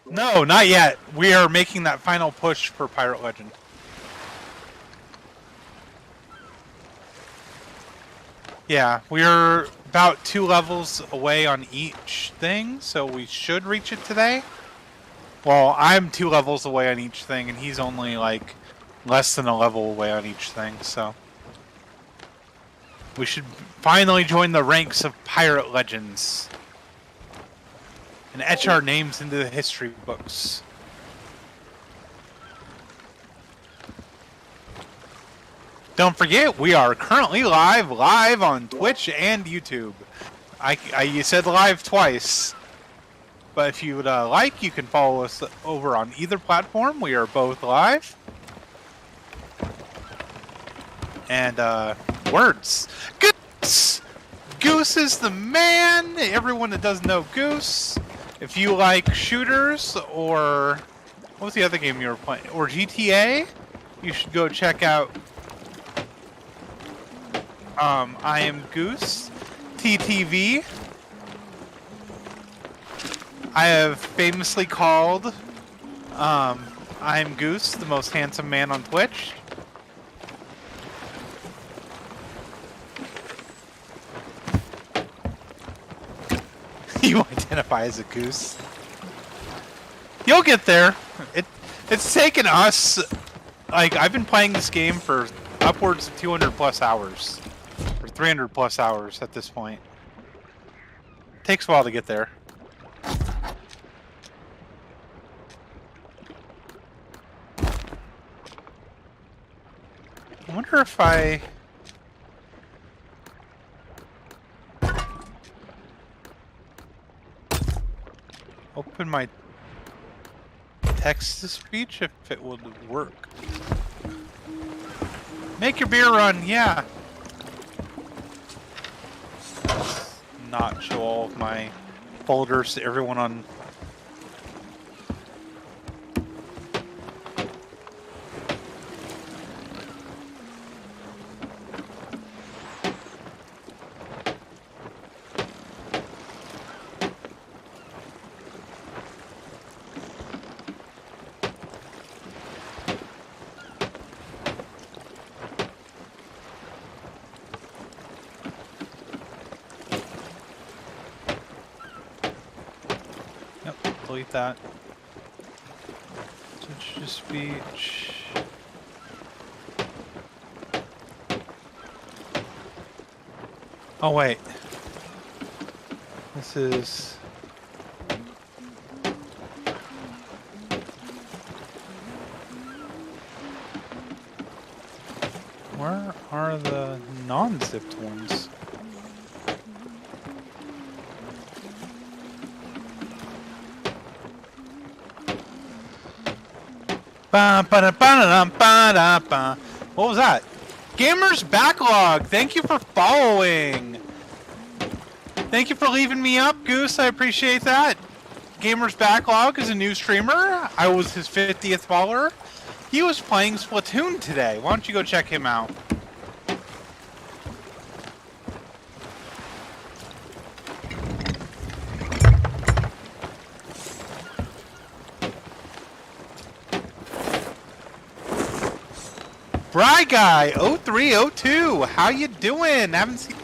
No, not yet. We are making that final push for Pirate Legend. Yeah, we're about 2 levels away on each thing, so we should reach it today. Well, I'm 2 levels away on each thing, and he's only like less than a level away on each thing, so we should finally join the ranks of Pirate Legends and etch our names into the history books. Don't forget, we are currently live on Twitch and YouTube. You said live twice, but if you would like, you can follow us over on either platform. We are both live. And words. Goose! Goose is the man! Everyone that doesn't know Goose, if you like shooters or... what was the other game you were playing? Or GTA? You should go check out I Am Goose, TTV. I have famously called I Am Goose the most handsome man on Twitch. You identify as a goose. You'll get there. It's taken us, like, I've been playing this game for upwards of 200 plus hours. Or 300 plus hours at this point. Takes a while to get there. I wonder if I... open my text-to-speech if it would work. Make your beer run, yeah! Not show all of my folders to everyone on... delete that. Text-to-speech. Oh wait. This is... where are the non-zipped ones? What was that? Gamer's Backlog, thank you for following. Thank you for leaving me up, Goose. I appreciate that. Gamer's Backlog is a new streamer. I was his 50th follower. He was playing Splatoon today. Why don't you go check him out? Bry Guy 0302, how you doing? Haven't seen...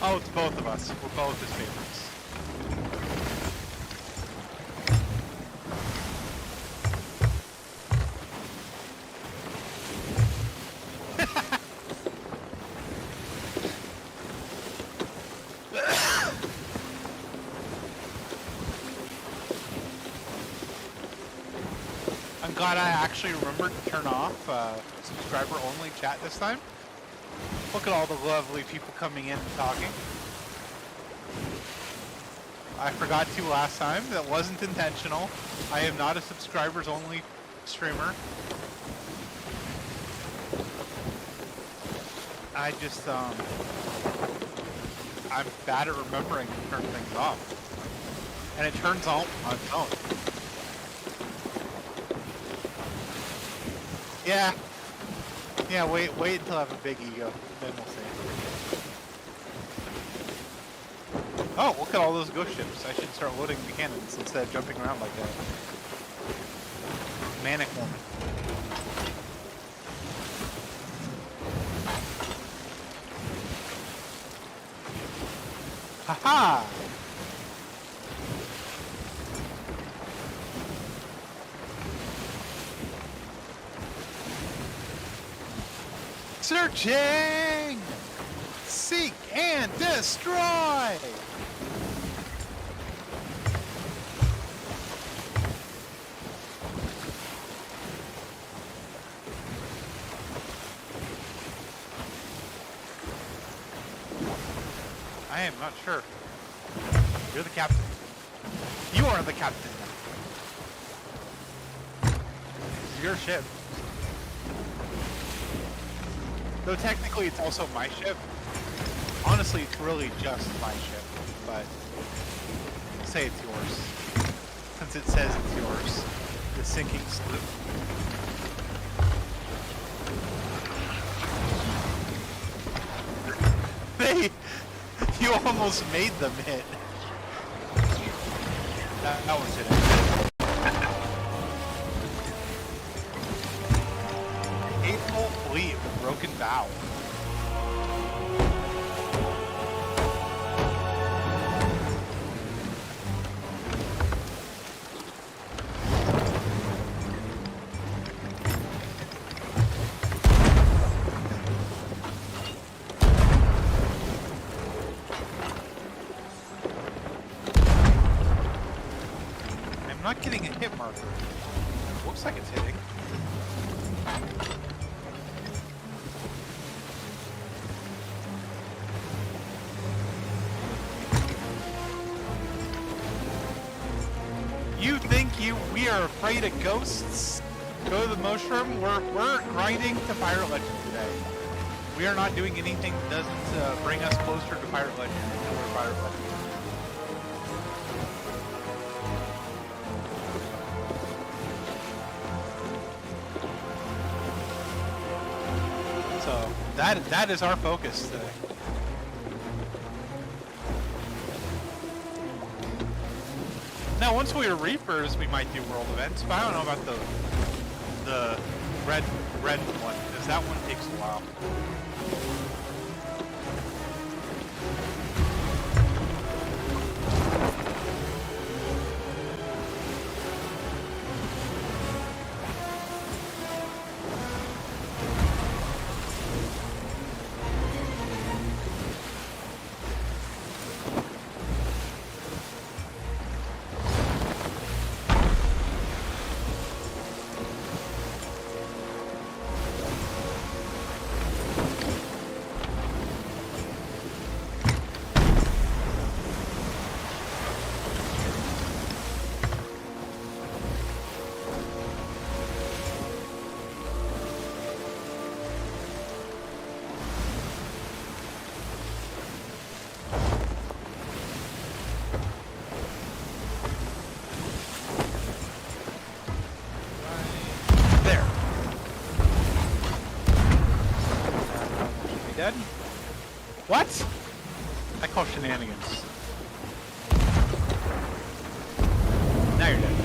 Oh, it's both of us. We're both his favorites. I'm glad I actually remembered to turn off subscriber-only chat this time. Look at all the lovely people coming in and talking. I forgot to last time. That wasn't intentional. I am not a subscribers-only streamer. I just, I'm bad at remembering to turn things off. And it turns on its own. Yeah. Yeah, wait until I have a big ego. Then we'll see. Oh, look at all those ghost ships. I should start loading the cannons instead of jumping around like that. Manic woman. Haha! Searching! Seek and destroy! I am not sure. You're the captain. You are the captain. It's your ship. Though technically it's also my ship. Honestly, it's really just my ship, but say it's yours. Since it says it's yours. The sinking sloop. You almost made them hit. That one's hitting. Hateful fleet with broken bow. I'm not getting a hit marker. Looks like it's hitting. You think we are afraid of ghosts? Go to the mushroom. We're grinding to Pirate Legend today. We are not doing anything that doesn't bring us closer to Pirate Legend until we're Pirate Legend. So that is our focus today. Now, once we are Reapers, we might do world events, but I don't know about the red one, because that one takes a while. Dead? What? I call shenanigans. Now you're dead.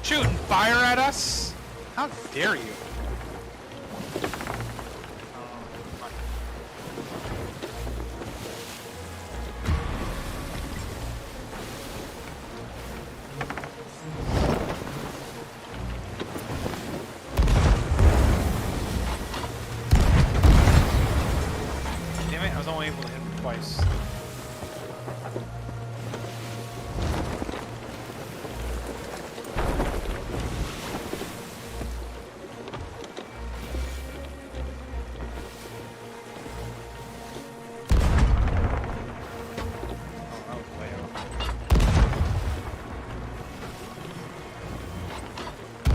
Shooting fire at us? How dare you? Damn it, I was only able to hit him twice.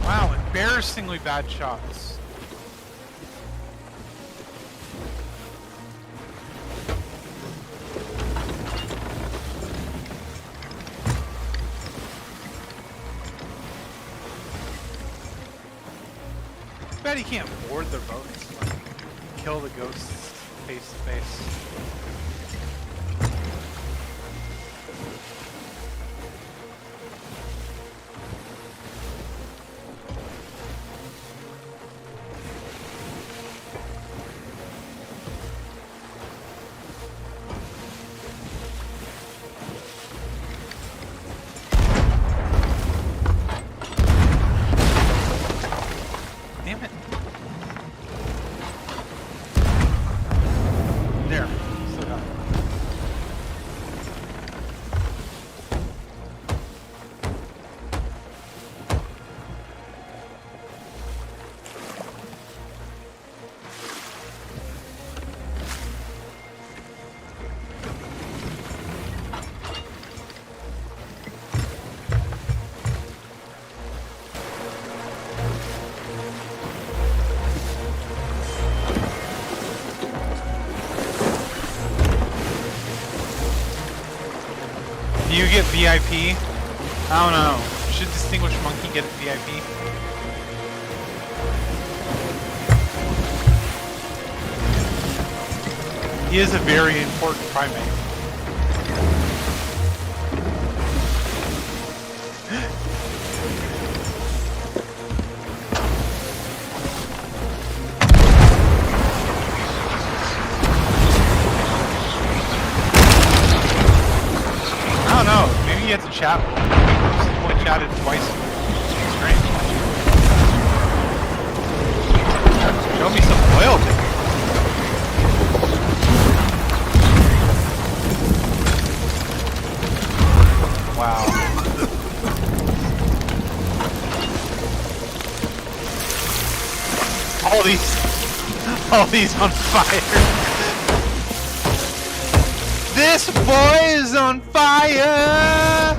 Wow, embarrassingly bad shots. I bet he can't board their boats and like, kill the ghosts face to face. Damn it. There. Still got it. Do you get VIP? I don't know. Should Distinguished Monkey get VIP? He is a very important primate. I don't know. Maybe he has a chat. He's only chatted twice straight. Show me some loyalty. Wow. All these on fire. This boy is on fire!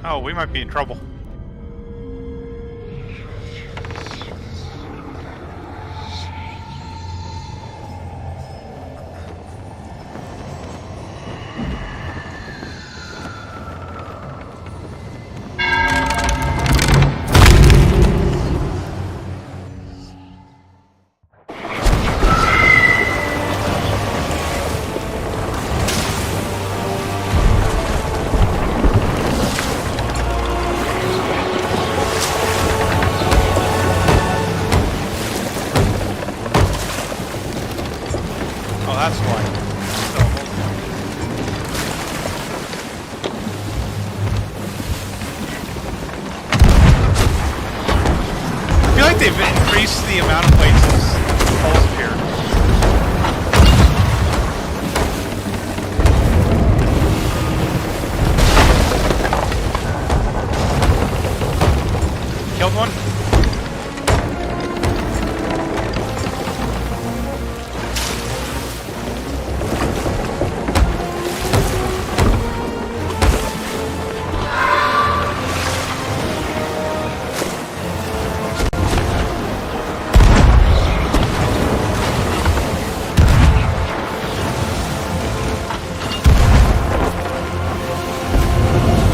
Oh, we might be in trouble. they've increased the amount of places holes appear. Killed one.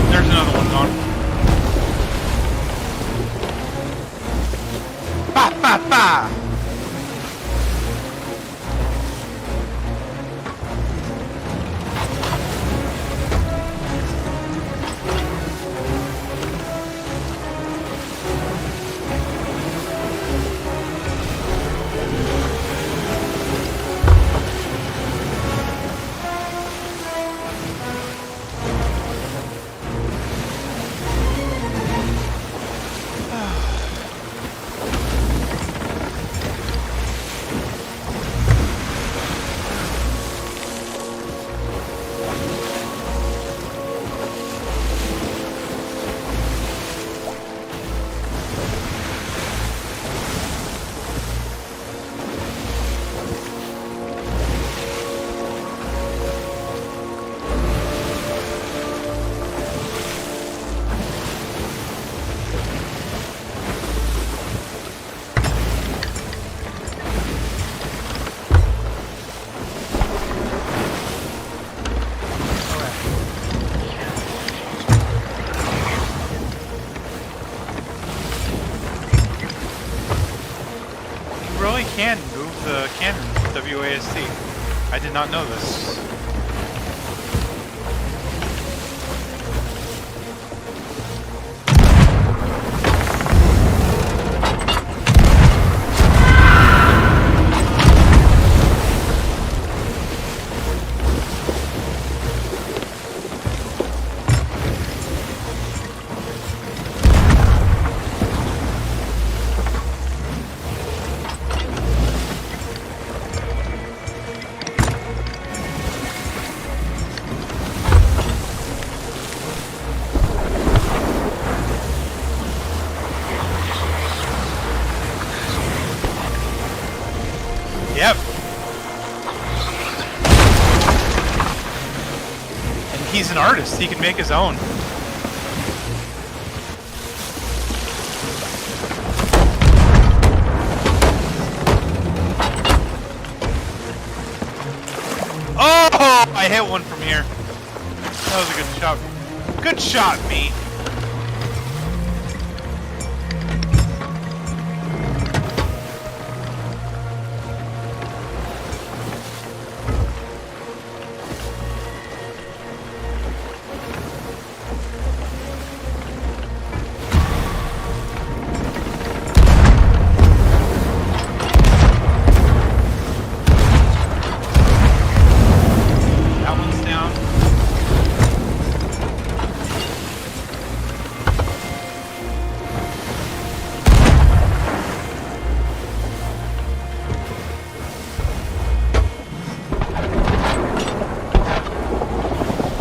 There's another one gone. Ba ba ba! Really can move the cannon with WASD. I did not know this. Yep. And he's an artist. He can make his own. Oh! I hit one from here. That was a good shot. Good shot, me.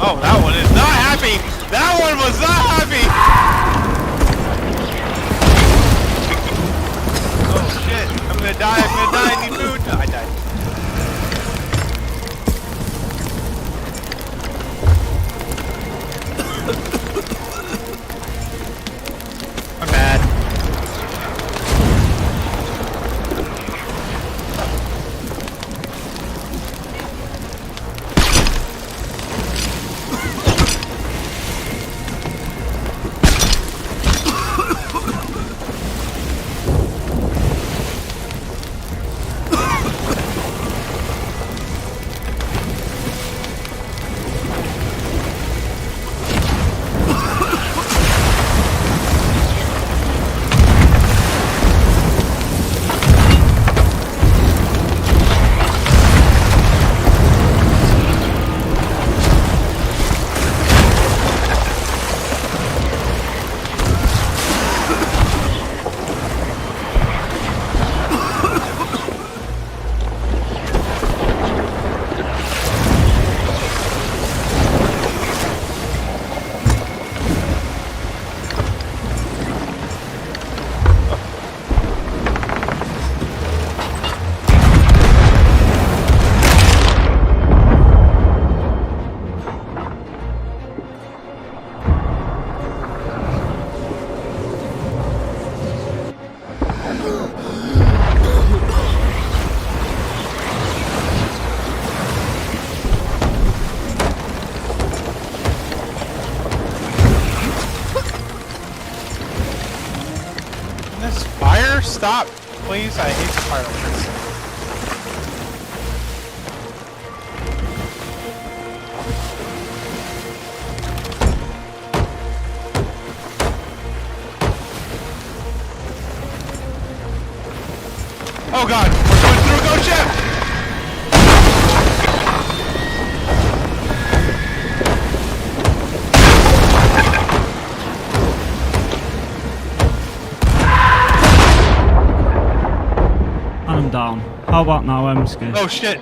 Oh, that one is not happy! That one was not happy! Oh shit, I'm gonna die, I need food! I died. I'm mad. stop, please. I hate the fire alarms. Oh god, we're going through a ghost ship! I'm down. How about now, Emsky? Oh shit.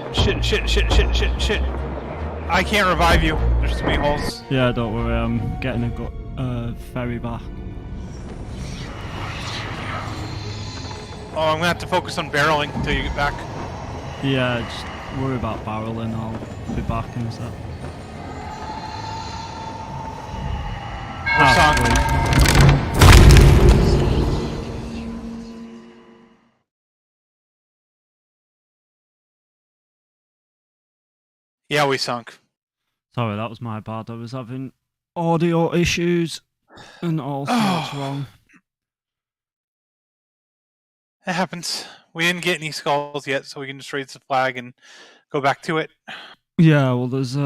I can't revive you. There's too many holes. Yeah, don't worry, I'm getting a ferry back. Oh, I'm gonna have to focus on barreling until you get back. Yeah, just worry about barreling, I'll be back in a sec. We're sunk. Yeah, we sunk. Sorry, that was my bad. I was having audio issues and all sorts wrong. It happens. We didn't get any skulls yet, so we can just raise the flag and go back to it. Yeah, well, there's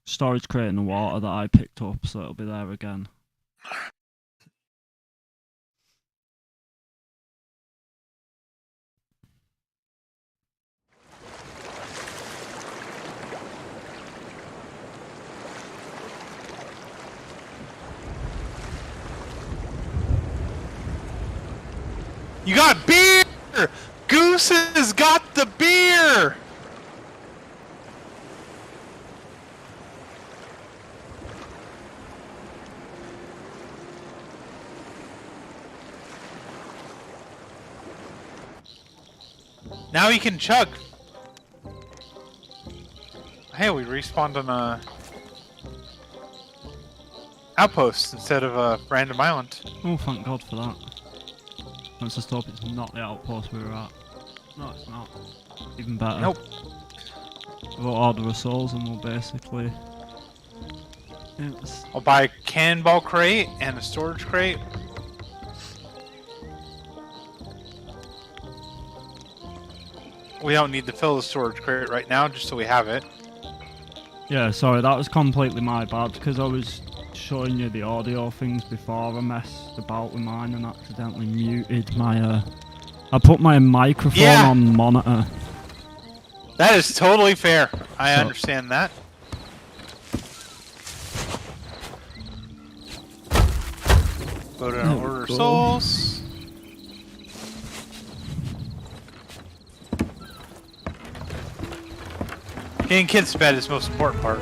storage crate in the water that I picked up, so it'll be there again. You got beer! Goose has got the beer! Now he can chug. Hey, we respawned on a outpost instead of a random island. Oh, thank God for that. Let's just hope it's not the outpost we were at. No, it's not. Even better. Nope. We'll order a souls and we'll basically... I'll buy a cannonball crate and a storage crate. We don't need to fill the storage crate right now, just so we have it. Yeah, sorry, that was completely my bad, because I was showing you the audio things before. I messed about with mine and accidentally muted my, I put my microphone on monitor. That is totally fair. I understand that. Go to order souls. Getting kids to bed is the most important part.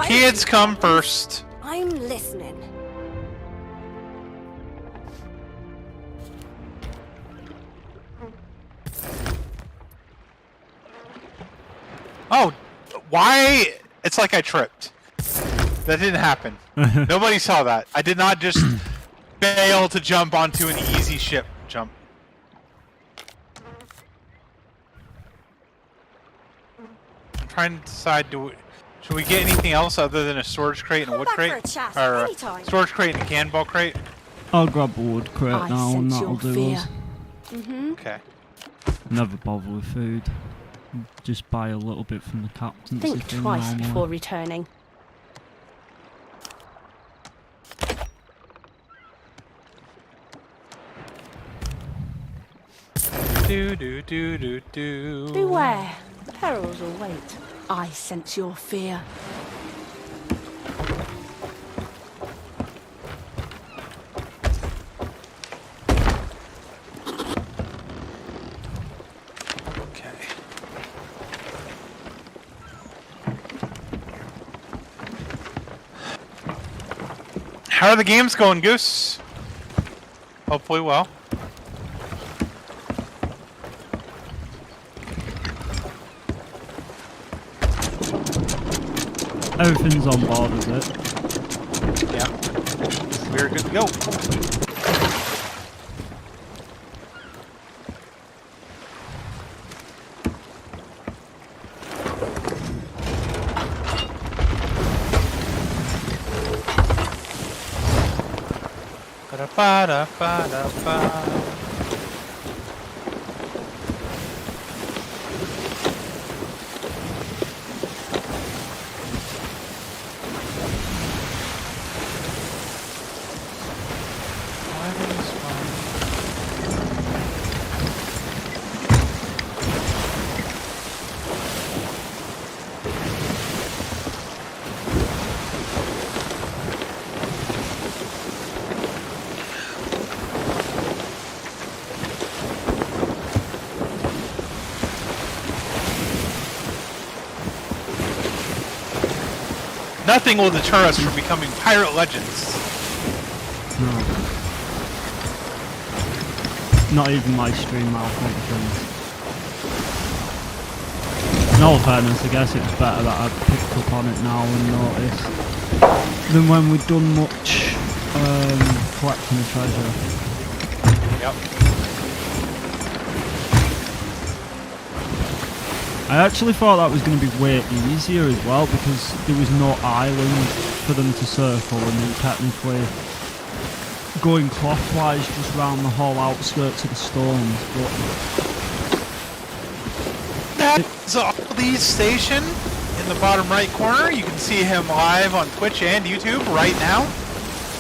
Kids come first. I'm listening. Oh, why? It's like I tripped. That didn't happen. Nobody saw that. I did not just fail to jump onto an easy ship jump. I'm trying to decide, should we get anything else other than a storage crate and a wood crate? Or a storage crate and a cannonball crate? I'll grab a wood crate now and that'll do us. Okay. Never bother with food. Just buy a little bit from the captain. Think twice before returning. Do. Beware, perils await. I sense your fear. Okay. How are the games going, Goose? Hopefully well. Everything's on board, is it? Yeah. We're good to go. Ba-da-ba-da-ba-da-ba. Nothing will deter us from becoming pirate legends. No. Not even my stream malfunctions. In all fairness, I guess it's better that I've picked up on it now and noticed than when we'd done much collecting the treasure. Yep. I actually thought that was going to be way easier as well because there was no island for them to circle and then technically going clockwise just round the whole outskirts of the stones. But that's Aldi's station in the bottom right corner. You can see him live on Twitch and YouTube right now.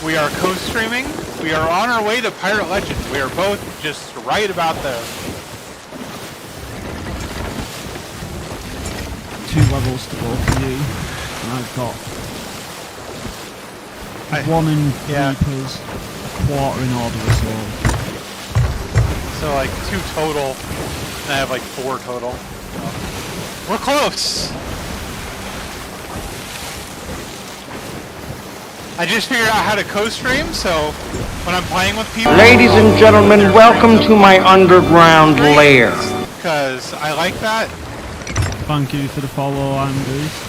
We are co-streaming. We are on our way to Pirate Legends. We are both just right about there. 2 levels to go for you. And I've got 1 in Reapers, a quarter in Order of Souls. So like 2 total, and I have like 4 total. We're close! I just figured out how to co-stream, so when I'm playing with people... Ladies and gentlemen, welcome to my underground lair. Because I like that. Thank you for the follow, I'm Goose.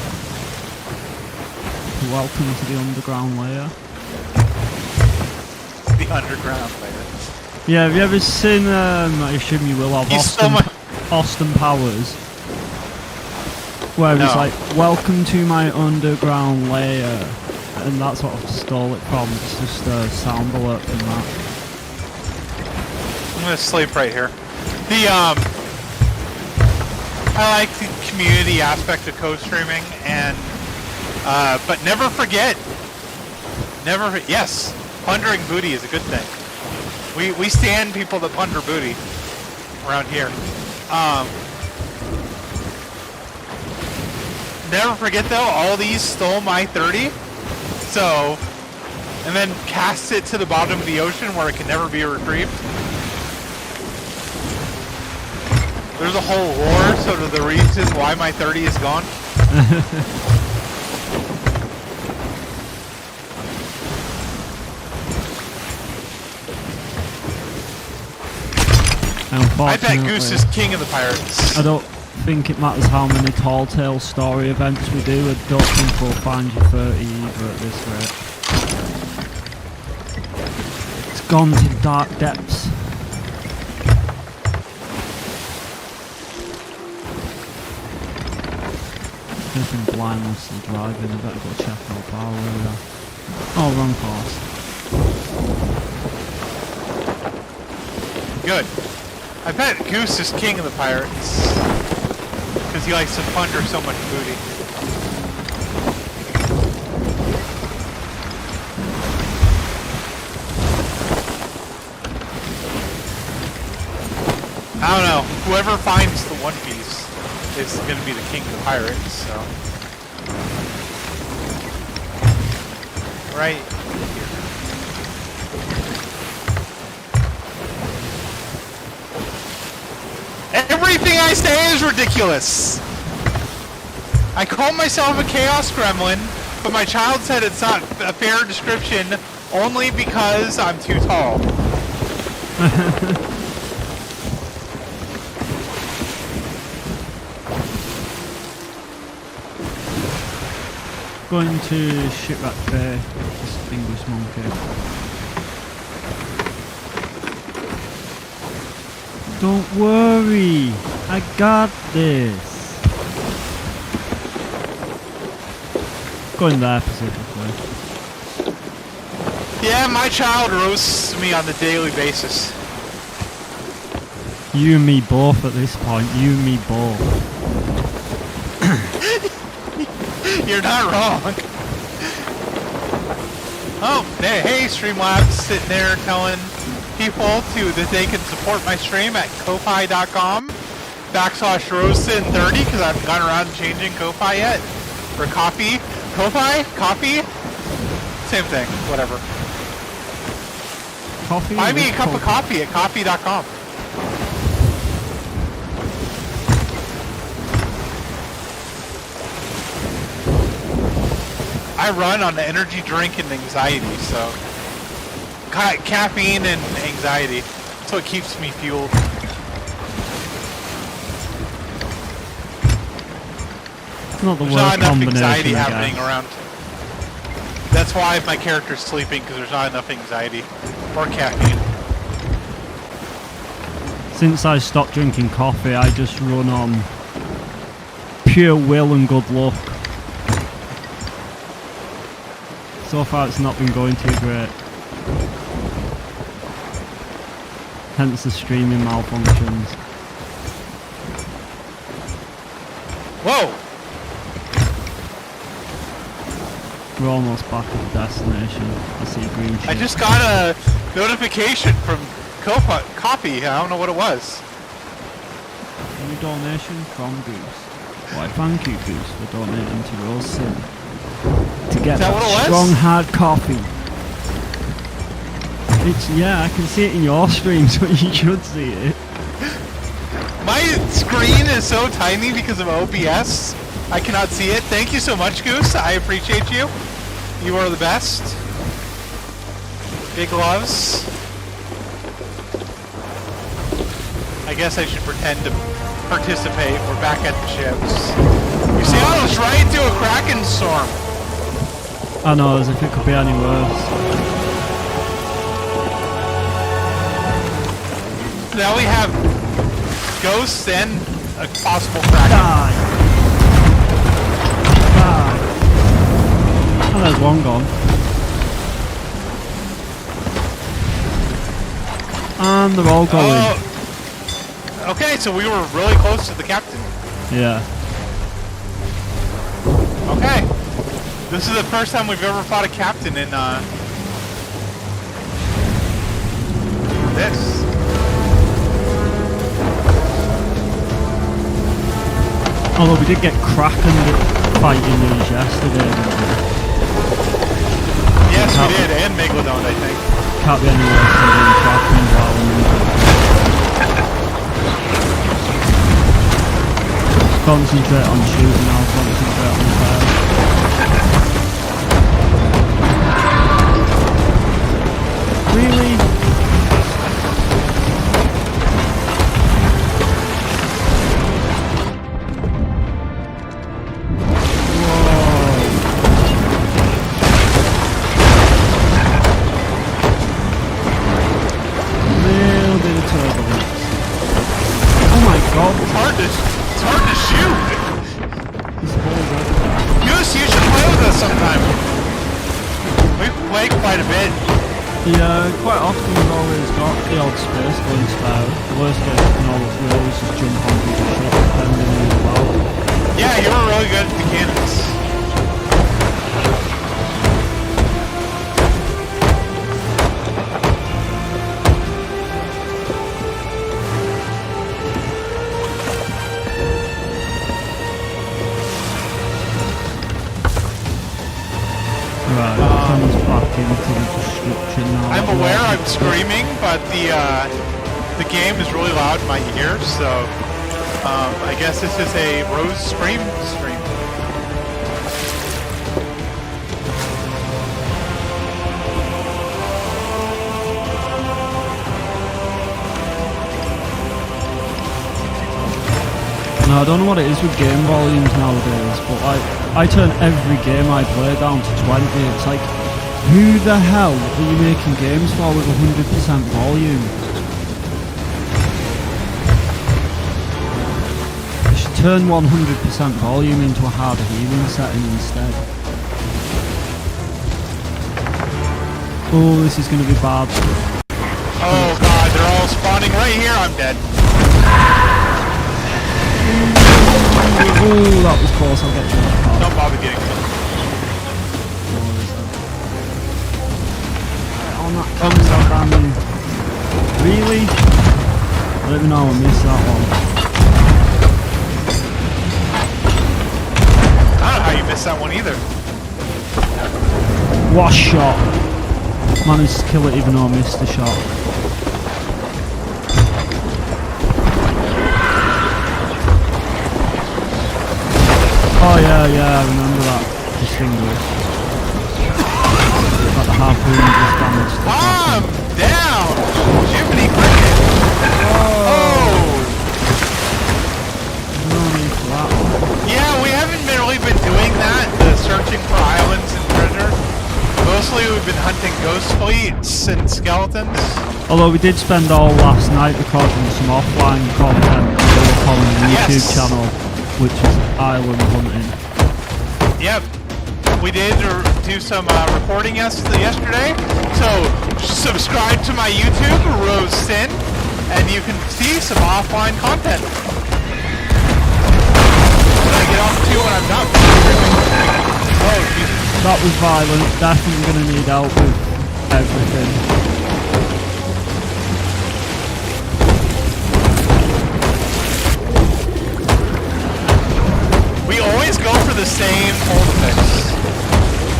Welcome to the underground layer. The underground layer. Yeah, have you ever seen, I assume you will have, Austin Powers? Where he's like, welcome to my underground layer. And that's what I've stole it from. It's just a sound alert from that. I'm gonna sleep right here. I like the community aspect of co-streaming, and but never forget, yes, plundering booty is a good thing. We stand people that plunder booty around here. Never forget though, all these stole my 30, so, and then cast it to the bottom of the ocean where it can never be retrieved. There's a whole lore, so to the reason why my 30 is gone. I bet Goose is king of the pirates. I don't think it matters how many Tall Tale story events we do. I don't think we'll find you 30 either at this rate. It's gone to dark depths. I've been blindlessly driving, I better go check out power area. Oh, wrong course. Good. I bet Goose is king of the pirates. Because he likes to plunder so much booty. I don't know. Whoever finds the One Piece is going to be the king of the pirates, so. Right here. Everything I say is ridiculous! I call myself a chaos gremlin, but my child said it's not a fair description only because I'm too tall. Going to Shipwreck Bay, Distinguished Monkey. Don't worry, I got this. Going there specifically. Yeah, my child roasts me on a daily basis. You and me both at this point. You and me both. You're not wrong. Oh, hey, Streamlabs sitting there telling people that they can support my stream at Ko-Fi.com/RoseSynn30 because I haven't gotten around to changing Ko-Fi yet. Or Coffee. Ko-Fi? Coffee? Same thing. Whatever. Coffee? Buy me a cup of coffee at Coffee.com. I run on energy drink and anxiety, so caffeine and anxiety. That's what keeps me fueled. It's not the There's worst not enough combination, anxiety I happening guess. around. That's why my character's sleeping, because there's not enough anxiety or caffeine. Since I stopped drinking coffee, I just run on pure will and good luck. So far it's not been going too great. Hence the streaming malfunctions. Whoa! We're almost back at the destination. I see green shit. I just got a notification from Coffee. I don't know what it was. New donation from Goose. Why, thank you, Goose, for donating to RoseSynn. To get Is that what it was? strong hard coffee. It's, yeah, I can see it in your stream, so you should see it. My screen is so tiny because of OBS. I cannot see it. Thank you so much, Goose. I appreciate you. You are the best. Big loves. I guess I should pretend to participate. We're back at the ships. You see, I was right into a Kraken storm. I know, as if it could be any worse. Now we have ghosts and a possible Kraken. Die! Die! Oh, there's one gone. And they're all going. Oh. Okay, so we were really close to the captain. Yeah. Okay. This is the first time we've ever fought a captain in, this. Although we did get Kraken fighting these yesterday. Yes, we did, and Megalodon, I think. Can't be any worse than doing Kraken while concentrate on shooting, I'll concentrate on fire. Really? Little bit of turbulence. Oh my god. It's hard to shoot. This ball's everywhere. Goose, you should play with us sometime. We play quite a bit. Yeah, quite often we've always got the odd space going spare. The worst case we always just jump on people's ship depending on who's about. Yeah, you were really good at the cannons. Right, comes back into the description now. I'm aware I'm screaming, but the game is really loud in my ears, so I guess this is a Rose stream. No, I don't know what it is with game volumes nowadays, but I turn every game I play down to 20. It's like, who the hell are you making games for with 100% volume? You should turn 100% volume into a harder healing setting instead. Oh, this is gonna be bad. Oh god, they're all spawning right here. I'm dead. Oh, that was close. I'll get you in the car. Don't bother getting me. On that camera, damn you. Really? I don't even know I missed that one. I don't know how you missed that one either. What a shot. Managed to kill it even though I missed the shot. Oh yeah, I remember that. Distinguished. Got the harpoon just damaged the I'm down! Jiminy cricket! Oh! No need for that one. Yeah, we haven't really been doing that, the searching for islands and treasure. Mostly we've been hunting ghost fleets and skeletons. Although we did spend all last night recording some offline content on the YouTube channel, which is island hunting. Yep. We did do some recording yesterday, so subscribe to my YouTube, RoseSynn, and you can see some offline content. When I get off to when I'm not streaming. Oh, Jesus. That was violent. Definitely gonna need help with everything. We always go for the same hold fix.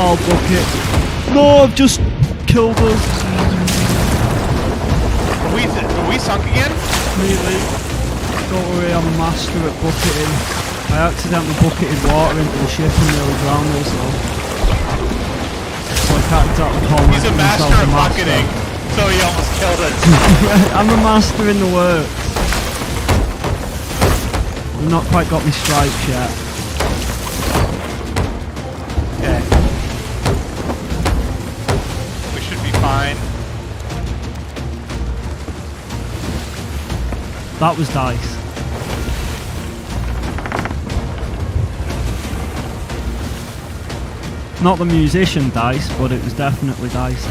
Oh, bucket. No, I've just killed us. Are we sunk again? Really? Don't worry, I'm a master at bucketing. I accidentally bucketed water into the ship and nearly drowned us though. So I can't exactly call He's a myself master a at master. bucketing, so he almost killed us. I'm a master in the works. I've not quite got my stripes yet. Okay. We should be fine. That was dice. Not the musician dice, but it was definitely dice.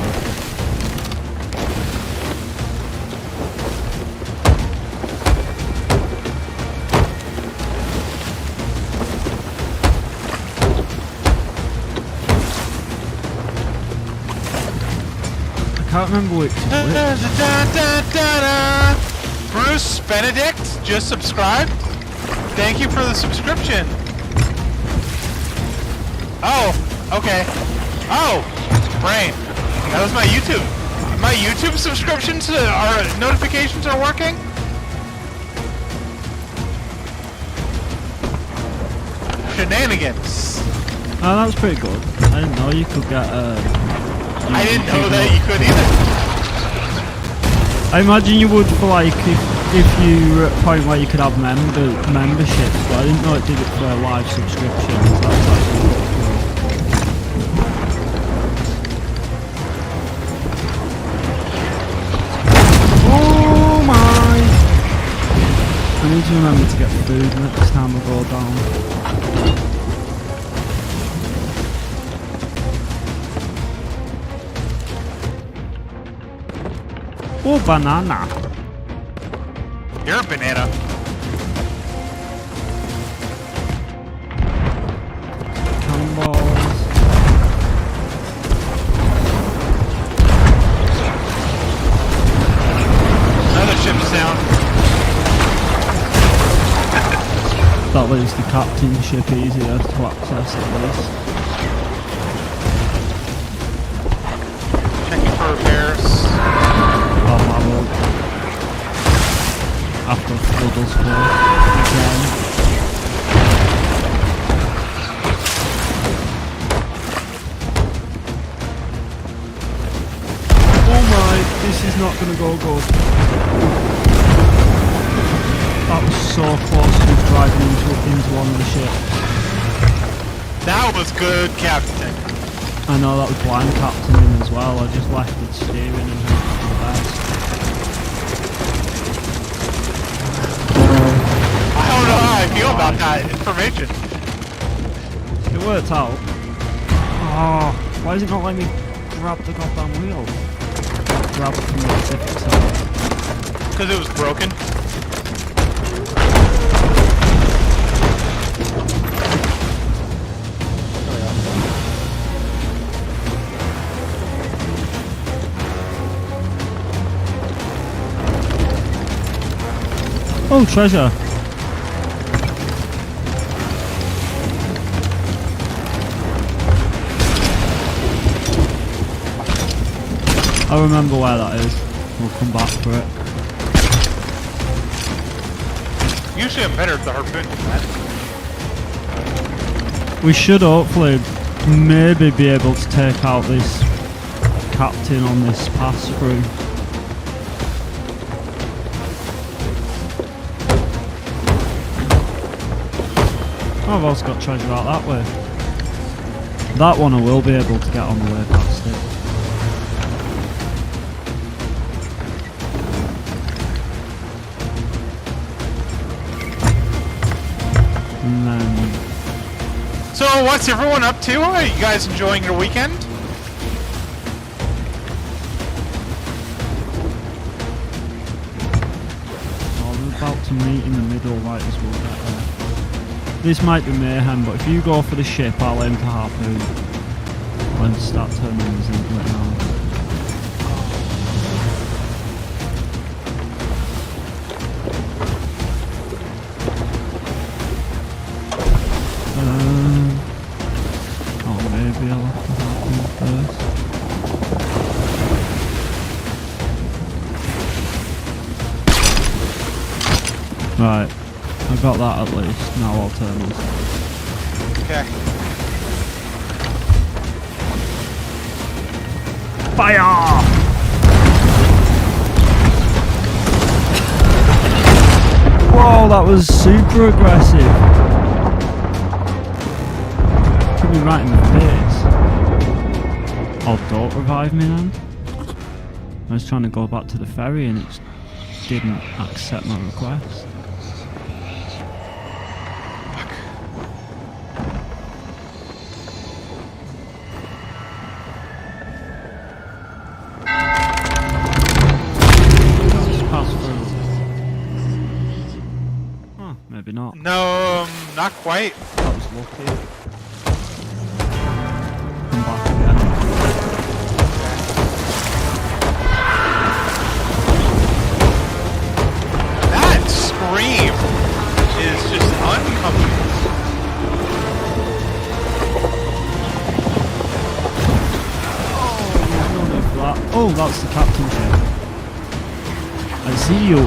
I can't remember which is which. Bruce Benedict just subscribed. Thank you for the subscription. Oh, okay. Oh, brain. That was my YouTube. My YouTube subscriptions notifications are working. Shenanigans. Oh, that was pretty good. I didn't know you could get I didn't know that you could either. I imagine you would for like if you were at a point where you could have memberships, but I didn't know it did it for a live subscription. So that's actually pretty cool. Oh my! I need to remember to get food next time I go down. Oh, banana. You're a banana. Cannonballs. Another ship's down. That leaves the captain's ship easier to access at least. Checking for repairs. Oh my lord. After double score again. Oh my, this is not gonna go good. That was so close to driving into one of the ships. That was good, Captain. I know that was blind captaining as well, I just left it steering and hoped for the best. I don't know how I feel about that information. It worked out. Oh, why is it not letting me grab the goddamn wheel? Grab it from the Pacific side. Because it was broken. Oh, treasure. I remember where that is. We'll come back for it. Usually I'm better at the harpoon than that. We should hopefully maybe be able to take out this captain on this pass through. Oh, I've also got treasure out that way. That one I will be able to get on the way past it. And then... So what's everyone up to? Are you guys enjoying your weekend? Oh, we're about to meet in the middle right as we'll get there. This might be mayhem, but if you go for the ship, I'll aim for harpoon. I'll aim to start turning these into it now. Oh, maybe I'll have to harpoon first. Right. I got that at least. Now I'll turn this. Okay. Fire! Whoa, that was super aggressive. Took me right in the face. Oh, don't revive me then. I was trying to go back to the ferry and it didn't accept my request. Maybe not. No, not quite. That was lucky. Come back again. That scream is just uncomfortable. Oh, that's the captain ship. I see you.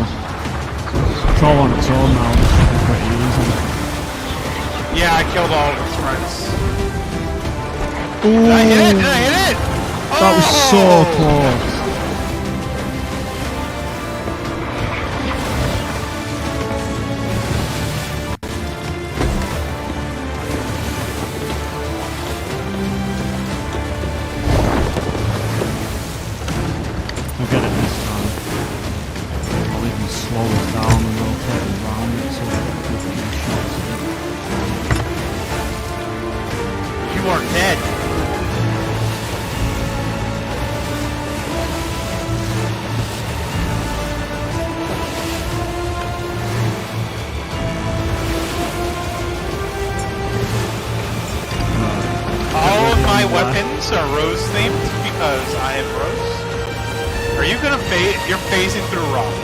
It's all on its own now. This should be pretty easy. Yeah, I killed all of its friends. Ooh, Did I hit it? Did I hit it? that was so close. I'll get it this time. I'll even slow it down and rotate it around it so that we can get shots at it. You are dead. All of my weapons are Rose themed because I am Rose. Are you gonna phase? You're phasing through rock.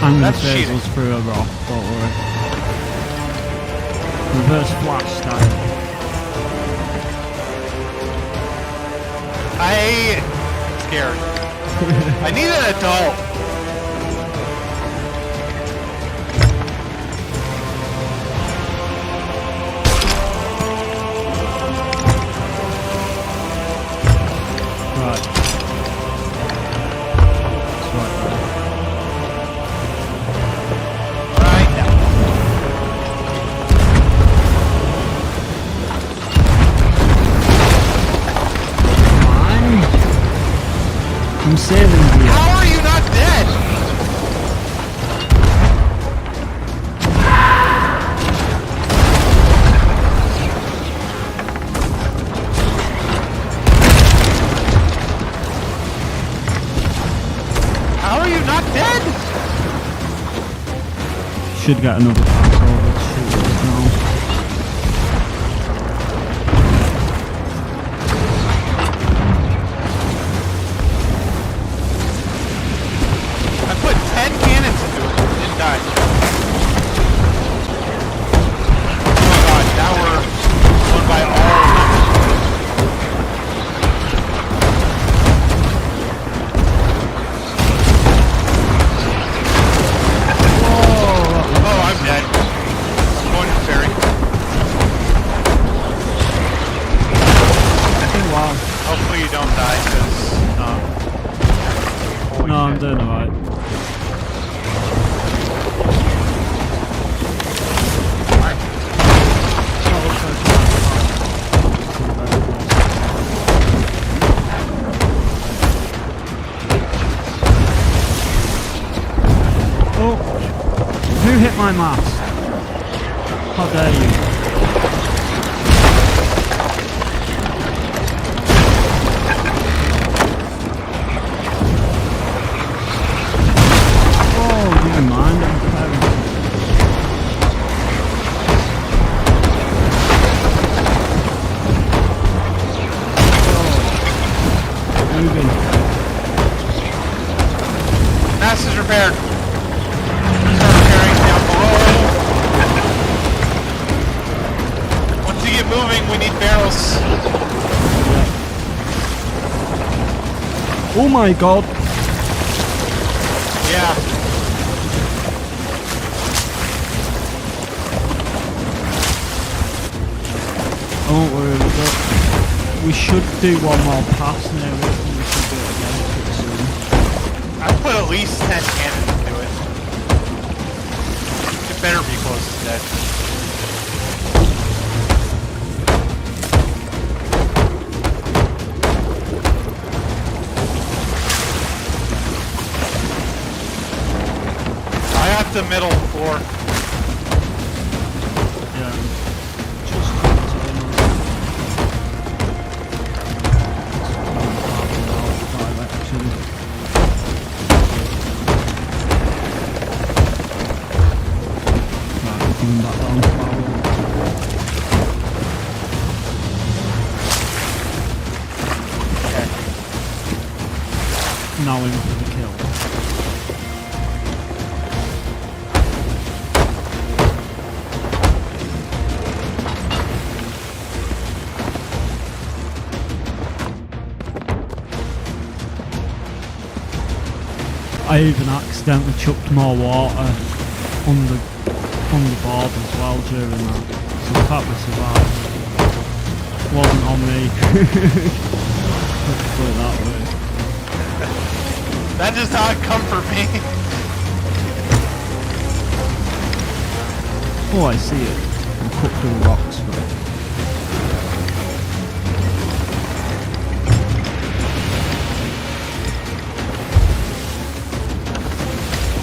I'm gonna That's phase cheating. us through a rock, don't worry. Reverse flash style. Scared. I need an adult. Right. It's right there. Right now. I'm saving you. How are you not dead? not dead? Should get another pass over to shoot it now. I put 10 cannons into it and didn't die. Oh god, now we're going by all of them. Oh, I'm dead. I'm going to ferry. Wow. Hopefully you don't die, because, holy No, I'm shit. doing alright. Oh, who hit my mast? How dare you? Oh, do you mind? I'm preparing. Moving. Mast is repaired. Start repairing down below. Once you get moving, we need barrels. Oh my god. Yeah. Don't worry, we should do one more pass near it and we should do it again pretty soon. I put at least 10 cannons into it. It better be close to dead. I got the middle floor. Yeah. Coming back down to power. Okay. Now in for the kill. I even accidentally chucked more water on the board as well during that. So the fact we survived wasn't on me. Let's put it that way. That does not comfort me. Oh, I see it. I'm cooked through rocks for it.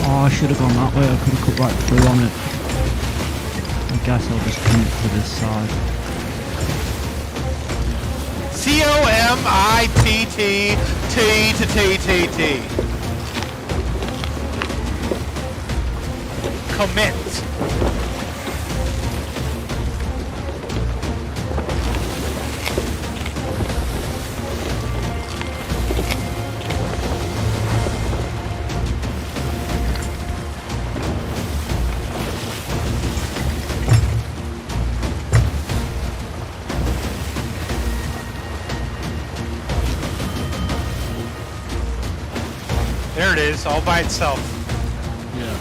Oh, I should have gone that way. I could have cut right through on it. I guess I'll just come to this side. COMITT. Commit. There it is, all by itself. Yeah.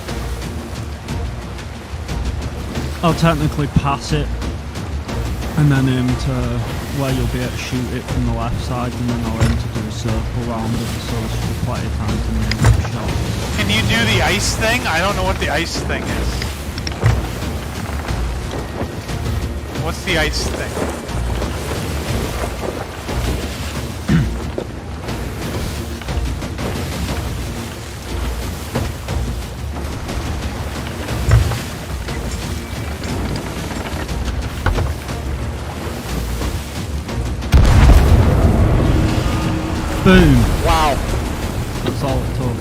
I'll technically pass it and then aim to where you'll be able to shoot it from the left side, and then I'll aim to do a circle round it, so there should be plenty of time to make a shot. Can you do the ice thing? I don't know what the ice thing is. What's the ice thing? Boom! Wow. That's all it took.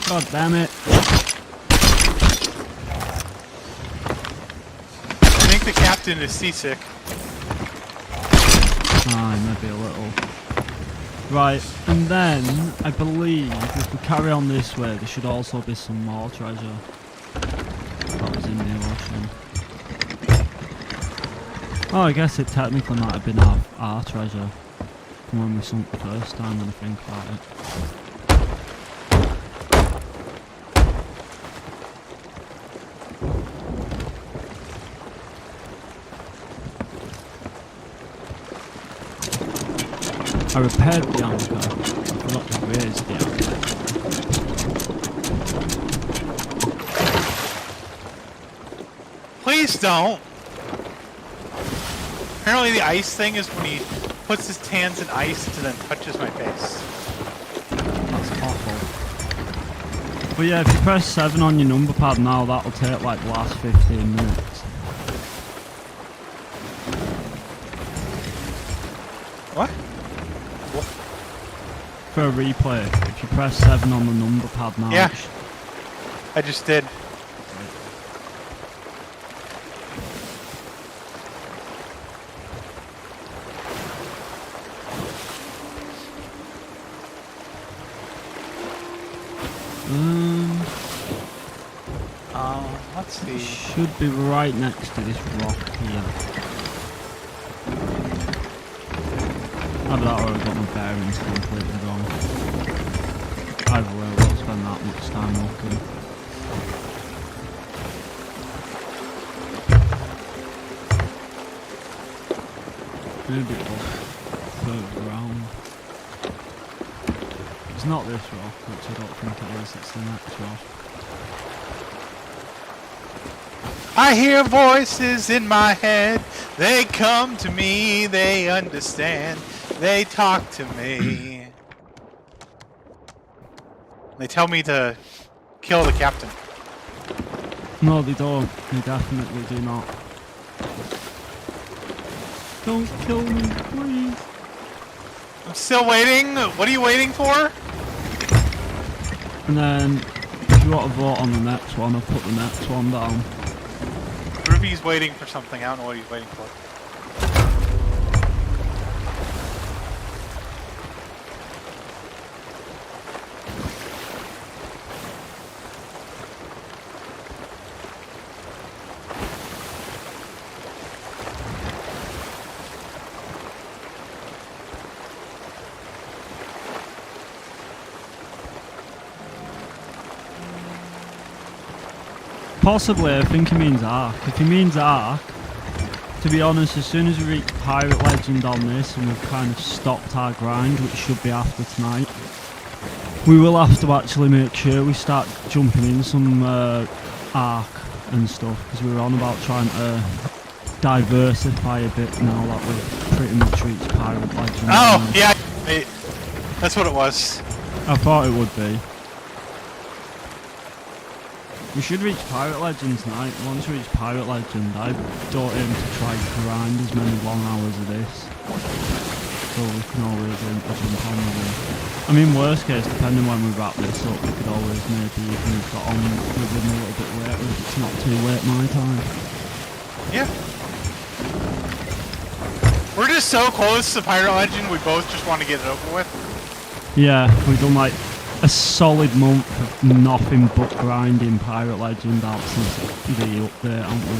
God damn it. I think the captain is seasick. Aye, maybe a little. Right, and then, I believe, if we carry on this way, there should also be some more treasure. That was in the ocean. Oh, I guess it technically might have been our treasure from when we sunk the first time when I think about it. I repaired the anchor. I forgot to raise the anchor. Please don't. Apparently the ice thing is when he puts his hands in ice and then touches my face. That's awful. But yeah, if you press 7 on your number pad now, that'll take like the last 15 minutes. What? For a replay, if you press 7 on the number pad now. Yeah. I just did. Let's see. Should be right next to this rock here. Either that or I've got my bearings completely wrong. Either way, I won't spend that much time looking. Maybe it was further around. It's not this rock, which I don't think it is, it's the next rock. I hear voices in my head. They come to me, they understand. They talk to me. They tell me to kill the captain. No, they don't. They definitely do not. Don't kill me, please. I'm still waiting. What are you waiting for? And then, if you want to vote on the next one, I'll put the next one down. Ruby's waiting for something. I don't know what he's waiting for. Possibly, I think he means Ark. If he means Ark, to be honest, as soon as we reach Pirate Legend on this and we've kind of stopped our grind, which should be after tonight, we will have to actually make sure we start jumping in some Ark and stuff, because we were on about trying to diversify a bit now that we've pretty much reached Pirate Legend. Oh, yeah. Wait. That's what it was. I thought it would be. We should reach Pirate Legend tonight. Once we reach Pirate Legend, I don't aim to try to grind as many long hours of this. So we can always jump on with it. I mean, worst case, depending when we wrap this up, we could always maybe even have got on with him a little bit later if it's not too late my time. Yeah. We're just so close to Pirate Legend, we both just want to get it over with. Yeah, we've done like a solid month of nothing but grinding Pirate Legend out since the update, haven't we?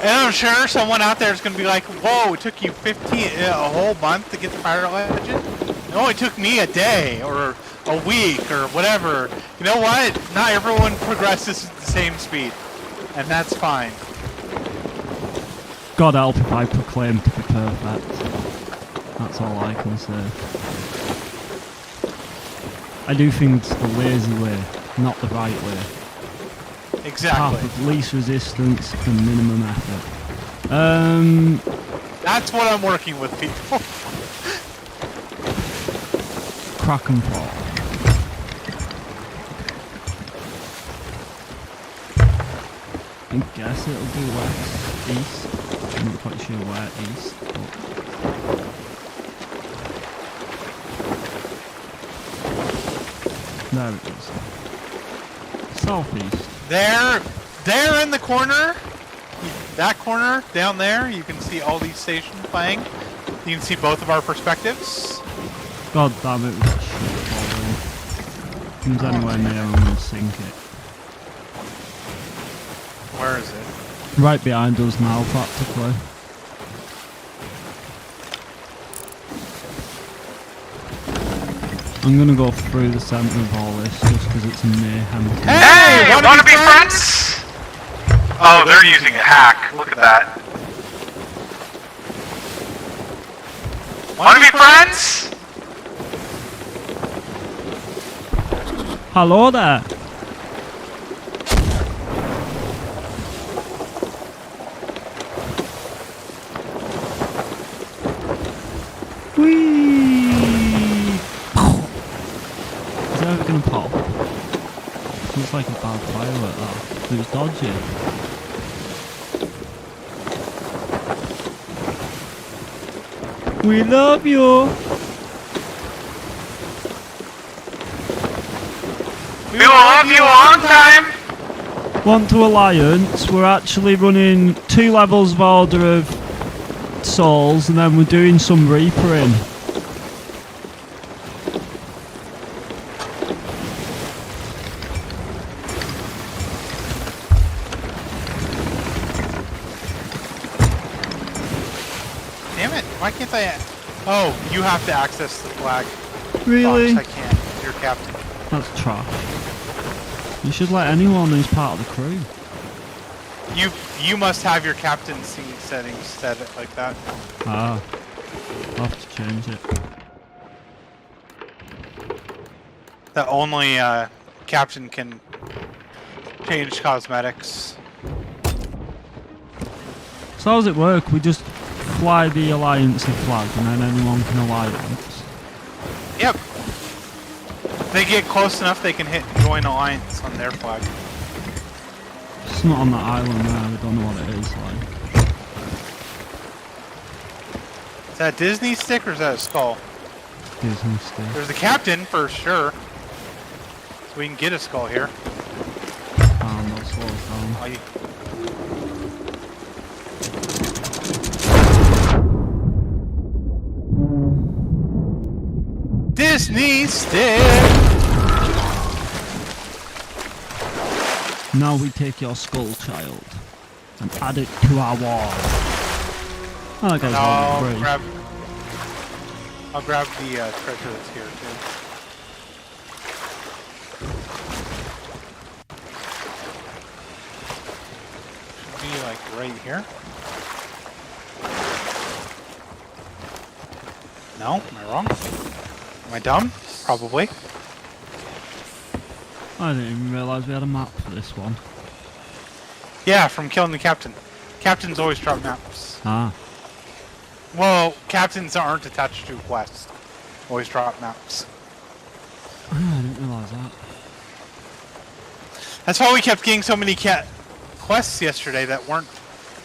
And I'm sure someone out there is going to be like, whoa, it took you a whole month to get the Pirate Legend? It only took me a day, or a week, or whatever. You know what? Not everyone progresses at the same speed. And that's fine. God help if I proclaim to be perfect. That's all I can say. I do things the lazy way, not the right way. Exactly. Path of least resistance and minimum effort. That's what I'm working with, people. Crack and fall. I guess it'll be west, east. I'm not quite sure where east, but... There it is. Southeast. There in the corner, that corner down there, you can see all these stations playing. You can see both of our perspectives. God damn it, with that shit following. Comes anywhere near, I'm gonna sink it. Where is it? Right behind us now, practically. I'm gonna go through the centre of all this just because it's mayhem. Hey, wanna be friends? Oh, they're using a hack. Look at that. Wanna be friends? Hello there. Whee! Is that ever gonna pop? Looks like a bad firework that. It was dodgy. We love you! We will love you a long time! Want to Alliance, we're actually running 2 levels of Order of Souls and then we're doing some Reapering. Damn it, why can't I... Oh, you have to access the flag. Really? Box. I can't. You're captain. That's trash. You should let anyone who's part of the crew. You must have your captain scene settings set like that. Ah. I'll have to change it. That only captain can change cosmetics. So how does it work? We just fly the Alliance flag and then anyone can Alliance? Yep. They get close enough, they can hit join alliance on their flag. It's not on that island there, we don't know what it is like. Is that a Disney stick or is that a skull? Disney stick. There's the captain for sure. So we can get a skull here. No, slow it down. Oh, you... Disney stick! Now we take your skull, child, and add it to our wall. Oh, that guy's level 3. I'll grab the treasure that's here too. Should be like right here. No, am I wrong? Am I dumb? Probably. I didn't even realise we had a map for this one. Yeah, from killing the captain. Captains always drop maps. Ah. Well, captains aren't attached to quests. Always drop maps. I didn't realise that. That's why we kept getting so many quests yesterday that weren't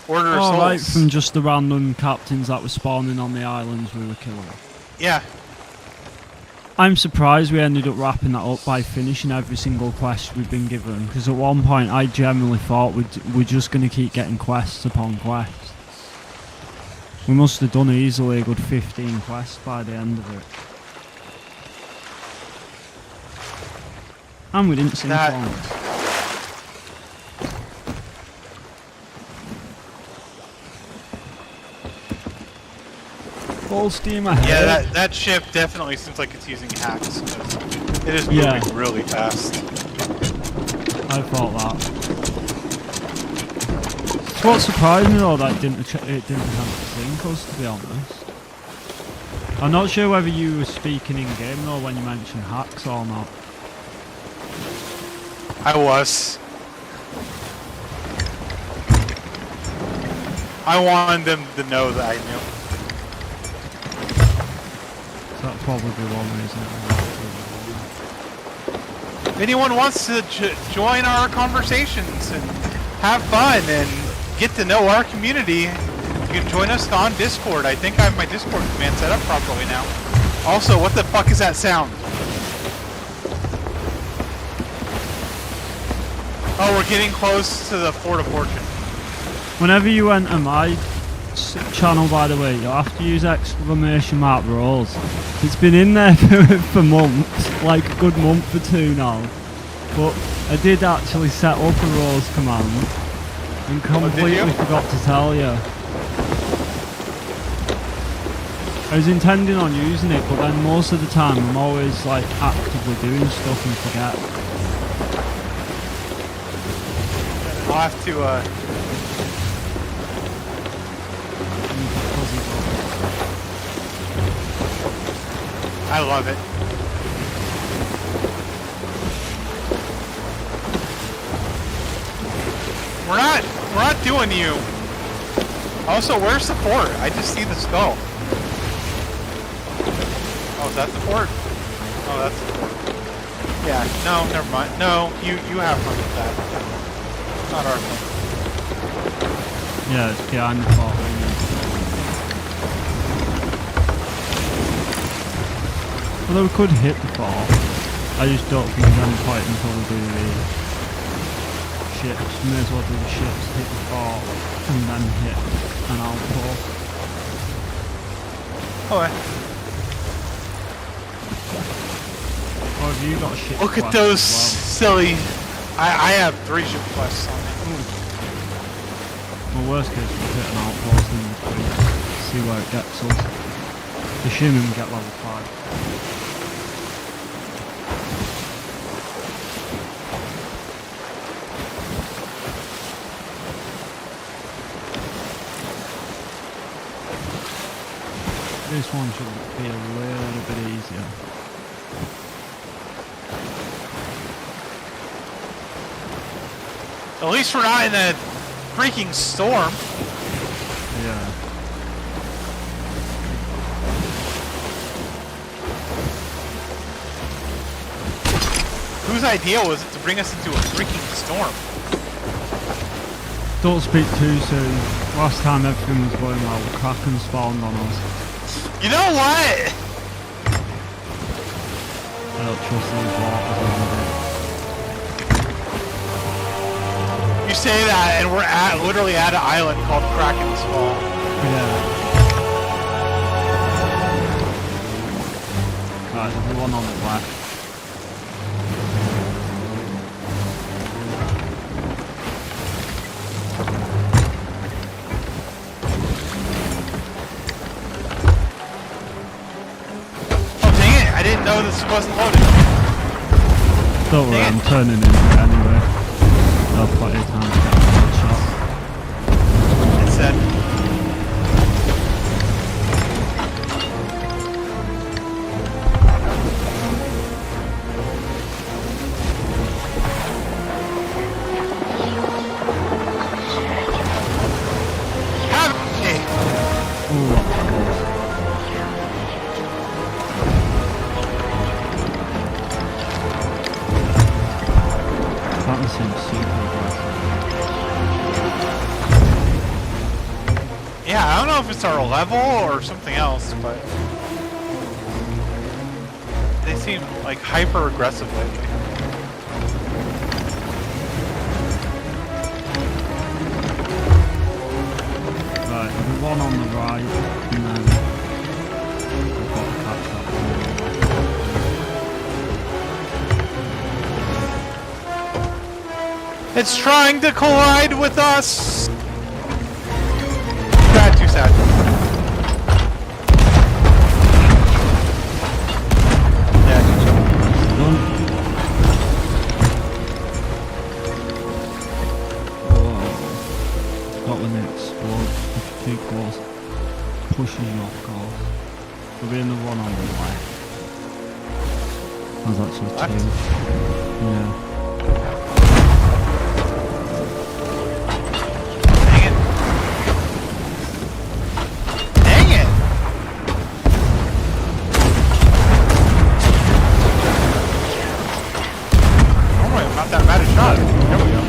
Order of Souls. Right, from just the random captains that were spawning on the islands we were killing. Yeah. I'm surprised we ended up wrapping that up by finishing every single quest we've been given, because at one point I genuinely thought we're just going to keep getting quests upon quests. We must have done easily a good 15 quests by the end of it. And we didn't sing songs. Full steam ahead. Yeah, that ship definitely seems like it's using hacks. It is moving really fast. I thought that. So what surprised me though that it didn't have to sink us, to be honest. I'm not sure whether you were speaking in game though when you mentioned hacks or not. I was. I wanted them to know that I knew. That's probably one reason. If anyone wants to join our conversations and have fun and get to know our community, you can join us on Discord. I think I have my Discord command set up properly now. Also, what the fuck is that sound? Oh, we're getting close to the Fort of Fortune. Whenever you enter my channel, by the way, you'll have to use exclamation mark Rose. It's been in there for months, like a good month or two now. But I did actually set up a Rose command and completely forgot to tell you. I was intending on using it, but then most of the time I'm always like actively doing stuff and forget. I'll have to, I love it. We're not doing you. Also, where's the fort? I just see the skull. Oh, is that the fort? Oh, that's the fort. Yeah, no, never mind. No, you have fun with that. It's not our thing. Yeah, it's behind the fort. Although we could hit the fort, I just don't think there's any point until we do the ships. May as well do the ships, hit the fort, and then hit an outpost. Okay. Or have you got a ship Look at quest those as silly... I have 3 ship quests on me. well? Well, worst case, we'll hit an outpost and see where it gets us. Assuming we get level 5. This one should be a little bit easier. At least we're not in a freaking storm. Yeah. Whose idea was it to bring us into a freaking storm? Don't speak too soon. Last time everything was going well, the Kraken spawned on us. You know what? I don't trust these waters a little bit. You say that, and we're literally at an island called Kraken's Fall. Yeah. Right, there's one on the left. Oh dang it, I didn't know this wasn't loaded. Don't worry, I'm turning into it anyway. I'll plenty of time to get a shot. It said. Have it! Ooh, that was close. That one seems super aggressive. Yeah, I don't know if it's our level or something else, but they seem like hyper aggressive lately. Right, there's one on the right, and then we've got to catch that one. It's trying to collide with us! Sad, too sad. Yeah, good job. Done. Whoa. Not when they explode. If you're too close, pushes you off course. There'll be another one on the left. There's actually Left? 2. Yeah. Dang it. Dang it! Normally I'm not that bad a shot. There we go.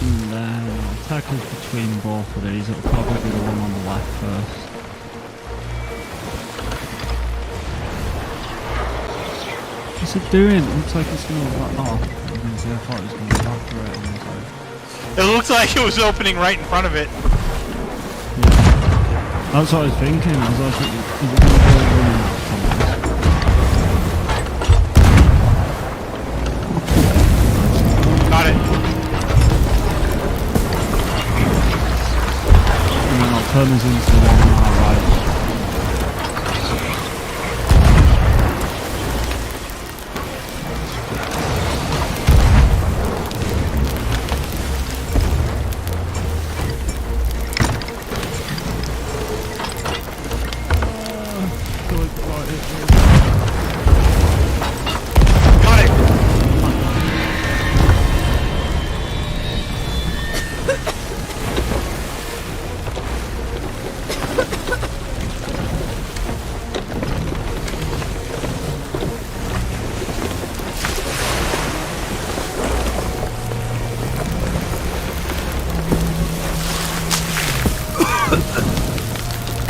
And then attackers between both of these. It'll probably be the one on the left first. What's it doing? It looks like it's going to... Oh, I thought it was going to evaporate. It looks like it was opening right in front of it. Yeah. That's what I was thinking. I was like, is it going to go running from this? Got it. And then I'll turn this into the one on our right. Got it.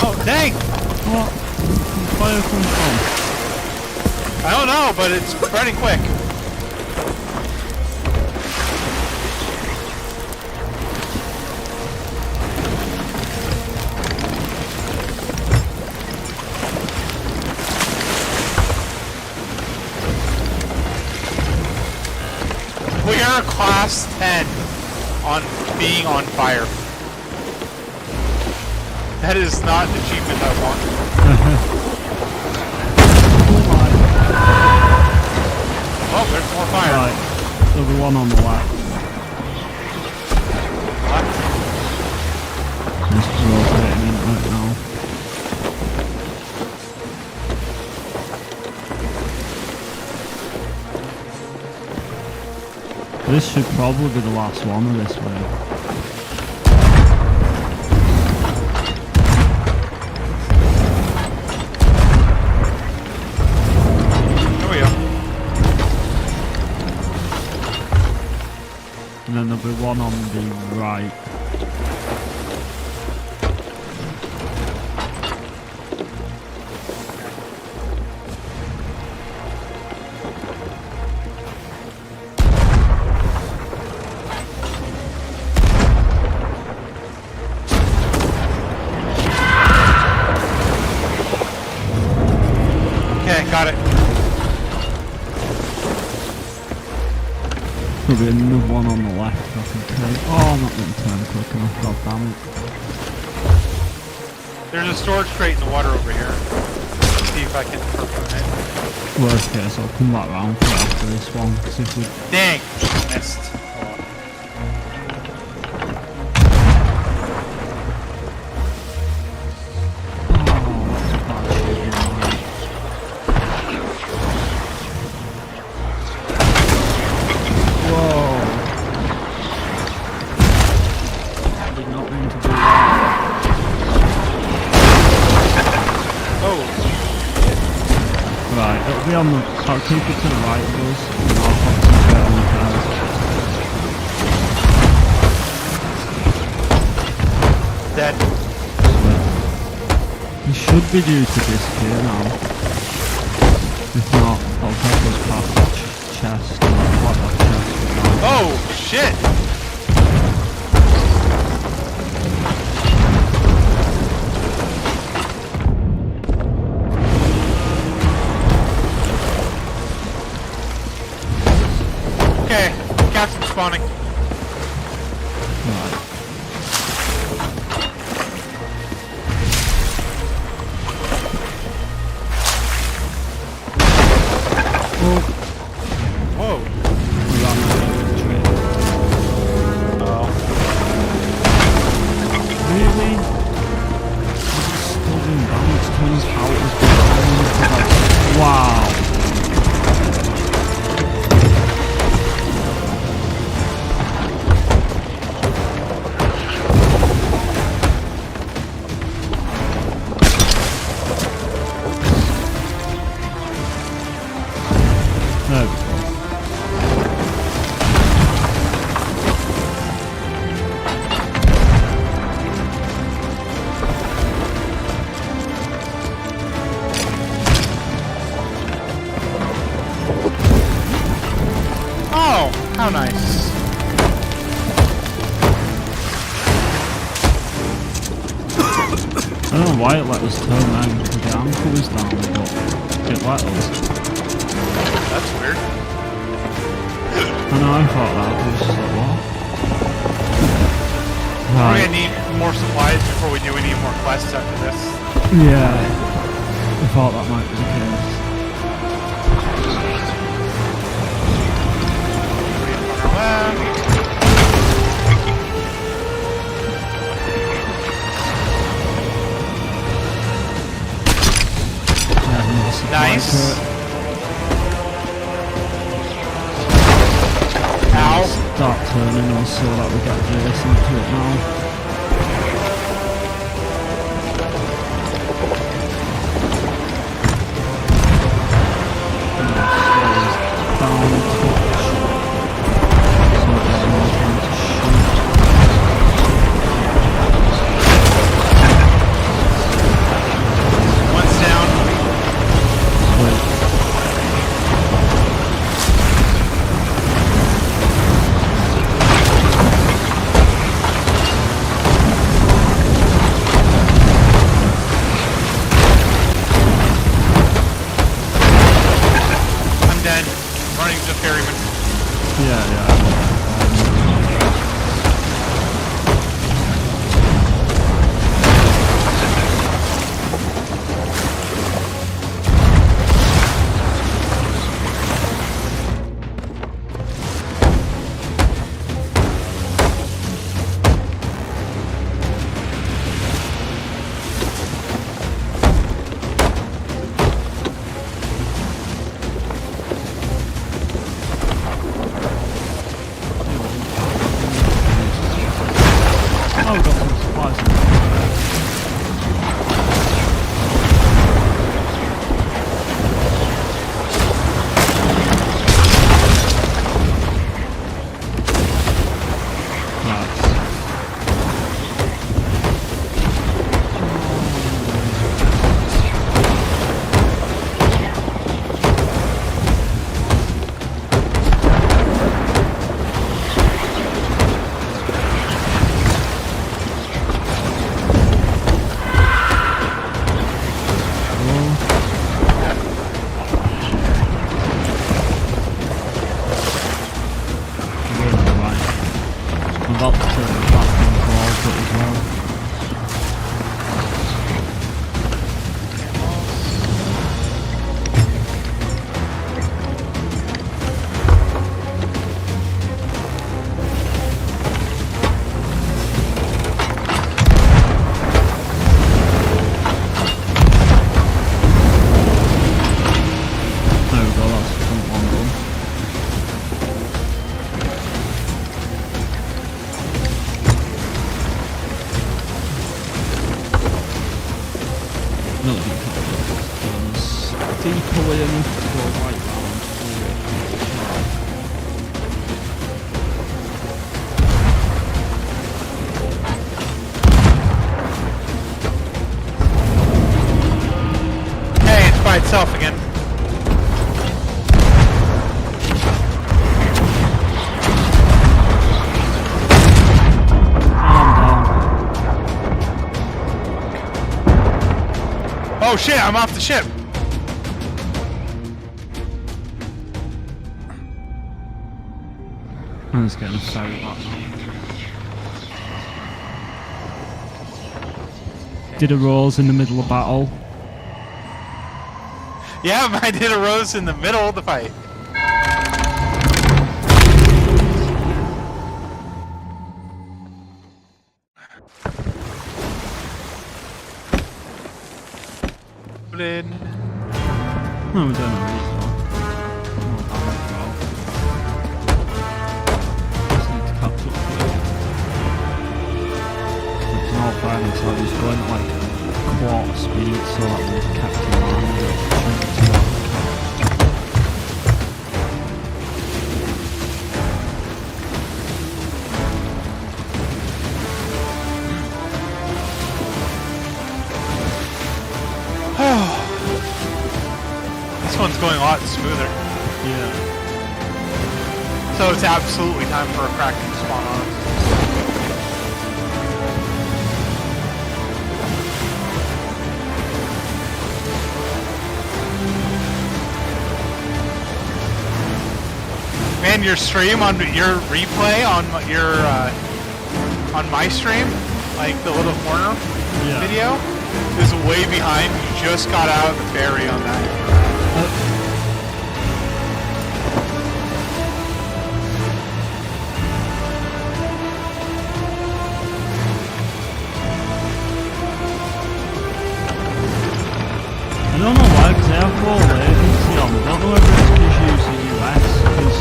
Oh, dang! What? Where's fire come from? I don't know, but it's spreading quick. We are class 10 on being on fire. That is not an achievement I want. Oh, there's more fire. Right, there'll be one on the left. Left. Just rotating in right now. This should probably be the last one of this way. There we go. And then there'll be one on the right. Okay, got it. There'll be another one on the left I can take. Oh, I'm not going to turn quick enough, god damn it. There's a storage crate in the water over here. Let's see if I can perform it. Worst case, I'll come back round for after this one. 'Cause if we... Dang! Missed. Right, it'll be on the... I'll keep it to the right of us, and I'll concentrate on the cars. Dead. He should be due to disappear now. If not, I'll take us past that chest, and I'll plot that chest. Oh, shit! Okay, captain spawning. Right. Whoa. We ran out of the tree. don't know why it let us turn around because the anchor was down, but it let us. That's weird. I know, I thought that, I was just like, what? We're Right. gonna need more supplies before we do any more quests after this. Yeah. I thought that might be the case. On our left. Yeah, another supply Nice. kit. Ow. Start turning us so that we get Jason to it now. One's down. I'm dead. Running to the ferryman. Yeah. Oh, we got some supplies. I'm about to turn the platform towards it as well. There we go, that's the front one done. Not deep enough. Deeply enough to go right round. Hey, it's by itself again. Oh shit, I'm off the ship. I'm just getting a ferry back now. Did a Rose in the middle of battle. Yeah, I did a Rose in the middle of the fight. Put in. No, we don't know really. Just need to catch up to it. It's all fine until I was going at like quarter speed so that we kept in line with it. This one's going a lot smoother. Yeah. So it's absolutely time for a Kraken to spawn on us. man, your stream on your replay on on my stream, like the little corner video, is way behind. You just got out of the ferry on that. I don't know why, because they have poor latency on. I don't know whether it's because you use the US, because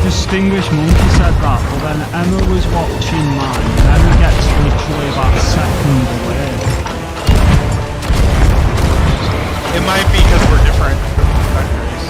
Distinguished Monkey said that, but then Emma was watching mine, and Emma gets literally about a second away. It might be because we're different countries.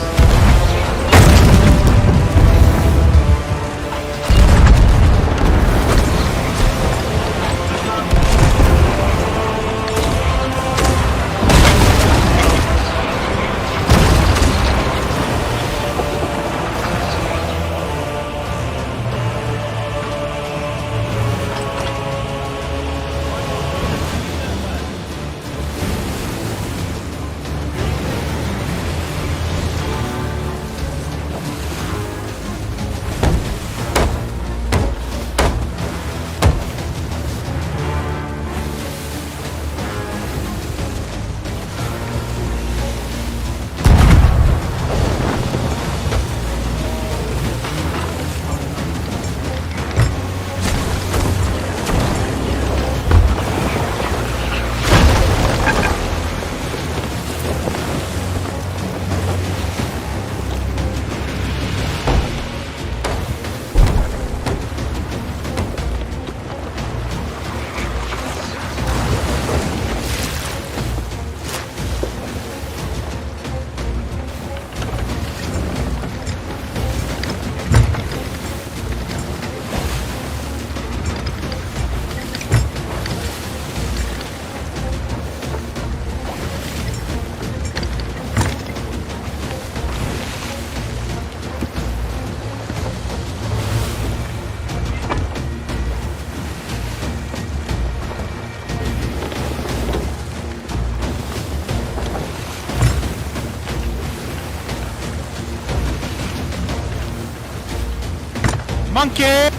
Monkey!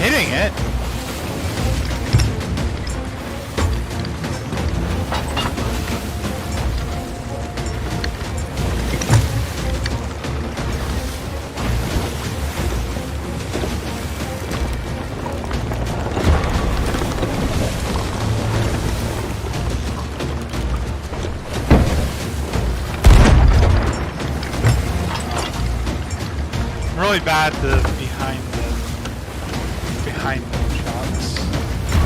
Hitting it. Really bad behind shots.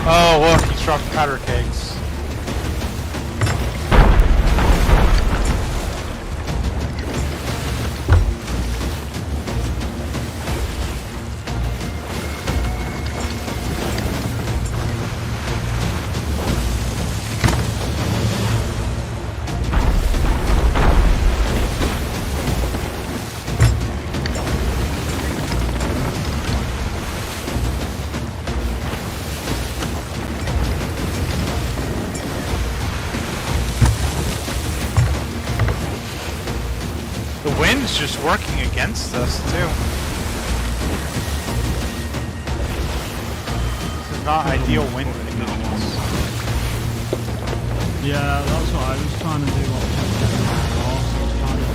Oh look, he's dropped powder kegs. The wind's just working against us, too. This is not ideal wind conditions. Yeah, that's what I was trying to do. What I was doing before, so I was trying to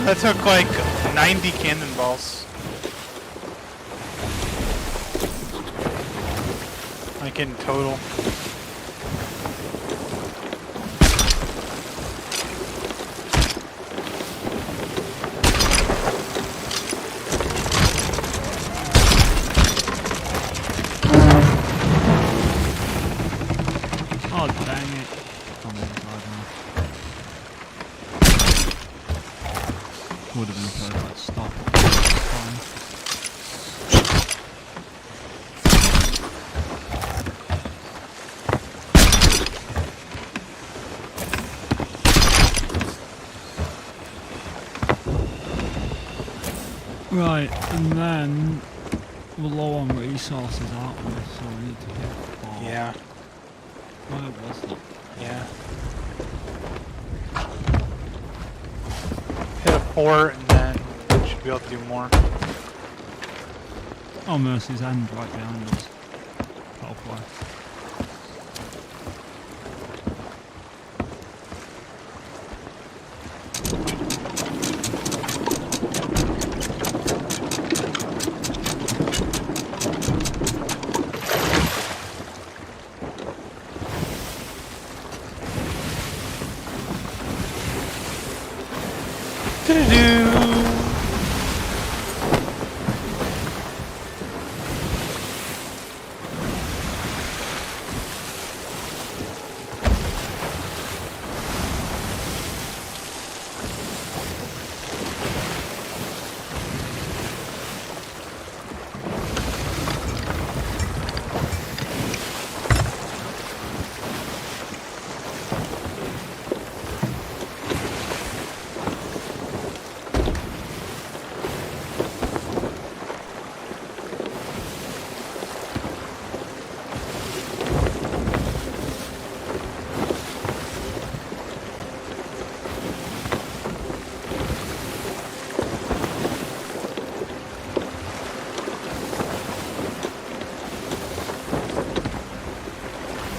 That took like 90 cannonballs. Like in total. Oh, dang it. I'm on the side now. Would have been a perfect stop. Fine. Right, and then we're low on resources, aren't we? So we need to hit 4. Yeah, Where was that? yeah. Hit a port and then we should be able to do more. Oh, Mercy's End right behind us. Halfway.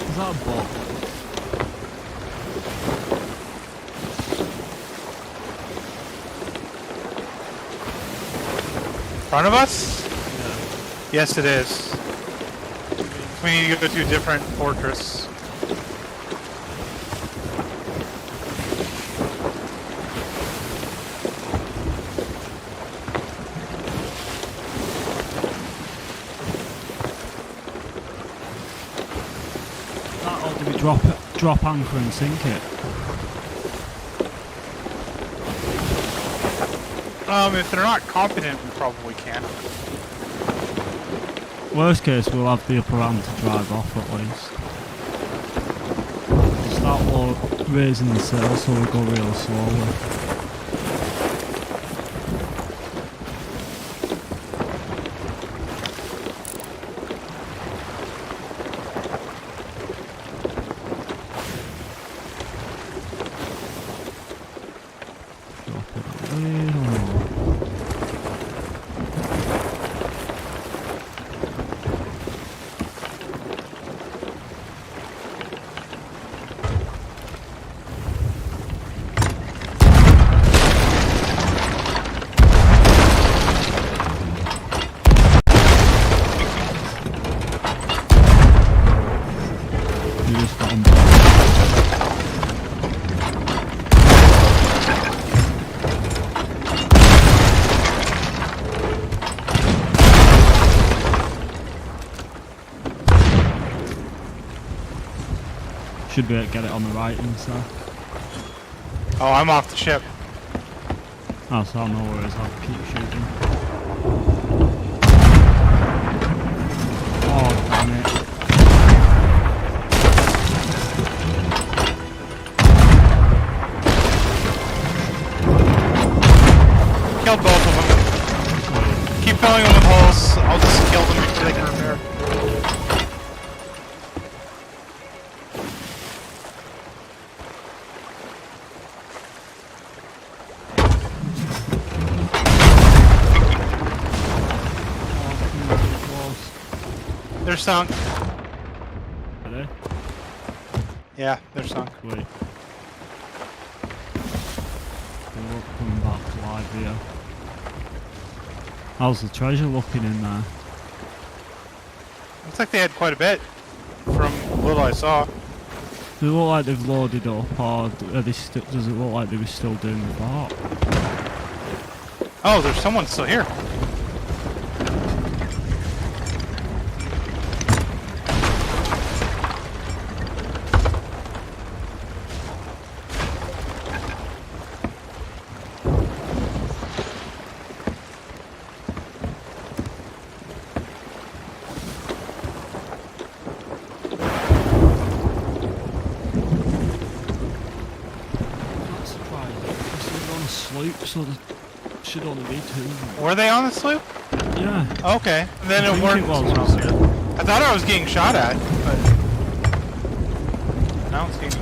Is that a bot? Front of us? Yes, it is. We need to go to a different fortress. That, or do we drop anchor and sink it? If they're not competent, we probably can. Worst case, we'll have the upper hand to drive off at least. We'll start raising the sail so we go real slowly. Drop it a little more. You just got on board. Should be able to get it on the right instead. Oh, I'm off the ship. Oh, so I know where it is. I'll keep shooting. Oh, damn it. Killed both of them. Keep filling them with holes. I'll just kill them before they can repair. They're sunk. Are they? Yeah, they're sunk. Wait. Pull coming back live here. How's the treasure looking in there? Looks like they had quite a bit from what I saw. Does it look like they've loaded up, or does it look like they were still doing the part? Oh, there's someone still here. Not surprised. This is on a slope, so there should only be two. Were they on the sloop? Yeah. Okay. And then I it think worked. it was, yeah. I thought I was getting shot at, but I don't see anything.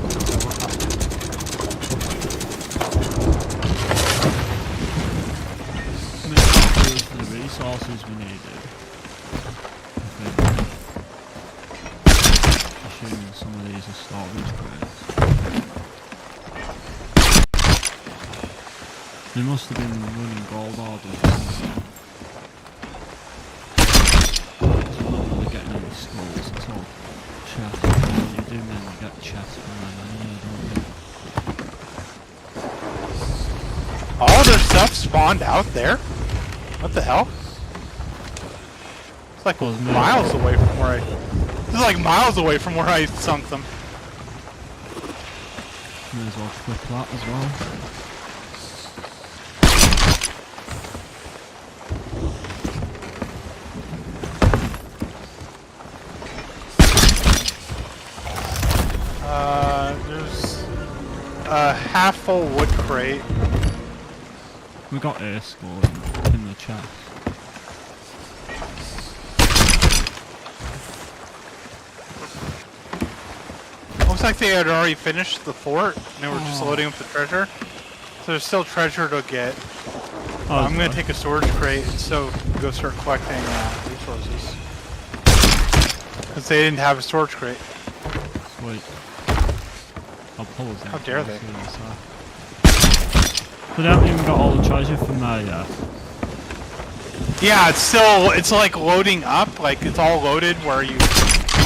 I mean, that was the resources we needed. I think. Assuming some of these are storage crates. They must have been running gold orders. So not really getting any skulls at all. Chests. You do mainly get chests from them anyway, don't you? All their stuff spawned out there? What the hell? It's like Well, no. miles away from where I... This is like miles away from where I sunk them. May as well clip that as well. There's a half-full wood crate. We got air score in the chest. Looks like they had already finished the fort, and they were just Oh. loading up the treasure. So there's still treasure to get. Oh, I'm gonna okay. take a storage crate and so go start collecting resources. Because they didn't have a storage crate. Sweet. I'll pull us in. How dare they? So they haven't even got all the treasure from there yet. Yeah, it's like loading up, like it's all loaded where you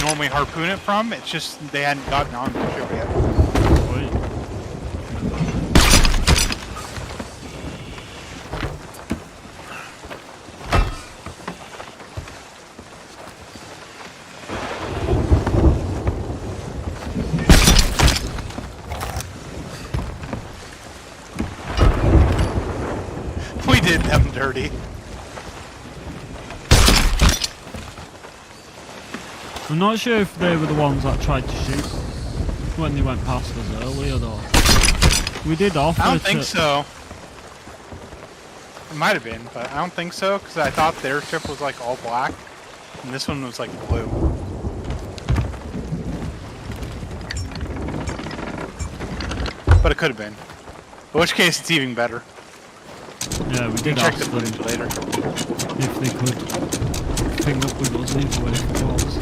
normally harpoon it from. It's just they hadn't gotten on the ship yet. Sweet. We did them dirty. I'm not sure if they were the ones that tried to shoot when they went past us earlier though. We did offer I don't to... think so. It might have been, but I don't think so because I thought their ship was like all black, and this one was like blue. But it could have been. In which case, it's even better. Yeah, we You can did check ask the them footage later. if they could ping up with us either way if it was.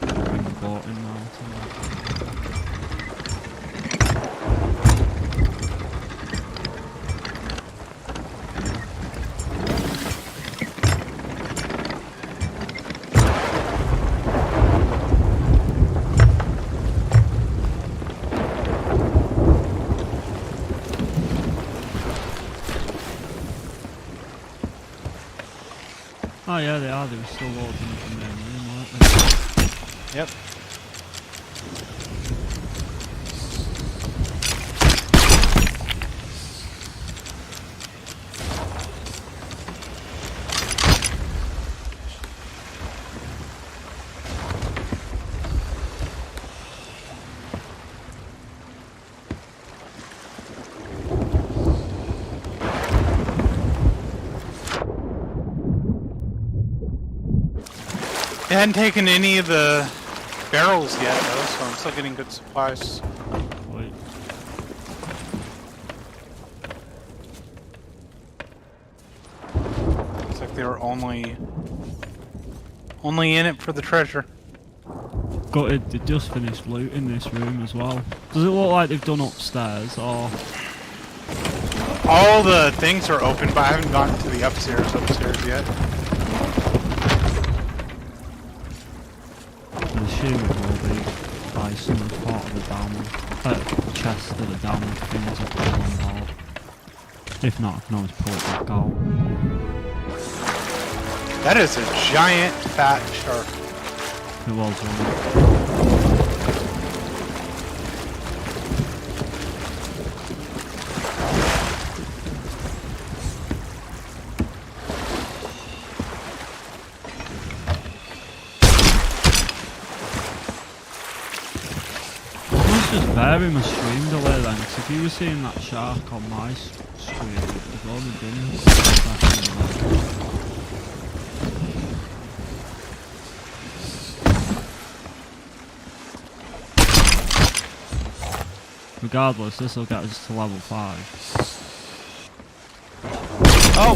Bring the boat in now too. Oh yeah, they are. They were still loading up in their room, weren't they? Yep. I hadn't taken any of the barrels yet, though, so I'm still getting good supplies. Wait. Looks like they were only in it for the treasure. gutted they just finished looting this room as well. Does it look like they've done upstairs or? All the things are open, but I haven't gotten to the upstairs yet. I assume it will be by some part of the damage, chest of the damage things up there on board. If not, I can always pull it back out. That is a giant fat shark. It was one. Just vary my stream delay then, 'cause if you were seeing that shark on my stream, it would have only been a second away. Regardless, this will get us to level 5. Oh!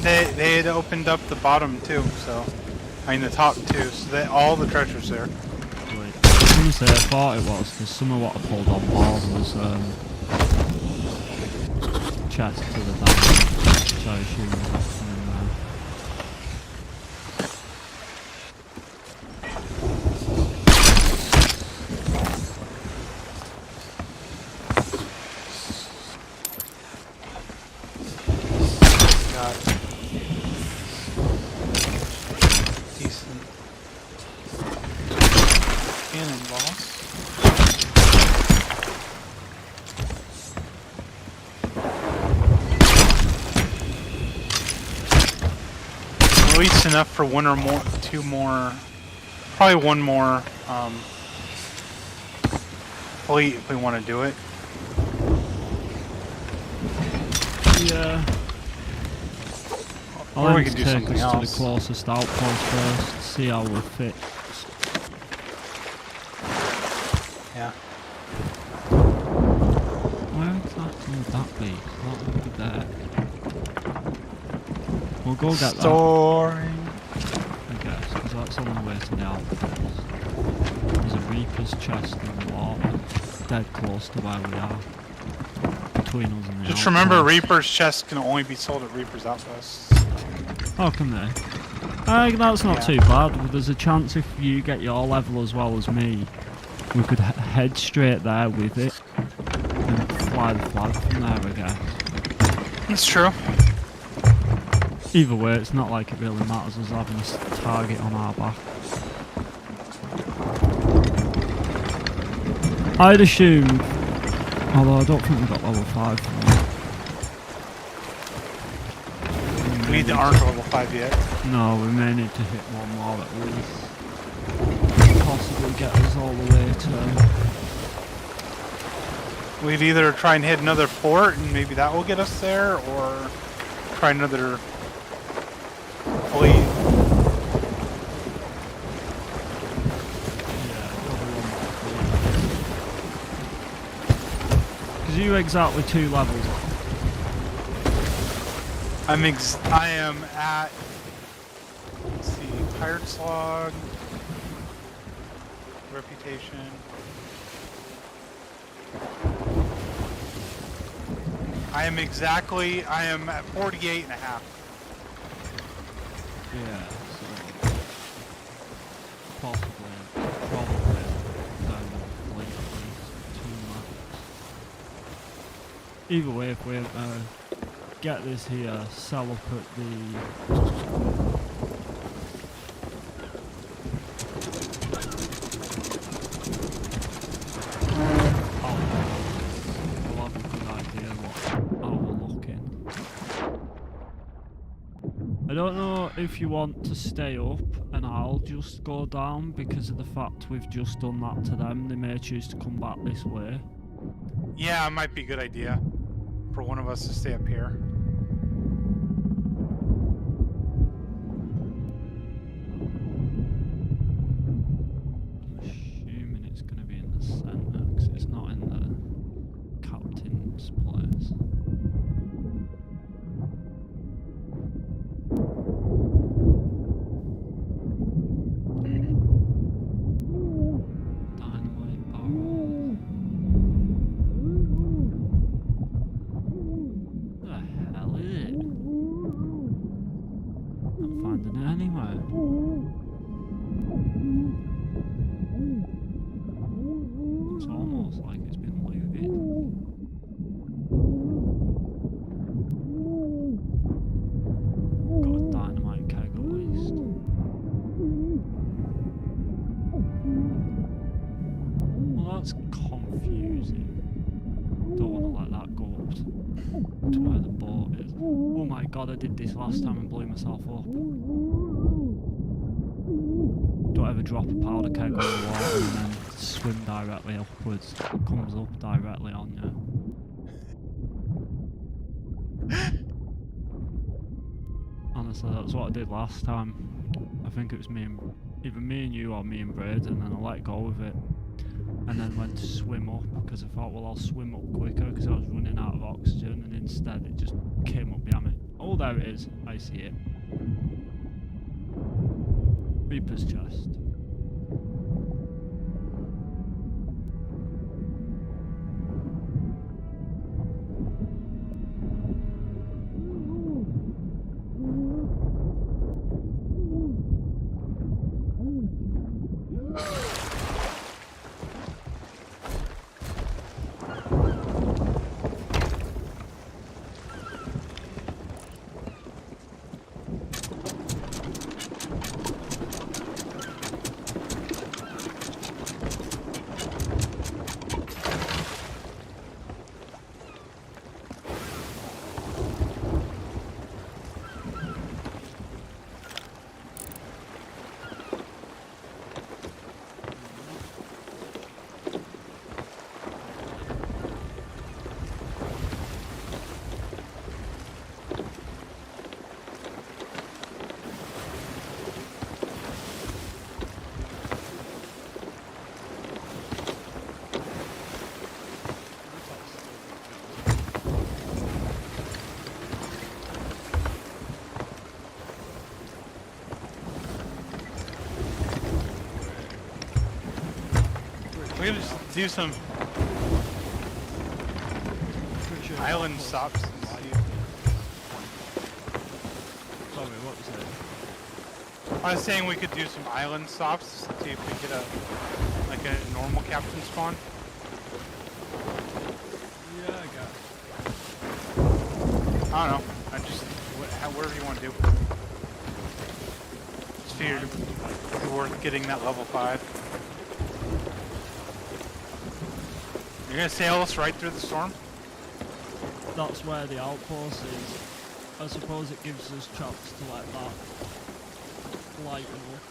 They had opened up the bottom too, so... I mean the top too, so all the treasure's there. Wait, I was going to say I thought it was, because some of what I pulled on board was chest to the damage, so I assume there's nothing in there. Got decent cannonballs. At least enough for one or more, two more, probably one more fleet if we want to do it. Yeah. Or I'll we have can to do take something us to else. the closest outpost first, see how we're fit. Yeah. Where exactly would that be? That would be there. We'll go get that, Storing. I guess, because that's on the way to the outpost. There's a Reaper's chest in the water, dead close to where we are. Between us and the Just remember, outpost. Reaper's chest can only be sold at Reaper's Outposts. Oh, can they? That's not Yeah. too bad. There's a chance if you get your level as well as me, we could head straight there with it and fly the flag from there, I guess. That's true. Either way, it's not like it really matters us having a target on our back. I'd assume, although I don't think we got level 5 from that. We aren't level 5 yet. No, we may need to hit one more at least. Possibly get us all the way to... We'd either try and hit another fort and maybe that will get us there, or try another fleet. Yeah, probably one more. Because you exactly 2 levels up. I am at, let's see, Pirate's Log, Reputation. I am at 48 and a half. Yeah, so probably down the late 2 levels. Either way, if we get this here, sell up at the... We'll have a good idea how we're looking. I don't know if you want to stay up and I'll just go down because of the fact we've just done that to them. They may choose to come back this way. Yeah, it might be a good idea for one of us to stay up here. I'm assuming it's going to be in the centre because it's not in the captain's place. that's confusing. Don't want to let that go up to where the boat is. Oh my god, I did this last time and blew myself up. Don't ever drop a powder keg on the water and then swim directly upwards. It comes up directly on you. Honestly, that's what I did last time. I think it was either me and you or me and Braid, and then I let go of it. And then went to swim up, because I thought, well, I'll swim up quicker, because I was running out of oxygen, and instead it just came up behind me. Oh, there it is. I see it. Reaper's chest. We're gonna just do some island stops and see. Sorry, what was it? I was saying we could do some island stops, see if we get a normal captain spawn. Yeah, I guess. I don't know. Whatever you want to do. Just figured it'd be worth getting that level 5. You're gonna sail us right through the storm? That's where the outpost is. I suppose it gives us chance to let that lighten up.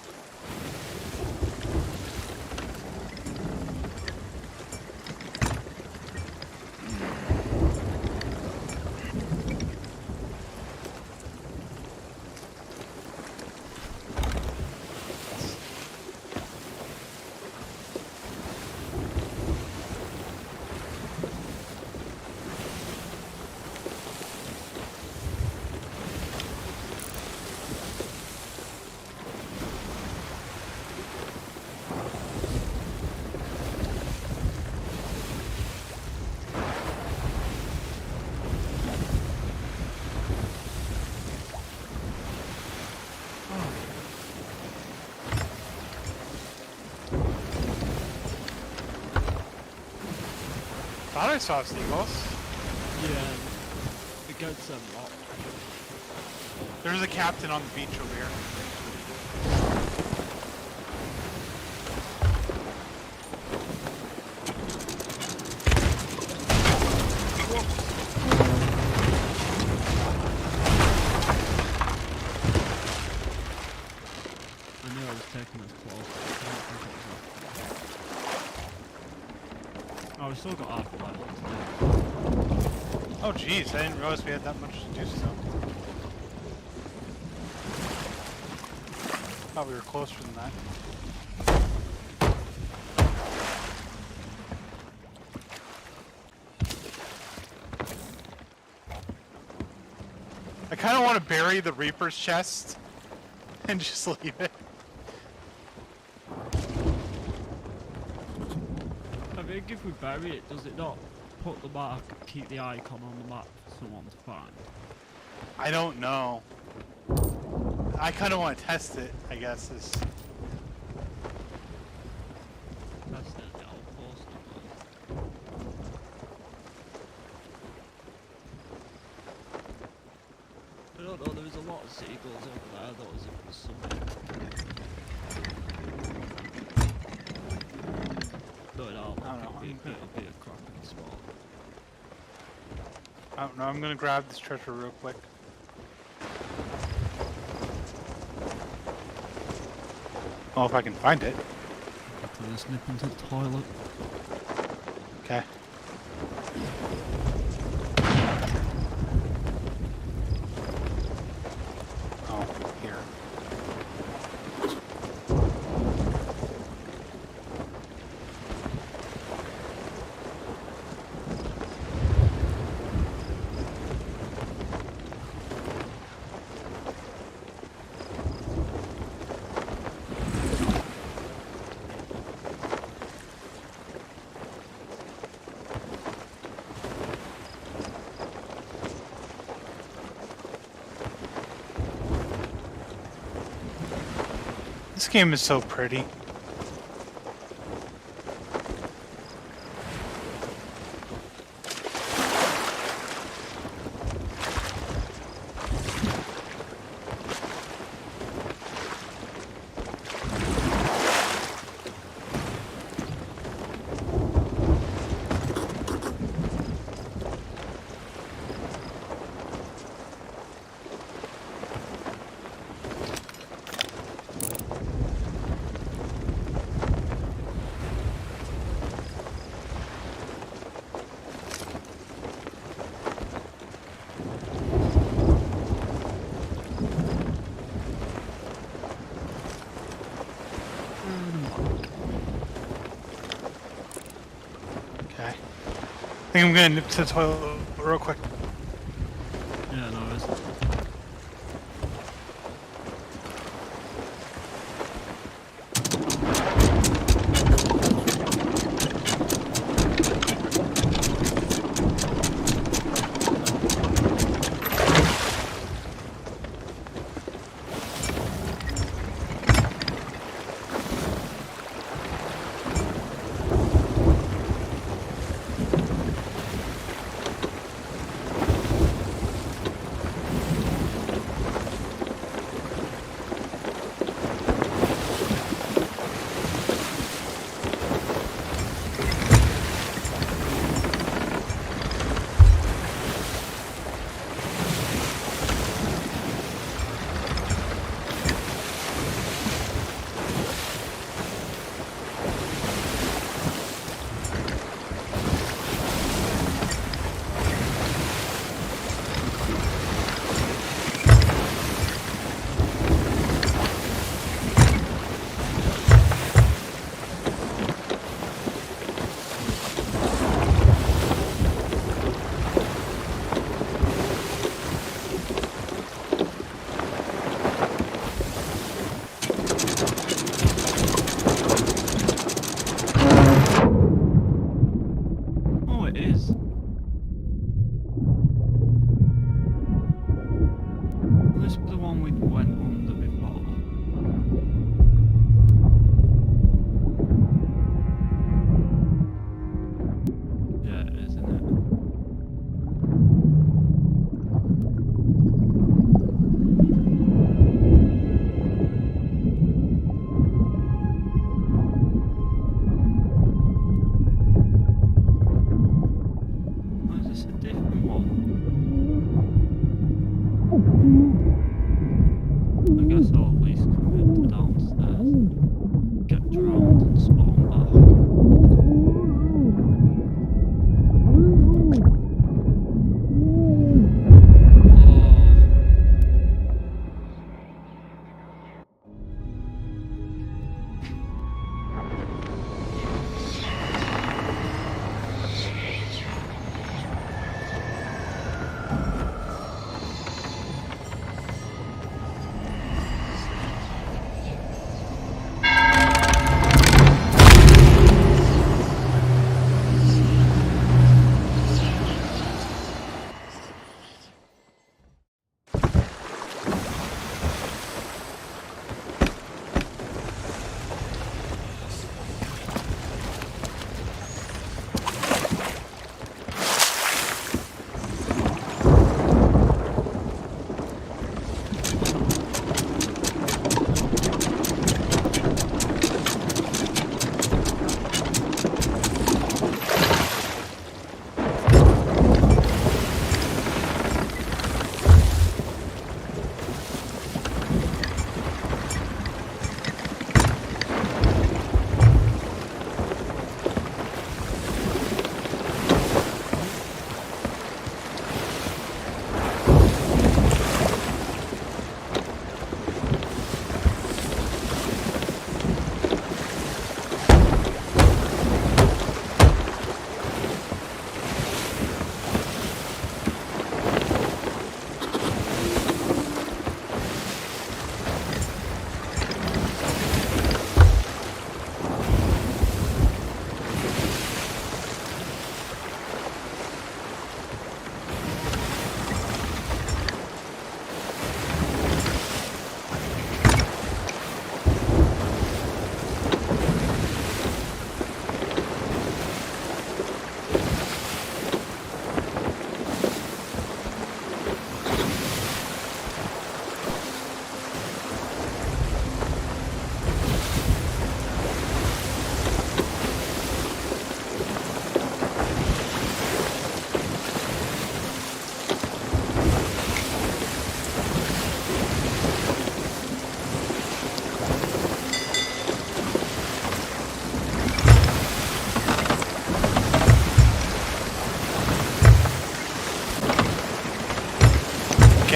Thought I saw seagulls. Yeah, it gets them locked. There's a captain on the beach over here. I knew I was taking us close. Oh, we still got half a level to do. Oh jeez, I didn't realize we had that much to do still. Thought we were closer than that. I kind of want to bury the Reaper's chest and just leave it. I think if we bury it, does it not put the mark, keep the icon on the map for someone to find? I don't know. I kind of want to test it, I guess. That's the outpost. I don't know, there was a lot of seagulls over there, though, as if it was something. No, I don't know. think it'll be a cracking spot. I don't know. I'm gonna grab this treasure real quick. Oh, if I can find it. After this, nip into the toilet. Okay. Oh, here. This game is so pretty. Okay. I think I'm gonna nip to the toilet real quick. Yeah, no, it's...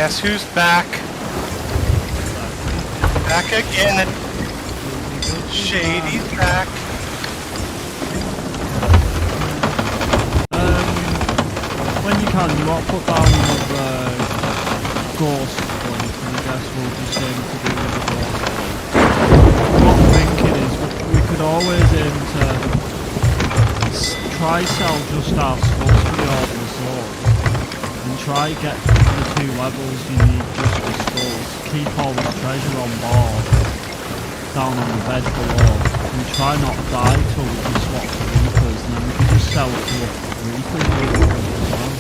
Guess who's back? Back again. Shady's back. When you can, you want to put down the ghost point, and I guess we'll just aim to do with the ghost. What I'm thinking is we could always aim to try sell just our stuff for the order sword, and try get the 2 levels you need just for skulls. Keep all the treasure on board, down on the bed below, and try not die till we can swap the reapers, and then we can just sell it to a reapers as well.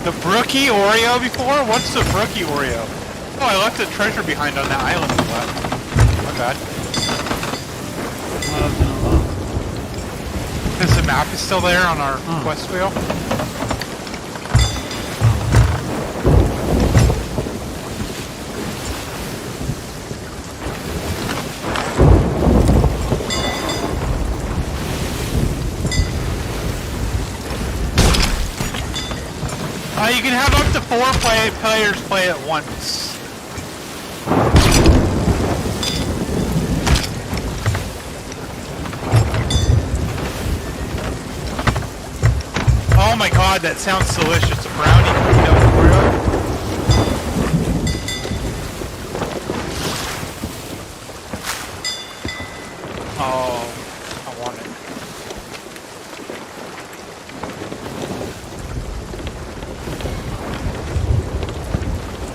The Brookie Oreo before? What's the Brookie Oreo? Oh, I left a treasure behind on that island we left. My bad. Because the map is still there on our quest wheel. You can have up to 4 players play at once. Oh my god, that sounds delicious. A brownie Oreo. Oh, I want it.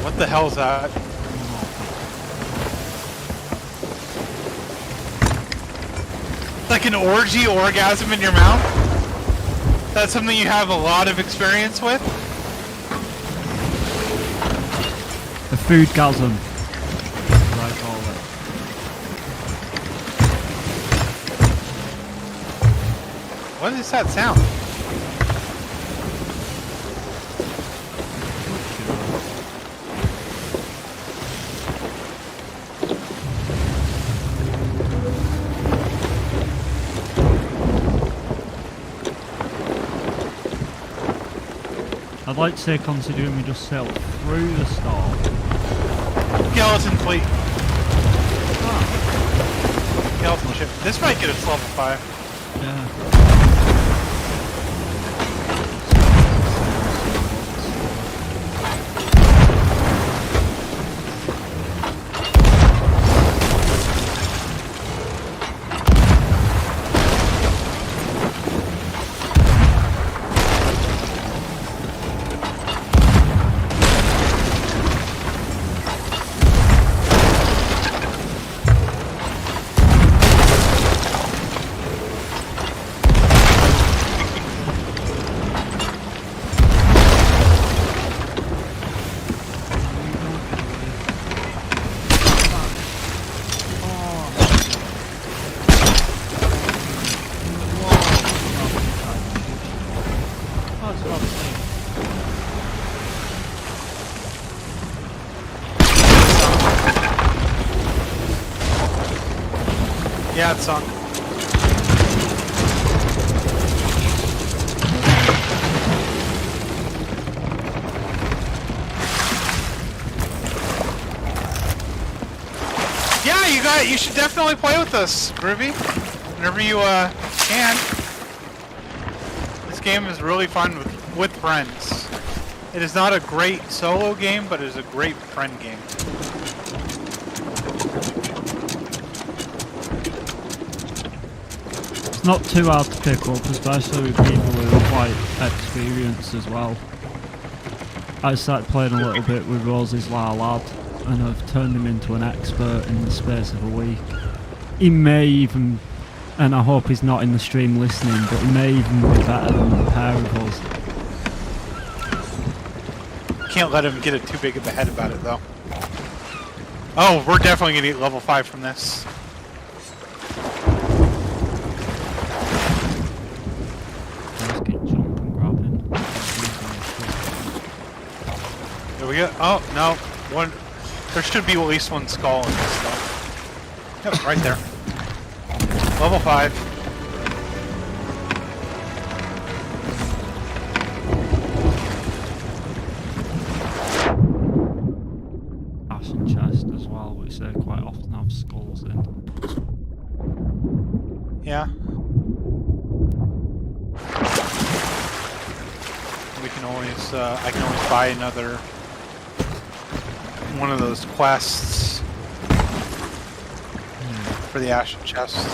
What the hell's that? Like an orgy orgasm in your mouth? That's something you have a lot of experience with? A foodgasm, as I call it. What is that sound? I'd like to say considering we just sailed through the storm. Skeleton fleet. Ah. Skeleton ship. This might get us level 5. Yeah. Yeah, it's sunk. Yeah, you should definitely play with us, Groovy. Whenever you can. This game is really fun with friends. It is not a great solo game, but it is a great friend game. It's not too hard to pick up, especially with people who are quite experienced as well. I started playing a little bit with Rose's lad, and I've turned him into an expert in the space of a week. he may even, and I hope he's not in the stream listening, but he may even be better than the pair of us. Can't let him get it too big of a head about it, though. Oh, we're definitely gonna get level 5 from this. Let's get jumping, grabbing. There we go. Oh, no. One. There should be at least one skull in this stuff. Yep, right there. Level 5. Ashen chest as well, which they quite often have skulls in. Yeah. We can always, I can always buy another one of those quests for the Ashen Chest.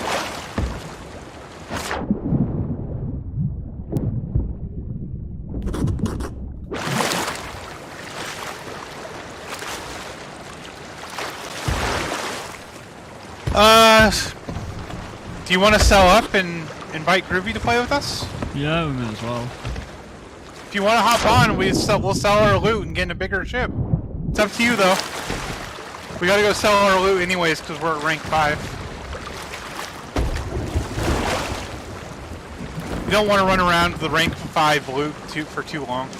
Do you want to sell up and invite Groovy to play with us? Yeah, we may as well. If you want to hop on, we'll sell our loot and get in a bigger ship. It's up to you, though. We gotta go sell our loot anyways, because we're at rank 5. You don't want to run around with the rank 5 loot for too long.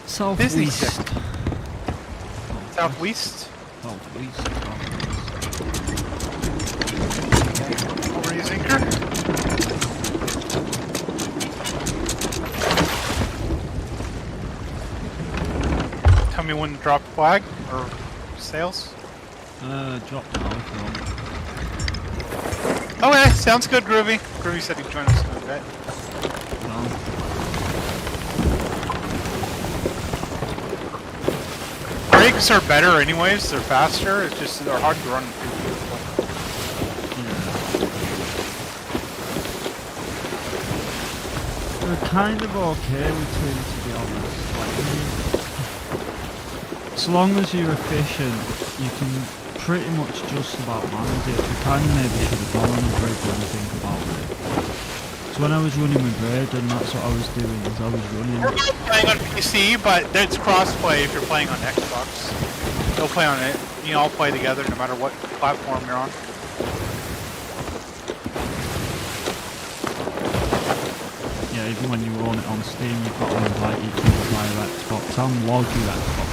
Southwest. Southwest? Southwest. Over his anchor? Tell me when to drop flag or sails. Drop now if you want. Okay, sounds good, Groovy. Groovy said he'd join us in a bit. No. Brakes are better anyways, they're faster, it's just they're hard to run through. They're kind of okay with twins, to be honest. Like, as long as you're efficient, you can pretty much just about manage it. We kind of maybe should have gone on the bridge when I think about it. So when I was running with Braden, that's what I was doing, is I was running. We're both playing on PC, but it's cross-play if you're playing on Xbox. They'll play on it. You all play together no matter what platform you're on. Yeah, even when you own it on Steam, you've got to invite each other via Xbox and log your Xbox.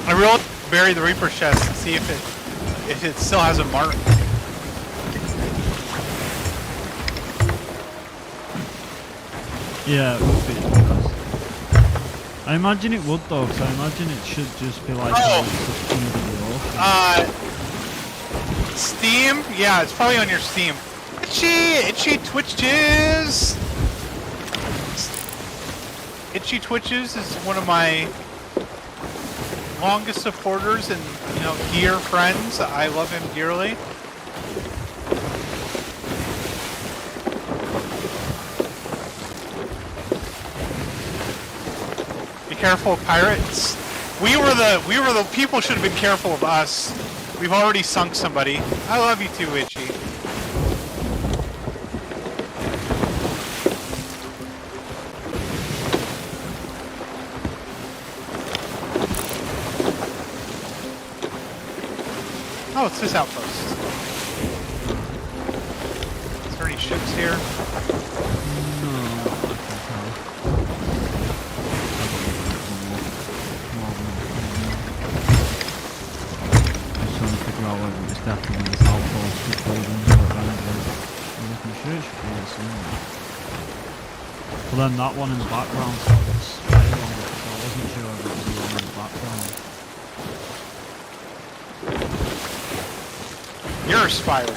I will bury the Reaper chest and see if it still has a mark. Yeah, it would be. I imagine it would though, because I imagine it should just be like under the ocean. Steam? Yeah, it's probably on your Steam. Itchy Twitches! Itchy Twitches is one of my longest supporters and, you know, dear friends. I love him dearly. Be careful of pirates. We were the people should have been careful of us. We've already sunk somebody. I love you too, Itchy. Oh, it's this outpost. Is there any ships here? Definitely this outpost with buildings around it. You can search for this, Well, then that one in the background sort of spider on it, so I wasn't sure if it was the one in the background. You're a spider.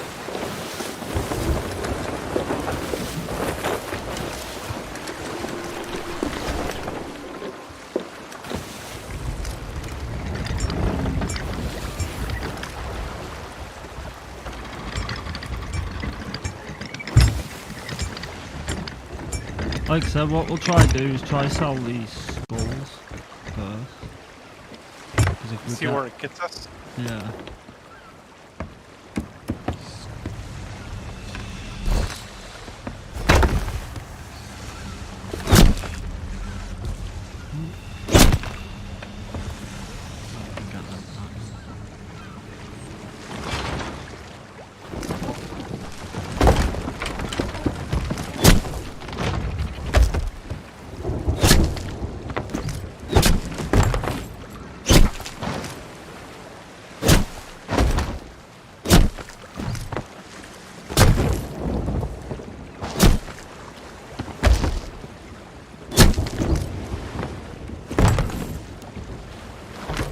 Like I said, what we'll try to do is try sell these skulls first. 'Cause if we See get, where it gets us. yeah.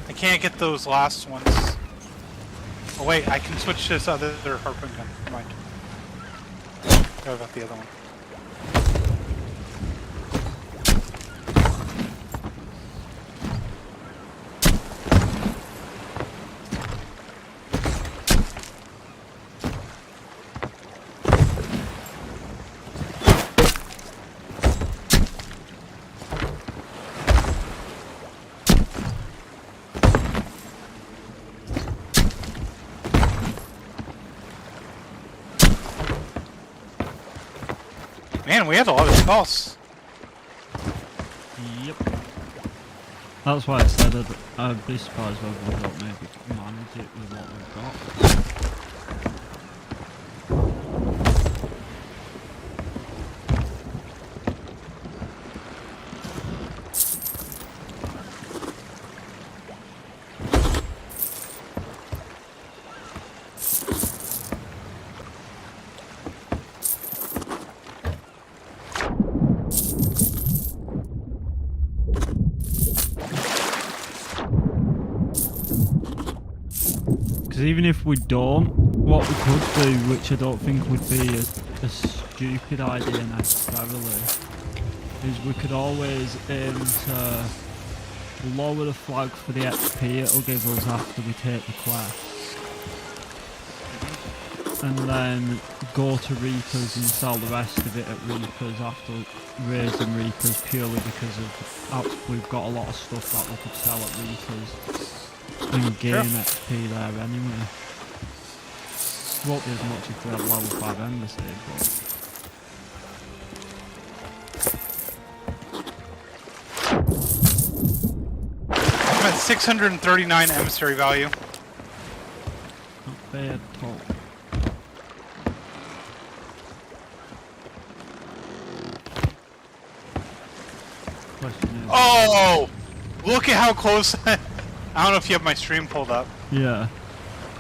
I can't get those last ones. Oh wait, I can switch to this other harpoon gun. Never mind. Forgot about the other one. Man, we had a lot of skulls. Yep. That's why I said I'd be surprised whether we don't maybe manage it with what we've got. Because even if we don't, what we could do, which I don't think would be a stupid idea necessarily, is we could always aim to lower the flag for the XP it'll give us after we take the quest. And then go to Reapers and sell the rest of it at Reapers after raising Reapers, purely because of we've got a lot of stuff that we could sell at Reapers and gain XP there anyway. Won't be as much if we have level 5 embassy, but I'm at 639 emissary value. not bad at all. Question is, Oh! Look at how close I don't know if you have my stream pulled up. yeah.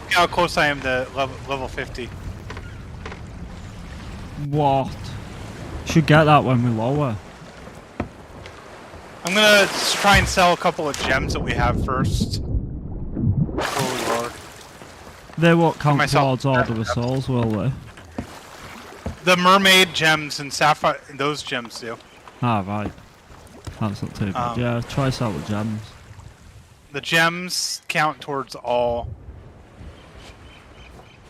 Look how close I am to level 50. What? Should get that when we lower. I'm gonna try and sell a couple of gems that we have first. Before we lower. They won't count myself. towards Order of Souls, will they? The mermaid gems and sapphire, those gems do. Ah, right. That's not too bad. Yeah, try sell the gems. The gems count towards all.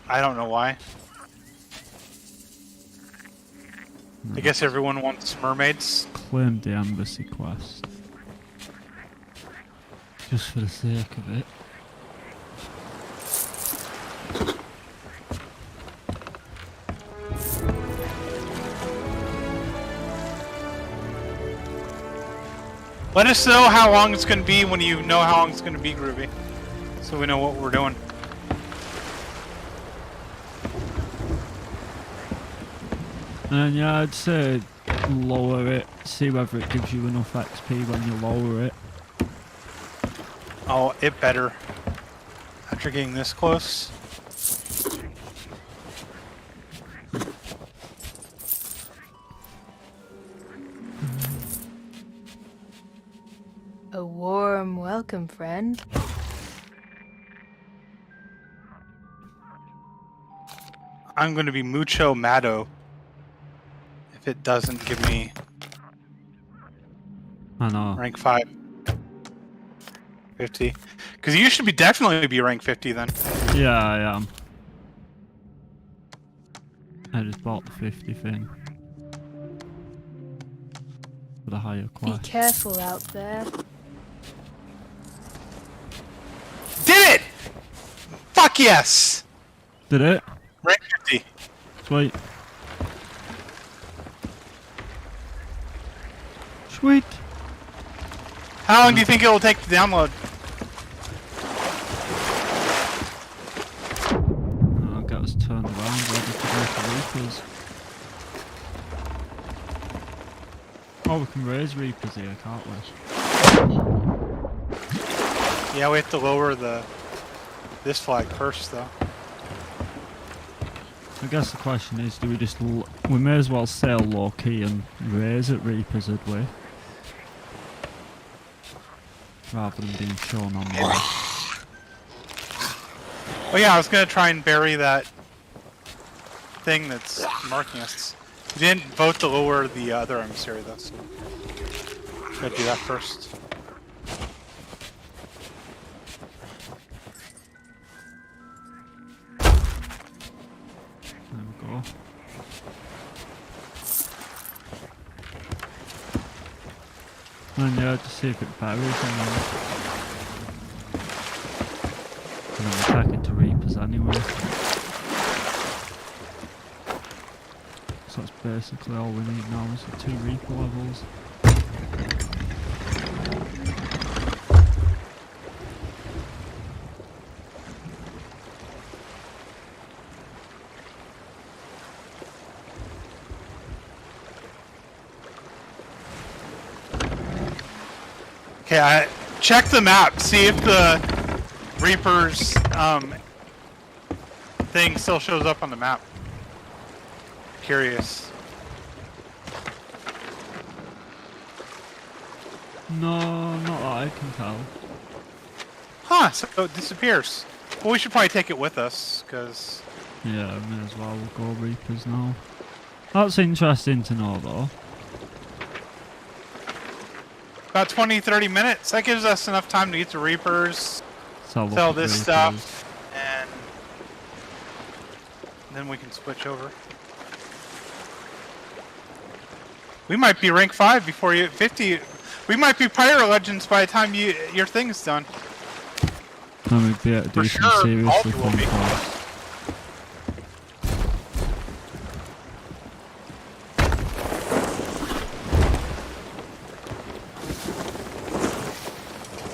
I don't know why. I guess everyone wants mermaids. Claim the embassy quest. Just for the sake of it. Let us know how long it's going to be when you know how long it's going to be, Groovy. So we know what we're doing. And yeah, I'd say lower it, see whether it gives you enough XP when you lower it. Oh, it better. After getting this close. welcome, friend. I'm going to be mucho maddo if it doesn't give me I know. rank 5. 50. Because you should definitely be rank 50 then. Yeah, I am. I just bought the 50 thing. For the higher Be quest. careful out there. Did it! Fuck yes! Did it? Rank 50. Sweet. Sweet. How long do you think it will take to download? I'll get us turned around, ready to go for Reapers. Oh, we can raise Reapers here, can't we? Yeah, we have to lower this flag first, though. I guess the question is, do we just... we may as well sail low-key and raise at Reapers, would we? Rather than being shown on the... Oh yeah, I was gonna try and bury that thing that's marking us. We didn't vote to lower the other emissary, though, so... Gotta do that first. There we go. And yeah, to see if it buries anyone. And then we're back into Reapers anyway. So that's basically all we need now is the 2 Reaper levels. Okay, check the map. See if the Reaper's thing still shows up on the map. Curious. No, not that I can tell. Huh, so it disappears. Well, we should probably take it with us, because... Yeah, may as well go Reapers now. That's interesting to know though. About 20-30 minutes. That gives us enough time to get to Reapers, sell this stuff, and then we can switch over. We might be rank 5 before you 50. We might be Pirate Legends by the time your thing's done. Then we'd be able to do For some sure, seriously all will fun be. quests.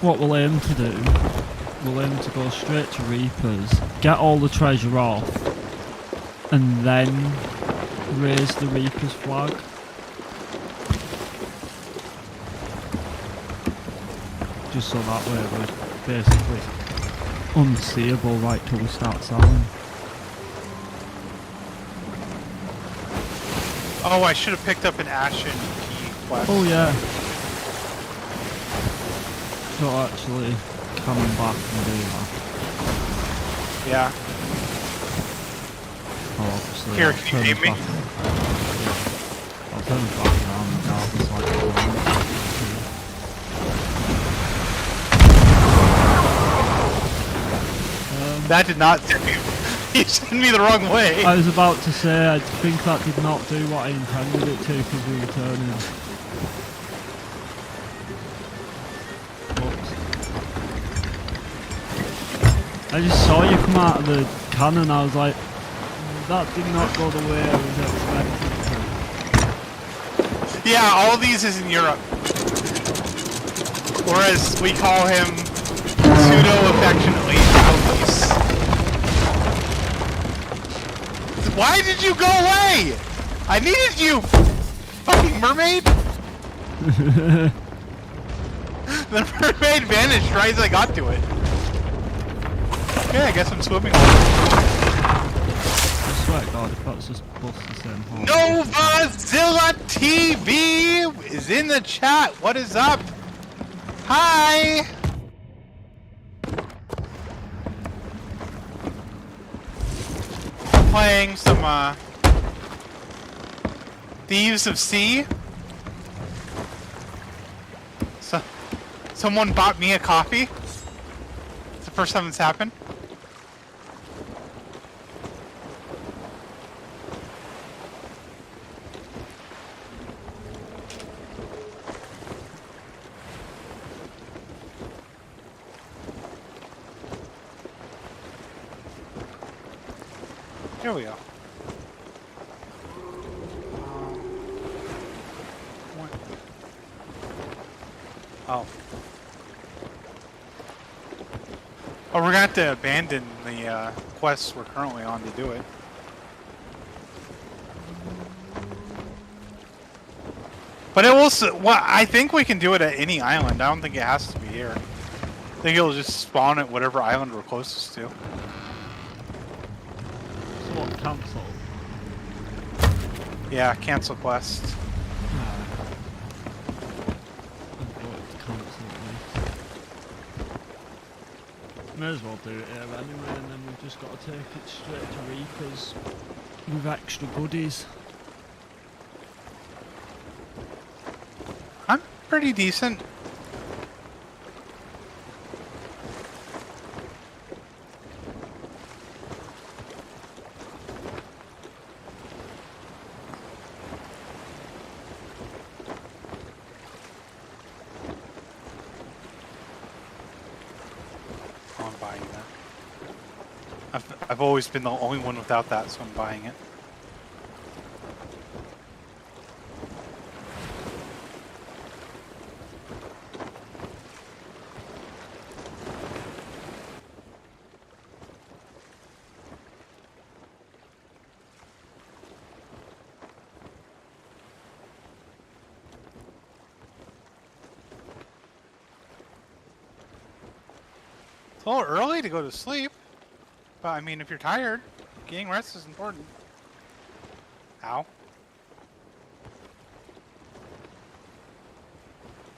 What we'll aim to do, we'll aim to go straight to Reapers, get all the treasure off, and then raise the Reapers flag. Just so that way we're basically unseeable right till we start selling. Oh, I should have picked up an Ashen key quest. Oh yeah. So actually coming back and do that. Yeah. Oh, obviously. Here, I'll can you turn aim us me? back- yeah. I'll turn us back around regardless like I want. That did not send me. You sent me the wrong way. I was about to say, I think that did not do what I intended it to because we were turning. Whoops. I just saw you come out of the cannon, I was like, that did not go the way I was expecting to. Yeah, all these is in Europe. Or as we call him, pseudo-affectionately, Albies. Why did you go away? I needed you, fucking mermaid. The mermaid vanished right as I got to it. Okay, I guess I'm swimming. I swear to God, if that's just both the same hole. NovaZilla TV is in the chat. What is up? Hi. playing some Thieves of Sea. So, someone bought me a coffee. It's the first time it's happened. Here we go. What? Oh. Oh, we're gonna have to abandon the quests we're currently on to do it. But it will. Well, I think we can do it at any island. I don't think it has to be here. I think it'll just spawn at whatever island we're closest to. So what, cancel? Yeah, cancel quest. May as well do it here anyway, and then we've just got to take it straight to Reapers with extra goodies. I'm pretty decent. Oh, I'm buying that. I've always been the only one without that, so I'm buying it. It's a little early to go to sleep, but I mean, if you're tired, getting rest is important. Ow.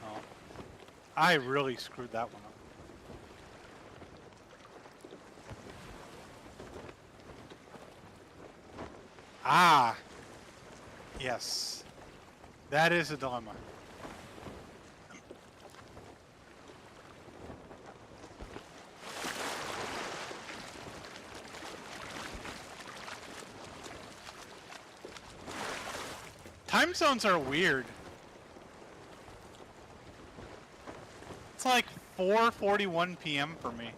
Oh. I really screwed that one up. Ah! Yes. That is a dilemma. Time zones are weird. It's like 4:41 p.m. for me.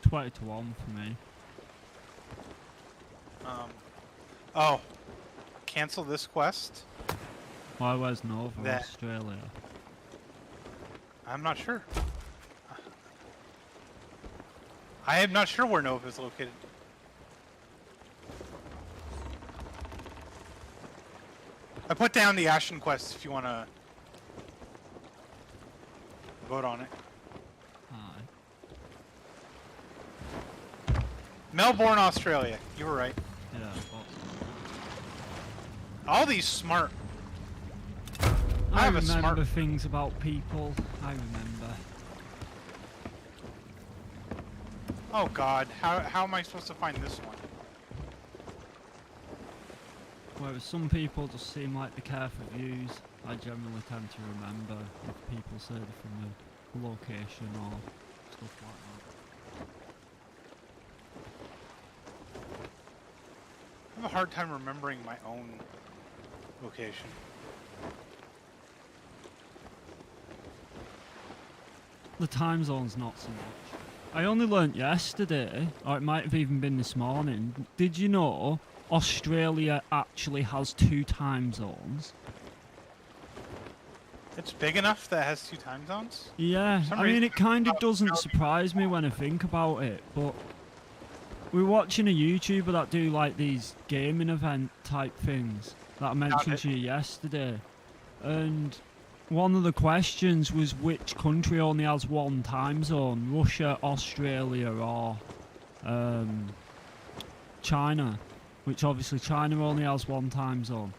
20 to 1 for me. Oh. Cancel this quest? Why was Nova That- Australia? I'm not sure. I am not sure where Nova is located. I put down the Ashen quest if you want to vote on it. Aye. Melbourne, Australia. You were right. Yeah, I thought so. All these smart. I have a remember smart. things about people. I remember. Oh God, how am I supposed to find this one? Whereas some people just seem like they care for views, I generally tend to remember if people say they're from a location or stuff like that. I have a hard time remembering my own location. The time zone's not so much. I only learnt yesterday, or it might have even been this morning, did you know Australia actually has 2 time zones? It's big enough that it has 2 time zones? Yeah, some I mean reason- it kind of doesn't surprise me when I think about it, but we're watching a YouTuber that do like these gaming event type things that I mentioned to you yesterday, and one of the questions was which country only has 1 time zone, Russia, Australia or China, which obviously China only has 1 time zone.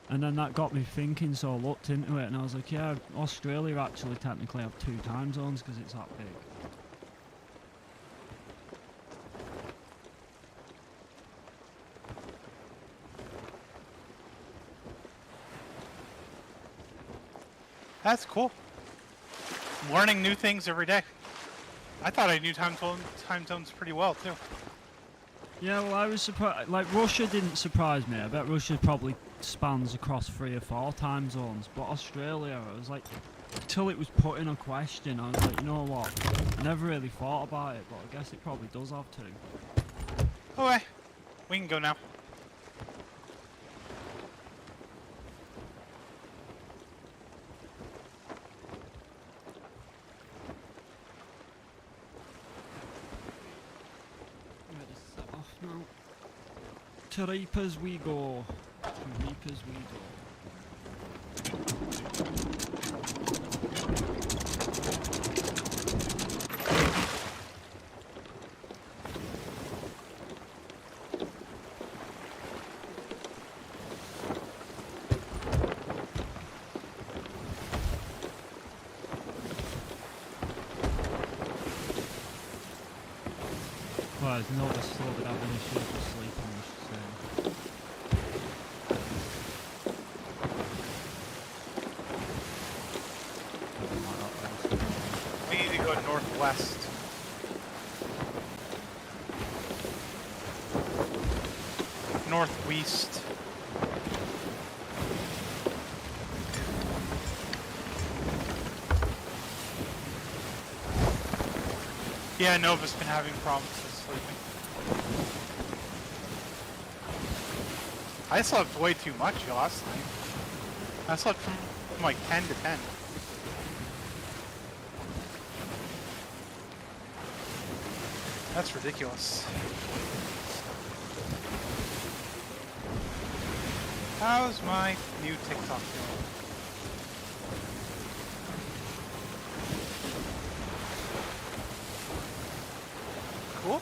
And then that got me thinking, so I looked into it and I was like, yeah, Australia actually technically have 2 time zones because it's that big. That's cool. I'm learning new things every day. I thought I knew time zones pretty well too. Yeah, well, I was surprised. Like, Russia didn't surprise me. I bet Russia probably spans across 3 or 4 time zones. But Australia, I was like, till it was put in a question, I was like, you know what? I never really thought about it, but I guess it probably does have 2. Okay, we can go now. Ready to set off now. To Reapers we go. To Reapers we go. Well, there's no still that having issues with sleeping, I should say. We need to go northwest. Northwest. Yeah, Nova's been having problems with sleeping. I slept way too much last night. I slept from like 10 to 10. That's ridiculous. How's my new TikTok doing? Cool.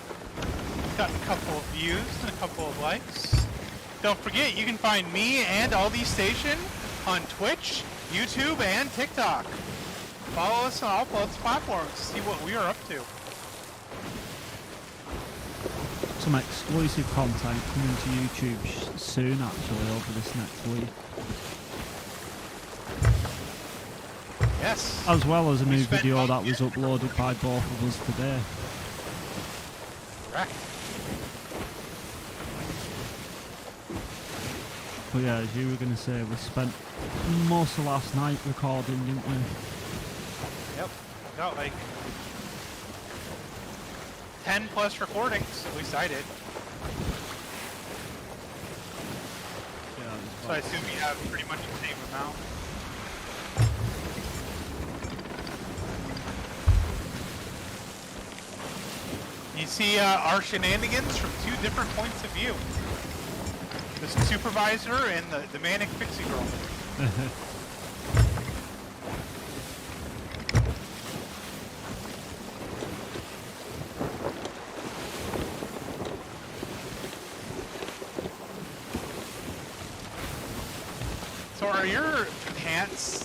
Got a couple of views and a couple of likes. Don't forget, you can find me and Aldi Station on Twitch, YouTube, and TikTok. Follow us on all both platforms to see what we are up to. Some exclusive content coming to YouTube soon, actually, over this next week. Yes. As well as a new spent video money that was here. uploaded by both of us today. Correct. But yeah, as you were going to say, we spent most of last night recording, didn't we? Yep. Got like 10 plus recordings. At least I did. Yeah. So I assume you have pretty much the same amount. You see our shenanigans from 2 different points of view. The supervisor and the manic pixie girl. So are your pants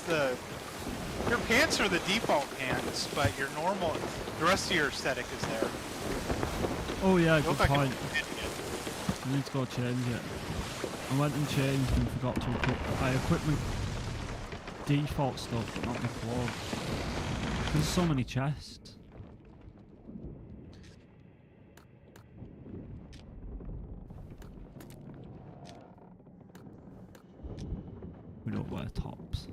your pants are the default pants, but your normal, the rest of your aesthetic is there. Oh yeah, You good look like point. a I need to go change it. I went and changed and forgot to equip my default stuff, but not my clothes. There's so many chests. We don't wear tops.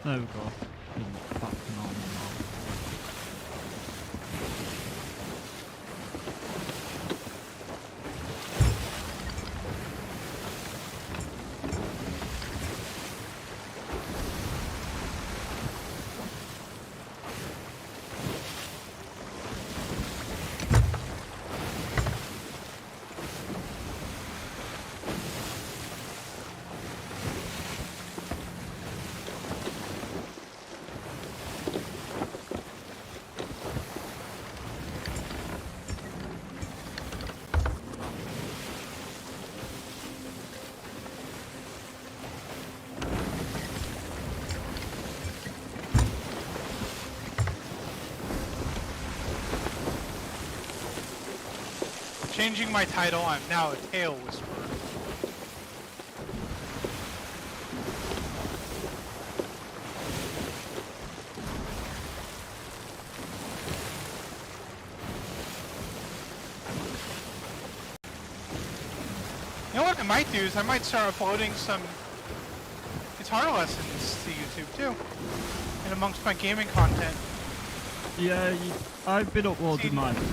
There we go. Back to normal now. changing my title. I'm now a tail whisperer. You know what I might do is I might start uploading some guitar lessons to YouTube too, and amongst my gaming content. Yeah, I've been uploading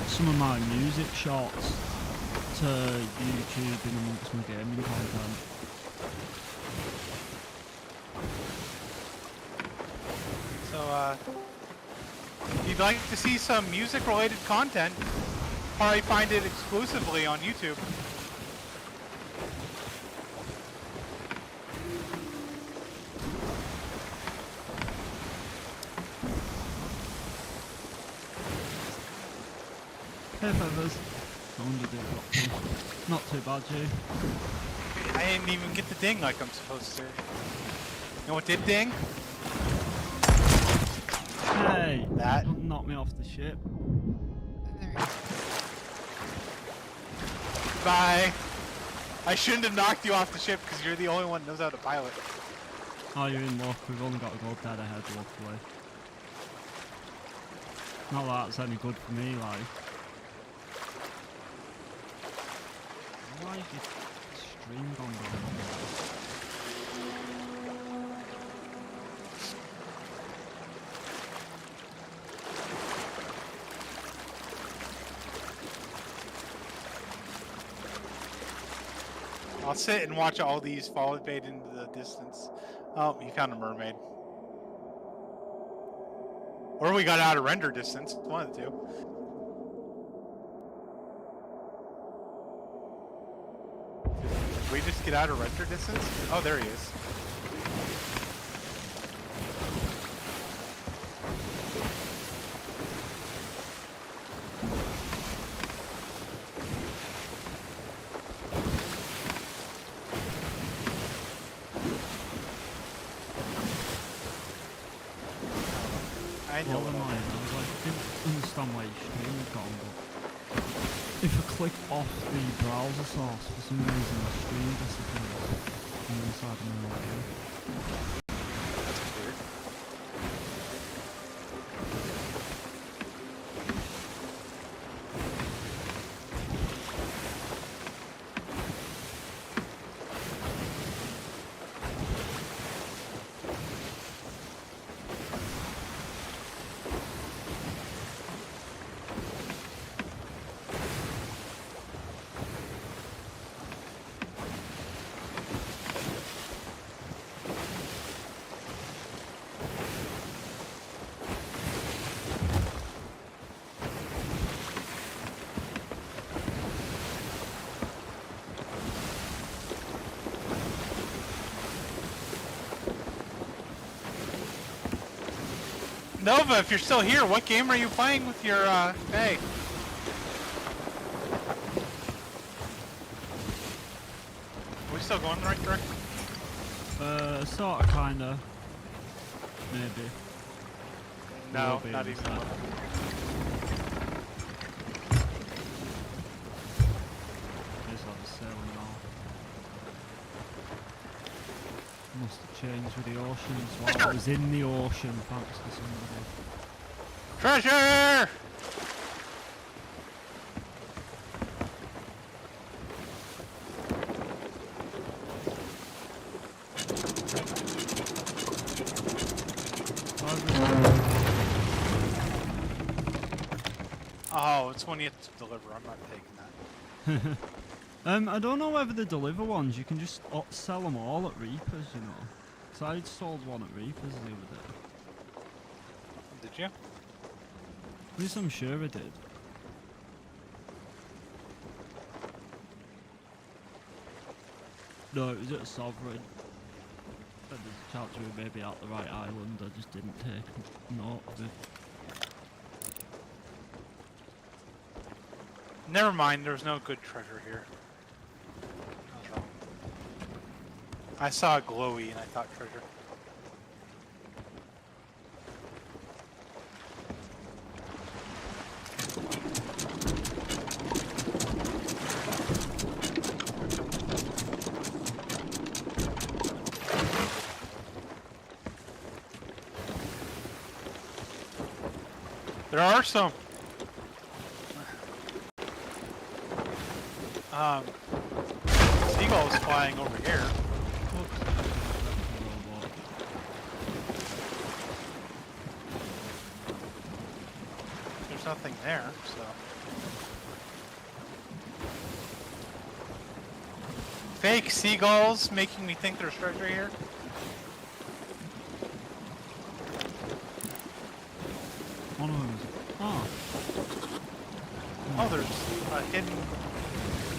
some of my music shorts to YouTube in amongst my gaming content. So, if you'd like to see some music-related content, probably find it exclusively on YouTube. Hey feathers. I wonder if they've got them. Not too bad, Jay. I didn't even get the ding like I'm supposed to. You know what did ding? Hey! That. Don't knock me off the ship. Bye. I shouldn't have knocked you off the ship because you're the only one who knows how to pilot. Oh, you're in luck. We've only got to go dead ahead, luckily. Not that that's any good for me, like. Why is your stream gone down? I'll sit and watch all these fall fade into the distance. Oh, you found a mermaid. Or we got out of render distance. One of the two. Did we just get out of render distance? Oh, there he is. I know. Well, annoying. I was like, didn't understand why your stream had gone, but if I click off the browser source, for some reason the stream disappears on the inside of my audio. That's weird. Nova, if you're still here, what game are you playing with your, hey? Are we still going in the right direction? Sorta, kinda. Maybe. No, Will be not in a even. sec. It's like sailing off. Must have changed with the oceans while I was in the ocean, thanks to somebody. Treasure! Oh, it's one you have to deliver. I'm not taking that. I don't know whether the deliver ones, you can just sell them all at Reapers, you know. So I sold one at Reapers the other day. Did you? At least I'm sure I did. No, it was at Sovereign. And there's a chance we were maybe at the right island, I just didn't take note of it. Never mind, there's no good treasure here. I was wrong. I saw a glowy and I thought treasure. There are some. Seagulls flying over here. There's nothing there, so. Fake seagulls making me think there's treasure here. One of them is... Oh. Oh, there's a hidden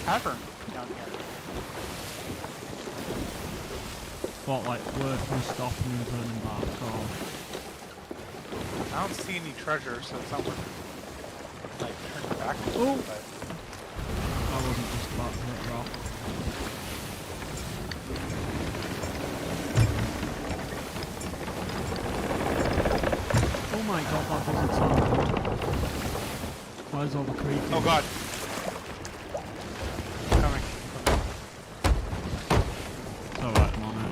cavern down here. What, like, working, stopping and turning back, or... I don't see any treasure, so it's not worth like turning back. Oh. But I wasn't just about to hit rock. Oh my god, that doesn't sound good. Where's all the creaking? oh god. Coming. It's alright, I'm on it.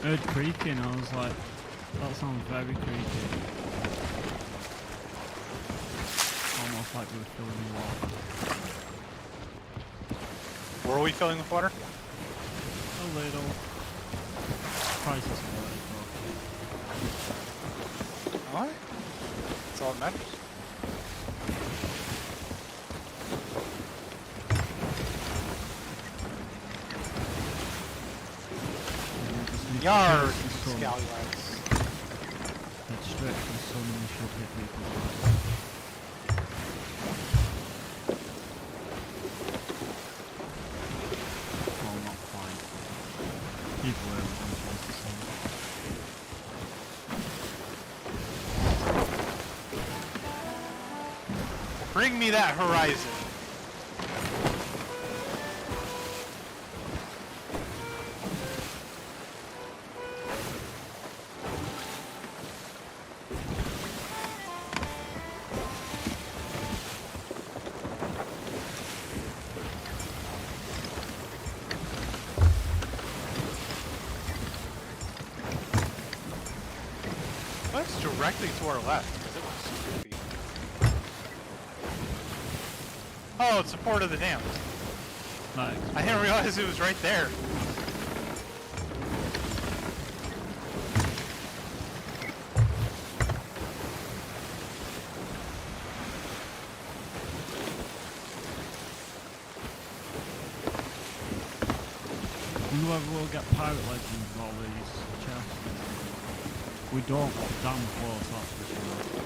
I heard creaking, I was like, that sounds very creaky. Almost like we were filling with water. Were we filling with water? A little. Price is worth Alright. That's all that matters. Yard, scallywags. That stretch the sun and should hit people. Well, not quite. People are able to chase the sun. Bring me that horizon. What's directly to our left? Because it looks creepy. Oh, it's the port of the dam. Nice. I didn't realize it was right there. Wonder whether we'll get pirate legends with all these chests. We don't, damn close, that's for sure.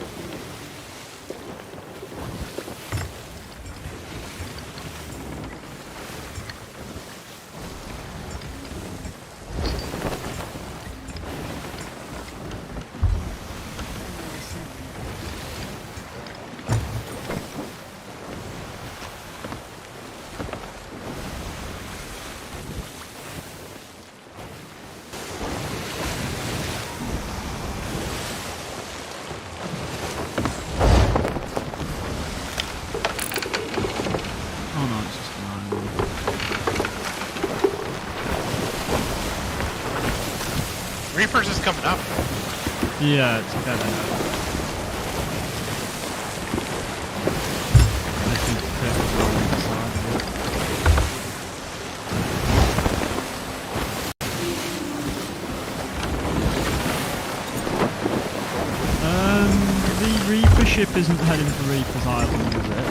Oh no, it's just an island. Reapers is coming up. Yeah, it's dead ahead. I think the pit is on the other side of it. The Reaper ship isn't heading for Reaper's Island, is it?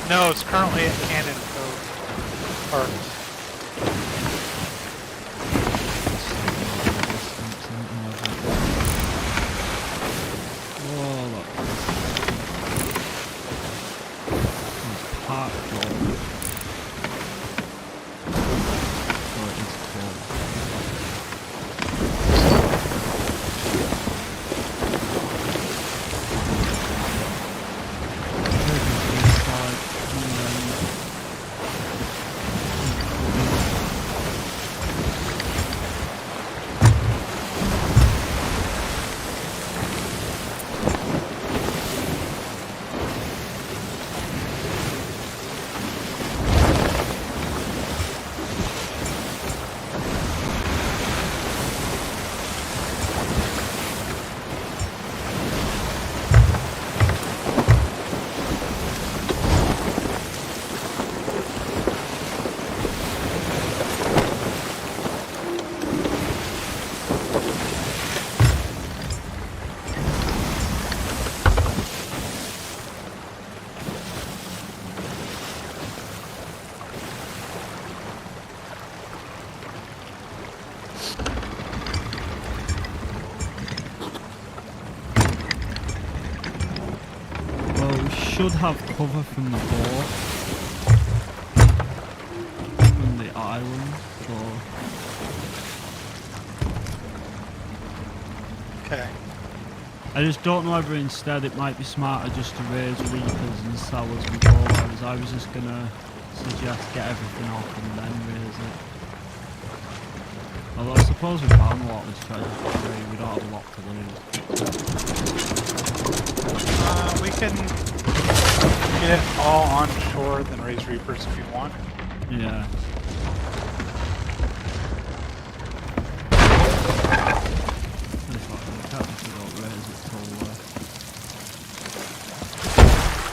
No, it's currently at Cannon Cove. Or Whoa, look. It's parked on. Oh, it is cold. should have cover from the boat. From the island, so... Okay. I just don't know whether instead it might be smarter just to raise reapers and sell as we go, whereas I was just gonna suggest get everything off and then raise it. Although I suppose we found a lot of this treasure for free, we don't have a lot to lose. We can get it all on shore, then raise reapers if you want. Yeah.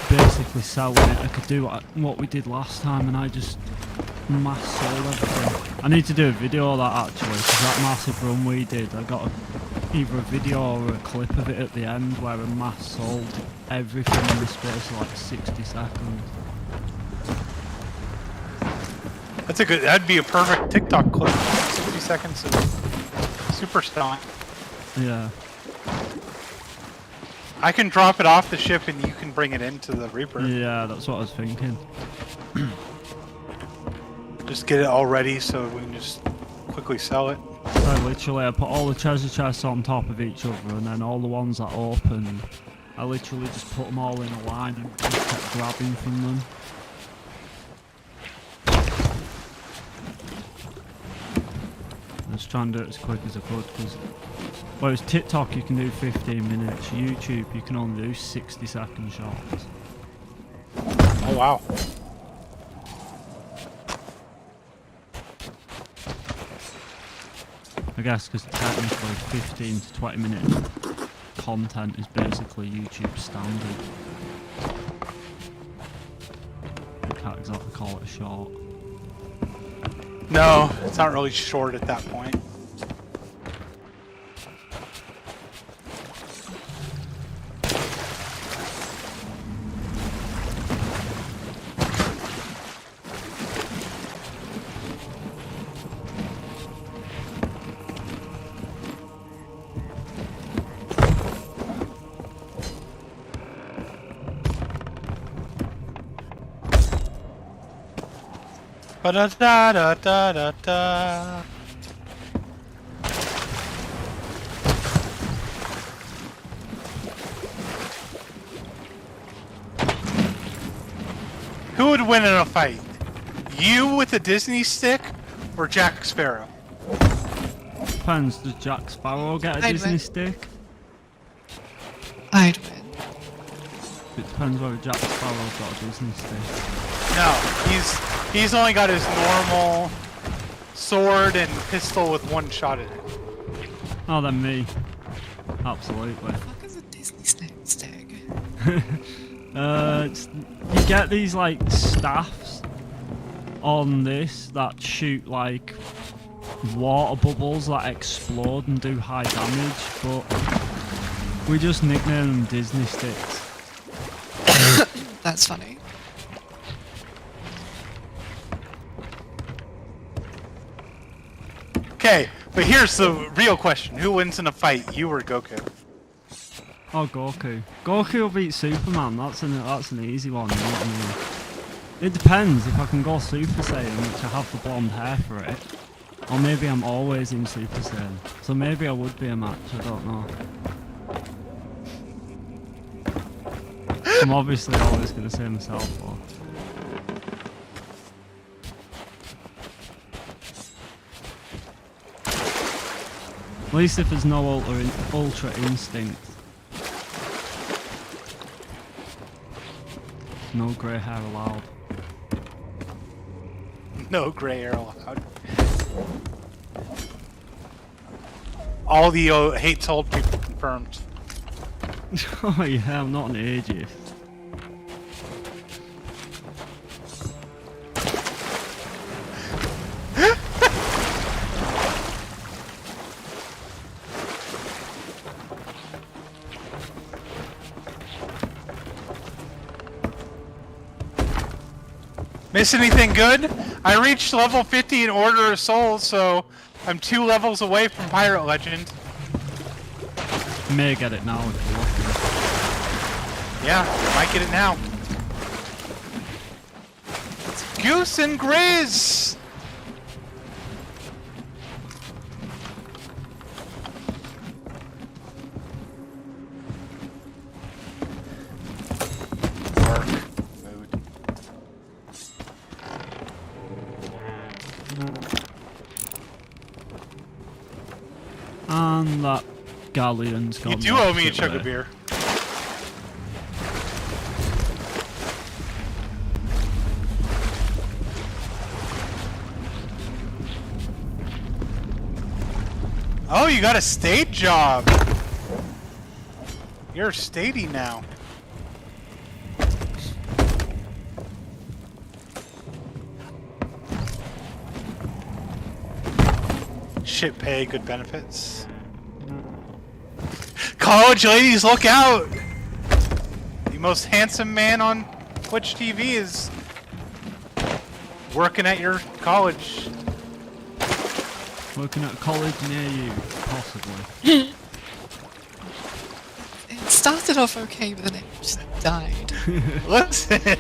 Basically selling it, I could do what we did last time and I just mass sold everything. I need to do a video of that actually, because that massive run we did, I got either a video or a clip of it at the end where I mass sold everything in the space of like 60 seconds. That'd be a perfect TikTok clip. 60 seconds of super selling. Yeah. I can drop it off the ship and you can bring it into the Reaper. Yeah, that's what I was thinking. Just get it all ready so we can just quickly sell it. So literally I put all the treasure chests on top of each other and then all the ones that open, I literally just put them all in a line and just kept grabbing from them. I was trying to do it as quick as I could because whereas TikTok you can do 15 minutes, YouTube you can only do 60-second shots. Oh wow. I guess because technically 15 to 20 minute content is basically YouTube standard. You can't exactly call it a short. No, it's not really short at that point. Ba-da-da-da-da-da-da. Who would win in a fight? You with a Disney stick or Jack Sparrow? Depends, does Jack Sparrow get a I'd Disney win. stick? I'd win. It depends whether Jack Sparrow's got a Disney stick. No, he's only got his normal sword and pistol with one shot in it. Oh, then me. Absolutely. What the fuck is a Disney stick? You get these like staffs on this that shoot like water bubbles that explode and do high damage, but we just nickname them Disney sticks. That's funny. Okay, but here's the real question. Who wins in a fight, you or Goku? Oh, Goku. Goku will beat Superman. That's an easy one. You know what I mean? It depends if I can go Super Saiyan, which I have the blonde hair for it, or maybe I'm always in Super Saiyan. So maybe I would be a match. I don't know. I'm obviously always going to say myself, though. At least if there's no ultra instinct. No grey hair allowed. No gray hair allowed. All the hates old people confirmed. Oh yeah, I'm not an ageist. Miss anything good? I reached level 50 in Order of Souls, so I'm 2 levels away from Pirate Legend. You may get it now if you're lucky. Yeah, might get it now. loose and graze! Work. Mood. And that galleon's You gone. do the owe me a opposite chug way. of beer. Oh, you got a state job. You're a statey now. Shit pay, good benefits. College ladies, look out! The most handsome man on Twitch TV is working at your college. Working at a college near you, possibly. It started off okay, but then it just died. Listen,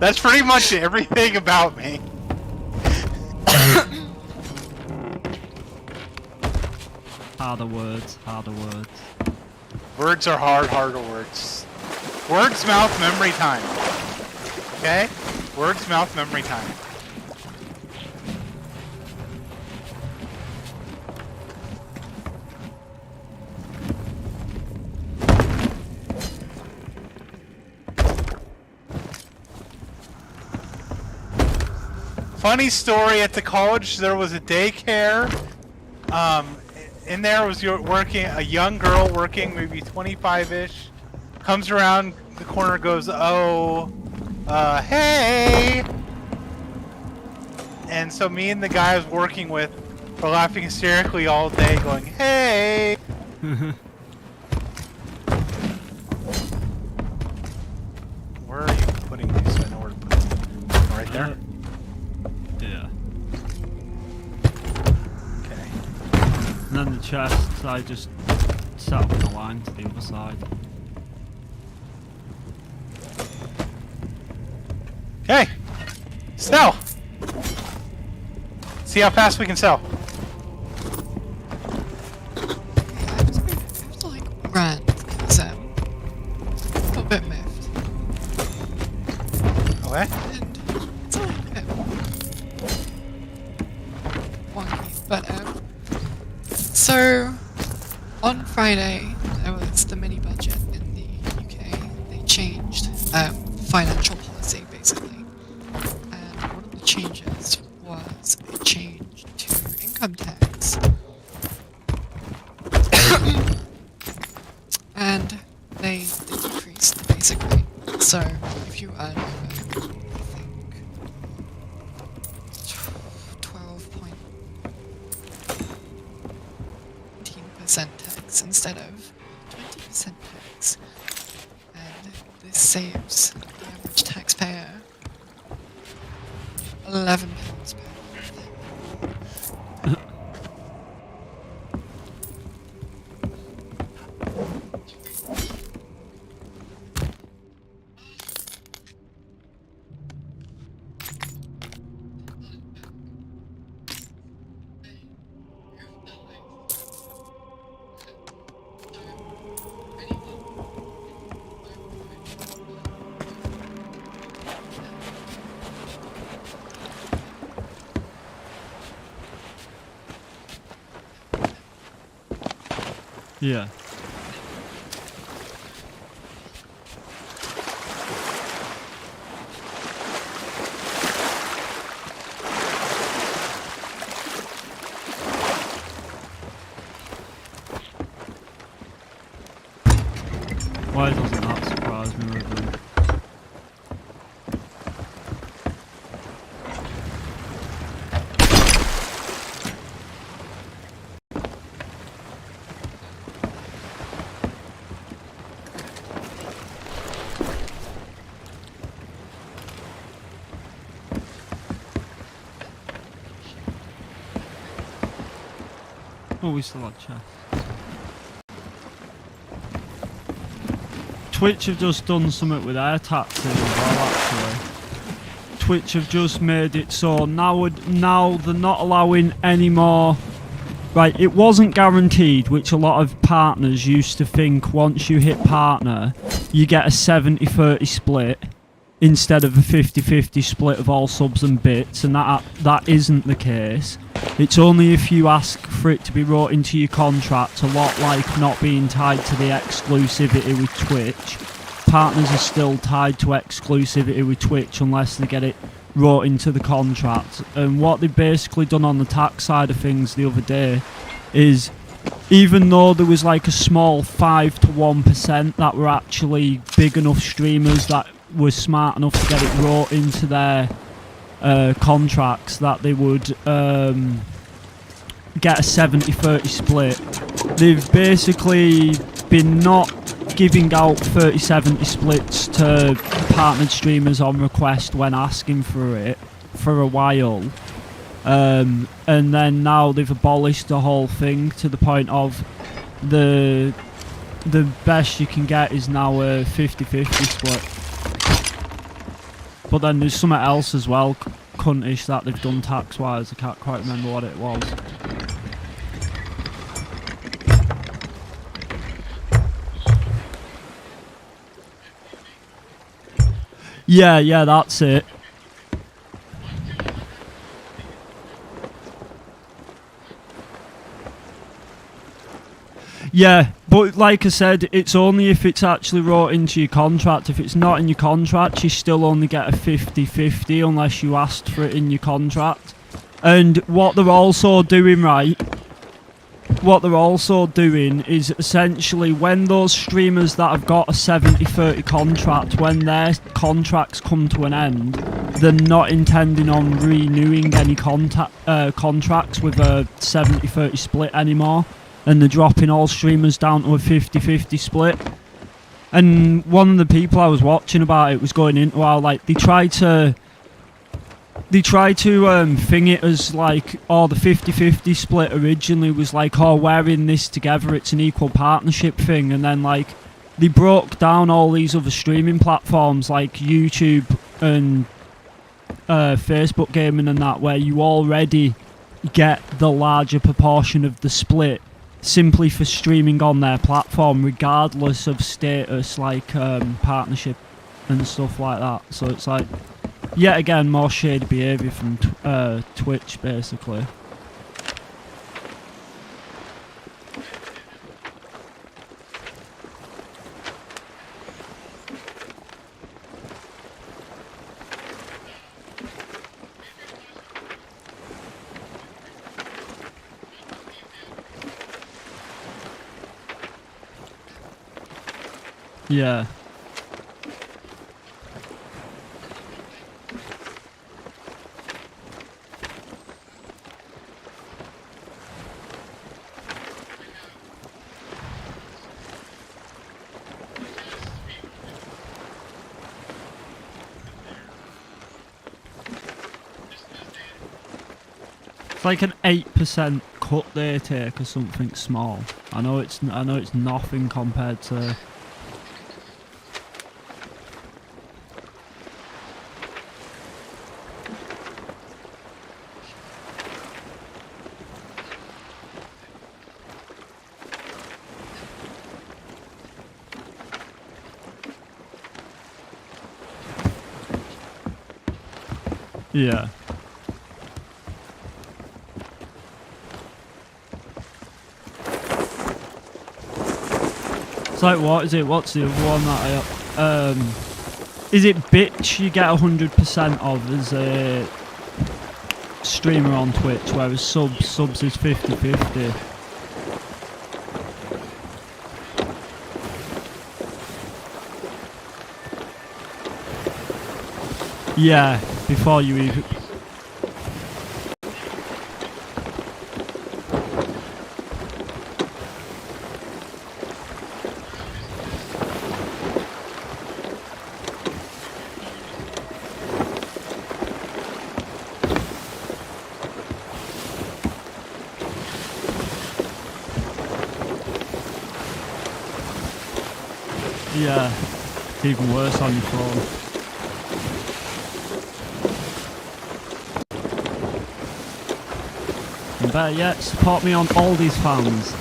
that's pretty much everything about me. Harder words, harder words. Words are hard, harder words. Words, mouth, memory time. Okay? Words, mouth, memory time. Funny story, at the college there was a daycare. In there was a young girl working, maybe 25-ish. Comes around the corner, goes, "Oh, hey!" And so me and the guy I was working with were laughing hysterically all day, going, "Hey!" Where are you putting these? So I know where to put them. Right there. Yeah. Okay. And then the chests, I just set up the line to the other side. Okay. Sell. See how fast we can sell. I have to like rant because a little bit miffed. Okay. And it's a little bit wonky, but so on Friday there was the mini budget in the UK. They changed financial policy basically, and one of the changes was a change to income tax. And they decreased basically. So if you earn over, I think 12.18% tax instead of 20% tax, and this saves the average taxpayer £11 per month. Yeah. Why doesn't that surprise me with them? Oh, we still have chests. Twitch have just done something with air taxes as well, actually. Twitch have just made it so now they're not allowing any more. Right, it wasn't guaranteed, which a lot of partners used to think once you hit partner, you get a 70-30 split instead of a 50-50 split of all subs and bits, and that isn't the case. It's only if you ask for it to be wrote into your contract, a lot like not being tied to the exclusivity with Twitch. Partners are still tied to exclusivity with Twitch unless they get it wrote into the contract. And what they've basically done on the tax side of things the other day is, even though there was like a small 5 to 1% that were actually big enough streamers that were smart enough to get it wrote into their contracts that they would get a 70-30 split, they've basically been not giving out 30-70 splits to partnered streamers on request when asking for it for a while, and then now they've abolished the whole thing to the point of the best you can get is now a 50-50 split. But then there's something else as well, cuntish, that they've done tax wise. I can't quite remember what it was. Yeah, that's it. Yeah, but like I said, it's only if it's actually wrote into your contract. If it's not in your contract, you still only get a 50-50 unless you asked for it in your contract. And what they're also doing, is essentially when those streamers that have got a 70-30 contract, when their contracts come to an end, they're not intending on renewing any contracts with a 70-30 split anymore, and they're dropping all streamers down to a 50-50 split. And one of the people I was watching about it was going into how like they try to thing it as like, oh, the 50-50 split originally was like, oh, we're in this together, it's an equal partnership thing, and then like they broke down all these other streaming platforms like YouTube and Facebook gaming and that, where you already get the larger proportion of the split simply for streaming on their platform regardless of status, like partnership and stuff like that. So it's like, yet again, more shady behaviour from Twitch, basically. Yeah. It's like an 8% cut they take or something small. I know it's nothing compared to. Yeah. It's like, what is it? What's the other one that I is it bitch you get 100% of as a streamer on Twitch, whereas subs is 50-50. Yeah, before you even. Yeah, it's even worse on your phone. And better yet, support me on Aldi's fans.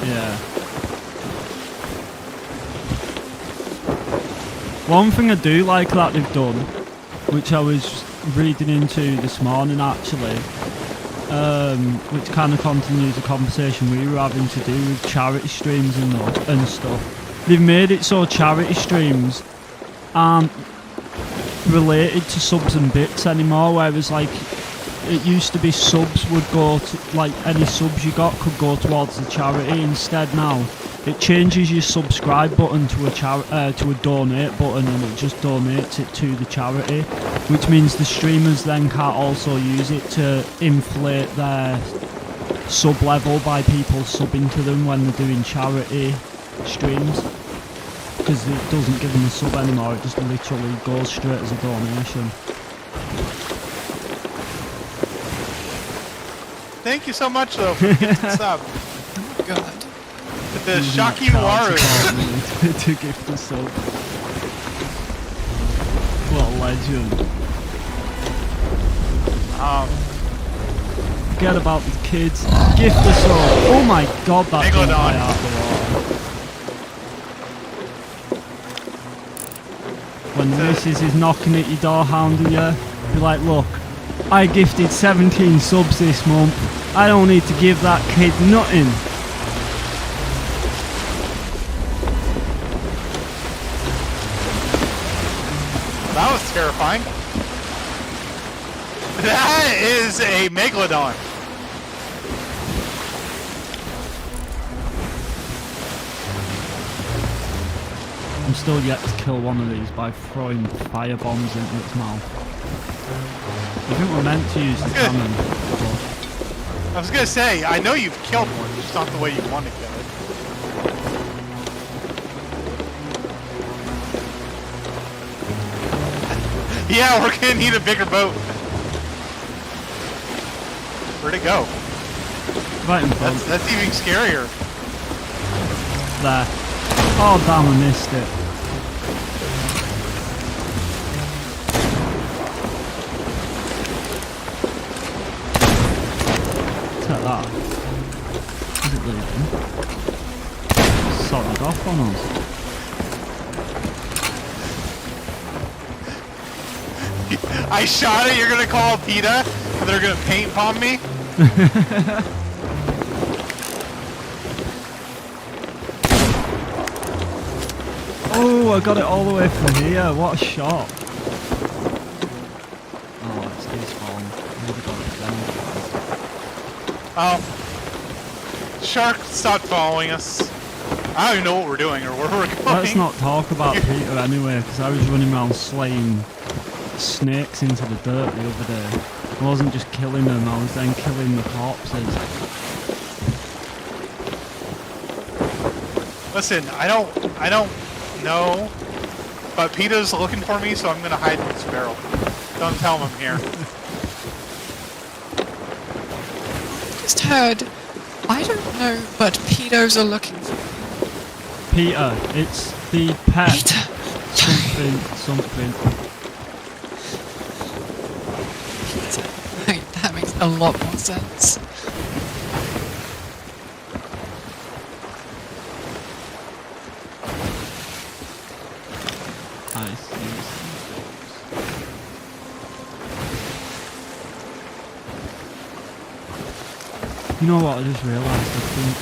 Yeah. One thing I do like that they've done, which I was reading into this morning actually, which kind of continues the conversation we were having to do with charity streams and stuff. They've made it so charity streams aren't related to subs and bits anymore, whereas like it used to be subs would go to, like any subs you got could go towards the charity. Instead now it changes your subscribe button to a donate button, and it just donates it to the charity, which means the streamers then can't also use it to inflate their sub level by people subbing to them when they're doing charity streams, because it doesn't give them a sub anymore, it just literally goes straight as a donation. Thank you so much, though, for getting the sub. Oh my god. The Shocking Waru. To gift the sub. What a legend. Forget about the kids. Gift the sub. Oh my god, that didn't fly out the water. When the missus is knocking at your door, hounding you, be like, look, I gifted 17 subs this month. I don't need to give that kid nothing. That was terrifying. That is a Megalodon. I'm still yet to kill one of these by throwing fire bombs into its mouth. I think we're meant to use the cannon. I was gonna say, I know you've killed one, just not the way you want to kill it. Yeah, we're gonna need a bigger boat. Where'd it go? Right in front. That's even scarier. There. Oh damn, I missed it. Take that. Is it leaving? Solid off on us. I shot it, you're gonna call PETA, and they're gonna paint bomb me? Oh, I got it all the way from here. What a shot. Oh, it's his spawn. Never got it then. Oh. Shark stopped following us. I don't even know what we're doing or where we're going. Let's not talk about Peter anyway, because I was running around slaying snakes into the dirt the other day. I wasn't just killing them, I was then killing the corpses. Listen, I don't know, but PETA's looking for me, so I'm gonna hide in this barrel. Don't tell him I'm here. Just heard, I don't know, but pedos are looking for me. Peter, it's the pet. Peter! Something. Peter. Right, that makes a lot more sense. I see. You know what, I just realised, I think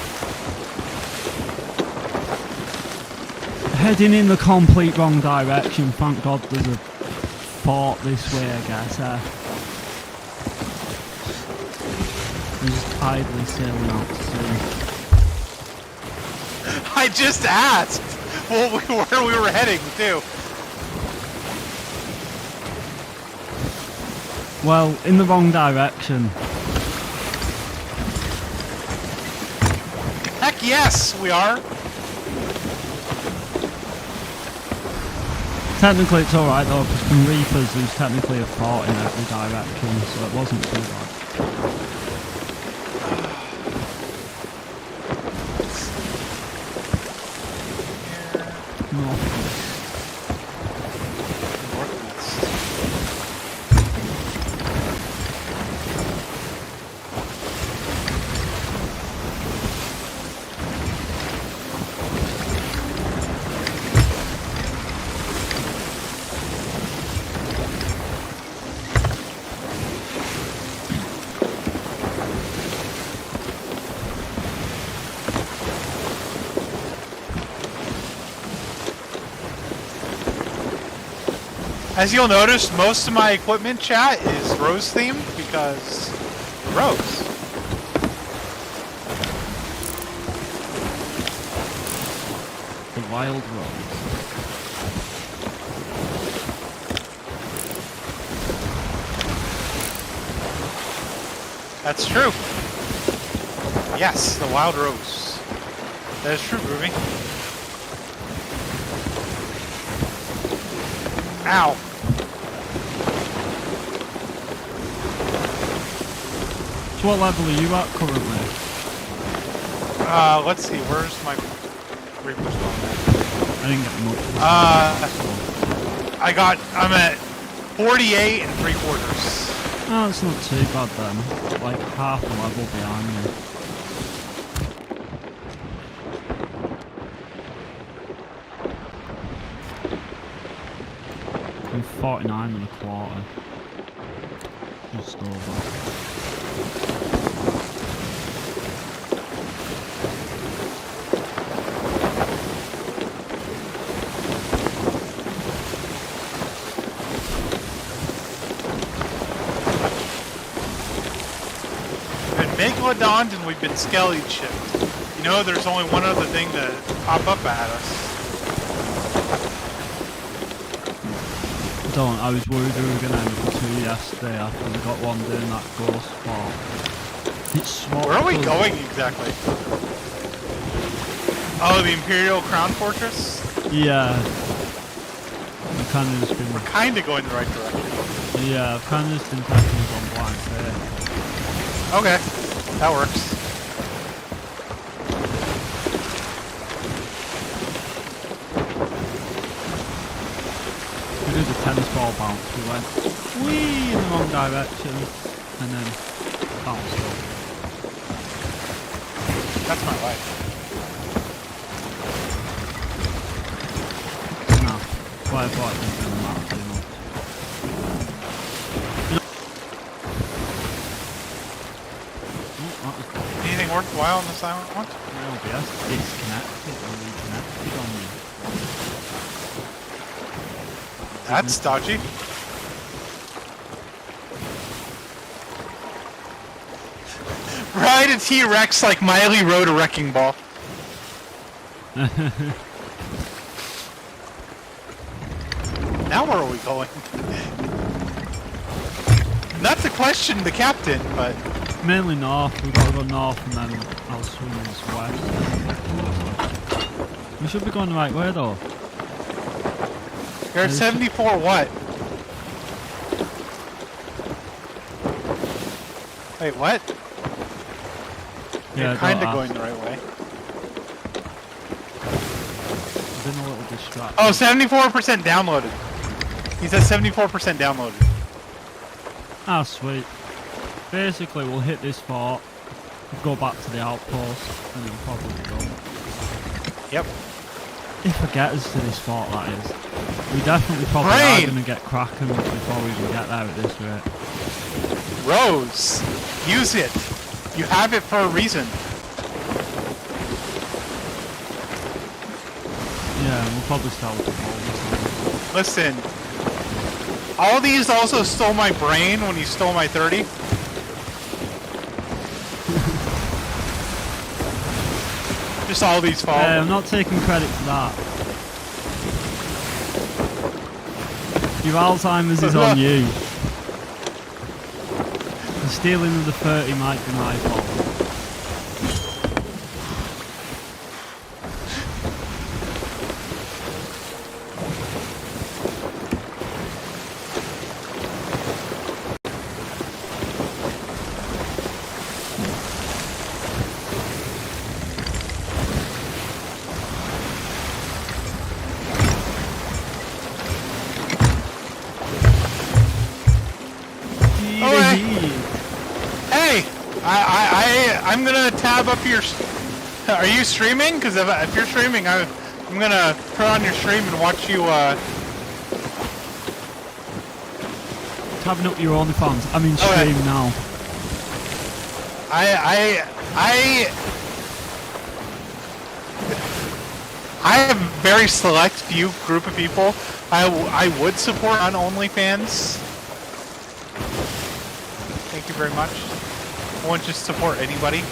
heading in the complete wrong direction. Thank God there's a fort this way, I guess. I'm just idly sailing out to sea. I just asked where we were heading to. Well, in the wrong direction. Heck yes, we are. Technically it's alright though, because from Reapers there's technically a fort in every direction, so it wasn't too bad. As you'll notice, most of my equipment chat is Rose themed because Rose. The wild rose. That's true. Yes, the wild rose. That is true, Groovy. Ow. So what level are you at currently? Let's see, where's my Reaper's on there? I didn't get much. I'm at 48 and 3/4. Oh, it's not too bad then. Like half a level behind me. I'm 49 and a quarter. Just over. Megalodons and we've been skelly chipped. You know, there's only one other thing to pop up at us. Don't, I was worried we were going to end up with 2 yesterday after we got one doing that ghost spot. It's swapped. Where are we going exactly? Oh, the Imperial Crown Fortress? Yeah. I've kind of just been... We're kind of going the right direction. Yeah, I've kind of just been taking it on blank there. Okay, that works. We did the tennis ball bounce. We went whee in the wrong direction and then bounced up. That's my life. No, that's why I thought it didn't really matter too much. Anything worthwhile in the silent one? OBS disconnected or reconnected on you. That's dodgy. Ride a T-Rex like Miley rode a wrecking ball. Now where are we going? Not to question the captain, but... Mainly north, we've got to go north and then I'll swing this west. We should be going the right way though. You're at 74 what? Wait, what? Yeah, You're kinda don't going ask. the right way. I've been a little distracted. Oh, 74% downloaded. He said 74% downloaded. Ah, sweet. Basically, we'll hit this fort, go back to the outpost, and then probably go. Yep. If I get us to this fort, that is. We definitely probably are going to get cracking before we even get there at this rate. Rose, use it. You have it for a reason. Yeah, and we'll probably start with the ball this time. Listen, all these also stole my brain when you stole my 30. Just all these fall. I'm not taking credit for that. Your Alzheimer's is on you. The stealing of the 30 might be my fault. Hey, I'm gonna tab up your. Are you streaming? Because if you're streaming, I'm gonna turn on your stream and watch you. Tabbing up your OnlyFans. I'm in stream now. I have a very select few group of people I would support on OnlyFans. Thank you very much. I won't just support anybody.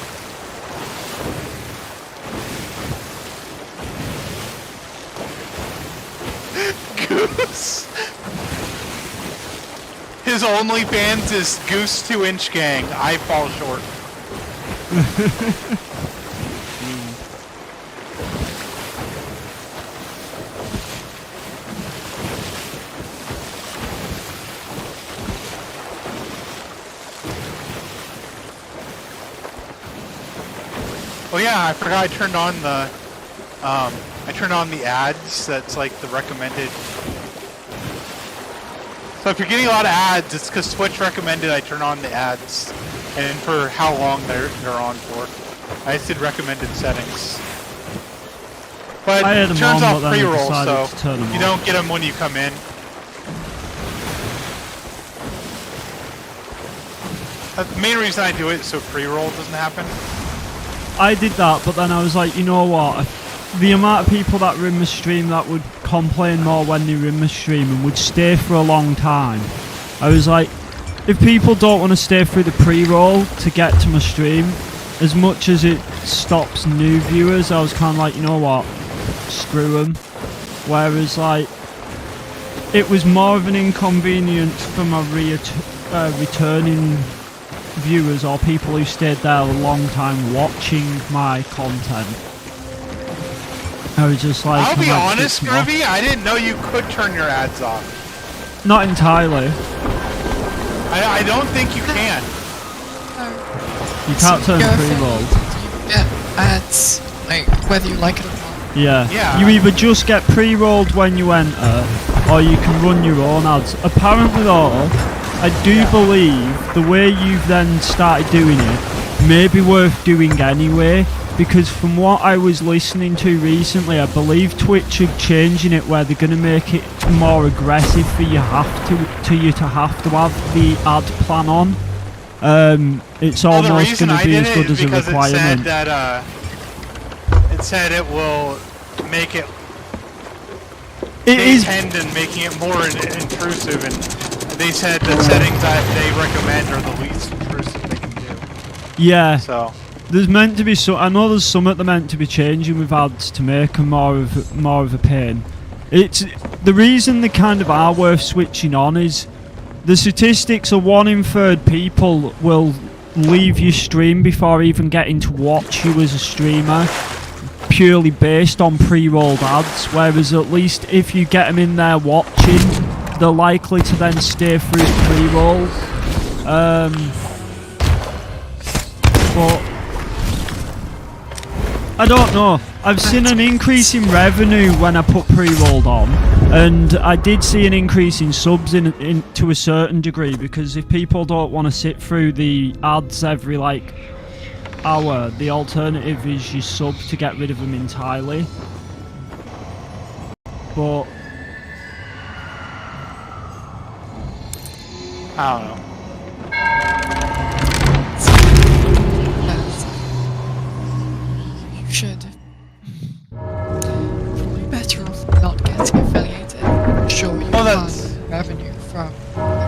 Goose. His OnlyFans is Goose 2-inch Gang. I fall short. Oh yeah, I forgot I turned on the ads. That's like the recommended. So if you're getting a lot of ads, it's because Twitch recommended I turn on the ads, and for how long they're on for. I just did recommended settings. But I had it them turns on, off but then I pre-rolls, decided so to turn them you off. don't get them when you come in. The main reason I do it is so pre-roll doesn't happen. I did that, but then I was like, you know what? The amount of people that were in my stream that would complain more when they were in my stream and would stay for a long time. I was like, if people don't want to stay through the pre-roll to get to my stream, as much as it stops new viewers, I was kind of like, you know what? Screw them. Whereas, like, it was more of an inconvenience for my returning viewers or people who stayed there a long time watching my content. I was just like, I'll be I'm like, honest, piss 'em off. Groovy, I didn't know you could turn your ads off. Not entirely. I don't think you can. You can't turn Go pre-roll. You get ads, like, whether you like it or not. Yeah. Yeah. You either just get pre-rolled when you enter, or you can run your own ads. Apparently though, I do believe the way you've then started doing it may be worth doing anyway, because from what I was listening to recently, I believe Twitch are changing it where they're going to make it more aggressive for you have to have the ad plan on. It's Well, the almost reason going I to be did as it good is as a because it said requirement. that it said it will make it. It They is. intend in making it more intrusive, and they said the settings that they recommend are the least intrusive they can do. Yeah. So There's meant to be I know there's some that they're meant to be changing with ads to make them more of a pain. It's the reason they kind of are worth switching on is the statistics are 1 in 3 people will leave your stream before even getting to watch you as a streamer, purely based on pre-rolled ads. Whereas at least if you get them in there watching, they're likely to then stay through pre-rolls. But I don't know. I've seen an increase in revenue when I put pre-rolled on, and I did see an increase in subs in to a certain degree, because if people don't want to sit through the ads every like hour, the alternative is you sub to get rid of them entirely. But I don't know. You should. Probably better off not getting affiliated. Sure, you Well, can that's- revenue from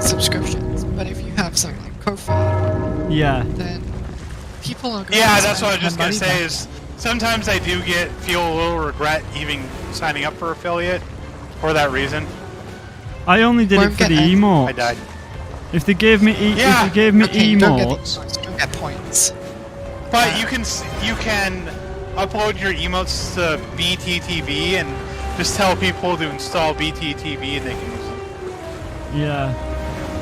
subscriptions, but if you have something like Ko-fi, yeah, then people are going Yeah, to that's what I was just spend gonna money say. back. Is sometimes I do feel a little regret even signing up for affiliate for that reason. I only did it Won't for get the any- emotes. I died. If they gave me Yeah. if they gave me Okay, you don't get the emotes, emotes, you don't get points. But you can upload your emotes to BTTV and just tell people to install BTTV and they can use them. yeah.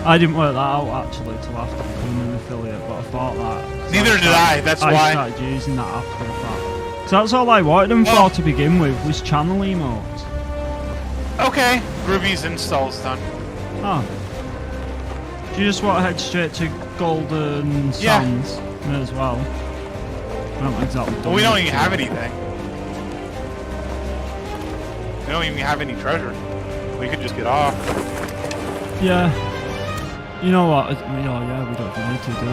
I didn't work that out actually till after becoming an affiliate, but I thought that. Neither did I, that's I why. started using that after the fact. So that's all I wanted them Oh. for to begin with, was channel emotes. Okay, Ruby's install's done. Oh. Do you just want to head straight to Golden Yeah. Sands as well? I don't exactly Well, we don't it even to have it. anything. We don't even have any treasure. We could just get off. Yeah. You know what? Yeah, we don't need to do.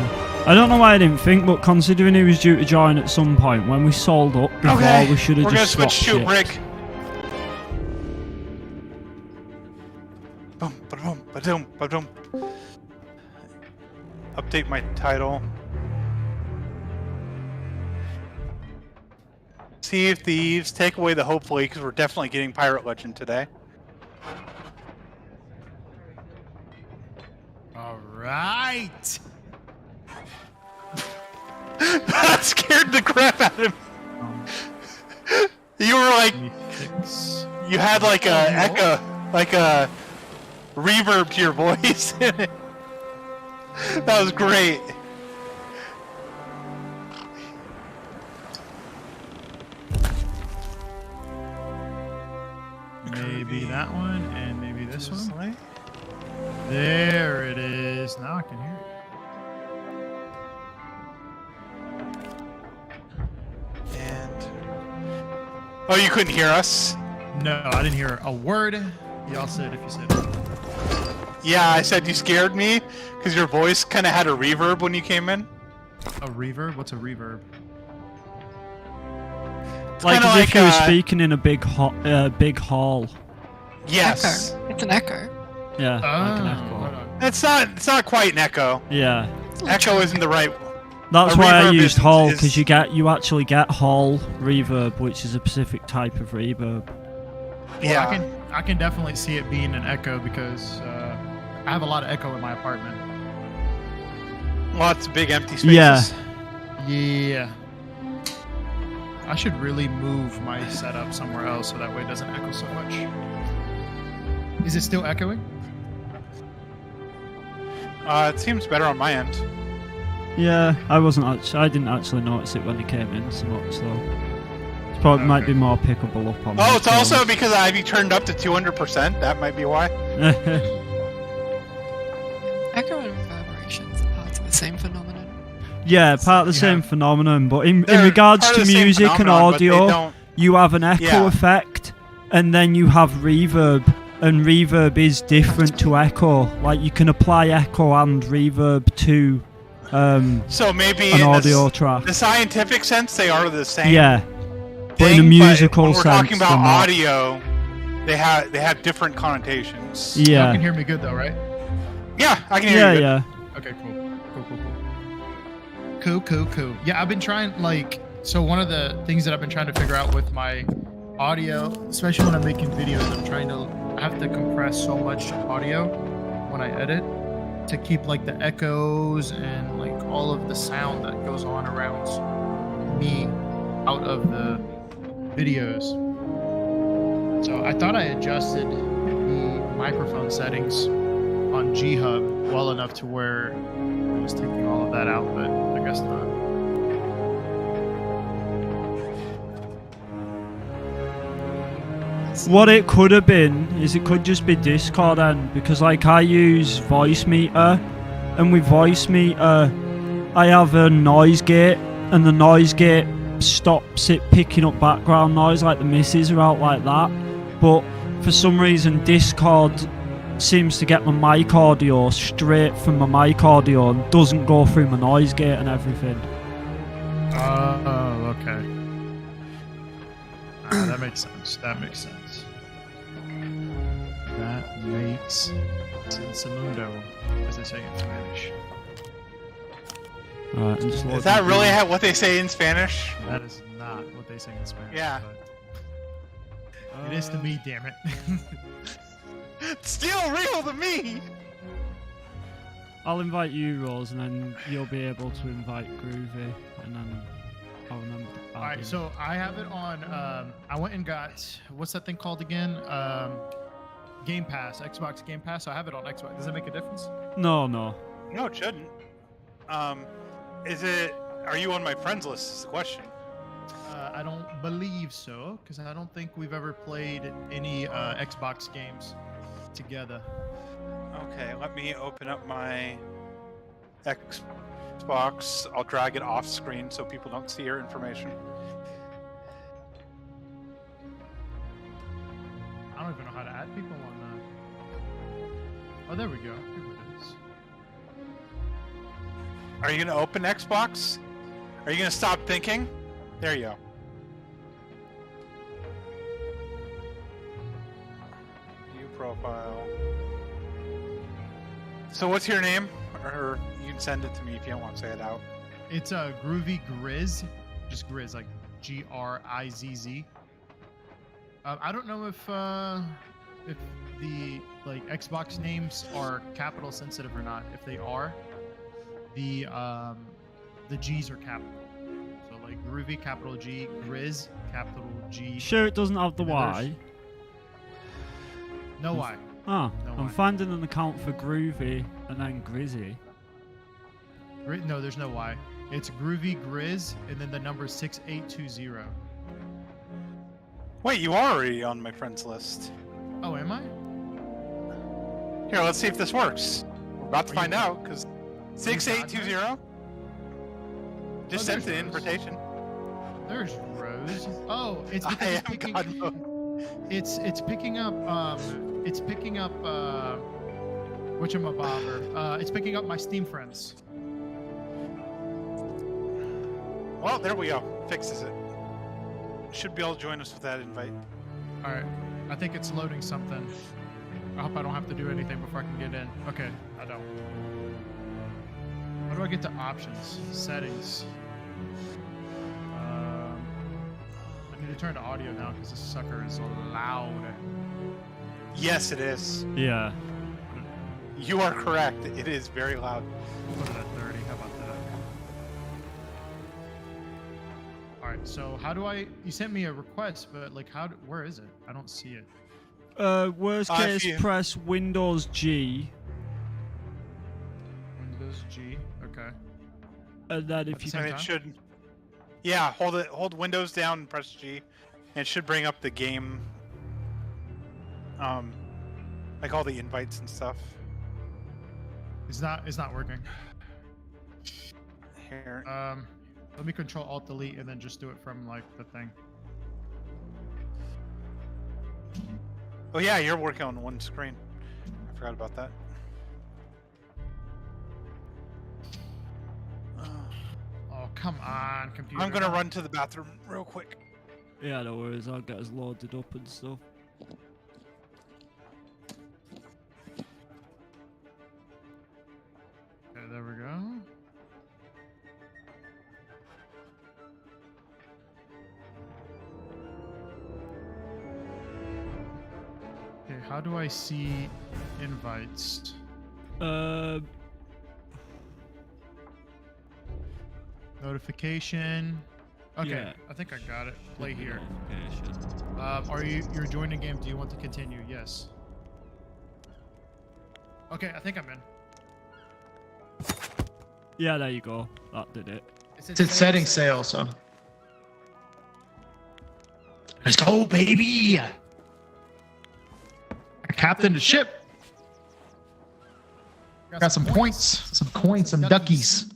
I don't know why I didn't think, but considering he was due to join at some point, when we sold up before, we should have we're gonna just switch swapped to a ships. brick. Ba-dum, ba-dum. Update my title. Sea of Thieves. Take away the hopefully, because we're definitely getting Pirate Legend today. All right. That scared the crap out of me. You were like, you had like a echo, like a reverb to your voice. That was great. Maybe that one and maybe this one. There it is. Now I can hear it. And oh, you couldn't hear us? No, I didn't hear a word. Y'all said if you said it. Yeah, I said you scared me because your voice kind of had a reverb when you came in. A reverb? What's a reverb? Like kinda as if like, you were speaking in a big hall. Yes. Echo. It's an echo. Yeah, like an hold echo. on. It's not quite an echo. Yeah. Echo isn't the right. That's A why I reverb used is- hall, is- because you actually get hall reverb, which is a specific type of reverb. Yeah. Well, I can definitely see it being an echo because I have a lot of echo in my apartment. Lots of big empty spaces. Yeah. Yeah. I should really move my setup somewhere else so that way it doesn't echo so much. Is it still echoing? It seems better on my end. Yeah, I didn't actually notice it when it came in so much, so it probably might Okay. be more pickable up on. Oh, my it's also phone. because I have you turned up to 200%. That might be why. Echo and reverberations are parts of the same phenomenon. Yeah, part of the same Yeah. phenomenon, but in They're regards part to of the same music and phenomenon, but they audio, don't- you have an echo Yeah. effect, and then you have reverb, and reverb is different to echo. Like you can apply echo and reverb to So maybe an in audio the track. scientific sense, they are the same. Yeah, but in a thing, musical when we're sense, talking about they're not. audio, they have different connotations. You Yeah, can hear me good though, right? Yeah, I can hear yeah, you. Good. yeah. Okay, cool. Yeah, I've been trying, so one of the things that I've been trying to figure out with my audio, especially when I'm making videos, I have to compress so much audio when I edit to keep like the echoes and like all of the sound that goes on around me out of the videos. So I thought I adjusted the microphone settings on G-Hub well enough to where it was taking all of that out, but I guess not. What it could have been is it could just be Discord end, because like I use voice meter, and with voice meter I have a noise gate, and the noise gate stops it picking up background noise, like the misses are out like that. But for some reason Discord seems to get my mic audio straight from my mic audio and doesn't go through my noise gate and everything. Oh, okay. That makes sense. That makes sense. Sensamundo, as they say in Spanish. Alright, I'm just Is that loading really it. what they say in Spanish? That is not what they say in Spanish. Yeah. But it is to me, damn it. It's still real to me. I'll invite you, Rose, and then you'll be able to invite Groovy, and then I'll remember. All right, so I have it on. I went and got, what's that thing called again? Game Pass, Xbox Game Pass. So I have it on Xbox. Does that make a difference? No. No, it shouldn't. Are you on my friends list is the question. I don't believe so, because I don't think we've ever played any Xbox games together. Okay, let me open up my Xbox. I'll drag it off screen so people don't see your information. I don't even know how to add people on that. Oh, there we go. Here it is. Are you gonna open Xbox? Are you gonna stop thinking? There you go. View profile. So what's your name? Or you can send it to me if you don't want to say it out. It's a Groovy Grizz, just Grizz, like Grizz. I don't know if the like Xbox names are capital sensitive or not. If they are, the G's are capital. So like Groovy capital G, Grizz capital G. Sure, it doesn't have the Y. No Y. Ah, No I'm Y. finding an account for Groovy and then Grizzy. No, there's no Y. It's Groovy Grizz and then the number 6820. Wait, you are already on my friends list. Oh, am I? Here, let's see if this works. We're about to Are you- find out, because 6820 just Oh, sent there's an Rose. invitation. There's Rose. Oh, it's I because it's am picking. God mode. It's picking up. It's picking up. Whatchamabobber. It's picking up my Steam friends. Well, there we go. Fixes it. Should be able to join us with that invite. All right. I think it's loading something. I hope I don't have to do anything before I can get in. Okay, I don't. How do I get to options? Settings. I need to turn to audio now because this sucker is loud. Yes, it is. Yeah. You are correct. It is very loud. We'll put it at 30. How about that? All right. So how do I? You sent me a request, but like, where is it? I don't see it. Worst if case, you- press Windows G, Windows G. Okay. and then At if the you same And time? it should. Yeah, hold Windows down and press G, and it should bring up the game. Like all the invites and stuff. It's not working. Here. Let me Control Alt Delete and then just do it from like the thing. Oh yeah, you're working on one screen. I forgot about that. Oh come on, computer. I'm gonna run to the bathroom real quick. yeah, no worries, I'll get us loaded up and stuff. Okay, there we go. Okay, how do I see invites? Notification. Okay, Yeah. I think I got it. Play here. Notification. You're joining game? Do you want to continue? Yes. Okay, I think I'm in. Yeah, there you go. That did it. It's setting sail, so. Let's go, baby! I captained the ship. Got some points, some coins, some duckies.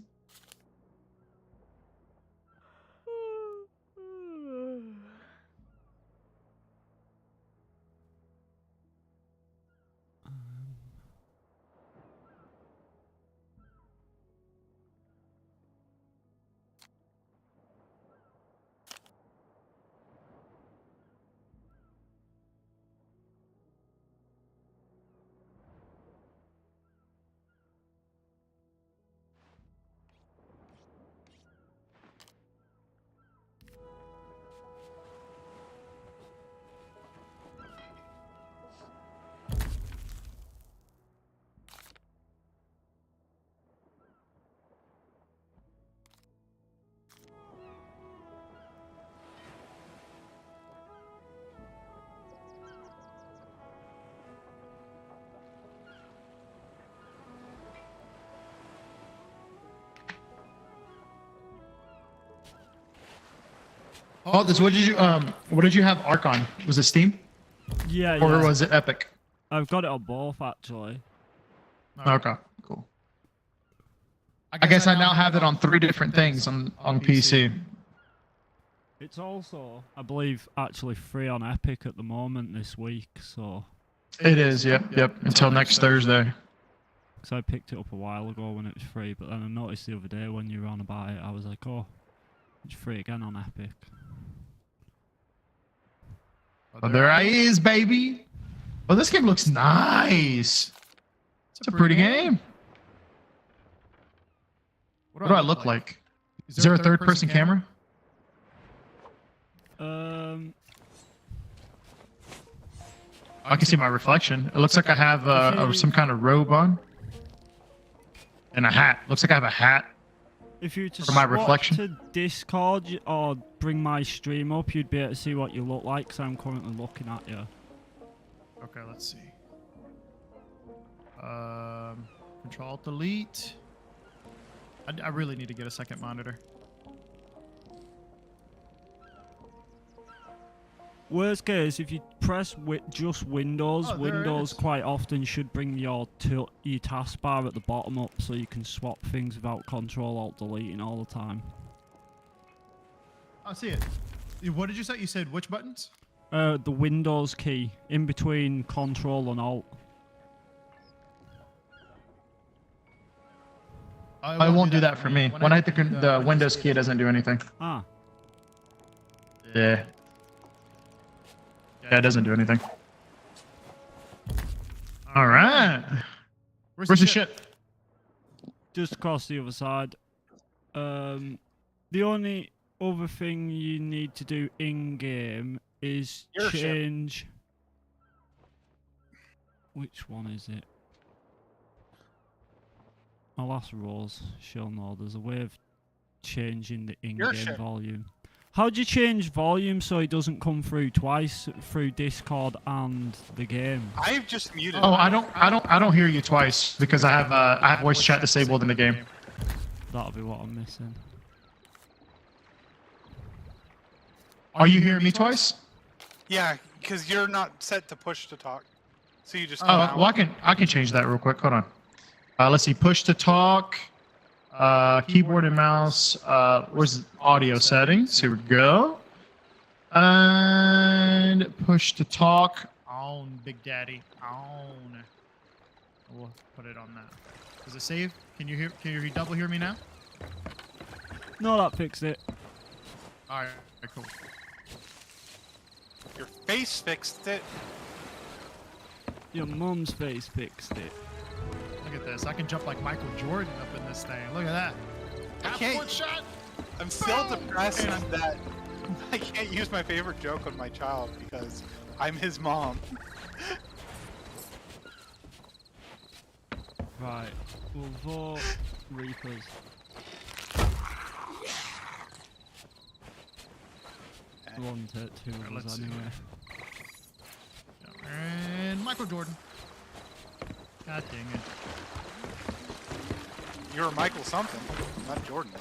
Oh, this what did you have Arc on? Was it Steam Yeah, or yeah. was it Epic? I've got it on both actually. Okay, cool. I guess I now have it on 3 different things on PC. It's also, I believe, actually free on Epic at the moment this week, so. It is, yep. Until next Thursday. Because I picked it up a while ago when it was free, but then I noticed the other day when you were on about it, I was like, oh, it's free again on Epic. Oh, there I is, baby. Oh, this game looks nice. It's a pretty game. What do I look like? Is there a third-person camera? I can see my reflection. It looks like I have some kind of robe on. And a hat. Looks like I have a hat. If you were to For my swap reflection? to Discord or bring my stream up, you'd be able to see what you look like, because I'm currently looking at you. Okay, let's see. Control delete. I really need to get a second monitor. Worst case, if you press just Windows, Oh, there it Windows is. quite often should bring your taskbar at the bottom up so you can swap things without Control-Alt-Deleting all the time. I see it. What did you say? You said which buttons? The Windows key, in between Control and Alt. I won't do that for me. When I hit the Windows key, it doesn't do anything. Ah, Yeah. Yeah, it doesn't do anything. All right. Where's the ship? just across the other side. The only other thing you need to do in-game is Your ship. change... Which one is it? I'll ask Rose. She'll know. There's a way of changing the in-game ship. volume. How do you change volume so it doesn't come through twice through Discord and the game? I've just muted. Oh, I don't hear you twice because I have voice chat disabled in the game. That'll be what I'm missing. Are you hearing me twice? Yeah, because you're not set to push to talk, so you just. Oh, come out. well, I can change that real quick. Hold on. Let's see. Push to talk. Keyboard and mouse. Where's audio settings? Here we go. And push to talk. On, Big Daddy. On. We'll put it on that. Does it save? Can you hear? Can you double hear me now? No, that fixed it. All right. Cool. Your face fixed it. Your mum's face fixed it. Look at this. I can jump like Michael Jordan up in this thing. Look at that. I Half can't- court shot. I'm still Boom! depressed And I'm- that I can't use my favorite joke on my child because I'm his mom. Right. We'll vote Reapers. It won't take two of let's us see. anyway. And Michael Jordan. God dang it. You're Michael something, not Jordan.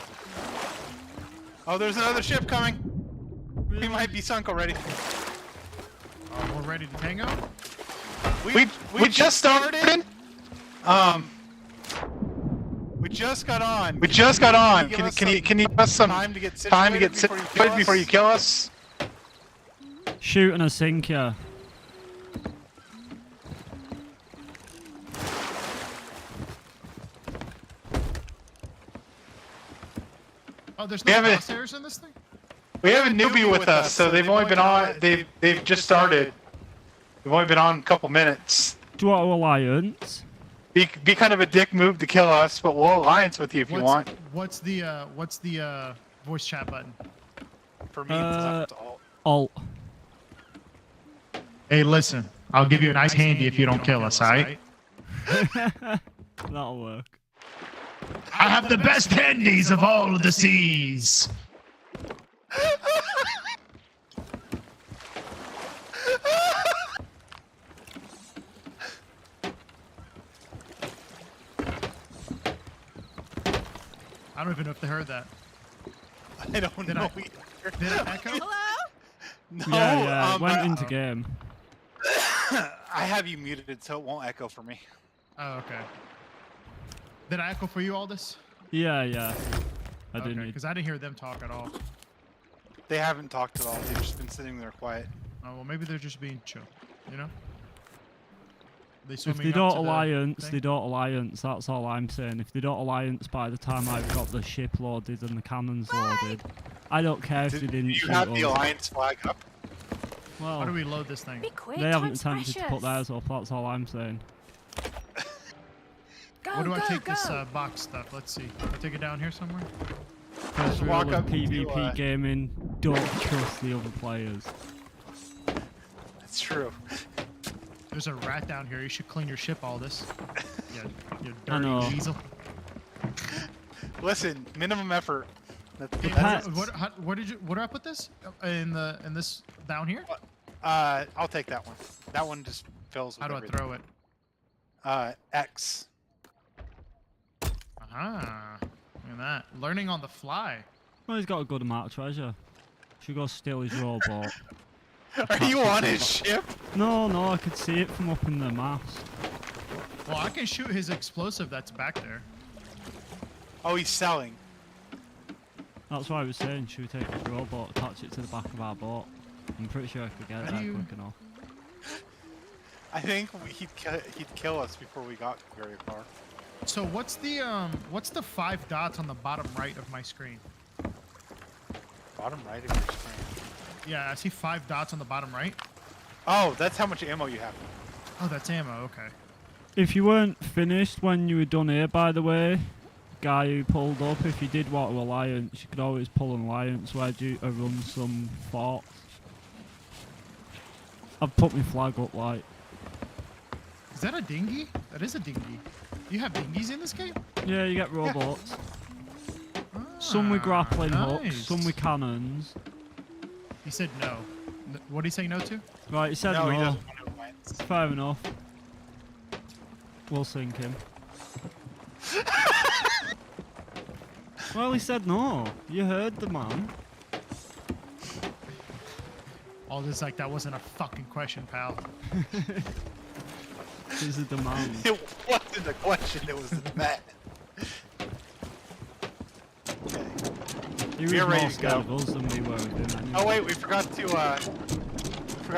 Oh, there's another ship coming. We might be sunk already. We're ready to tango? We just started. We just got on. We just got on. Can Can you you give give us some time to get situated before you kill us? Shoot and a sink, yeah. Oh, there's We no have a- crosshairs in this thing? We have a newbie with us, so they've only been on. They've just started. They've only been on a couple minutes. Do you want to alliance? Be kind of a dick move to kill us, but we'll alliance with you if you want. What's the voice chat button? For me, it's up to all. Alt. Hey, listen. I'll give you a nice handy if you don't kill us, alright? That'll work. I have the best handies of all of the seas. I don't even know if they heard that. I don't Did know. I- Did it echo? No, Yeah, it went I- into game. I have you muted so it won't echo for me. Oh, okay. Did I echo for you, Aldous? Yeah. I Okay, didn't. because I didn't hear them talk at all. They haven't talked at all. They've just been sitting there quiet. Oh, well, maybe they're just being chill, you know? They If swimming they up don't to the alliance, thing? they don't alliance. That's all I'm saying. If they don't alliance by the time I've got the ship loaded and the cannons loaded, I don't care if they Do didn't you shoot have the us. alliance flag up? How do Well, we load this thing? Be quick, they haven't time's attempted to put precious. theirs up. That's all I'm saying. Go, where do I go, take this go. box stuff? Let's see. I take it down here somewhere. First rule walk of up to, PvP gaming, don't trust the other players. That's true. There's a rat down here. You should clean your ship, all this. Yeah, you I know. dirty weasel. Listen, minimum effort. Hey, Pets. where do I put this? In this down here? I'll take that one. That one just fills with How do I everything. throw it? X. Aha. Look at that. Learning on the fly. Well, he's got a good amount of treasure. Should go steal his robot. Are you on his ship? No, I could see it from up in the mast. Well, I can shoot his explosive that's back there. Oh, he's selling. That's why I was saying, should we take his robot, attach it to the back of our boat? I'm pretty sure I could get it How do there you- quick enough. I think he'd kill us before we got very far. So what's the 5 dots on the bottom right of my screen? Bottom right of your screen. Yeah, I see 5 dots on the bottom right. Oh, that's how much ammo you have. Oh, that's ammo. Okay. If you weren't finished when you were done here, by the way, guy who pulled up, if you did want to alliance, you could always pull an alliance where you run some forts. I've put my flag up, like. Is that a dinghy? That is a dinghy. You have dinghies in this game? Yeah, you get robots. Some with grappling hooks, nice. some with cannons. He said no. What did he say no to? Right, he said No, no. he doesn't want to alliance. Fair enough. We'll sink him. Well, he said no. You heard the man. All this like that wasn't a fucking question, pal. This is a demand. It wasn't a question, it was a demand. Okay. He was We are ready more to scared go. of us than we were of him. Anyway. Oh wait, we forgot to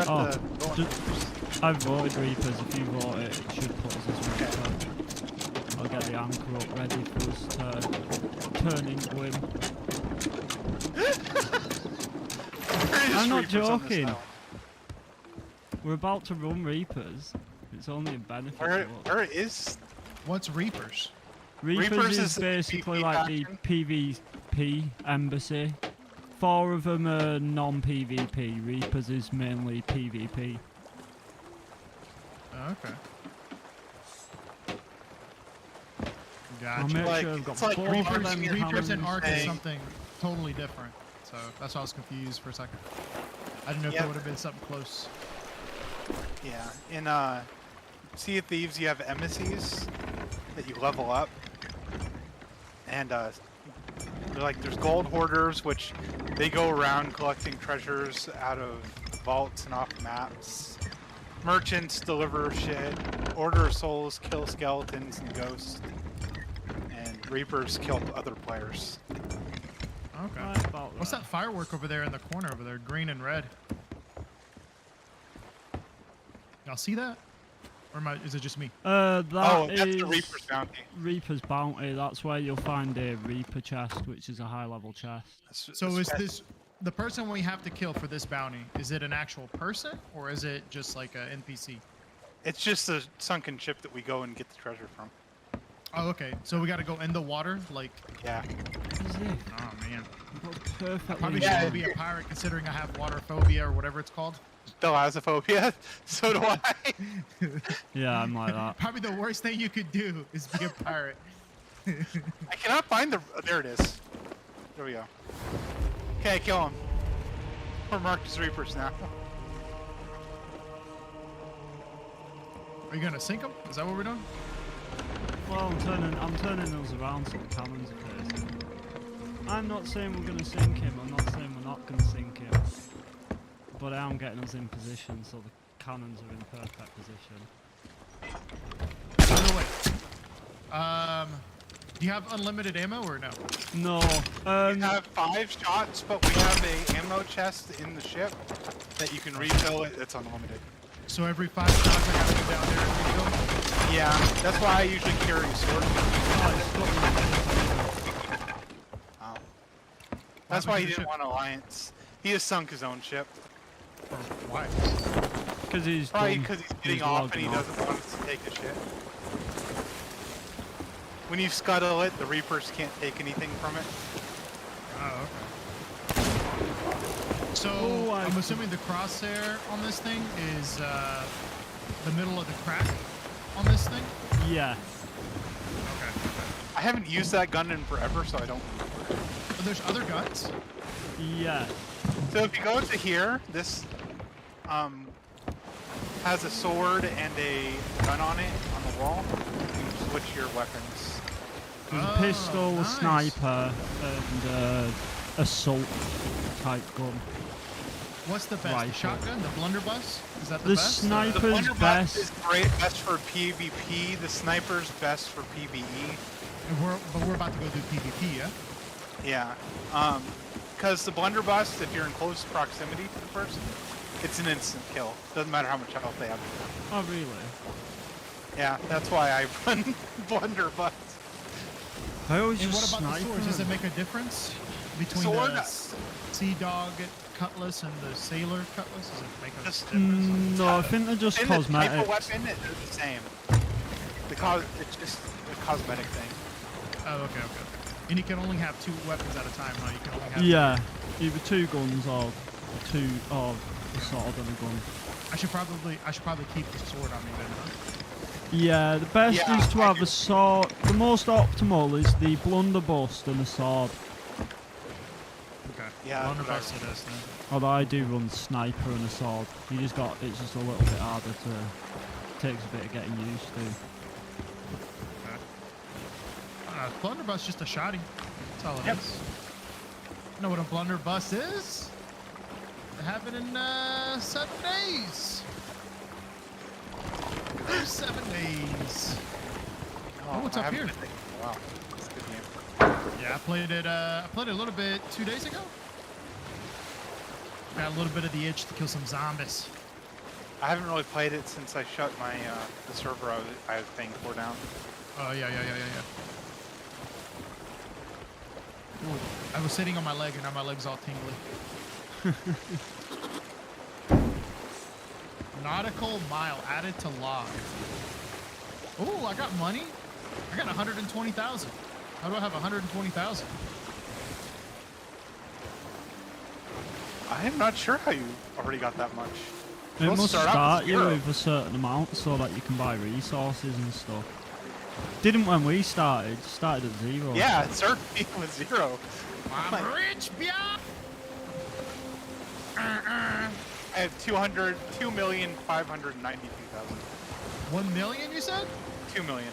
Oh, to vote. I voted Reapers. If you vote it, it should put us as Reaper. I'll get the anchor up ready for us to turn into him. I'm not joking. We're about to run Reapers. It's only a benefit to us. Where is What's Reapers? Reapers is the basically PvP like faction? the PvP embassy. 4 of them are non-PvP. Reapers is mainly PvP. Oh, okay. I'll Gotcha. make Like, sure I've got it's like both of Reapers- them Reapers and cannons. Ark is Hey. something totally different. So that's why I was confused for a second. I didn't know if Yeah. that would have been something close. Yeah, in Sea of Thieves you have embassies that you level up, and there's gold hoarders, which they go around collecting treasures out of vaults and off maps. Merchants deliver shit. Order of Souls kill skeletons and ghosts, and Reapers kill other players. Okay. Right about What's that firework over there in the corner over there? Green and red. Y'all see that? Or is it just me? That Oh, that's is the Reaper's bounty. Reaper's bounty. That's where you'll find a Reaper chest, which is a high-level chest. So is this the person we have to kill for this bounty? Is it an actual person or is it just like an NPC? It's just a sunken ship that we go and get the treasure from. Oh, okay. So we got to go in the water, like. Yeah. Oh man. Perfectly. Probably Yeah. shouldn't be a pirate considering I have water phobia or whatever it's called. Thalassophobia. So do I. Yeah, I'm like that. Probably the worst thing you could do is be a pirate. I cannot find the. There it is. There we go. Okay, kill him. We're marked as Reapers now. Are you gonna sink him? Is that what we're doing? Well, I'm turning those around so the cannons are facing. I'm not saying we're gonna sink him. I'm not saying we're not gonna sink him. But I am getting us in position so the cannons are in perfect position. By the way, do you have unlimited ammo or no? No. We have 5 shots, but we have a ammo chest in the ship that you can refill it. It's unlimited. So every 5 shots I gotta go down there and refill? Yeah, that's why I usually carry a sword. Oh. That's why he didn't want Alliance. He has sunk his own ship. Or why? Because he's Probably done. because he's getting He's off and he logging doesn't want us to take the shit. when you scuttle it, the Reapers can't take anything from it. Oh, okay. So Oh, I'm assuming the crosshair on this thing is the middle of the crack on this thing. Yeah. Okay. I haven't used that gun in forever, so I don't remember. But there's other guns. Yeah. So if you go to here, this has a sword and a gun on it on the wall. You can switch your weapons. There's a Oh, pistol, a nice. sniper, and assault type gun. What's the best? The Rifle. shotgun? The blunderbuss? Is that the The best? The sniper's blunderbuss is best. great, best for PvP. The sniper's best for PvE. But we're about to go do PvP, yeah? Yeah. Because the blunderbuss, if you're in close proximity to the person, it's an instant kill. Doesn't matter how much health they have. Oh, really? Yeah, that's why I run blunderbuss. I always And just what about the snipe swords? Does it them. make a difference between Sword? the sea dog cutlass and the sailor cutlass? Does it make a Just- difference? No, I think they're just In the type cosmetic. of weapon, they're the same. It's just a cosmetic thing. Oh, okay. And you can only have 2 weapons at a time, huh? You can only have. Yeah, either 2 guns or a sword and a gun. I should probably keep the sword on me then, huh? Yeah, the best Yeah, is to I have do. a sword. The most optimal is the blunderbuss and a sword. Okay. Yeah, Blunderbuss whatever. it is then. Although I do run sniper and a sword. It's just a little bit harder to. Takes a bit of getting used to. Blunderbuss just a shotty. That's all it Yep. is. You know what a blunderbuss is? They have it in 7 days. 7 days. Oh, what's I up haven't here? been thinking- Wow, that's a good game. Yeah, I played it a little bit 2 days ago. Got a little bit of the itch to kill some zombies. I haven't really played it since I shut my the server I was paying for down. Oh, yeah. I was sitting on my leg and now my leg's all tingly. Nautical mile added to log. Oh, I got money. I got 120,000. How do I have 120,000? I am not sure how you already got that much. It You'll must out start with you zero. with a certain amount so that you can buy resources and stuff. Didn't when we started. Started at 0. Yeah, it started with 0. I'm rich, yeah. I have 2,592,000. 1 million, you said? 2 million.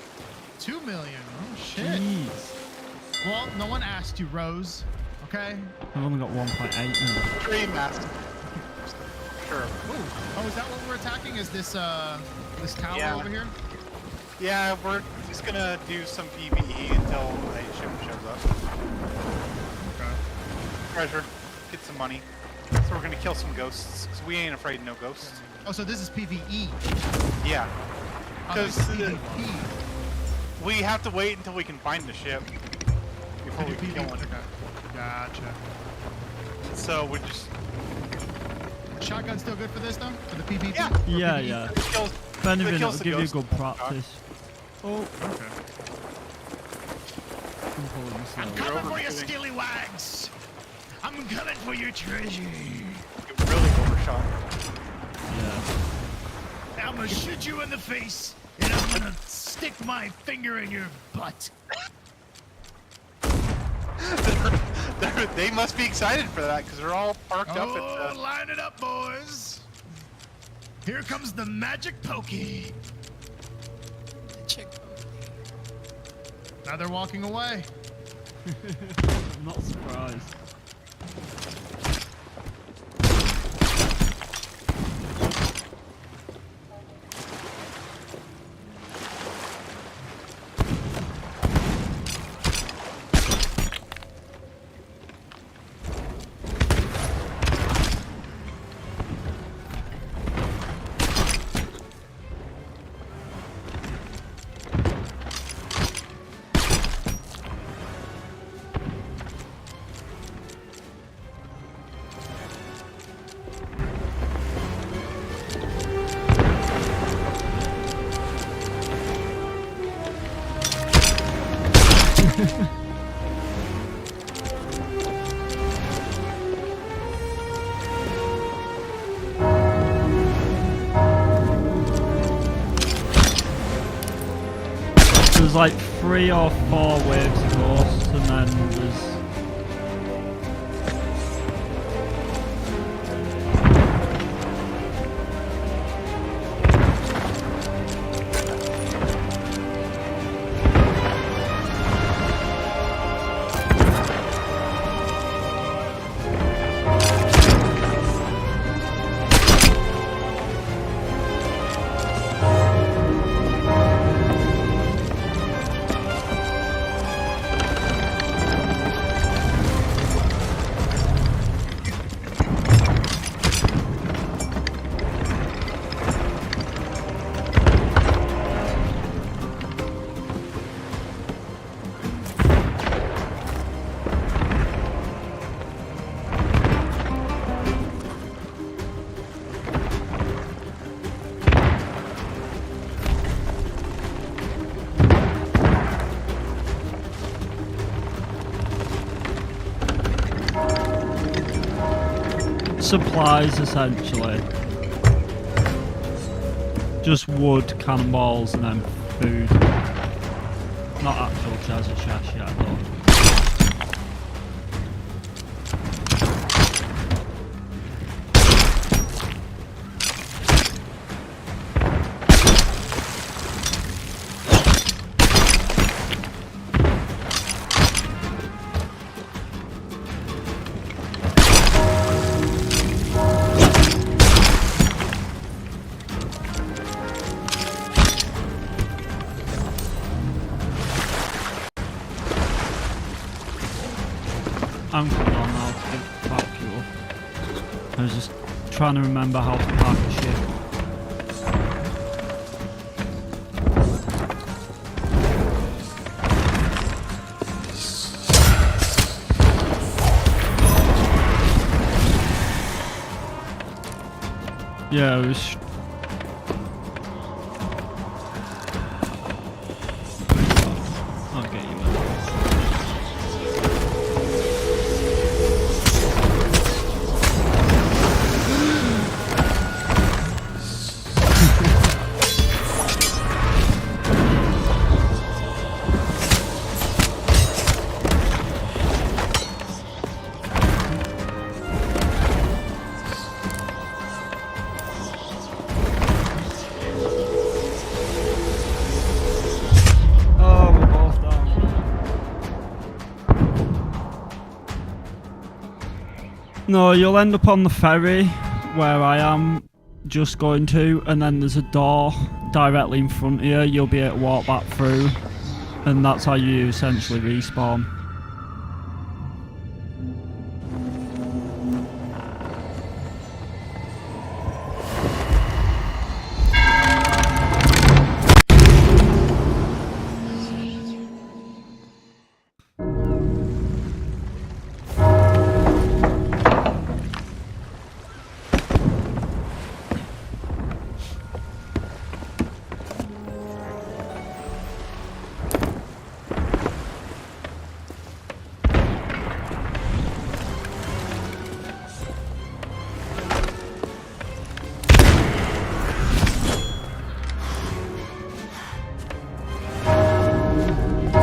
2 million. Oh shit. Jeez. Well, no one asked you, Rose. Okay. I've only got 1.8 now. Dream master. Sure. Oh, is that what we're attacking? Is this this tower Yeah. over here? Yeah, we're just gonna do some PvE until a ship shows up. Okay. Treasure. Get some money. So we're gonna kill some ghosts, because we ain't afraid of no ghosts. Oh, so this is PvE. Yeah. Oh, this Because is PvP. we have to wait until we can find the ship before we PvP. kill one. Okay. Gotcha. So we just... Shotgun still good for this though? For the PvP? Yeah. For Yeah, PvE? yeah. It kills, If anything, it it'll kills the give you ghosts. good practice. Oh, Okay. I'm pulling this out. Coming for you, skillywags! I'm coming for your treasure! It really overshot. Yeah. I'm gonna shoot you in the face, and I'm gonna stick my finger in your butt. They must be excited for that, because they're all parked up at Oh, the... line it up, boys! Here comes the magic pokey. Chick. Now they're walking away. I'm not surprised. like 3 or 4 waves of ghosts, and then there's... supplies, essentially. Just wood, cannonballs, and then food. Not actual treasure chest yet, though. I'm coming on now to park you up. I was just trying to remember how to park a ship. Yeah, it was... I'll get you, man. Oh, we're both down. No, you'll end up on the ferry where I am just going to, and then there's a door directly in front of you. You'll be able to walk back through, and that's how you essentially respawn.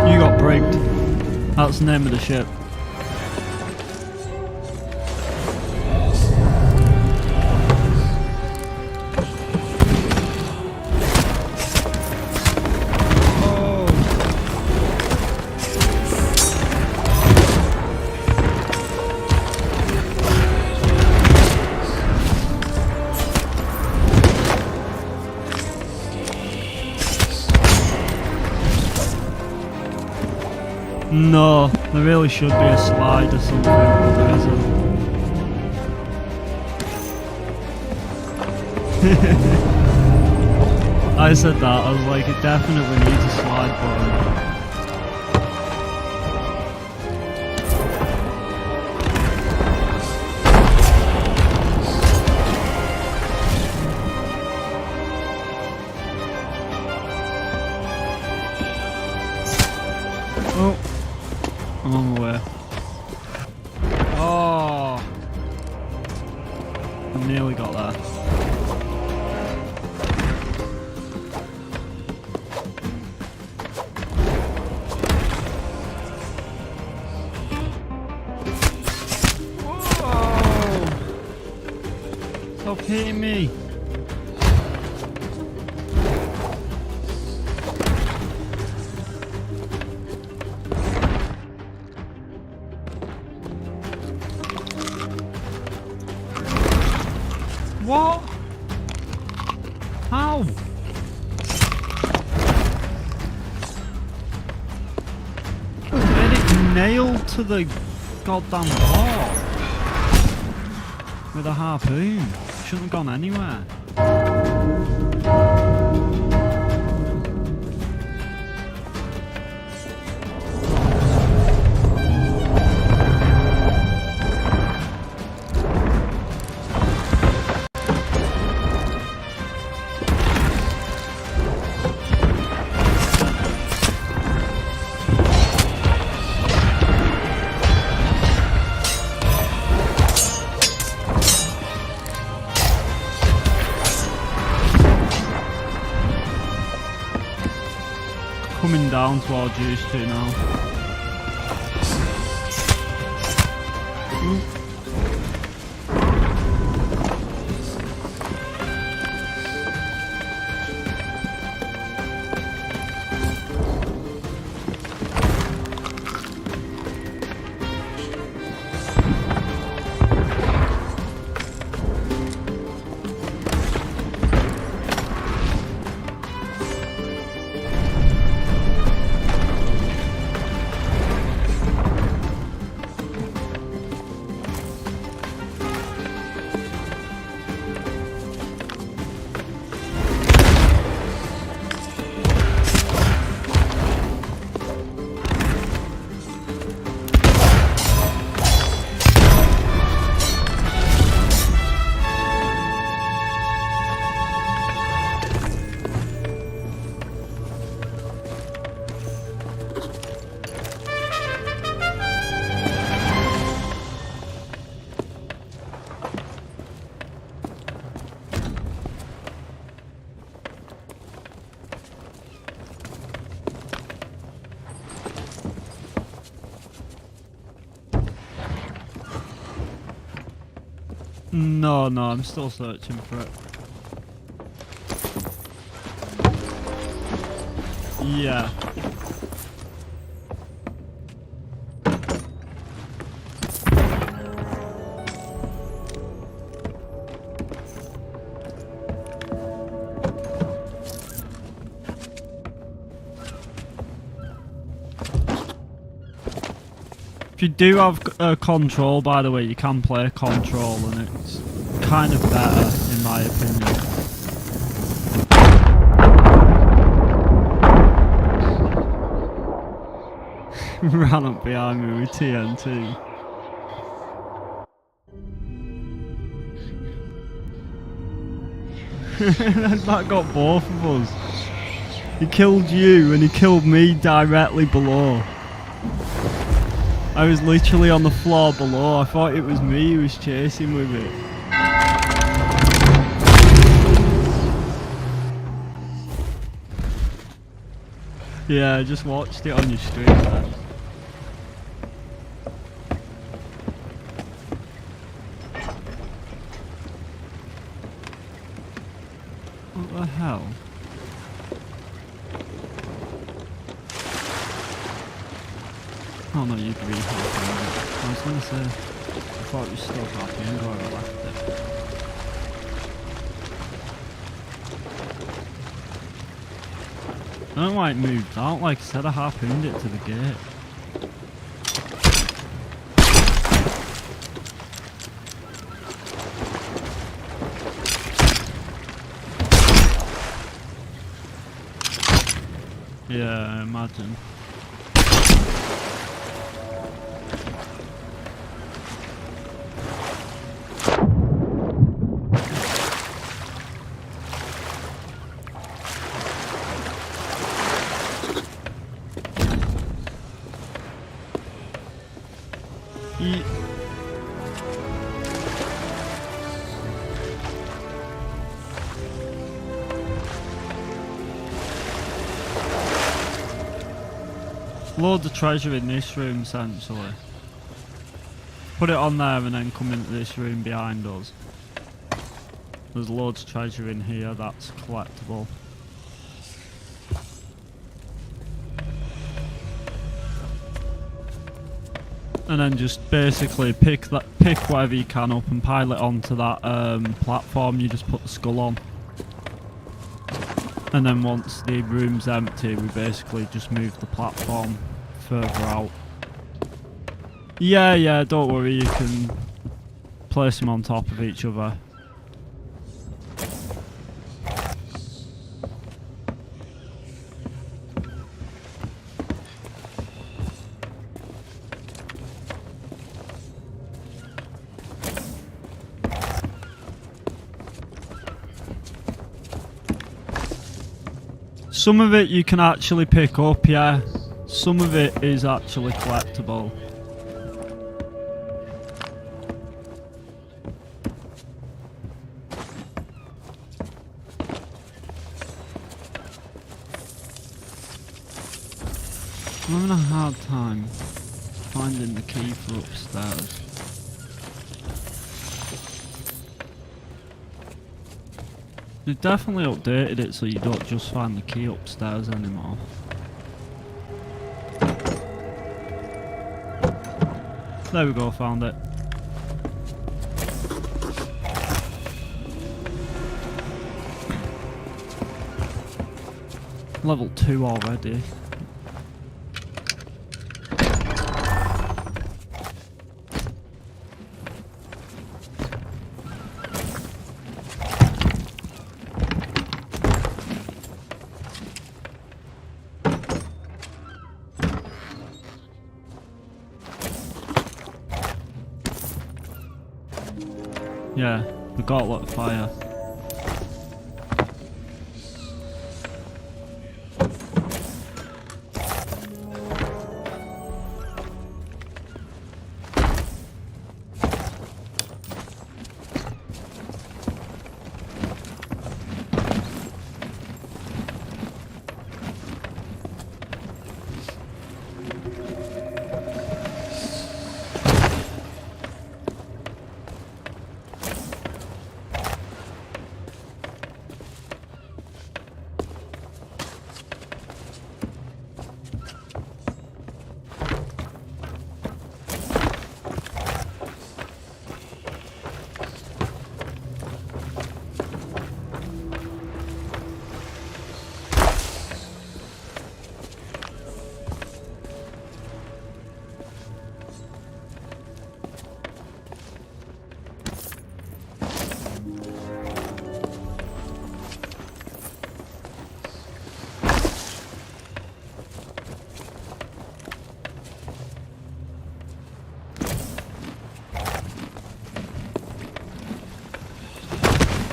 You got brigged. That's the name of the ship. No, there really should be a slide or something, but there isn't. I said that, I was like, it definitely needs a slide button. Oh. I'm on my way. Oh! I nearly got there. Stop hitting me. What? How? Get it nailed to the goddamn bar with a harpoon. Shouldn't have gone anywhere. Coming down towards you two now. No, I'm still searching for it. Yeah. If you do have control, by the way, you can play control and it's kind of better, in my opinion. Ran up behind me with TNT. That got both of us. He killed you and he killed me directly below. I was literally on the floor below. I thought it was me who was chasing with it. Yeah, I just watched it on your stream there. What the hell? Oh no, you'd be happy. I was gonna say, I thought you were still happy and I left it. I don't like moved out, like I said, I harpooned it to the gate. Yeah, I imagine. Load the treasure in this room, essentially. Put it on there and then come into this room behind us. There's loads of treasure in here that's collectible. And then just basically pick whatever you can up and pile it onto that platform you just put the skull on. And then once the room's empty, we basically just move the platform further out. Yeah, don't worry, you can place them on top of each other. Some of it you can actually pick up, yeah. Some of it is actually collectible. I'm having a hard time finding the key for upstairs. They've definitely updated it so you don't just find the key upstairs anymore. There we go, found it. Level 2 already. Yeah, we got a lot of fire.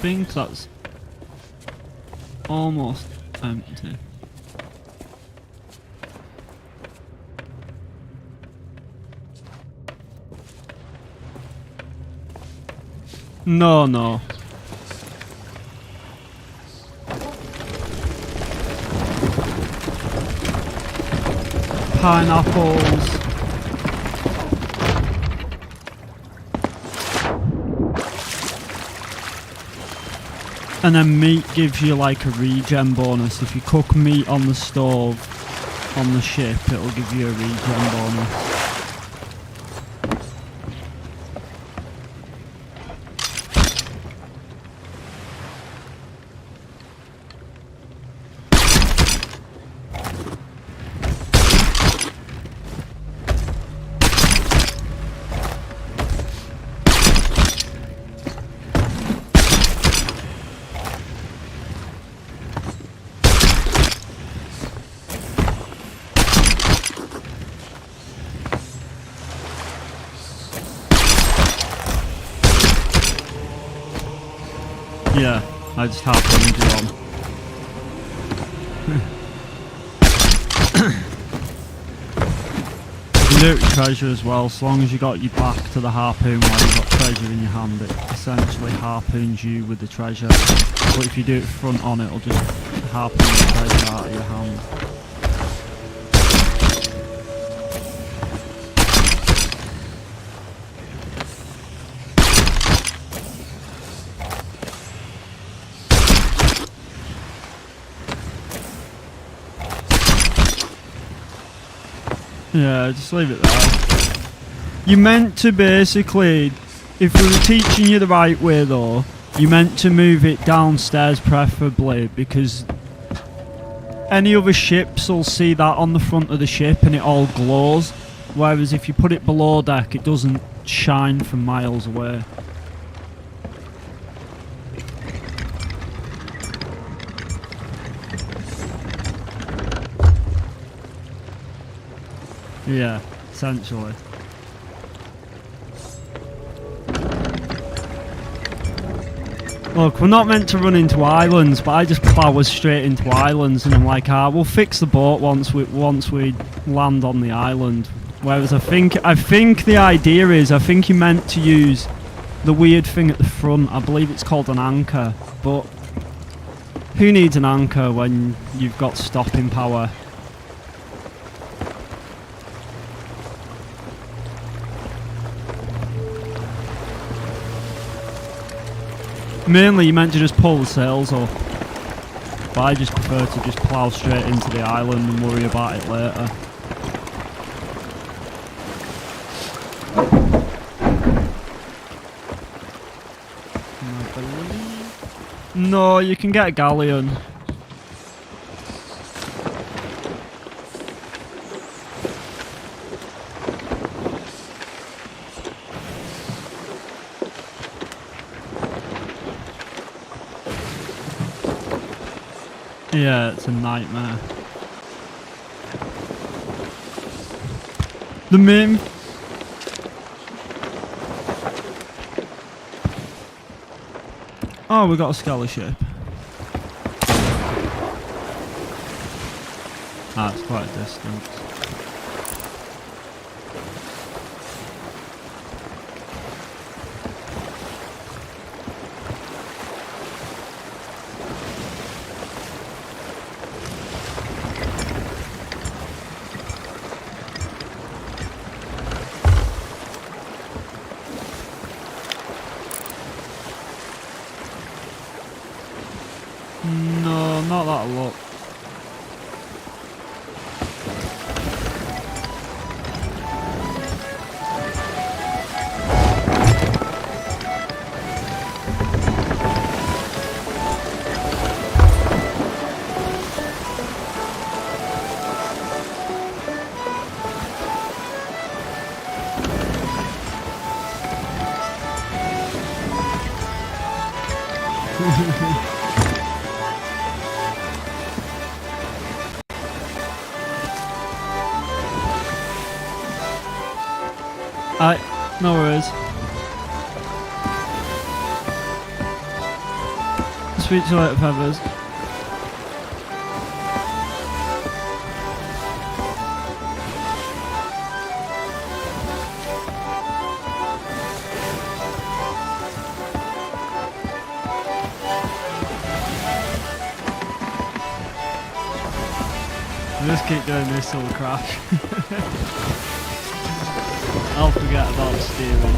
I think that's almost empty. No. Pineapples. And then meat gives you like a regen bonus. If you cook meat on the stove on the ship, it'll give you a regen bonus. Yeah, I just harpooned you on. You can do it with treasure as well, as long as you got your back to the harpoon while you've got treasure in your hand, it essentially harpoons you with the treasure. But if you do it front on, it'll just harpoon the treasure out of your hand. Yeah, just leave it there. You meant to basically, if we were teaching you the right way though, you meant to move it downstairs preferably, because any other ships will see that on the front of the ship and it all glows, whereas if you put it below deck it doesn't shine from miles away. Yeah, essentially. Look, we're not meant to run into islands, but I just plough us straight into islands, and I'm like, we'll fix the boat once we land on the island. Whereas I think the idea is, I think you meant to use the weird thing at the front. I believe it's called an anchor, but who needs an anchor when you've got stopping power? Mainly you meant to just pull the sails up, but I just prefer to just plough straight into the island and worry about it later. No, you can get a galleon. Yeah, it's a nightmare. The main... Oh, we got a skelly ship. It's quite a distance. No, not that lot. No worries. Speak to you later, Feathers. I just keep doing this till we crash. I'll forget about steering.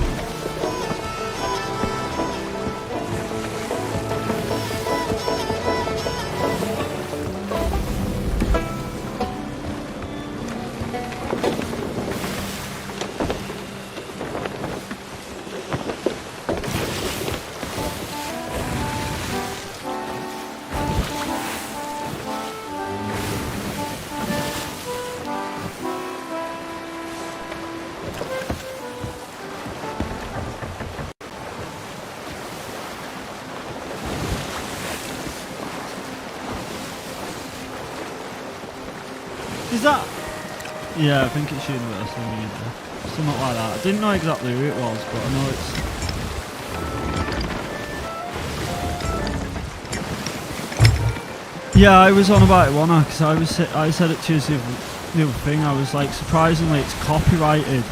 Is that? Yeah, I think it's Universal Media. Something like that. I didn't know exactly who it was, but I know it's... Yeah, I was on about it, wasn't I? Because I said it to you the other thing. I was like, surprisingly, it's copyrighted.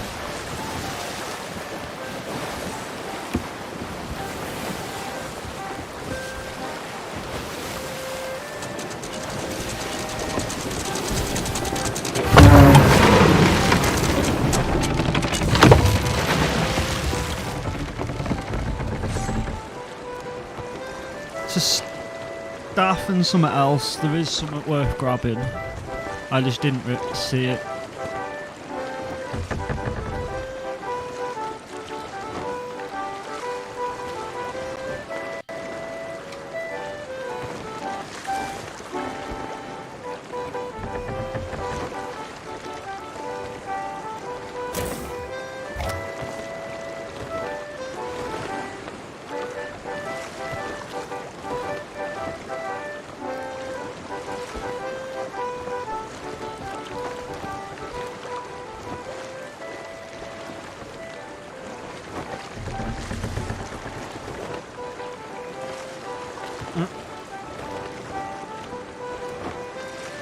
It's a staff and something else. There is something worth grabbing. I just didn't see it.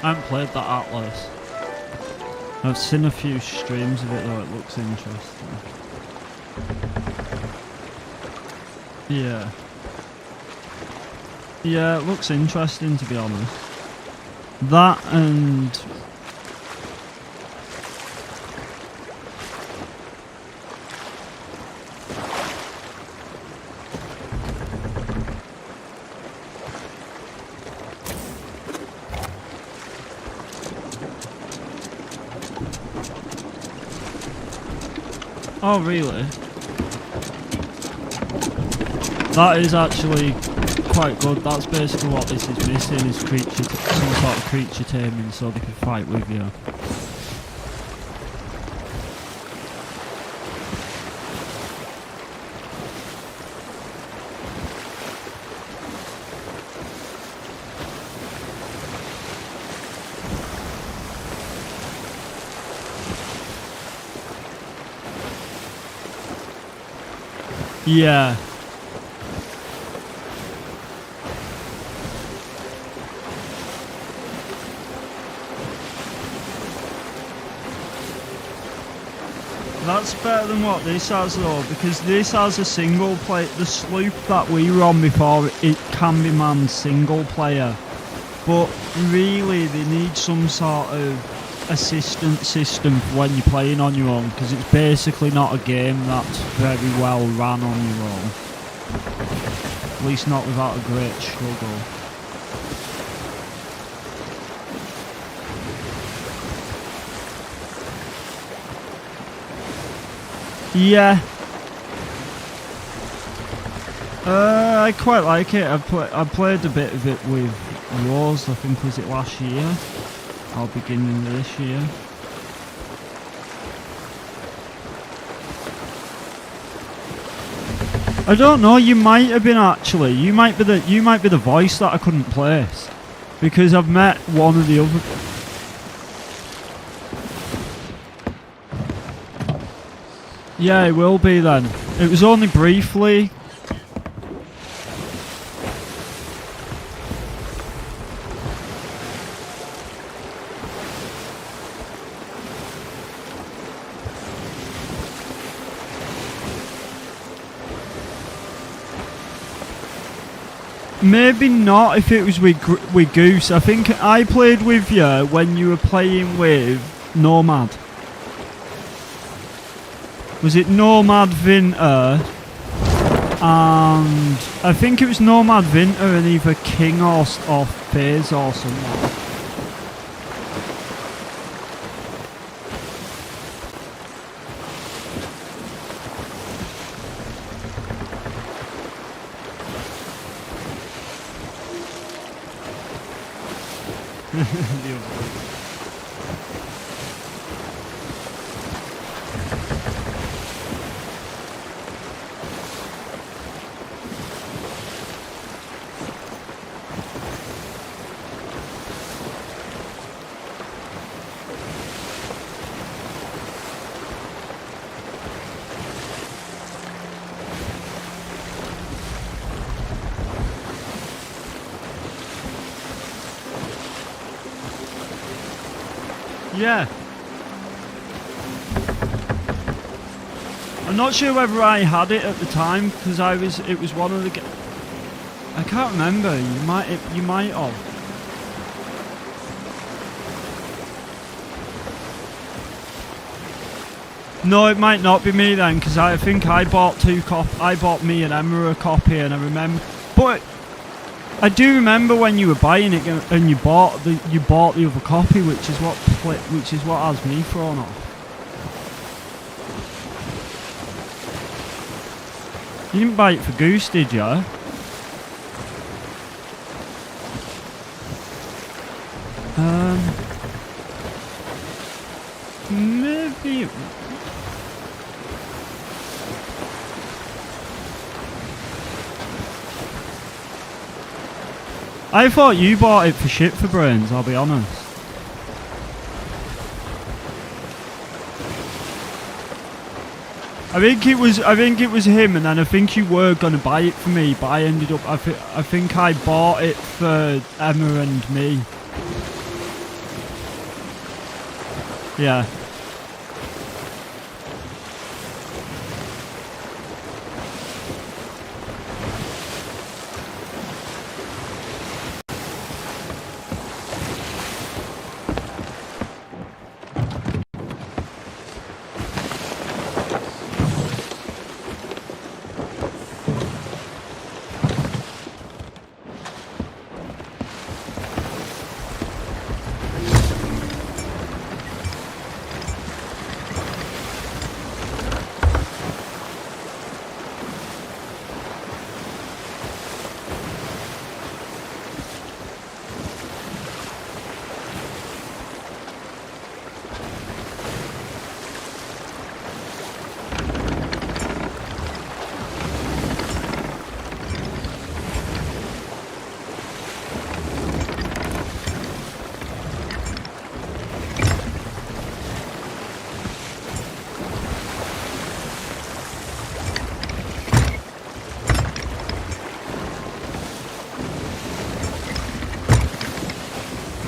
I haven't played that Atlas. I've seen a few streams of it though, it looks interesting. Yeah. Yeah, it looks interesting to be honest. That and... Oh really? That is actually quite good. That's basically what this is missing, is creature, some sort of creature taming so they can fight with you. Yeah. That's better than what this has though, because this has a single player. The sloop that we were on before, it can be manned single player, but really they need some sort of assistant system for when you're playing on your own, because it's basically not a game that's very well ran on your own. At least not without a great struggle. Yeah. I quite like it. I played a bit of it with Rose, I think was it last year? Or beginning of this year. I don't know, you might have been actually. You might be the voice that I couldn't place. Because I've met one of the other. Yeah, it will be then. It was only briefly. Maybe not if it was with Goose. I think I played with you when you were playing with Nomad. Was it Nomad Vinter? And I think it was Nomad Vinter and either King or FaZe or someone. Yeah. I'm not sure whether I had it at the time because it was one of the. I can't remember. You might have. No, it might not be me then because I think I bought I bought me and Emma a copy, and I remember. But I do remember when you were buying it and you bought the other copy, which is what has me thrown off. You didn't buy it for Goose, did you? Maybe. I thought you bought it for shit for brains, I'll be honest. I I think it was him, and then I think you were gonna buy it for me, but I ended up. I think I bought it for Emma and me. Yeah.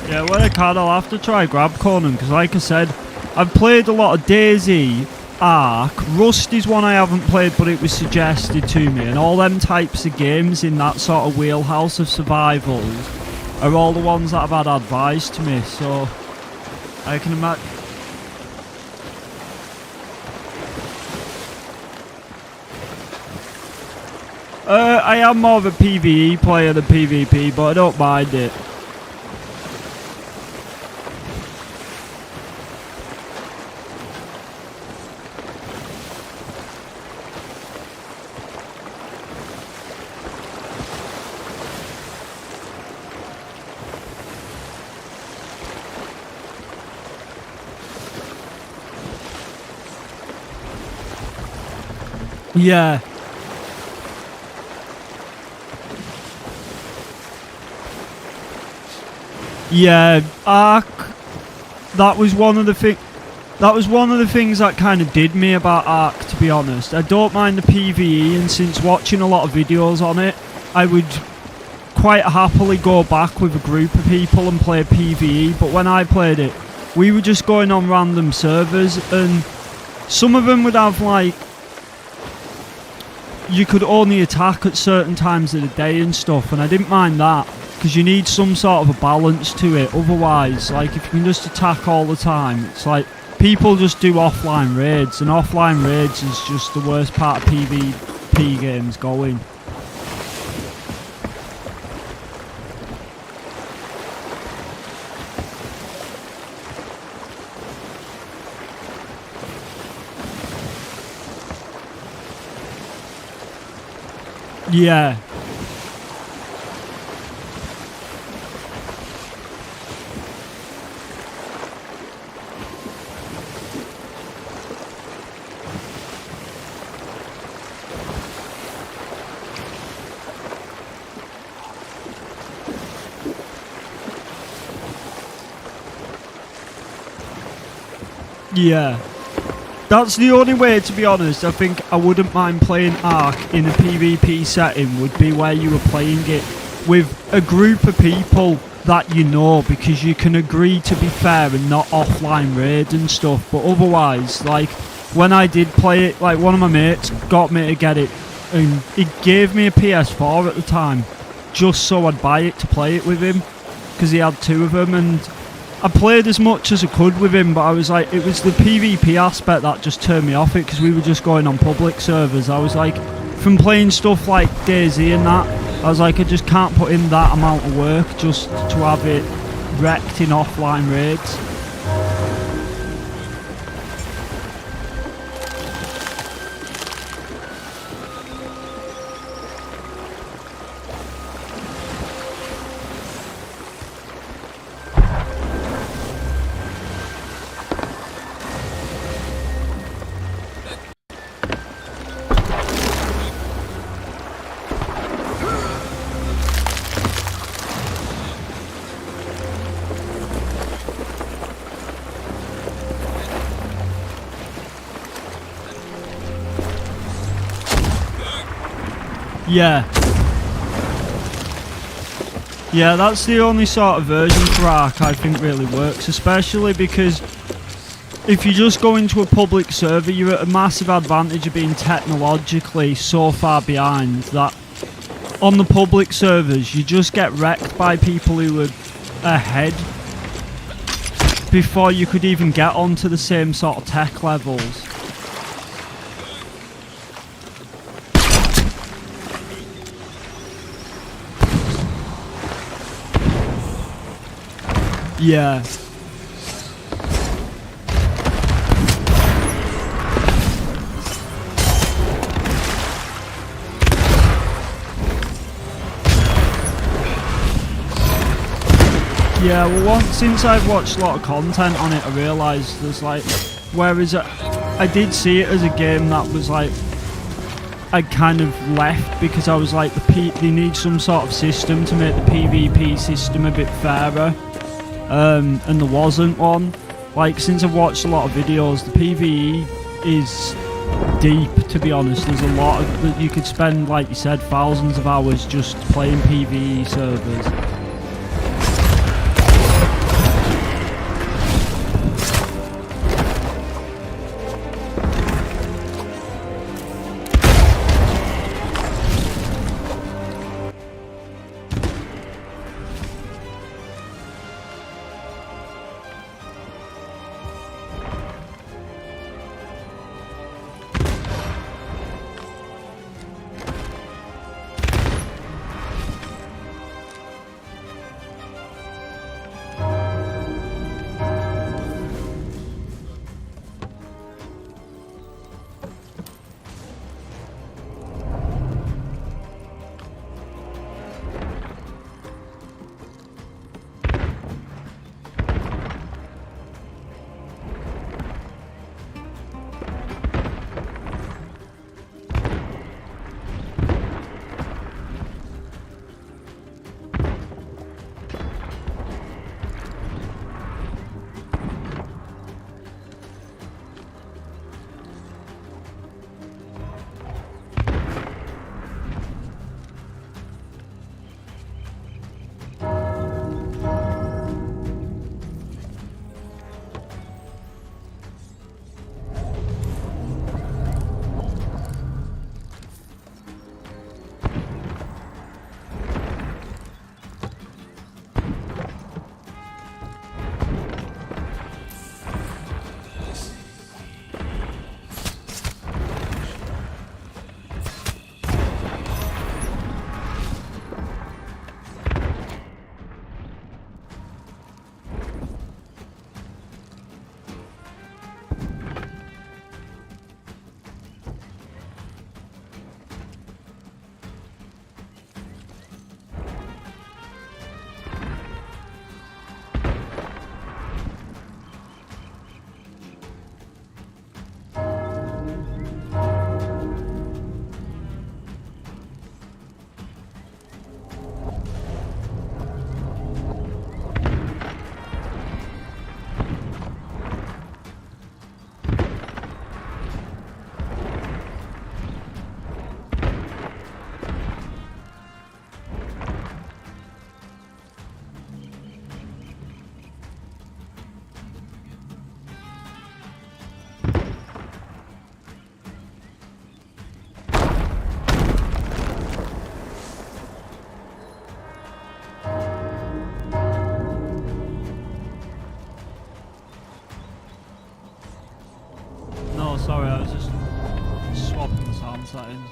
Yeah, when I can, I'll have to try grab Conan, because like I said, I've played a lot of Daisy, Ark, Rust is one I haven't played, but it was suggested to me, and all them types of games in that sort of wheelhouse of survival are all the ones that have had advised to me, so I can imagine. I am more of a PvE player than PvP, but I don't mind it. Yeah. Yeah, Ark. That was one of the things that kind of did me about Ark, to be honest. I don't mind the PvE, and since watching a lot of videos on it, I would quite happily go back with a group of people and play PvE. But when I played it, we were just going on random servers, and some of them would have like, you could only attack at certain times of the day and stuff, and I didn't mind that, because you need some sort of a balance to it. Otherwise, like, if you can just attack all the time, it's like people just do offline raids, and offline raids is just the worst part of PvP games going. Yeah. Yeah. That's the only way, to be honest. I think I wouldn't mind playing Ark in a PvP setting, would be where you were playing it with a group of people that you know, because you can agree to be fair and not offline raid and stuff. But otherwise, like, when I did play it, like, one of my mates got me to get it, and he gave me a PS4 at the time just so I'd buy it to play it with him, because he had two of them, and I played as much as I could with him, but I was like, it was the PvP aspect that just turned me off it, because we were just going on public servers. I was like, from playing stuff like Daisy and that, I was like, I just can't put in that amount of work just to have it wrecked in offline raids. Yeah. Yeah, that's the only sort of version for Ark I think really works, especially because if you just go into a public server, you're at a massive advantage of being technologically so far behind that on the public servers you just get wrecked by people who are ahead before you could even get onto the same sort of tech levels. Yeah. Yeah, well, since I've watched a lot of content on it, I realised there's like, whereas I did see it as a game that was like, I kind of left because I was like, they need some sort of system to make the PvP system a bit fairer, and there wasn't one. Like, since I've watched a lot of videos, the PvE is deep, to be honest. There's a lot of, you could spend, like you said, thousands of hours just playing PvE servers. No, sorry, I was just swapping the sound settings.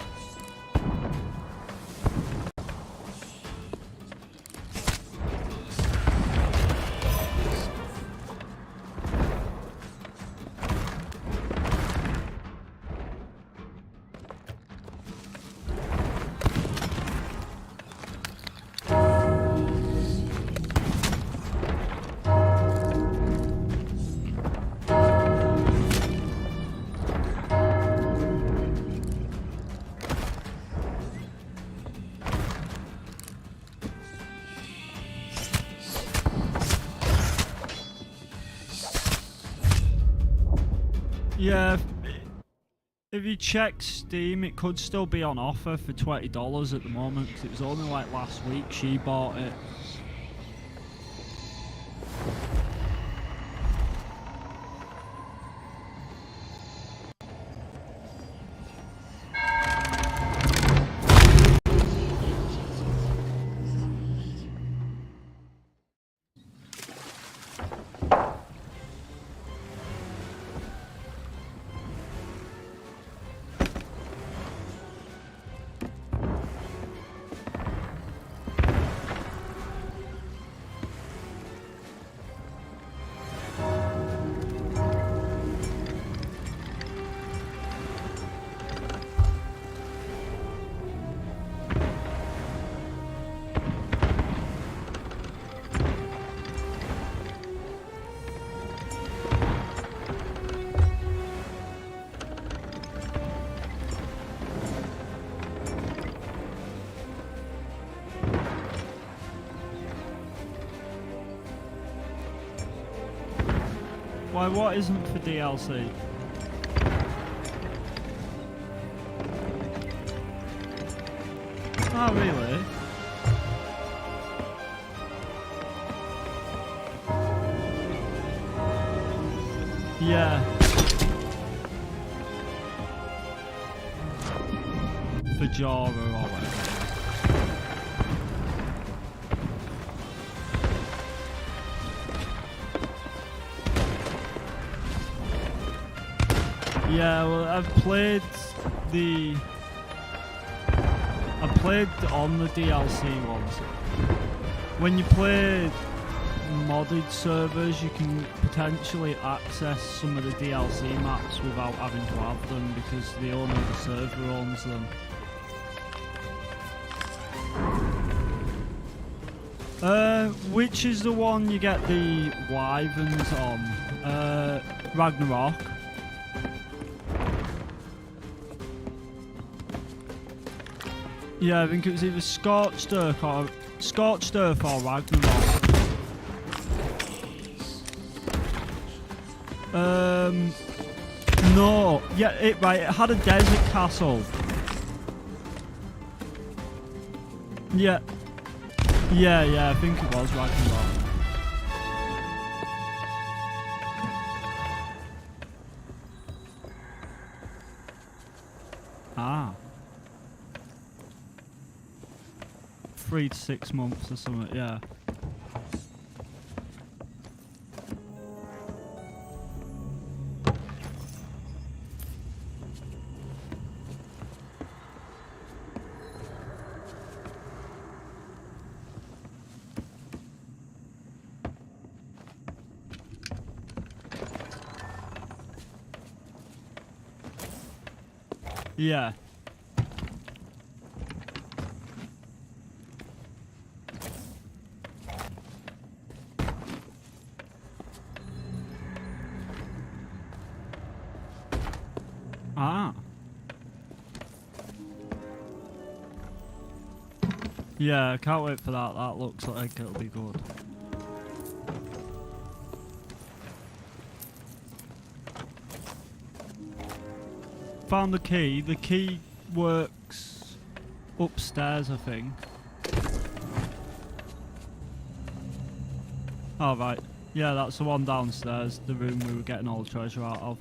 Yeah, If you check Steam, it could still be on offer for $20 at the moment, because it was only like last week she bought it. Why, what isn't for DLC? Oh, really? Yeah. For Java or whatever. Yeah, well, I played on the DLC ones. When you play modded servers, you can potentially access some of the DLC maps without having to have them because the owner of the server owns them. Which is the one you get the wyverns on? Ragnarok. Yeah, I think it was either Scorched Earth or Ragnarok. No. Yeah, it had a desert castle. Yeah. Yeah, I think it was Ragnarok. Ah. 3 to 6 months or something, yeah. Yeah. Ah. Yeah, I can't wait for that. That looks like it'll be good. Found the key. The key works upstairs, I think. Oh, right. Yeah, that's the one downstairs, the room we were getting all the treasure out of.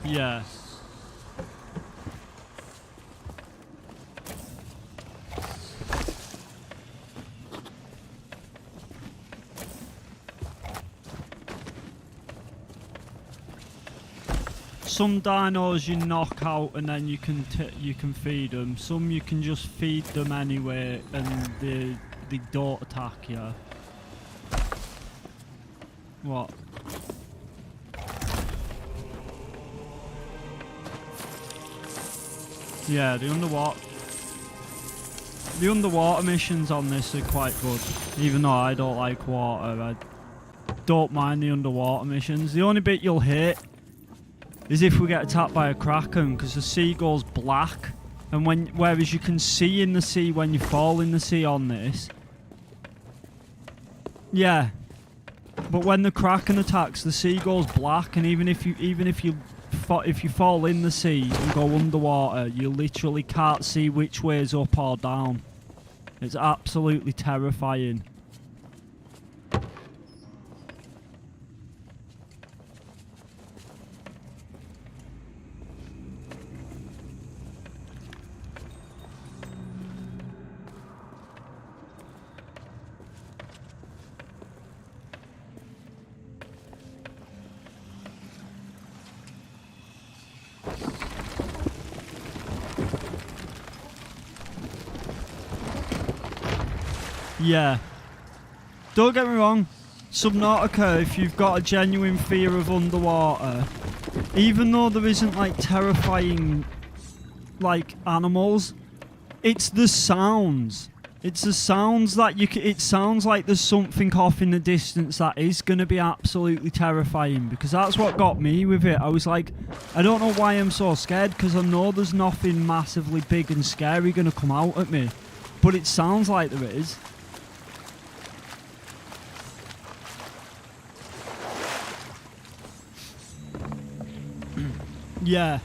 Yeah. some dinos you knock out and then you can feed them. Some you can just feed them anyway and they don't attack you. What? Yeah, the underwater missions on this are quite good. Even though I don't like water, I don't mind the underwater missions. The only bit you'll hate is if we get attacked by a kraken, because the sea goes black, and whereas you can see in the sea when you fall in the sea on this. Yeah, but when the kraken attacks, the sea goes black, and even if you fall in the sea and go underwater, you literally can't see which way is up or down. It's absolutely terrifying. Yeah. Don't get me wrong, Subnautica, if you've got a genuine fear of underwater, even though there isn't like terrifying like animals, it's the sounds. It's the sounds that it sounds like there's something off in the distance that is going to be absolutely terrifying, because that's what got me with it. I was like, I don't know why I'm so scared, because I know there's nothing massively big and scary going to come out at me, but it sounds like there is. Yeah.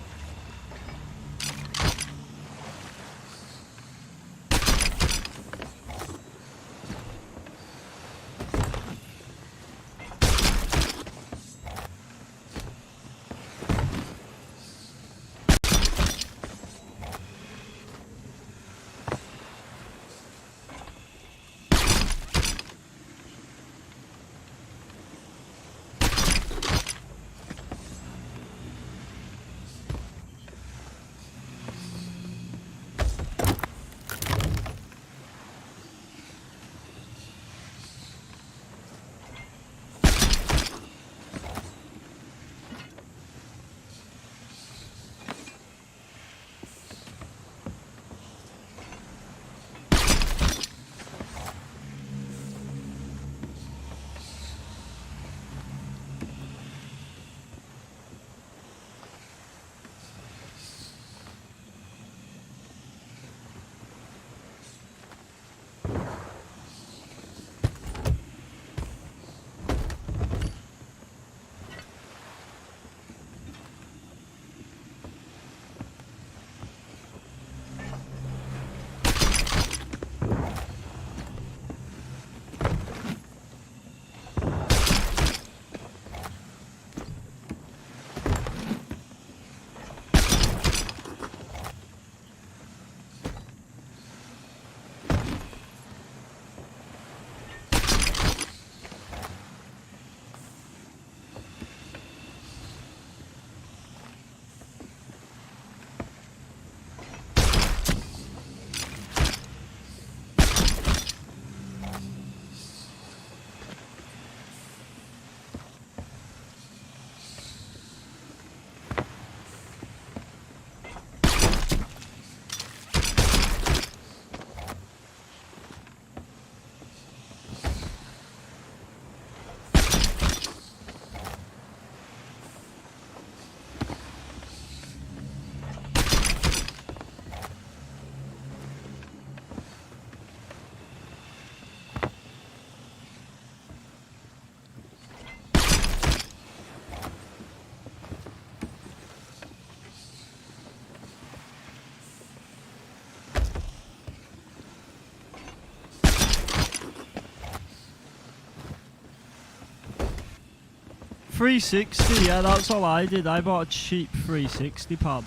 $360, yeah, that's all I did. I bought a cheap 360 pad.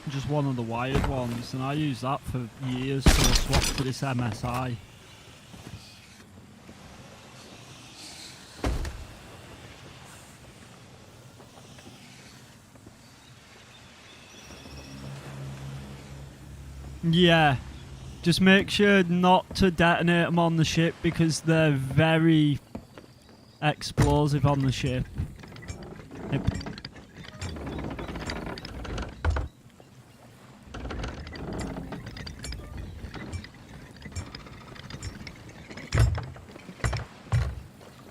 Just one of the wired ones, and I used that for years till I swapped to this MSI. Yeah. Just make sure not to detonate them on the ship because they're very explosive on the ship.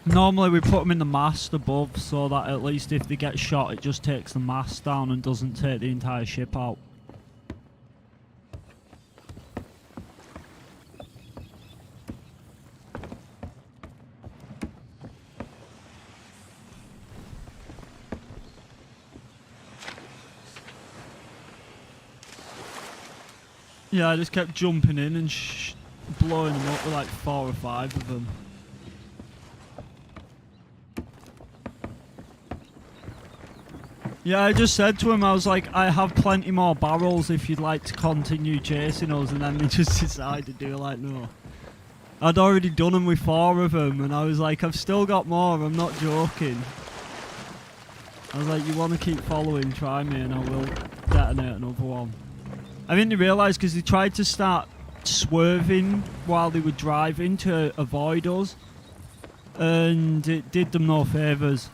Normally we put them in the mast above so that at least if they get shot it just takes the mast down and doesn't take the entire ship out. Yeah, I just kept jumping in and blowing them up with like 4 or 5 of them. Yeah, I just said to him, I was like, I have plenty more barrels if you'd like to continue chasing us, and then they just decided to do like, no. I'd already done them with 4 of them, and I was like, I've still got more, I'm not joking. I was like, you want to keep following, try me, and I will detonate another one. I think they realised because they tried to start swerving while they were driving to avoid us, and it did them no favours.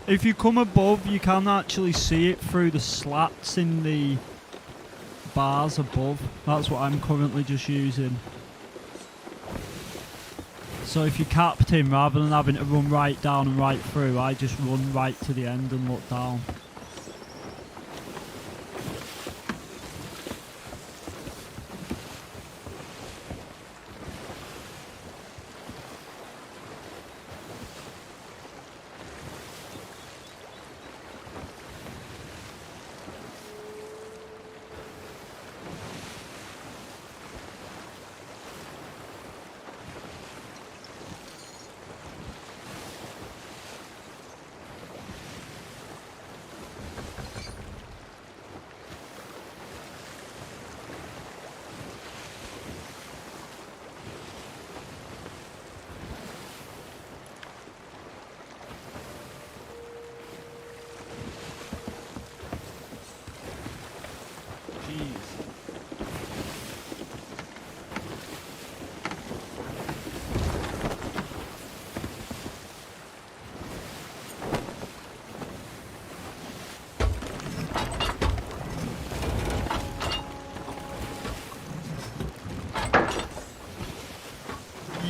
If you come above, you can actually see it through the slats in the bars above. That's what I'm currently just using. So if you capped him, rather than having to run right down and right through, I just run right to the end and look down.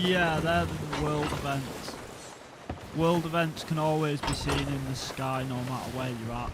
Yeah, they're the world events. World events can always be seen in the sky no matter where you're at.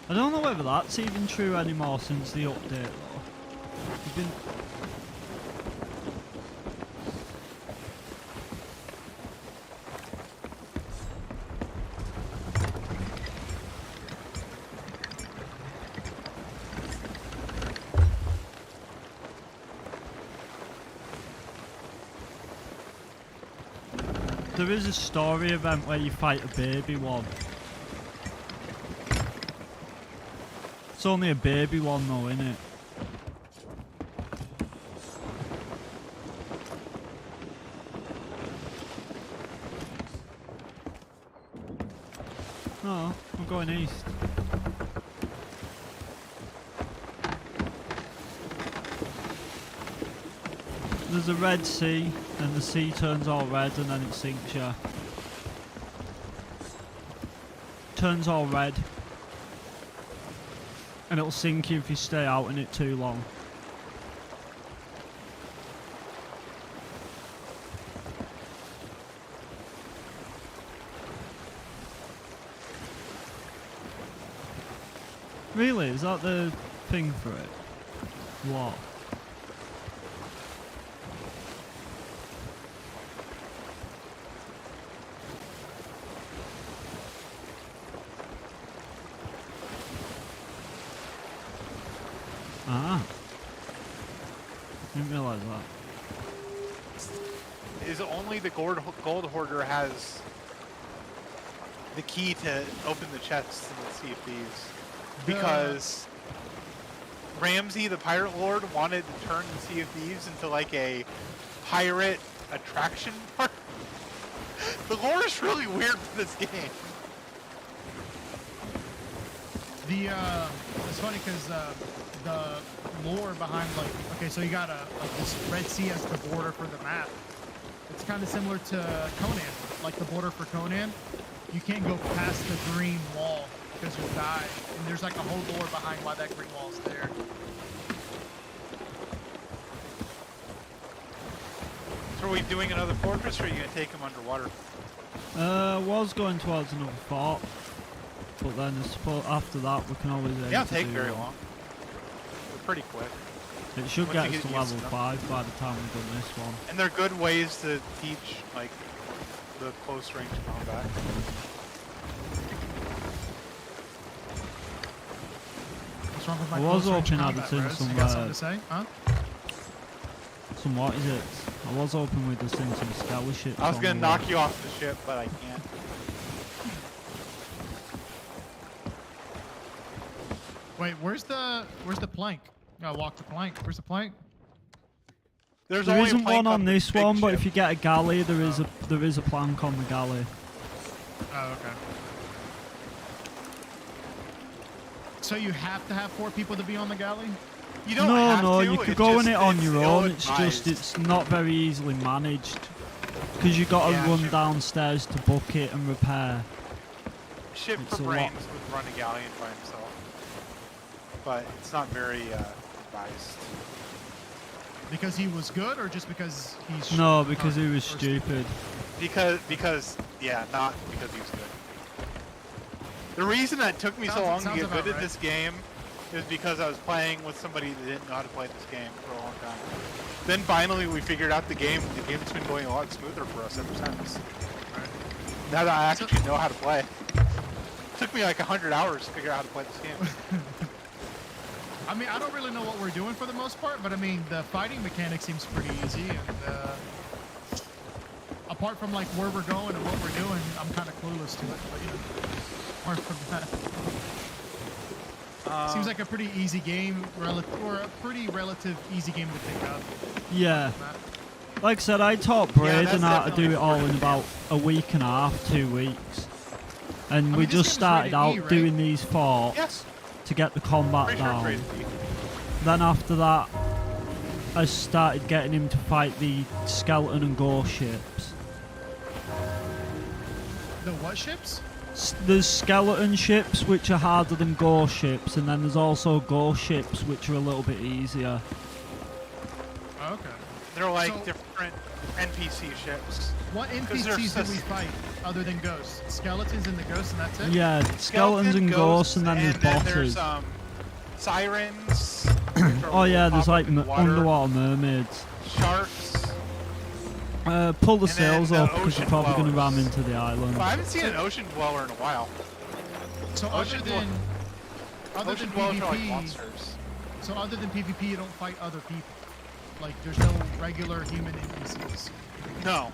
I don't know whether that's even true anymore since the update though. You've been... There is a story event where you fight a baby one. It's only a baby one though, innit? No, I'm going east. There's a red sea, and the sea turns all red and then it sinks you. Turns all red. And it'll sink you if you stay out in it too long. Really? Is that the thing for it? What? Ah. Didn't realise that. Is only the gold hoarder has the key to open the chests in the Sea of Thieves. Because Ramsey, the pirate lord, wanted to turn the Sea of Thieves into like a pirate attraction park. The lore is really weird for this game. It's funny because the lore behind okay, so you got this Red Sea as the border for the map. It's kind of similar to Conan, like the border for Conan. You can't go past the green wall because you'll die, and there's like a whole lore behind why that green wall is there. So are we doing another fortress, or are you gonna take them underwater? Was going towards another fort, but then after that we can always. Yeah, it'll take very long. We're pretty quick. It should Once get you us to get used level to 5 by the time we've done this one. And they're good ways to teach like the close range combat. What's wrong with my I was close range hoping I'd combat, seen Rose? some, You got something to say? Huh? Some what is it? I was hoping we'd have seen some scholarships. I was on gonna the knock way. you off the ship, but I can't. Wait, where's the plank? Gotta walk the plank. Where's the plank? There's There only a isn't plank one on the this big one, but ship. if you get a galley, there is a plank on the galley. Oh, okay. So you have to have 4 people to be on the galley? You don't No, have no, to, you could it's go in just- it on it's your own. It's ill-advised. just it's not very easily managed because you got to Yeah, run ship- downstairs to book it and repair. Ship it's for a brains lot. would run a galleon by himself, but it's not very advised. Because he was good, or just because he's No, because he retarded was or stupid. Because yeah, not because he was good. The reason that took me so Sounds- long to sounds get about good at right. this game is because I was playing with somebody that didn't know how to play this game for a long time. Then finally we figured out the game. The game's been going a lot smoother for us ever since. Now that I actually know how to play. It took me like 100 hours to figure out how to play this game. I mean, I don't really know what we're doing for the most part, but I mean, the fighting mechanic seems pretty easy, and apart from like where we're going and what we're doing, I'm kind of clueless to it. But you know, apart from that, seems like a pretty easy game, or a pretty relative easy game to pick up. Yeah. Like I said, I taught Yeah, Braden that's how to do definitely it all in important. about a week and a half, 2 weeks. And mean, we this just game's started rated out E, right? doing these forts Yes, to get the combat pretty sure it's down. rated B. Then after that, I started getting him to fight the skeleton and ghost ships. The what ships? There's skeleton ships which are harder than ghost ships, and then there's also ghost ships which are a little bit easier. Oh, okay. They're like So- different NPC ships. What 'Cause NPCs they're did we sus- fight other than ghosts? Skeletons and the ghosts, and that's it? Yeah, skeletons and ghosts, and then there's bosses. There's sirens. Oh yeah, there's like water, underwater mermaids. sharks. Pull the And then sails the off because ocean you're probably going to ram dwellers. into the island. Well, I haven't seen an ocean dweller in a while. So Ocean other Ocean than dwellers are like PvP, monsters. so other than PvP, you don't fight other people. Like there's no regular human NPCs. No,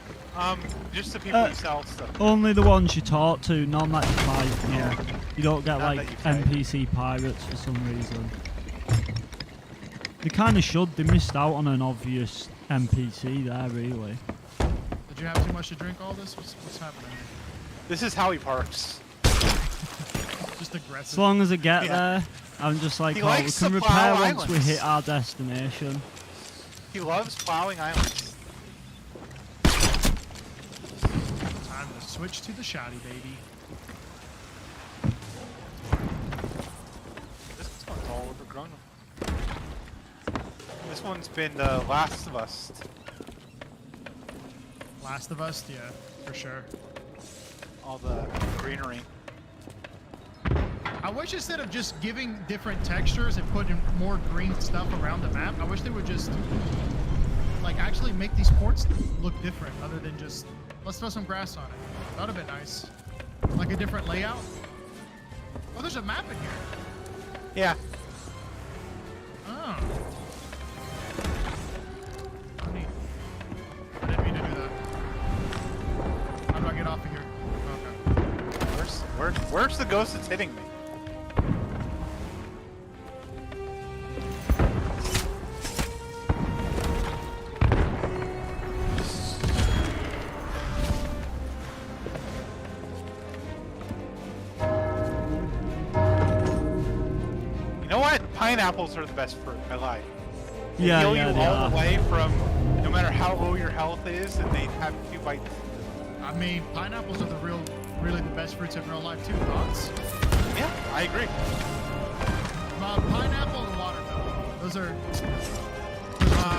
just the people Uh, who sell stuff. Only the ones you talk to, none that you fight. No. Yeah. You don't get None like that you fight. NPC pirates for some reason. They kind of should. They missed out on an obvious NPC there, really. Did you have too much to drink all this? What's happening? This is Howie Parks. Just aggressive. As long as I get Yeah. there, I'm just like, He oh, we likes can to repair plow once we islands. hit our destination. He loves plowing islands. Time to switch to the shoddy, baby. This one's all overgrown. This one's been the Last of Us. Last of Us, yeah, for sure. All the greenery. I I wish instead of just giving different textures and putting more green stuff around the map, I wish they would just like actually make these ports look different other than just let's throw some grass on it. That would have been nice. Like a different layout. Oh, there's a map in here. Yeah. Oh. Neat. I didn't mean to do that. How do I get off of here? Okay. Where's the ghost that's hitting me? You know what? Pineapples are the best fruit. I lied. They Yeah, heal yeah, you they all are. the way from no matter how low your health is, and they have a few bites. I mean, pineapples are really the best fruits in real life too. Thoughts? Yeah, I agree. Pineapple and watermelon. Those are.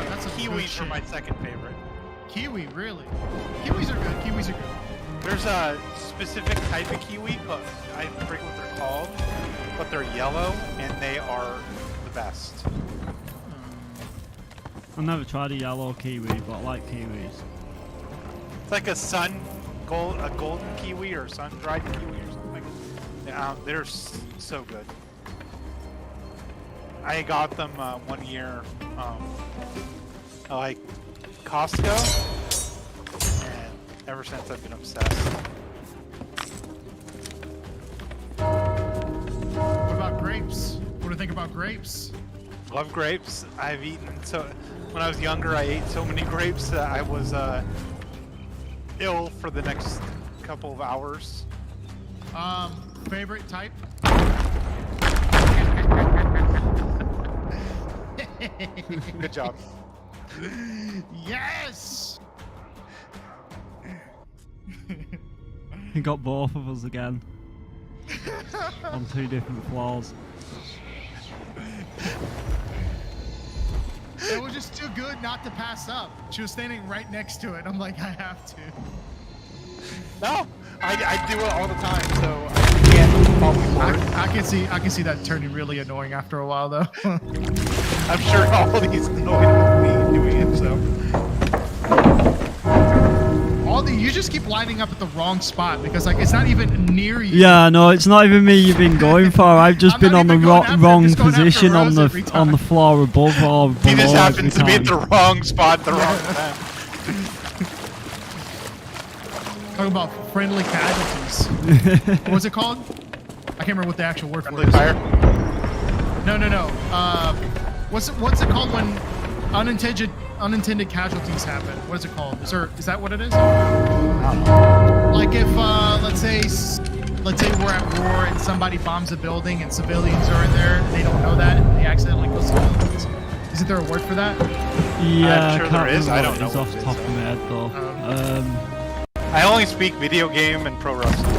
That's a good Kiwis are shit. my second favorite. Kiwi, really? Kiwis are good. Kiwis are good. There's a specific type of kiwi, but I forget what they're called, but they're yellow and they are the best. I've never tried a yellow kiwi, but I like kiwis. It's like a golden kiwi or sun-dried kiwi or something. Yeah, they're so good. I got them 1 year at like Costco, and ever since I've been obsessed. What about grapes? What do you think about grapes? Love grapes. I've eaten when I was younger. I ate so many grapes that I was ill for the next couple of hours. Favorite type? Good job. Yes. He got both of us again. On two different floors. It was just too good not to pass up. She was standing right next to it. I'm like, I have to. No, I do it all the time, so I can't fall forward. I can see that turning really annoying after a while, though. I'm sure all these annoyed with me doing it, so. You just keep lining up at the wrong spot because like it's not even near you. Yeah, no, it's not even me you've been going for. I've just I'm been not on the even going after him, wrong just going after position on Rose every the time. floor above or below. He just every happens to be at the time. wrong spot at the wrong time. Talking about friendly casualties. What's it called? I can't remember what the actual word for Friendly it is. fire. No. What's it called when unintended casualties happen? What is it called? Is that what it is? Like if let's say we're at war and somebody bombs a building and civilians are in there and they don't know that and they accidentally kill civilians. Isn't there a word for that? Yeah, I'm sure I can't there is. remember I what don't it is know off what the it top is, of my head though. I only speak video game and pro wrestling.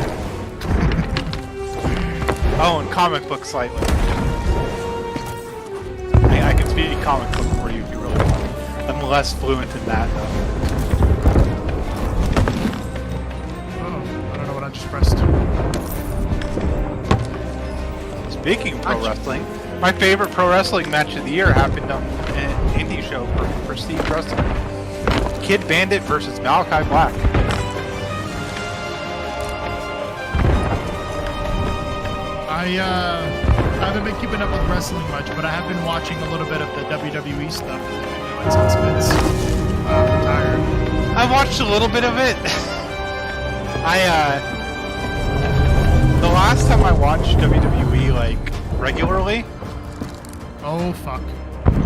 Oh, and comic book slightly. I can speak comic book for you if you really want. I'm less fluent in that though. Oh, I don't know what I just pressed. Speaking of pro wrestling, my favorite pro wrestling match of the year happened on an indie show for Prestige Wrestling. Kid Bandit versus Malachi Black. I haven't been keeping up with wrestling much, but I have been watching a little bit of the WWE stuff that they've been doing since Vince retired. I watched a little bit of it. The last time I watched WWE like regularly Oh fuck.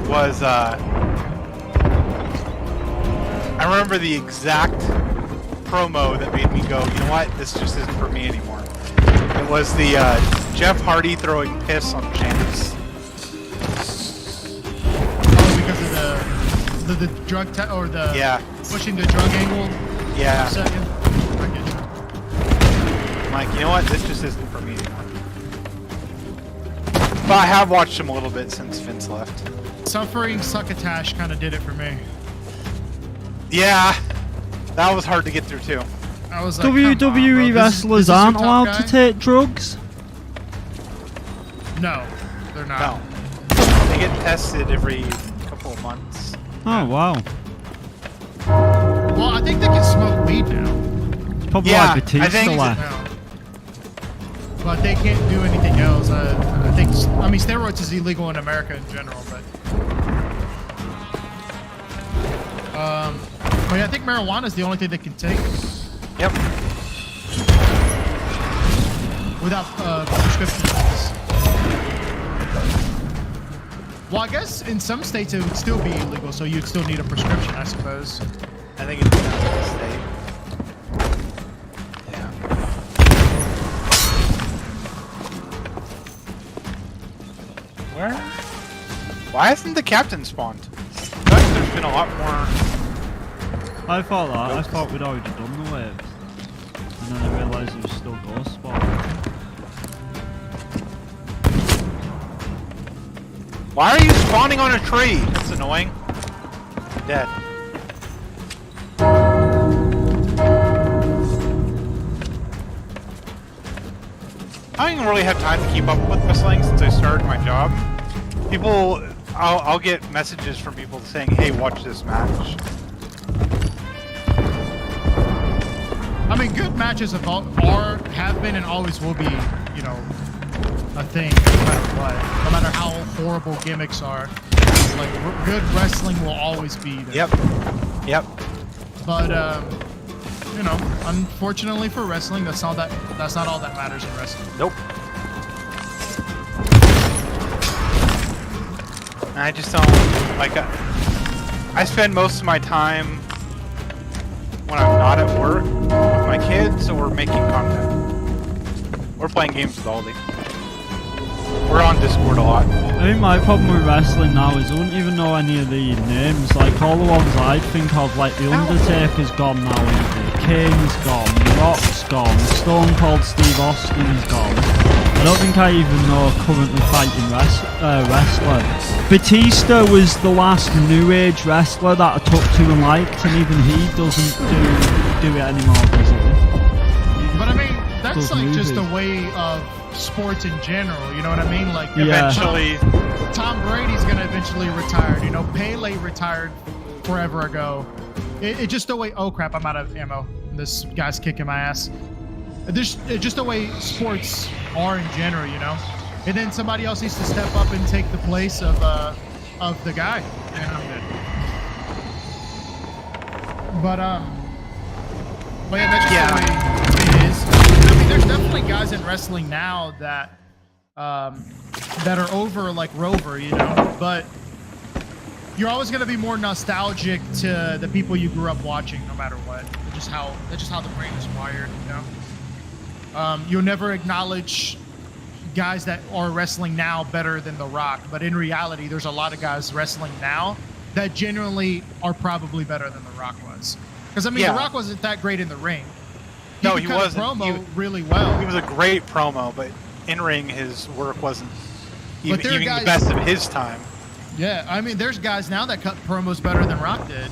was I remember the exact promo that made me go, you know what, this just isn't for me anymore. It was the Jeff Hardy throwing piss on Sheamus. Oh, because of the drug or the Yeah. pushing the drug angle. Yeah. Second. I get you. I'm like, you know what, this just isn't for me anymore. But I have watched him a little bit since Vince left. Suffering Succotash kind of did it for me. Yeah, that was hard to get through too. I was like, come on, bro. WWE This is wrestlers your aren't top allowed guy? to take drugs. No, they're not. No. They get tested every couple of months. Oh wow. Well, I think they can smoke weed now. It's probably Yeah, like Batista I think- left. No. But they can't do anything else. I think. I mean, steroids is illegal in America in general, but. But yeah, I think marijuana is the only thing they can take Yep. without prescriptions. Well, I guess in some states it would still be illegal, so you'd still need a prescription, I suppose. I think it depends on the state. Yeah. Where? Why hasn't the captain spawned? I feel like there's been a lot more. I thought that. I thought we'd already done the waves. And then I realised it was still ghost spot. Why are you spawning on a tree? That's annoying. I'm dead. I don't even really have time to keep up with wrestling since I started my job. People, I'll get messages from people saying, "Hey, watch this match." I mean, good matches have been and always will be, you know, a thing no matter what. No matter how horrible gimmicks are, like good wrestling will always be there. Yep. But you know, unfortunately for wrestling, that's not all that matters in wrestling. Nope. I just don't like. I spend most of my time when I'm not at work with my kids or making content. We're playing games with Aldi. We're on Discord a lot. I think my problem with wrestling now is I wouldn't even know any of the names. Like all the ones I'd think of, like The Undertaker's gone now, the Kane's gone, The Rock's gone, Stone Cold Steve Austin's gone. I don't think I even know a currently fighting wrestler. Batista was the last new age wrestler that I took to and liked, and even he doesn't do it anymore, does he? But I mean, that's Those like just movies. a way of sports in general. You know what I mean? Like Yeah. Eventually, Tom Brady's gonna eventually retire. You know, Pele retired forever ago. It's just the way. Oh crap! I'm out of ammo. This guy's kicking my ass. It's just the way sports are in general, you know. And then somebody else needs to step up and take the place of the guy. And I'm good. But yeah, that's just the way it is. I mean, there's definitely guys in wrestling now that that are over like Rover, you know. But you're always going to be more nostalgic to the people you grew up watching, no matter what. That's just how the brain is wired, you know. You'll never acknowledge guys that are wrestling now better than The Rock, but in reality, there's a lot of guys wrestling now that genuinely are probably better than The Rock was. Because I mean, Yeah. The Rock wasn't that great in the ring. No, could he cut a wasn't. Promo really well. he was a great promo, but in ring his work wasn't But there are even the guys- best of his time. Yeah, I mean, there's guys now that cut promos better than Rock did.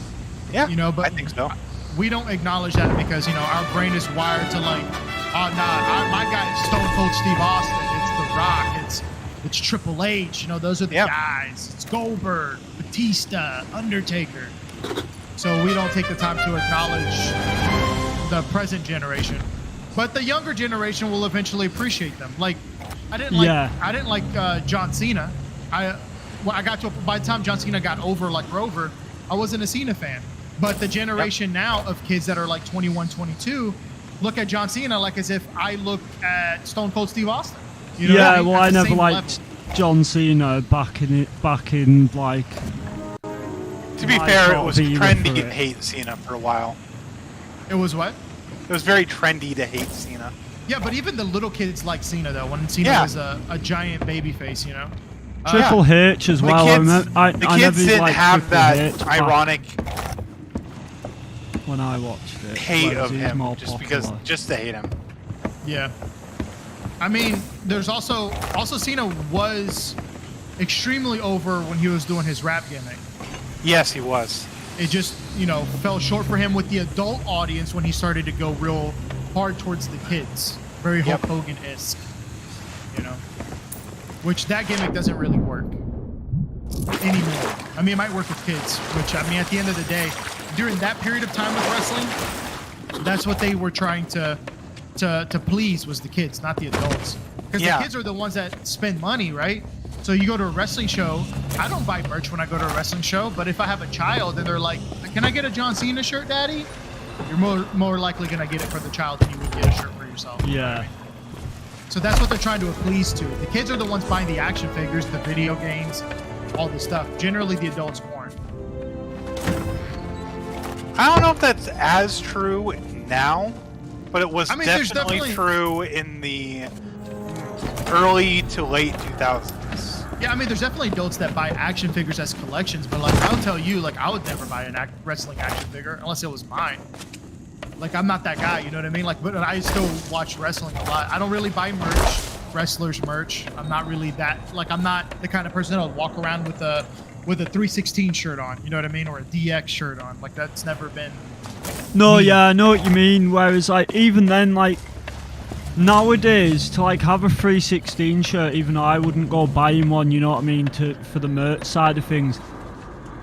Yeah, You know, but I think so. we don't acknowledge that because, you know, our brain is wired to like, oh, nah, my guy is Stone Cold Steve Austin. It's The Rock. It's Triple H. You know, those are the Yep. guys. It's Goldberg, Batista, Undertaker. So we don't take the time to acknowledge the present generation. But the younger generation will eventually appreciate them. Like, I didn't like John Cena. By the time John Cena got over like Rover, I wasn't a Cena fan. But the generation now of kids that are like 21, 22 look at John Cena like as if I look at Stone Cold Steve Austin. You know what I mean? Well, At I the never same liked level. John Cena back in like. To be my fair, it top was era trendy for to it. hate Cena for a while. It was what? It was very trendy to hate Cena. Yeah, but even the little kids like Cena though. When Cena Yeah. was a giant baby face, you know. Triple H as The well. kids, I the never kids didn't liked have Triple that H back ironic when I watched it. hate whereas of he was him more just popular. to hate him. Yeah. I mean, there's also Cena was extremely over when he was doing his rap gimmick. Yes, he was. It just, you know, fell short for him with the adult audience when he started to go real hard towards the kids. Very Hulk Yep. Hogan-esque, you know. which that gimmick doesn't really work anymore. I mean, it might work with kids, which, I mean, at the end of the day, during that period of time with wrestling, that's what they were trying to please, was the kids, not the adults. Because the kids are the ones that spend money, right? So you go to a wrestling show. I don't buy merch when I go to a wrestling show, but if I have a child and they're like, "Can I get a John Cena shirt, Daddy?" You're more likely gonna get it for the child than you would get a shirt for yourself. Yeah. So that's what they're trying to appease to. The kids are the ones buying the action figures, the video games, all this stuff. Generally, the adults aren't. I don't know if that's as true now, but it was there's definitely true in the early to late 2000s. Yeah, I mean, there's definitely adults that buy action figures as collections, but like, I'll tell you, like, I would never buy a wrestling action figure unless it was mine. Like, I'm not that guy, you know what I mean? Like, but I still watch wrestling a lot. I don't really buy merch, wrestlers merch. I'm not really that, like, I'm not the kind of person that'll walk around with a 316 shirt on, you know what I mean? Or a DX shirt on. Like, that's never been No, me. yeah, I know what you mean. Whereas, like, even then, like, nowadays, to, like, have a 316 shirt, even though I wouldn't go buying one, you know what I mean, for the merch side of things,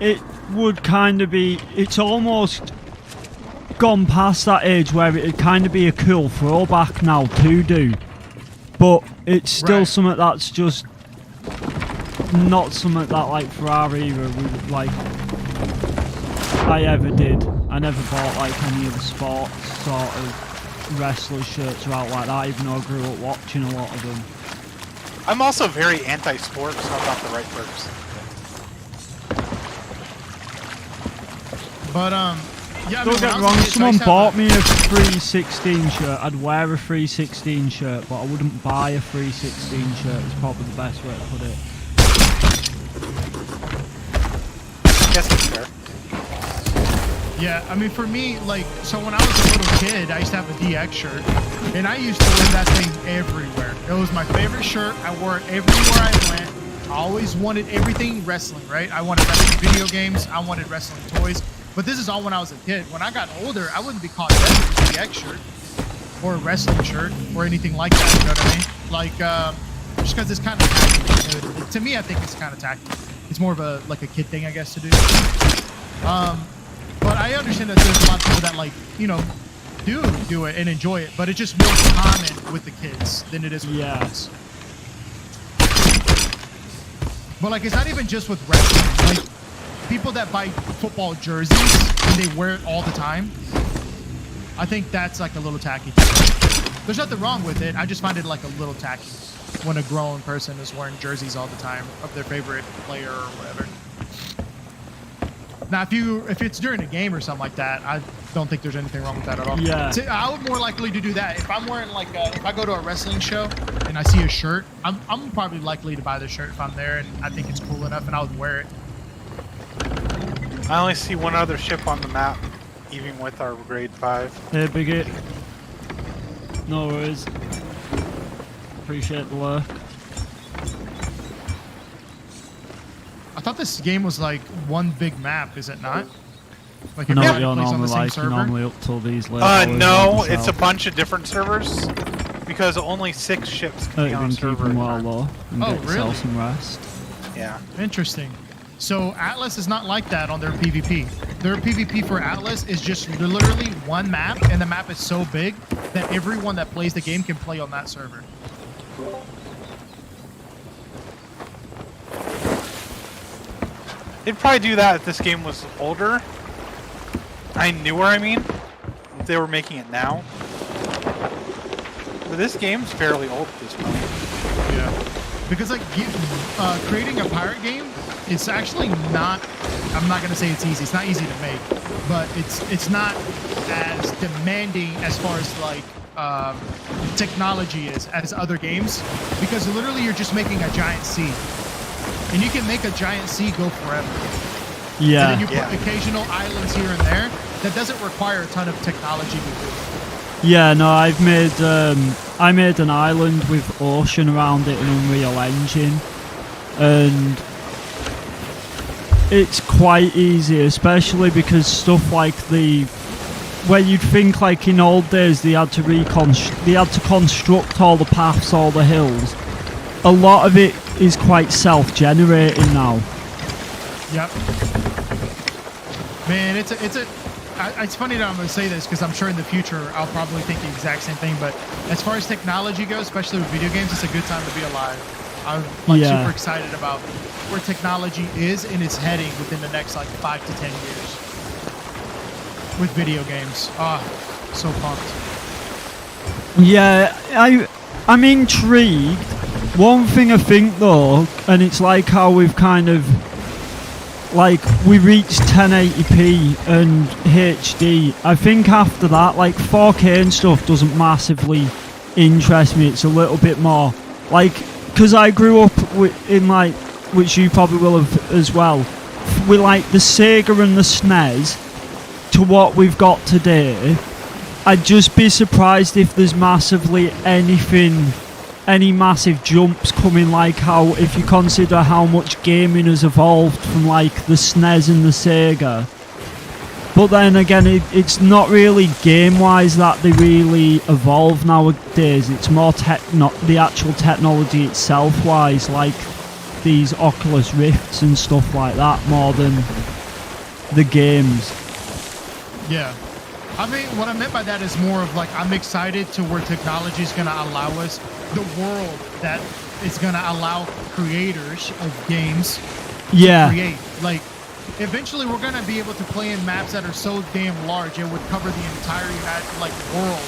it would kind of be, it's almost gone past that age where it'd kind of be a cool throwback now to do. But it's still something that's just not something that, like, for our era, we, like, I ever did. I never bought, like, any of the sports sort of wrestler shirts or out like that, even though I grew up watching a lot of them. I'm also very anti-sport, so I'm not the right person. But, yeah, I mean, Don't get when I me was a wrong, kid, if so I someone used to have bought me a 316 shirt, I'd wear a 316 shirt, but I wouldn't buy a 316 shirt, is probably the best way to put it. I guess it's fair. Yeah, I mean, for me, like, so when I was a little kid, I used to have a DX shirt, and I used to wear that thing everywhere. It was my favorite shirt. I wore it everywhere I went. I always wanted everything wrestling, right? I wanted wrestling video games. I wanted wrestling toys. But this is all when I was a kid. When I got older, I wouldn't be caught dead with a DX shirt or a wrestling shirt or anything like that, you know what I mean? Like, just because it's kind of tacky. To me, I think it's kind of tacky. It's more of a, like, a kid thing, I guess, to do. But I understand that there's a lot of people that, like, you know, do it and enjoy it, but it's just more common with the kids than it is with the adults. But, like, it's not even just with wrestling. Like, people that buy football jerseys and they wear it all the time, I think that's, like, a little tacky. There's nothing wrong with it. I just find it, like, a little tacky when a grown person is wearing jerseys all the time of their favorite player or whatever. Now, if it's during a game or something like that, I don't think there's anything wrong with that at all. Yeah. See, I would more likely to do that if I'm wearing, like, if I go to a wrestling show and I see a shirt, I'm probably likely to buy the shirt if I'm there and I think it's cool enough and I would wear it. I only see one other ship on the map, even with our grade 5. Hey, Bigot. No worries. Appreciate the work. I thought this game was like one big map, is it not? Like, I know what everybody you're plays on normally the same like. You're server? normally up till these late hours No, like it's a yourself. bunch of different servers. Because only 6 ships can be You've on a been server. keeping at a well time. low and Oh, get yourself really? some rest. Yeah. Interesting. So Atlas is not like that on their PvP. Their PvP for Atlas is just literally one map, and the map is so big that everyone that plays the game can play on that server. They'd probably do that if this game was older. Newer, I mean. If they were making it now. But this game's fairly old at this point. Yeah. Because, like, creating a pirate game, it's actually not, I'm not going to say it's easy. It's not easy to make. But it's not as demanding as far as, like, technology is as other games. Because literally you're just making a giant sea. And you can make a giant sea go forever. Yeah. And then you put occasional islands here and there. That doesn't require a ton of technology to do. Yeah, no, I made an island with ocean around it in Unreal Engine, and it's quite easy, especially because stuff like where you'd think like in old days they had to construct all the paths, all the hills. A lot of it is quite self-generating now. Yep. Man, it's funny that I'm going to say this because I'm sure in the future I'll probably think the exact same thing. But as far as technology goes, especially with video games, it's a good time to be alive. I'm like super excited about where technology is and it's heading within the next like 5 to 10 years with video games. So pumped. Yeah, I'm intrigued. One thing I think though, and it's like how we've kind of like we reached 1080p and HD. I think after that, like 4K and stuff doesn't massively interest me. It's a little bit more like, because I grew up in like, which you probably will have as well, with like the Sega and the SNES to what we've got today. I'd just be surprised if there's massively any massive jumps coming, like how, if you consider how much gaming has evolved from like the SNES and the Sega. But then again, it's not really game-wise that they really evolve nowadays. It's more not the actual technology itself-wise, like these Oculus Rifts and stuff like that, more than the games. Yeah. I mean, what I meant by that is more of like, I'm excited to where technology is going to allow us, the world that is going to allow creators of games to create. Like, eventually we're going to be able to play in maps that are so damn large, it would cover the entire world.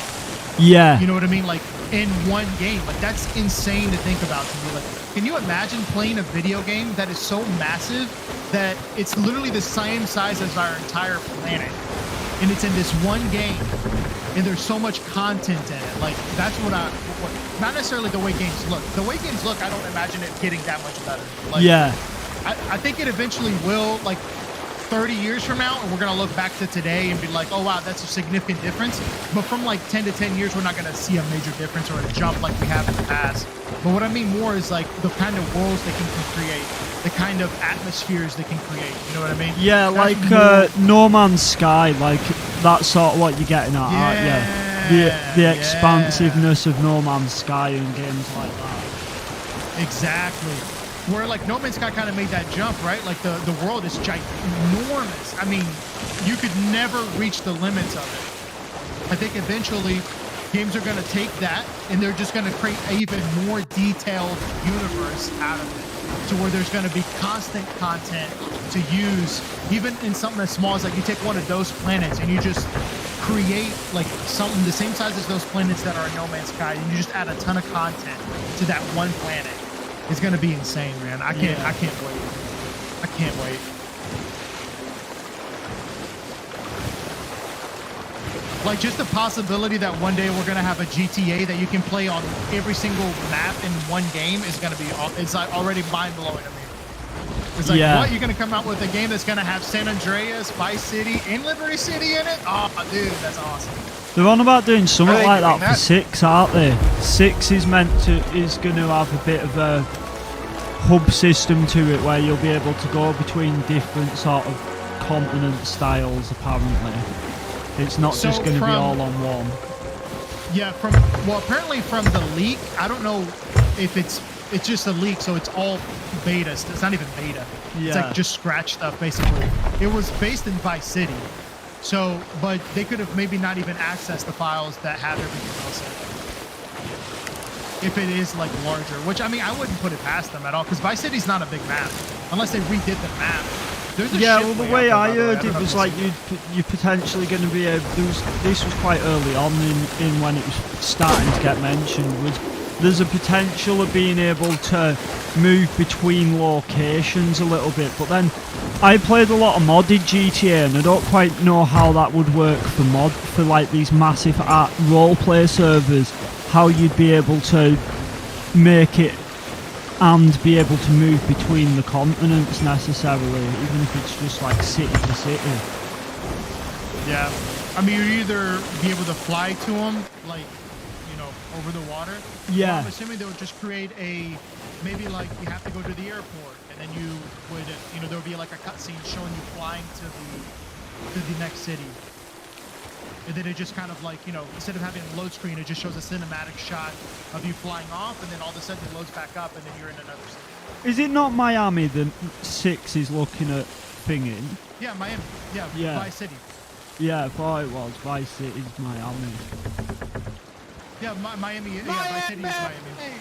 Yeah. You know what I mean? Like, in one game. Like, that's insane to think about to me. Like, can you imagine playing a video game that is so massive that it's literally the same size as our entire planet? And it's in this one game, and there's so much content in it. Like, that's what not necessarily the way games look. The way games look, I don't imagine it getting that much better. Like, yeah. I think it eventually will, like 30 years from now, and we're going to look back to today and be like, oh, wow, that's a significant difference. But from like 10 to 10 years, we're not going to see a major difference or a jump like we have in the past. But what I mean more is like the kind of worlds they can create, the kind of atmospheres they can create. You know what I mean? Yeah, that's like No Man's Sky, like that's sort of what you're getting at, aren't you? The expansiveness of No Man's Sky and games like that. Exactly. Where like No Man's Sky kind of made that jump, right? Like the world is ginormous. I mean, you could never reach the limits of it. I think eventually games are going to take that and they're just going to create an even more detailed universe out of it, to where there's going to be constant content to use, even in something as small as like you take one of those planets and you just create like something the same size as those planets that are in No Man's Sky, and you just add a ton of content to that one planet. It's going to be insane, man. I can't wait. I can't wait. Like, just the possibility that one day we're going to have a GTA that you can play on every single map in one game is going to be, it's like already mind-blowing to me. It's like, what? You're going to come out with a game that's going to have San Andreas, Vice City, and Liberty City in it? Oh, dude, that's awesome. They're on about doing something like that for 6, aren't they? 6 is going to have a bit of a hub system to it where you'll be able to go between different sort of continent styles, apparently. It's not just going to be all on one. Yeah, apparently from the leak, I don't know if it's just a leak, so it's all beta. It's not even beta. Yeah. It's like just scratch stuff, basically. It was based in Vice City. So, but they could have maybe not even accessed the files that have everything else in it. If it is like larger, which I mean, I wouldn't put it past them at all, because Vice City's not a big map, unless they redid the map. Well, the way I heard it was like you're potentially going to be able. This was quite early on in when it was starting to get mentioned. There's a potential of being able to move between locations a little bit, but then I played a lot of modded GTA and I don't quite know how that would work for like these massive roleplay servers. How you'd be able to make it and be able to move between the continents necessarily, even if it's just like city to city. Yeah, I mean, you either be able to fly to them, like, you know, over the water. Yeah. I'm assuming they would just create maybe like you have to go to the airport, and then you would, there would be like a cutscene showing you flying to the next city. And then it just kind of like, instead of having a load screen, it just shows a cinematic shot of you flying off, and then all of a sudden it loads back up, and then you're in another city. Is it not Miami that 6 is looking at thinging? Yeah, Miami. Yeah, Yeah. Vice City. Yeah, I thought it was. Vice City's Miami. Yeah, Miami. Yeah, Vice City is Miami.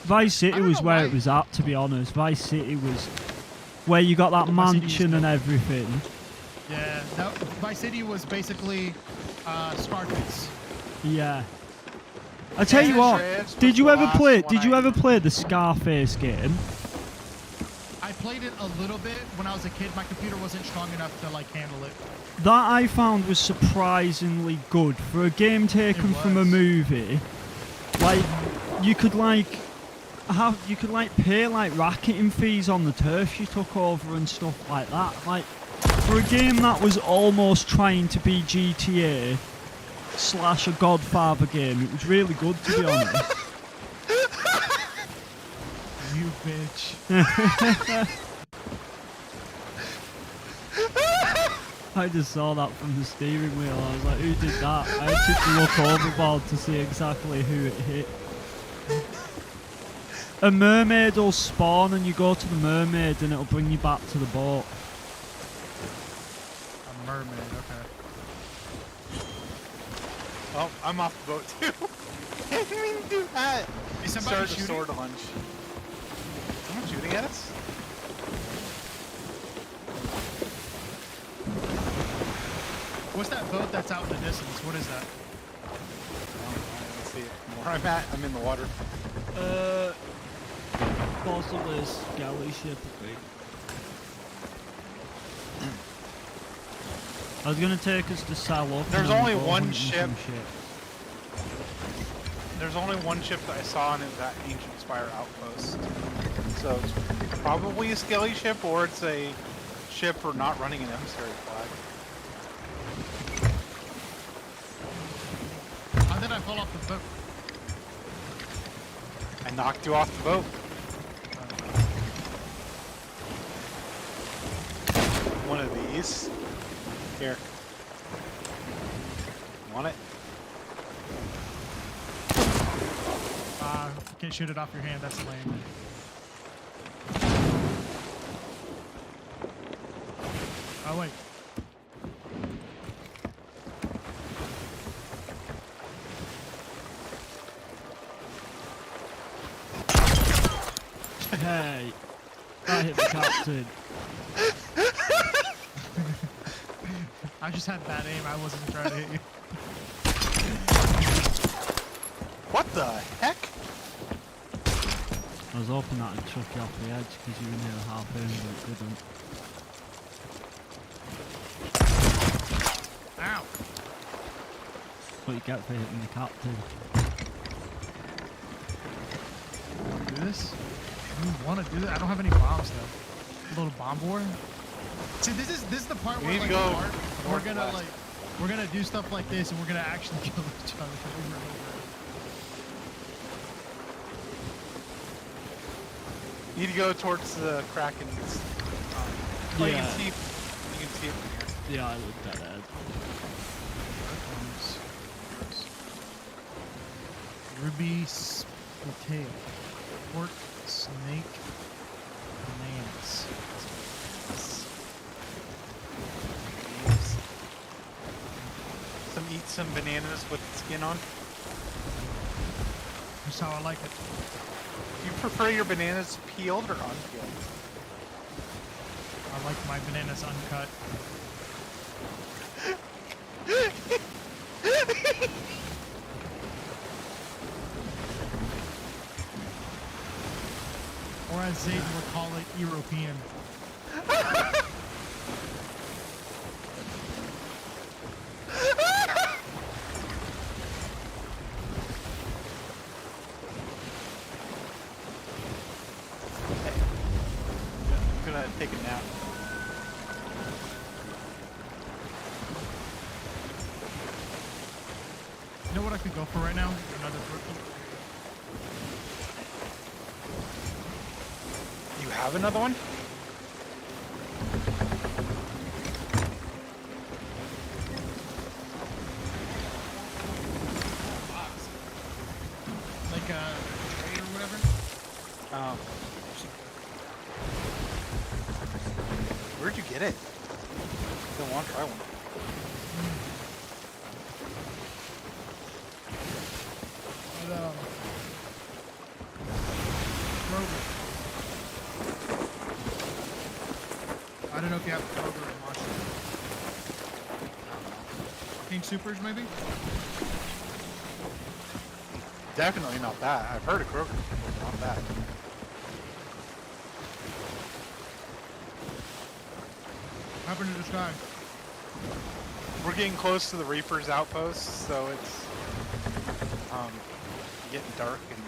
Vice I City don't was know where why- it was at, to be honest. Vice City was where you got that Vice City is mansion and good. everything. Yeah, that, Vice City was basically Scarface. Yeah. I tell you San what, Andreas did was you the ever last play? one Did you I- ever play the Scarface game? I played it a little bit when I was a kid. My computer wasn't strong enough to like handle it. That I found was surprisingly good for a game taken from a was. movie. Like, you could pay like racketing fees on the turf you took over and stuff like that. Like, for a game that was almost trying to be GTA / a Godfather game, it was really good, to be honest. You bitch. I just saw that from the steering wheel. I was like, who did that? I had to look overboard to see exactly who it hit. A mermaid will spawn and you go to the mermaid and it'll bring you back to the boat. A mermaid. Okay. Oh, I'm off the boat too. I didn't mean to do that. Is somebody Started a shooting? sword lunge. Someone shooting at us? What's that boat that's out in the distance? What is that? Let's see where I'm at. I'm in the water. Possibly a galley ship, I think. I was gonna take us to Salop. and There's then only go one hunting some ship. ships. There's only one ship that I saw, and it's that Ancient Spire outpost. So it's probably a skelly ship, or it's a ship for not running an emissary flag. How did I fall off the boat? I knocked you off the boat. One of these. Here. Want it? Can't shoot it off your hand. That's lame. Oh wait. Hey, I hit the captain. I just had bad aim. I wasn't trying to hit you. What the heck? I was hoping that I'd chuck you off the edge because you were near the half in, but it didn't. Ow. What you get for hitting the captain. Do this? I don't want to do that. I don't have any bombs though. A little bomb war. See, this is the part We where need like to go we're gonna northwest. we're gonna do stuff like this and we're gonna actually kill each other over and over. You need to go towards the Kraken's. Oh, you Yeah. can see. You can see it from here. Yeah, I looked at it. Ruby potato, pork, snake, bananas. Eat some bananas with skin on. That's how I like it. Do you prefer your bananas peeled or unpeeled? I like my bananas uncut. Or as Zayden would call it, European. I'm gonna take a nap. You know what I could go for right now? Another turkey. You have another one? Like a trade or whatever. get it. Still want to try one. But, Kroger. I don't know if you have Kroger in Washington. King Supers, maybe? Definitely not that. I've heard of Kroger, but not that. What happened to this guy? We're getting close to the Reaper's outpost, so it's getting dark and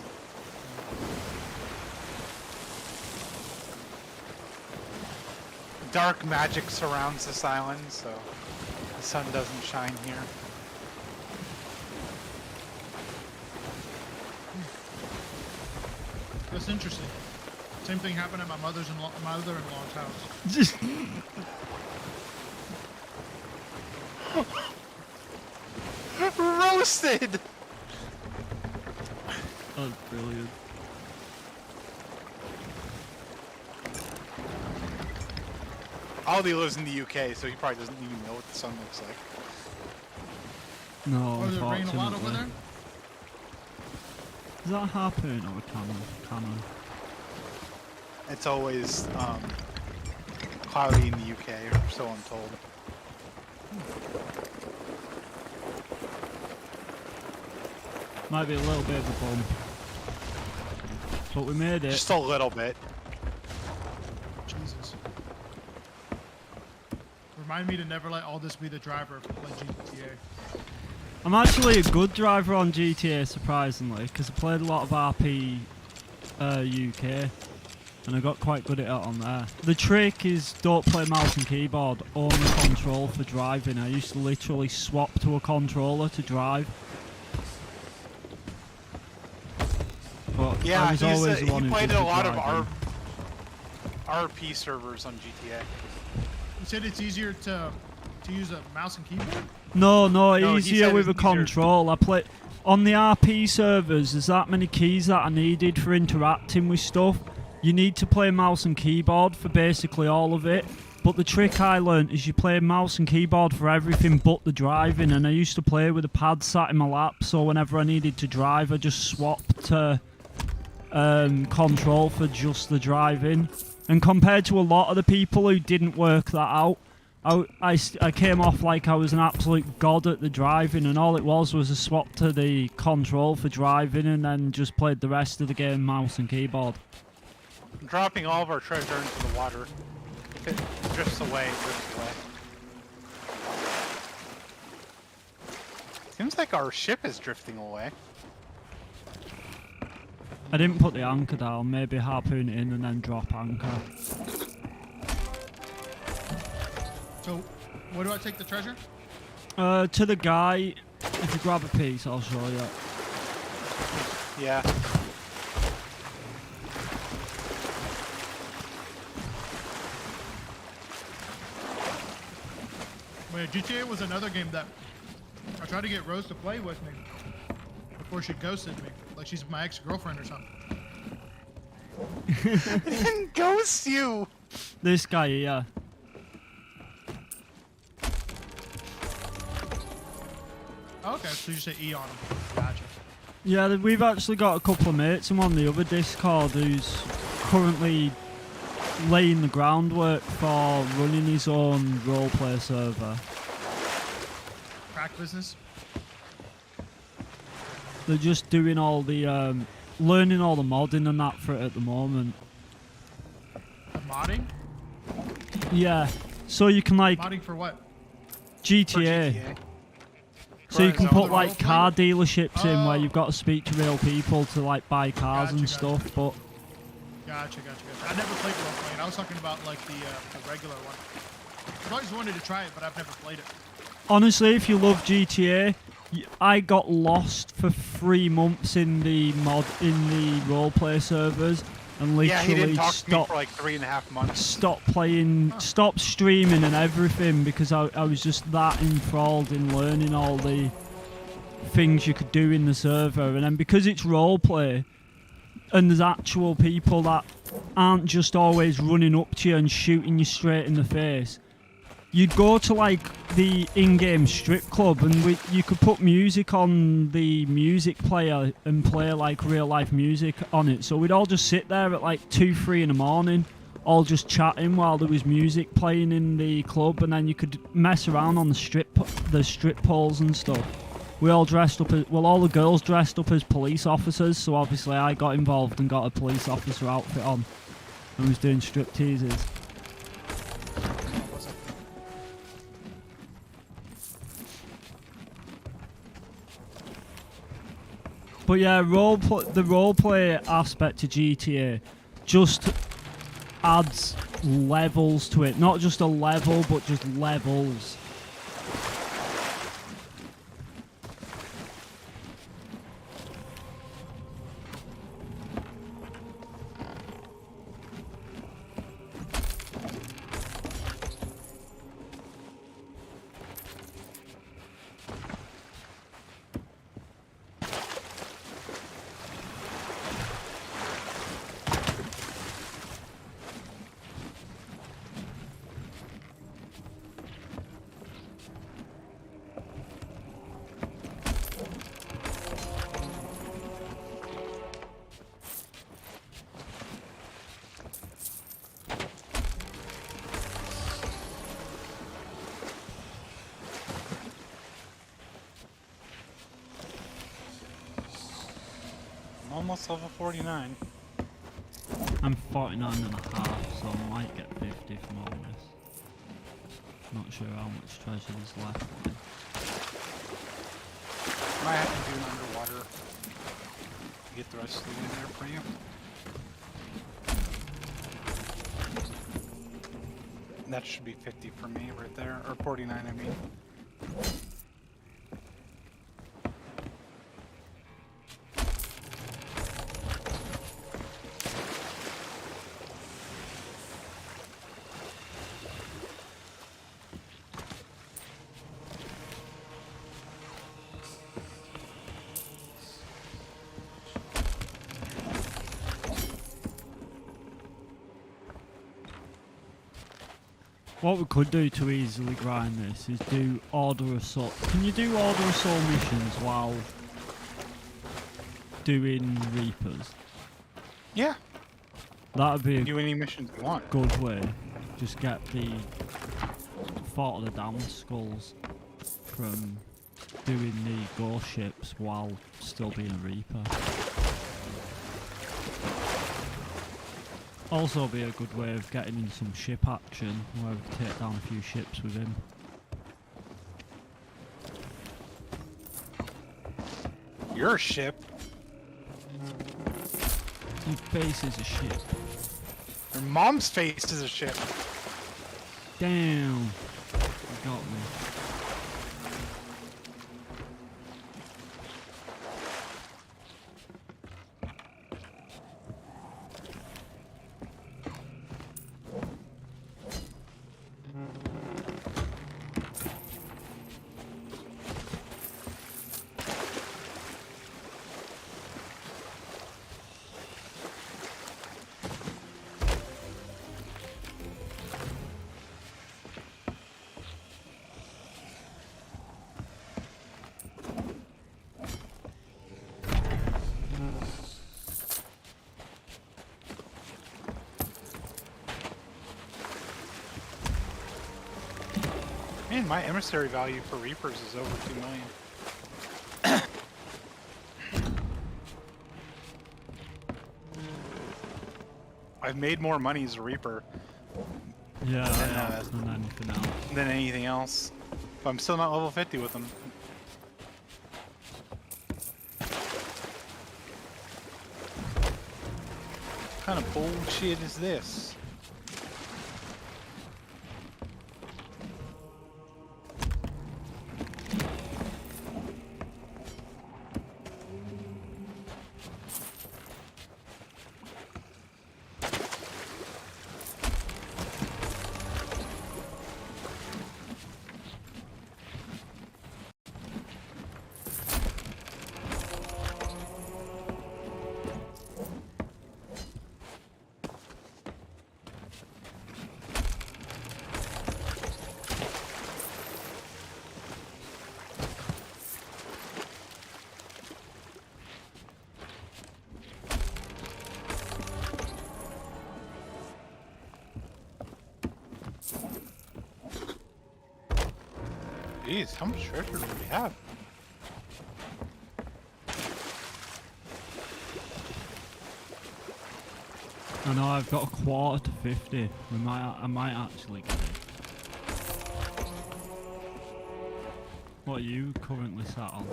dark magic surrounds this island, so the sun doesn't shine here. That's interesting. Same thing happened at my mother-in-law's house. Just Roasted! that's brilliant. Aldi lives in the UK, so he probably doesn't even know what the sun looks like. No, Oh, does it rain a lot over unfortunately. there? Is that a harpoon or a cannon? Cannon. It's always cloudy in the UK, or so I'm told. Might be a little bit of a bump. But we made it. Just a little bit. Jesus. Remind me to never let all this be the driver if I play GTA. I'm actually a good driver on GTA, surprisingly, because I played a lot of RP UK, and I got quite good at it on there. The trick is don't play mouse and keyboard, only control for driving. I used to literally swap to a controller to drive. But Yeah, I was always the he one who played did a the lot of driving. RP servers on GTA. You said it's easier to use a mouse and keyboard? No, he easier said with a it's easier. control. I play on the RP servers. There's that many keys that I needed for interacting with stuff. You need to play mouse and keyboard for basically all of it. But the trick I learned is you play mouse and keyboard for everything but the driving. And I used to play with a pad sat in my lap, so whenever I needed to drive, I just swapped to control for just the driving. And compared to a lot of the people who didn't work that out, I came off like I was an absolute god at the driving, and all it was a swap to the control for driving, and then just played the rest of the game mouse and keyboard. I'm dropping all of our treasure into the water. If it drifts away, it drifts away. Seems like our ship is drifting away. I didn't put the anchor down, maybe harpoon it in and then drop anchor. So, where do I take the treasure? To the guy, if you grab a piece, I'll show you. Yeah. Wait, GTA was another game that I tried to get Rose to play with me before she ghosted me, like she's my ex-girlfriend or something. Ghost you! This guy here. Okay, so you say E on him. Gotcha. Yeah, we've actually got a couple of mates and on the other Discord who's currently laying the groundwork for running his own roleplay server. Crack business. They're just doing all the learning all the modding and that for it at the moment. Modding? Yeah, so you can like Modding for what? GTA. So you Right, can so put the like role car dealerships in where Oh. you've got to speak to real people to like buy cars and Gotcha, stuff. But Gotcha. I never played role playing. I was talking about like the regular one. I've always wanted to try it, but I've never played it. honestly, if you love GTA, I got lost for 3 months in the roleplay servers and Yeah, he literally didn't talk to me stopped for like 3.5 months. stopped playing, stopped streaming and everything because I was just that enthralled in learning all the things you could do in the server. And then because it's roleplay, and there's actual people that aren't just always running up to you and shooting you straight in the face. You'd go to like the in-game strip club and you could put music on the music player and play like real life music on it. So we'd all just sit there at like 2, 3 in the morning, all just chatting while there was music playing in the club, and then you could mess around on the strip poles and stuff. We all dressed up as, well, all the girls dressed up as police officers, so obviously I got involved and got a police officer outfit on and was doing strip teases. But yeah, the roleplay aspect to GTA just adds levels to it. Not just a level, but just levels. Almost level 49. I'm 49 and a half, so I might get 50 from all this. Not sure how much treasure is left. Might have to do an underwater to get the rest of the way there for you. That should be 50 for me right there, or 49 I mean. What we could do to easily grind this is do Order of Soul. Can you do Order of Soul missions while doing Reapers? Yeah. That'd be a Do any missions you want. good way. Just get the Fort of the Damned Skulls from doing the ghost ships while still being a Reaper. Also be a good way of getting in some ship action where we can take down a few ships with him. Your ship? Your face is a ship. Your mom's face is a ship. Damn. You got me. Man, my emissary value for Reapers is over 2 million. I've made more money as a Reaper Yeah, Then, than anything else. than anything else. But I'm still not level 50 with them. What kind of bullshit is this? Jeez, how much treasure do we have? I know I've got a quarter to 50. I might actually get it. What are you currently sat on?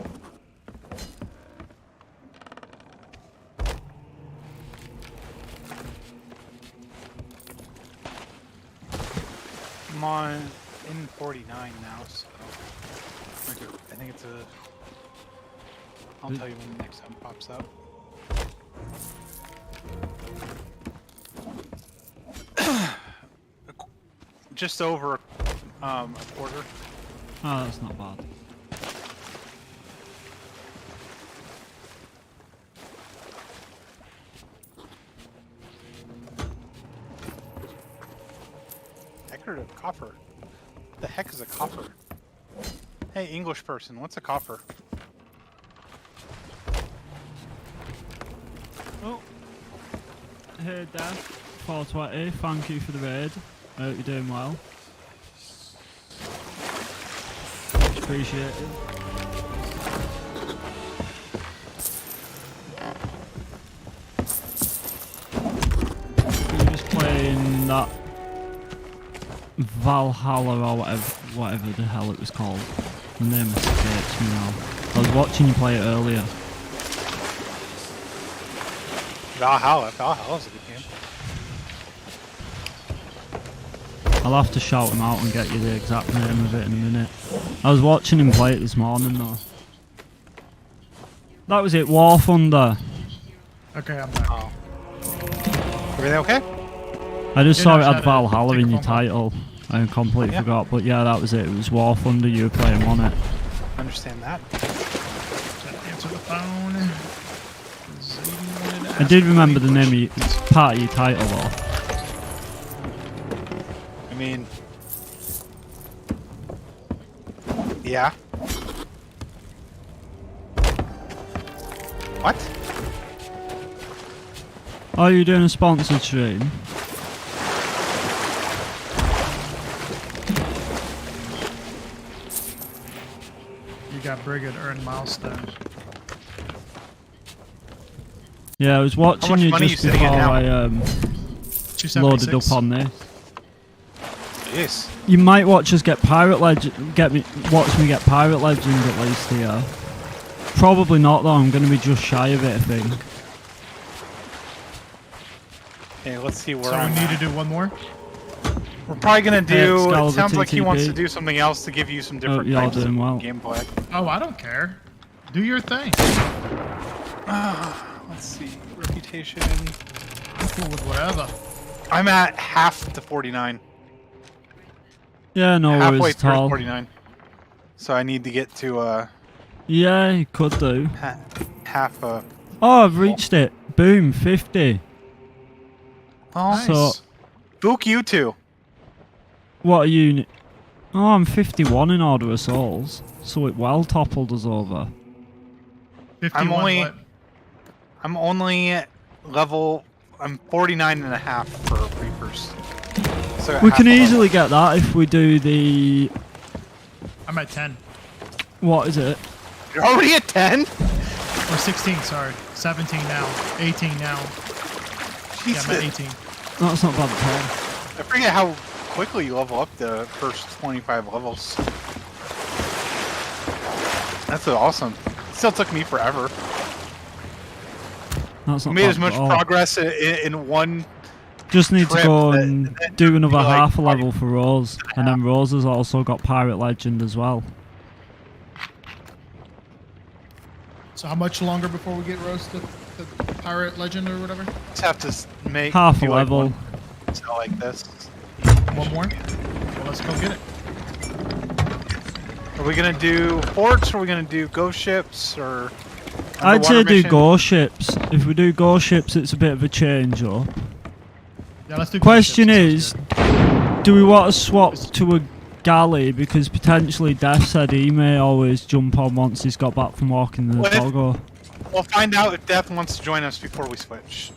I'm on in 49 now, so I think it's a. I'll tell you when the next one pops up. Just over a quarter. Oh, that's not bad. Decorative coffer. What the heck is a coffer? Hey, English person, what's a coffer? Oh. Hey, Dad. 420, thank you for the raid. I hope you're doing well. Much appreciated. You're just playing that Valhalla or whatever the hell it was called. The name escapes me now. I was watching you play it earlier. Valhalla's a good game. I'll have to shout him out and get you the exact name of it in a minute. I was watching him play it this morning though. That was it, War Thunder. Okay, I'm back. Oh. Everything okay? I just Yeah, saw no, it I had had Valhalla take a in your phone call. title. I completely Yeah. forgot, but yeah, that was it. It was War Thunder, you were playing on it. Understand that. Answer the phone. Zadie wanted to I ask did me remember the name of questions. it's part of your title though. I mean, yeah. What? Oh, you're doing a sponsored stream? You got Brigade earn milestone. Yeah, I was watching much you money just you sitting before at now? I loaded 276. up on this. Yes. You might watch us get Pirate Legend, watch me get Pirate Legend at least here. Probably not though, I'm going to be just shy of it I think. Okay, let's see where So I'm we need at. to do one more? We're probably gonna do. It Excalibur sounds like he wants TTP. to do something else to give you some different you're types of doing well. gameplay. Oh, I don't care. Do your thing. Let's see. Reputation. I'm cool with whatever. I'm at half to 49. Yeah, no Halfway worries at through all. 49. So I need to get to Yeah, you could do. half a. Oh, I've reached it. Boom, 50. Oh, Nice. So, Book you two. what are you... Oh, I'm 51 in Order of Souls. So it well toppled us over. 51 only- what? I'm only level. I'm 49 and a half for Reapers. So We half can a level. easily get that if we do the... I'm at 10. What is it? You're already at 10? Or 16, sorry. 17 now. 18 now. Yeah, I'm at 18. That's not bad at all. I forget how quickly you level up the first 25 levels. That's awesome. It still took me forever. That's I not made bad as much at all. progress in one. Just need to trip go that- and that do took another me, like, half a 20 level for Rose. And then Rose has also got Pirate Legend as well. So how much longer before we get Rose to Pirate Legend or whatever? Just have to make Half a do, like, level. one cell like this. One more? Well, let's go get it. Are we gonna do forts? Or are we gonna do ghost ships? Or I'd say underwater do mission? ghost ships. If we do ghost ships, it's a bit of a change up. Yeah, let's do Question ghost ships. is, do we want to swap to a galley? Because potentially Death said he may always jump on once he's got back from walking the Well, if- doggo. We'll find out if Death wants to join us before we switch.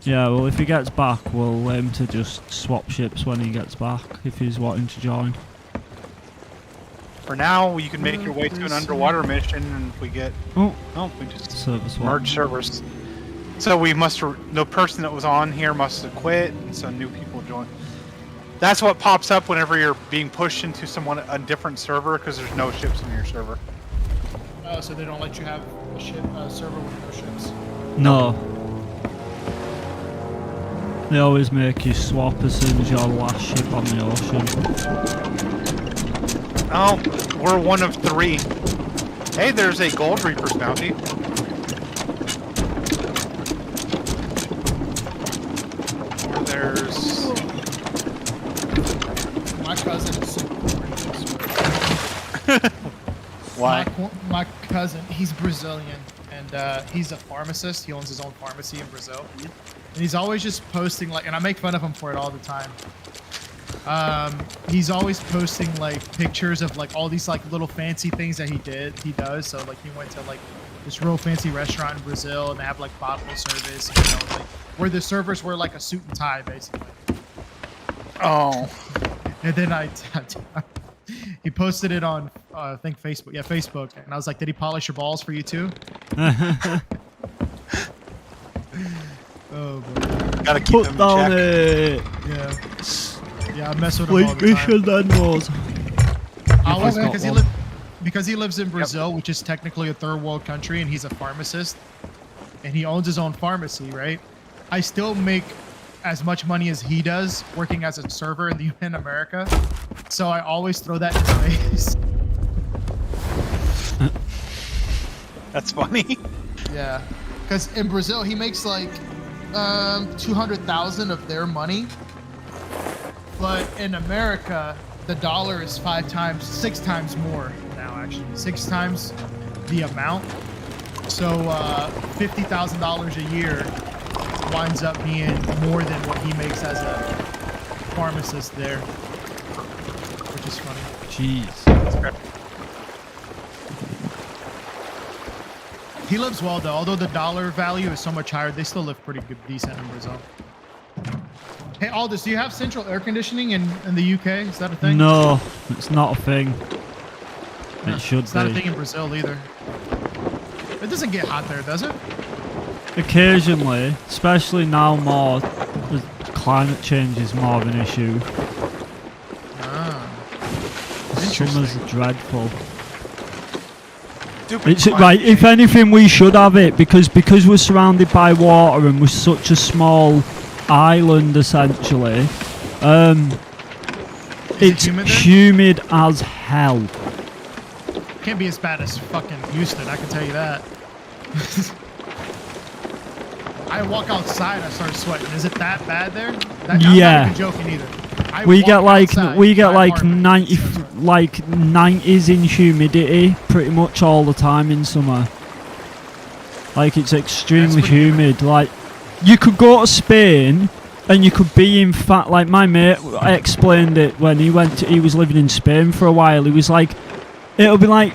Yeah, well, if he gets back, we'll aim to just swap ships when he gets back, if he's wanting to join. For now, you can make your way to an underwater mission, and if we get... Oh, we just service swap. merge servers. So we must... The person that was on here must have quit, and so new people join. That's what pops up whenever you're being pushed into a different server, because there's no ships in your server. Oh, so they don't let you have a server with no ships? No. They always make you swap as soon as your last ship on the ocean. Oh, we're one of 3. Hey, there's a Gold Reaper's bounty. There's... My cousin is super Why? My cousin, he's Brazilian, and he's a pharmacist. He owns his own pharmacy in Brazil. And he's always just posting, like, and I make fun of him for it all the time. He's always posting, like, pictures of, like, all these, like, little fancy things that he does. So, like, he went to, like, this real fancy restaurant in Brazil, and they have, like, bottle service, and, you know, like, where the servers wear, like, a suit and tie, basically. Oh. And then he posted it on, I think Facebook. Yeah, Facebook. And I was like, did he polish your balls for you too? Oh, boy. Gotta keep them in check. It. Yeah. Yeah, I mess with him all the time. then was. Because he lives in Brazil, which is technically a third world country, and he's a pharmacist, and he owns his own pharmacy, right? I still make as much money as he does working as a server in America, so I always throw that in his face. That's funny. Yeah, because in Brazil he makes like 200,000 of their money, but in America the dollar is 6 times more now. Actually, 6 times the amount. So $50,000 a year winds up being more than what he makes as a pharmacist there, which is funny. Jeez. He lives well though. Although the dollar value is so much higher, they still live pretty good, decent in Brazil. Hey Aldous, do you have central air conditioning in the UK? Is that a thing? No, it's not a thing. It should It's be. not a thing in Brazil either. It doesn't get hot there, does it? Occasionally, especially now more, the climate change is more of an issue. Ah. Summer's dreadful. Stupid It's climate right. If change. anything, we should have it because we're surrounded by water and we're such a small island, essentially. It's humid as hell. Can't be as bad as fucking Houston, I can tell you that. I walk outside, I start sweating. Is it that bad there? I'm Yeah. not even joking either. We get like 90s in humidity pretty much all the time in summer. Like it's extremely humid. Like you could go to Spain and you could be in fact like my mate explained it when he was living in Spain for a while. He was like it'll be like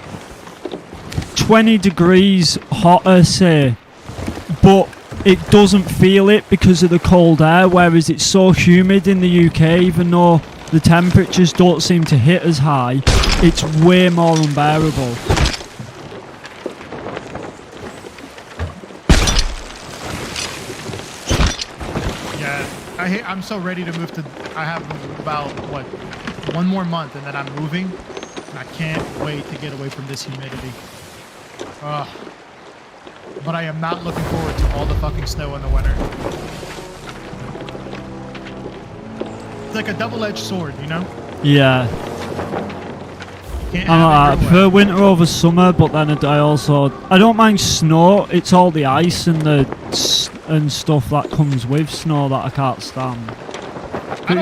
20 degrees hotter, say, but it doesn't feel it because of the cold air, whereas it's so humid in the UK, even though the temperatures don't seem to hit as high, it's way more unbearable. Yeah, I'm so ready to move to. I have about what 1 more month, and then I'm moving. And I can't wait to get away from this humidity. But I am not looking forward to all the fucking snow in the winter. It's like a double-edged sword, you know? Yeah. Can't I have it your prefer way. winter over summer, but then I don't mind snow. It's all the ice and and stuff that comes with snow that I can't stand. I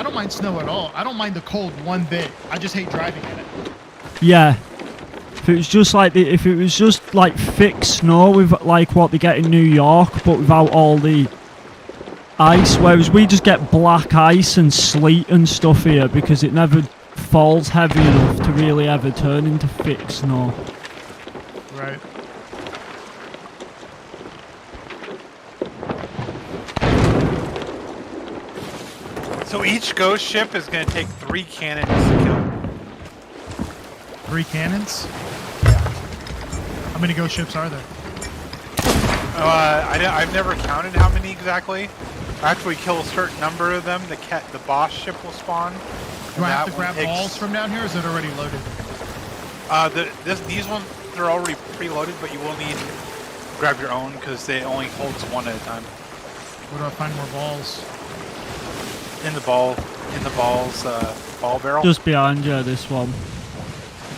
don't mind snow at all. I don't mind the cold one bit. I just hate driving in it. Yeah. If it was just like thick snow with like what they get in New York, but without all the ice, whereas we just get black ice and sleet and stuff here because it never falls heavy enough to really ever turn into thick snow. Right. Each ghost ship is going to take 3 cannons to kill. 3 cannons? Yeah. How many ghost ships are there? I've never counted how many exactly. After we kill a certain number of them, the boss ship will spawn. Do I have to grab balls from down here, or is it already loaded? These ones, they're already preloaded, but you will need to grab your own because they only holds 1 at a time. Where do I find more balls? In the ball barrel. Just behind you, this one.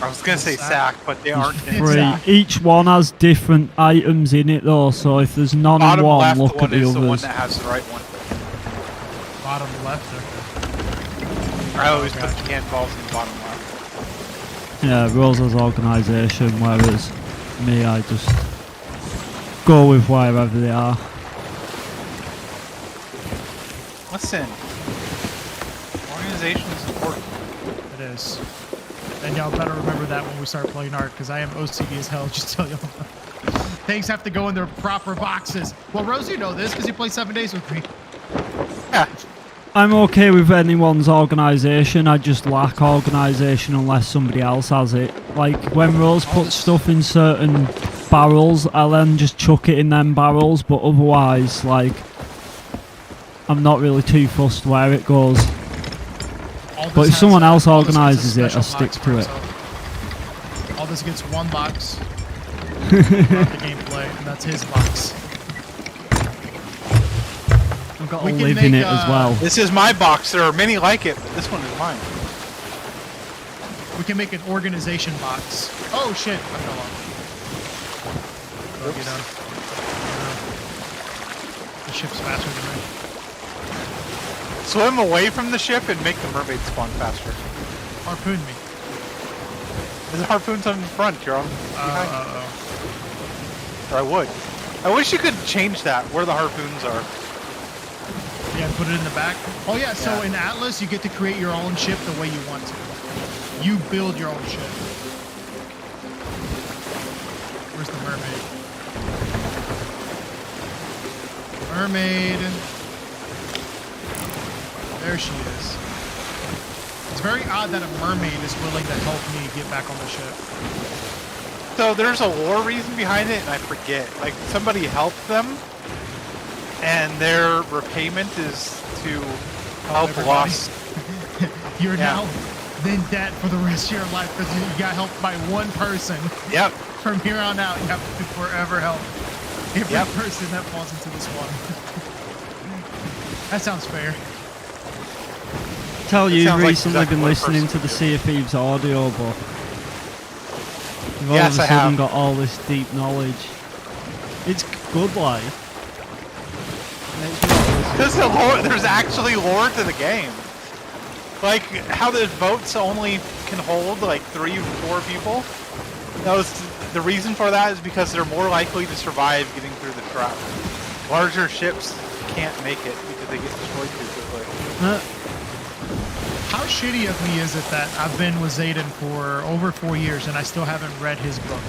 I was gonna say sack, but they aren't in 3. sack. Each one has different items in it though, so if there's none in Bottom one, left look one at the is the one others. that has the right one. Bottom left. I always put the cannonballs in the bottom left. Yeah, Rosa's organisation, whereas me, I just go with wherever they are. Listen, organization is important. It is. And y'all better remember that when we start playing art, because I am OCD as hell, just tell y'all. Things have to go in their proper boxes. Well, Rose, you know this, because you play 7 days with me. Yeah. I'm okay with anyone's organisation, I just lack organisation unless somebody else has it. Like, when Rose puts stuff in certain barrels, I'll then just chuck it in them barrels, but otherwise, like, I'm not really too fussed where it goes. But if someone else organises it, I'll stick to it. All this gets 1 box throughout the gameplay, and that's his box. I've got to live in it as well. This is my box. There are many like it, but this one is mine. We can make an organization box. Oh shit! I fell off. You know. The ship's faster than me. Swim away from the ship and make the mermaid spawn faster. Harpoon me. There's harpoons on the front, you're on behind. Or I would. I wish you could change that, where the harpoons are. Yeah, put it in the back. Oh yeah, so in Atlas, you get to create your own ship the way you want to. You build your own ship. Where's the mermaid? Mermaid. There she is. It's very odd that a mermaid is willing to help me get back on the ship. So there's a lore reason behind it, and I forget. Like, somebody helped them, and their repayment is to help lost. You're now in debt for the rest of your life because you got helped by one person. Yep. From here on out, you have to forever help every person that falls into this water. That sounds fair. Tell you, sounds like recently exactly been what a listening person to the would Sea of Thieves audio book. You've all Yes, of a I sudden have. got all this deep knowledge. It's good, like. There's actually lore to the game. Like, how the boats only can hold, like, 3 or 4 people. The reason for that is because they're more likely to survive getting through the trap. Larger ships can't make it because they get destroyed too quickly. How shitty of me is it that I've been with Zayden for over 4 years and I still haven't read his book?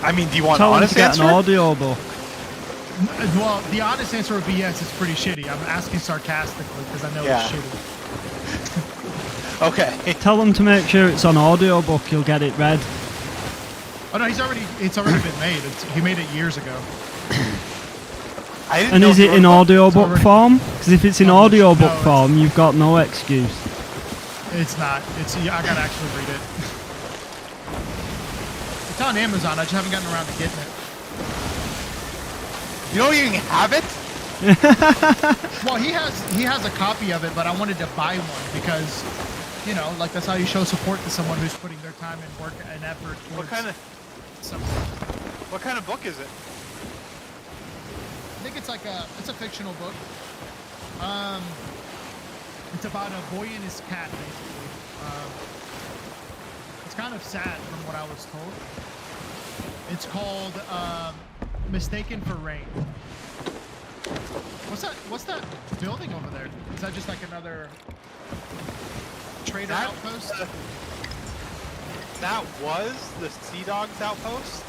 I mean, do you want Tell an them to honest get answer? an audio book. Well, the honest answer would be yes, it's pretty shitty. I'm asking sarcastically because I know it's shitty. Okay. Tell them to make sure it's on audio book, you'll get it read. Oh no, it's already been made. He made it years ago. I didn't And know is if it you in wrote audiobook already- form? Because if it's in No, audiobook no, form, you've got no excuse. It's not. I gotta actually read it. It's on Amazon. I just haven't gotten around to getting it. You don't even have it? Well, he has a copy of it, but I wanted to buy one because, you know, like that's how you show support to someone who's putting their time and work and effort towards What kind of something. book is it? I think it's a fictional book. It's about a boy and his cat, basically. It's kind of sad from what I was told. It's called Mistaken for Rain. What's that building over there? Is that just like another trader outpost? That was the Sea Dogs outpost.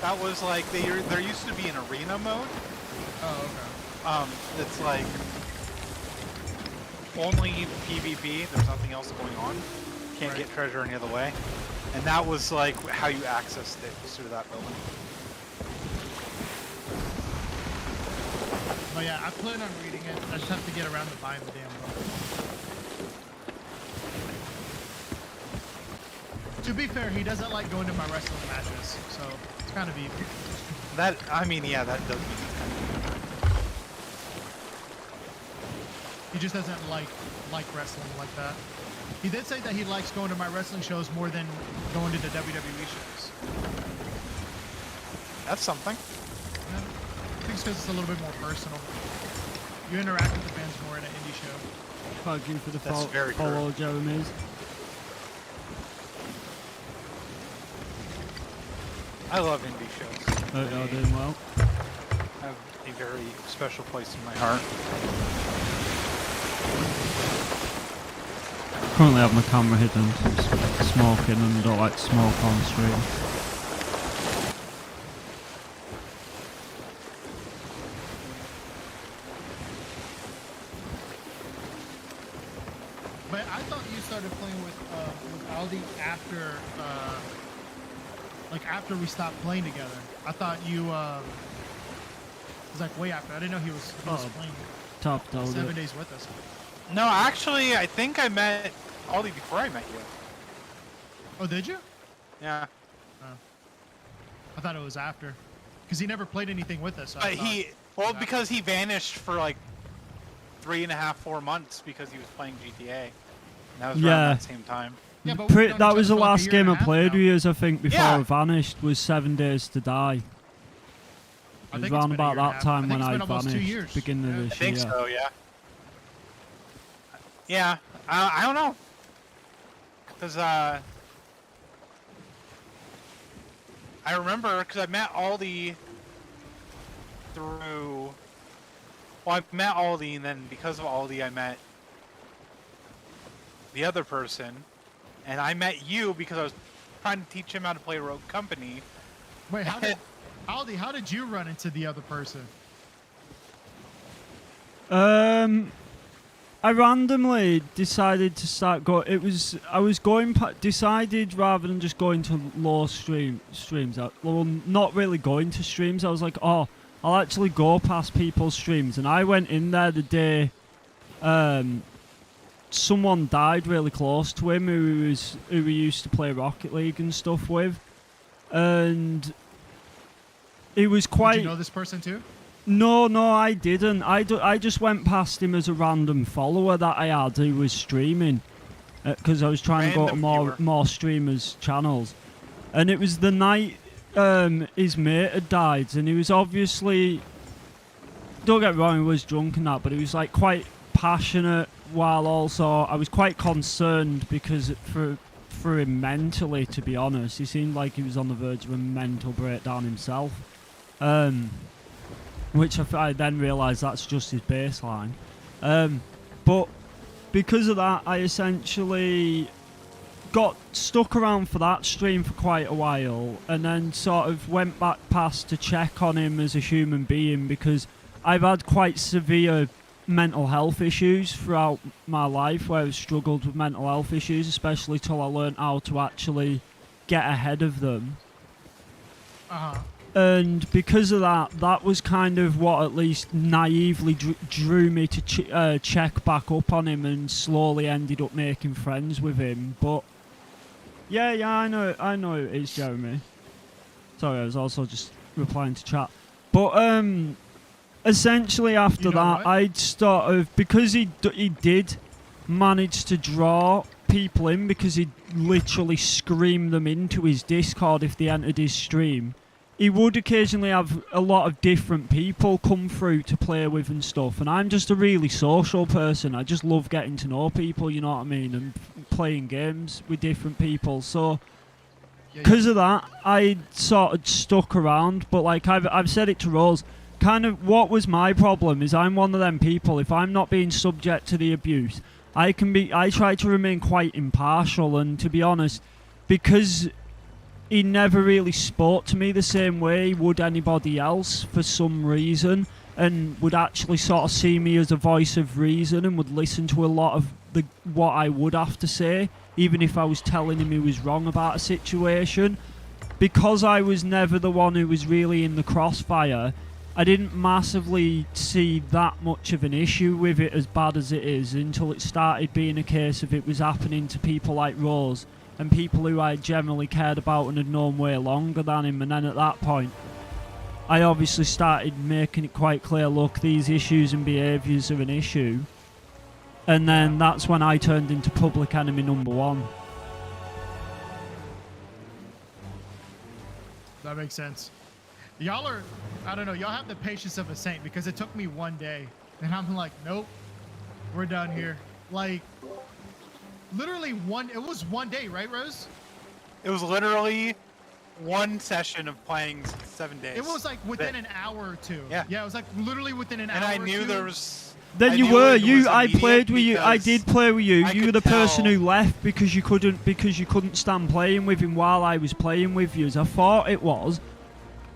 That was like there used to be an arena mode. Oh, okay. It's like only PvP. There's nothing else going on. Can't get treasure any other way. And that was like how you accessed it, was through that building. Oh yeah, I plan on reading it. I just have to get around to buying the damn book. To be fair, he doesn't like going to my wrestling matches, so it's kind of easy. That, I mean, yeah, that does mean it's kind of... He just doesn't like wrestling like that. He did say that he likes going to my wrestling shows more than going to the WWE shows. That's something. Yeah. I think it's because it's a little bit more personal. You interact with the fans more in an indie show. Thank you for the That's very follow, Jeremy's. I love indie shows. Hope you're doing well. Have a very special place in my heart. Currently have my camera hidden, smoking, and don't like to smoke on stream. But I thought you started playing with Aldi after, like after we stopped playing together. I thought you, it was like way after. I didn't know he was playing Top dog. 7 days with us. No, actually, I think I met Aldi before I met you. Oh, did you? Yeah. I thought it was after. Because he never played anything with us. So I thought- Because he vanished for like 3.5, 4 months because he was playing GTA. And that was around that same time. Yeah, but we've known That each was the other for like a last year game and a I half played now. with you, I think, before Yeah. I vanished, was 7 Days to Die. I It was think it's around been a about year and a that half. time I think when it's I been almost 2 vanished, years. beginning of Yeah. this I think year. so, yeah. Yeah, I don't know. Because, I remember, because I met Aldi through... Well, I met Aldi, and then because of Aldi, I met the other person. And I met you because I was trying to teach him how to play Rogue Company. Wait, Aldi, how did you run into the other person? I randomly decided to start decided rather than just going to low streams. Well, not really going to streams. I was like, oh, I'll actually go past people's streams, and I went in there the day someone died really close to him who we used to play Rocket League and stuff with, and it was quite. Did you know this person too? No, I didn't. I just went past him as a random follower that I had who was streaming, because I was trying to go to more streamers' channels, and it was the night his mate had died, and he was obviously, don't get me wrong, he was drunk and that, but he was like quite passionate, while also I was quite concerned because for him mentally, to be honest, he seemed like he was on the verge of a mental breakdown himself. Which I then realised that's just his baseline. But because of that, I essentially got stuck around for that stream for quite a while, and then sort of went back past to check on him as a human being, because I've had quite severe mental health issues throughout my life, where I've struggled with mental health issues, especially till I learned how to actually get ahead of them. Uh-huh. And because of that, that was kind of what at least naively drew me to check back up on him, and slowly ended up making friends with him. But yeah, I know it's Jeremy. Sorry, I was also just replying to chat. But essentially after that, I'd sort of, because he did manage to draw people in, because he'd literally scream them into his Discord if they entered his stream. He would occasionally have a lot of different people come through to play with and stuff, and I'm just a really social person. I just love getting to know people, you know what I mean, and playing games with different people. So because of that, I sort of stuck around. But like I've said it to Rose, kind of what was my problem is I'm one of them people, if I'm not being subject to the abuse, I try to remain quite impartial. And to be honest, because he never really spoke to me the same way would anybody else for some reason, and would actually sort of see me as a voice of reason and would listen to a lot of what I would have to say, even if I was telling him he was wrong about a situation. Because I was never the one who was really in the crossfire, I didn't massively see that much of an issue with it, as bad as it is, until it started being a case of it was happening to people like Rose and people who I generally cared about and had known way longer than him. And then at that point, I obviously started making it quite clear, look, these issues and behaviours are an issue. And then that's when I turned into public enemy number one. That makes sense. Y'all are, I don't know, y'all have the patience of a saint, because it took me one day and I'm like, nope, we're done here. Like, literally it was one day, right, Rose? It was literally one session of playing 7 days. It was like within an hour or two. Yeah. Yeah, it was like literally within an hour And I or knew two. there was... Then I you knew were it was I played immediate with you. I because did play with you. I You were could the person tell- who left because you couldn't stand playing with him while I was playing with you. I thought it was.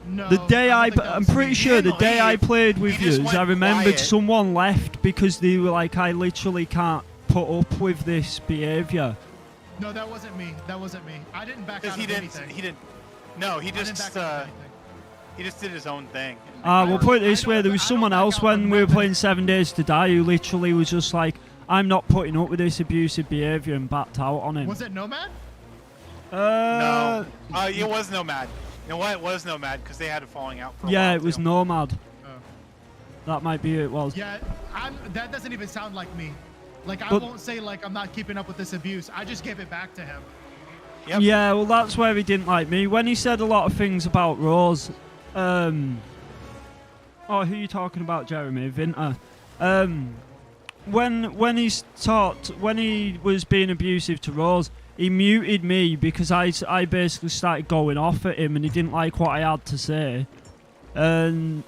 No, The day don't think that I'm was pretty me. sure the didn't day I leave. played with He just you, went I remembered quiet. someone left because they were like, I literally can't put up with this behaviour. No, that wasn't me. That wasn't me. I didn't back Because out of anything. No, he I didn't just, back out of anything. he just did his own thing. We'll put it this I way, don't- there was I don't someone back else out when from we were nothing. playing 7 Days to Die who literally was just like, I'm not putting up with this abusive behaviour and backed out on him. Was it Nomad? No. It was Nomad. You know what? It was Nomad because they had a falling out for a Yeah, while, it was too. Nomad. Oh. That might be who it was. Yeah, that doesn't even sound like me. Like, I But- won't say like I'm not keeping up with this abuse. I just gave it back to him. Yep. Yeah, well, that's where he didn't like me. When he said a lot of things about Rose, oh, who are you talking about, Jeremy? Vinter. When he was being abusive to Rose, he muted me because I basically started going off at him and he didn't like what I had to say. And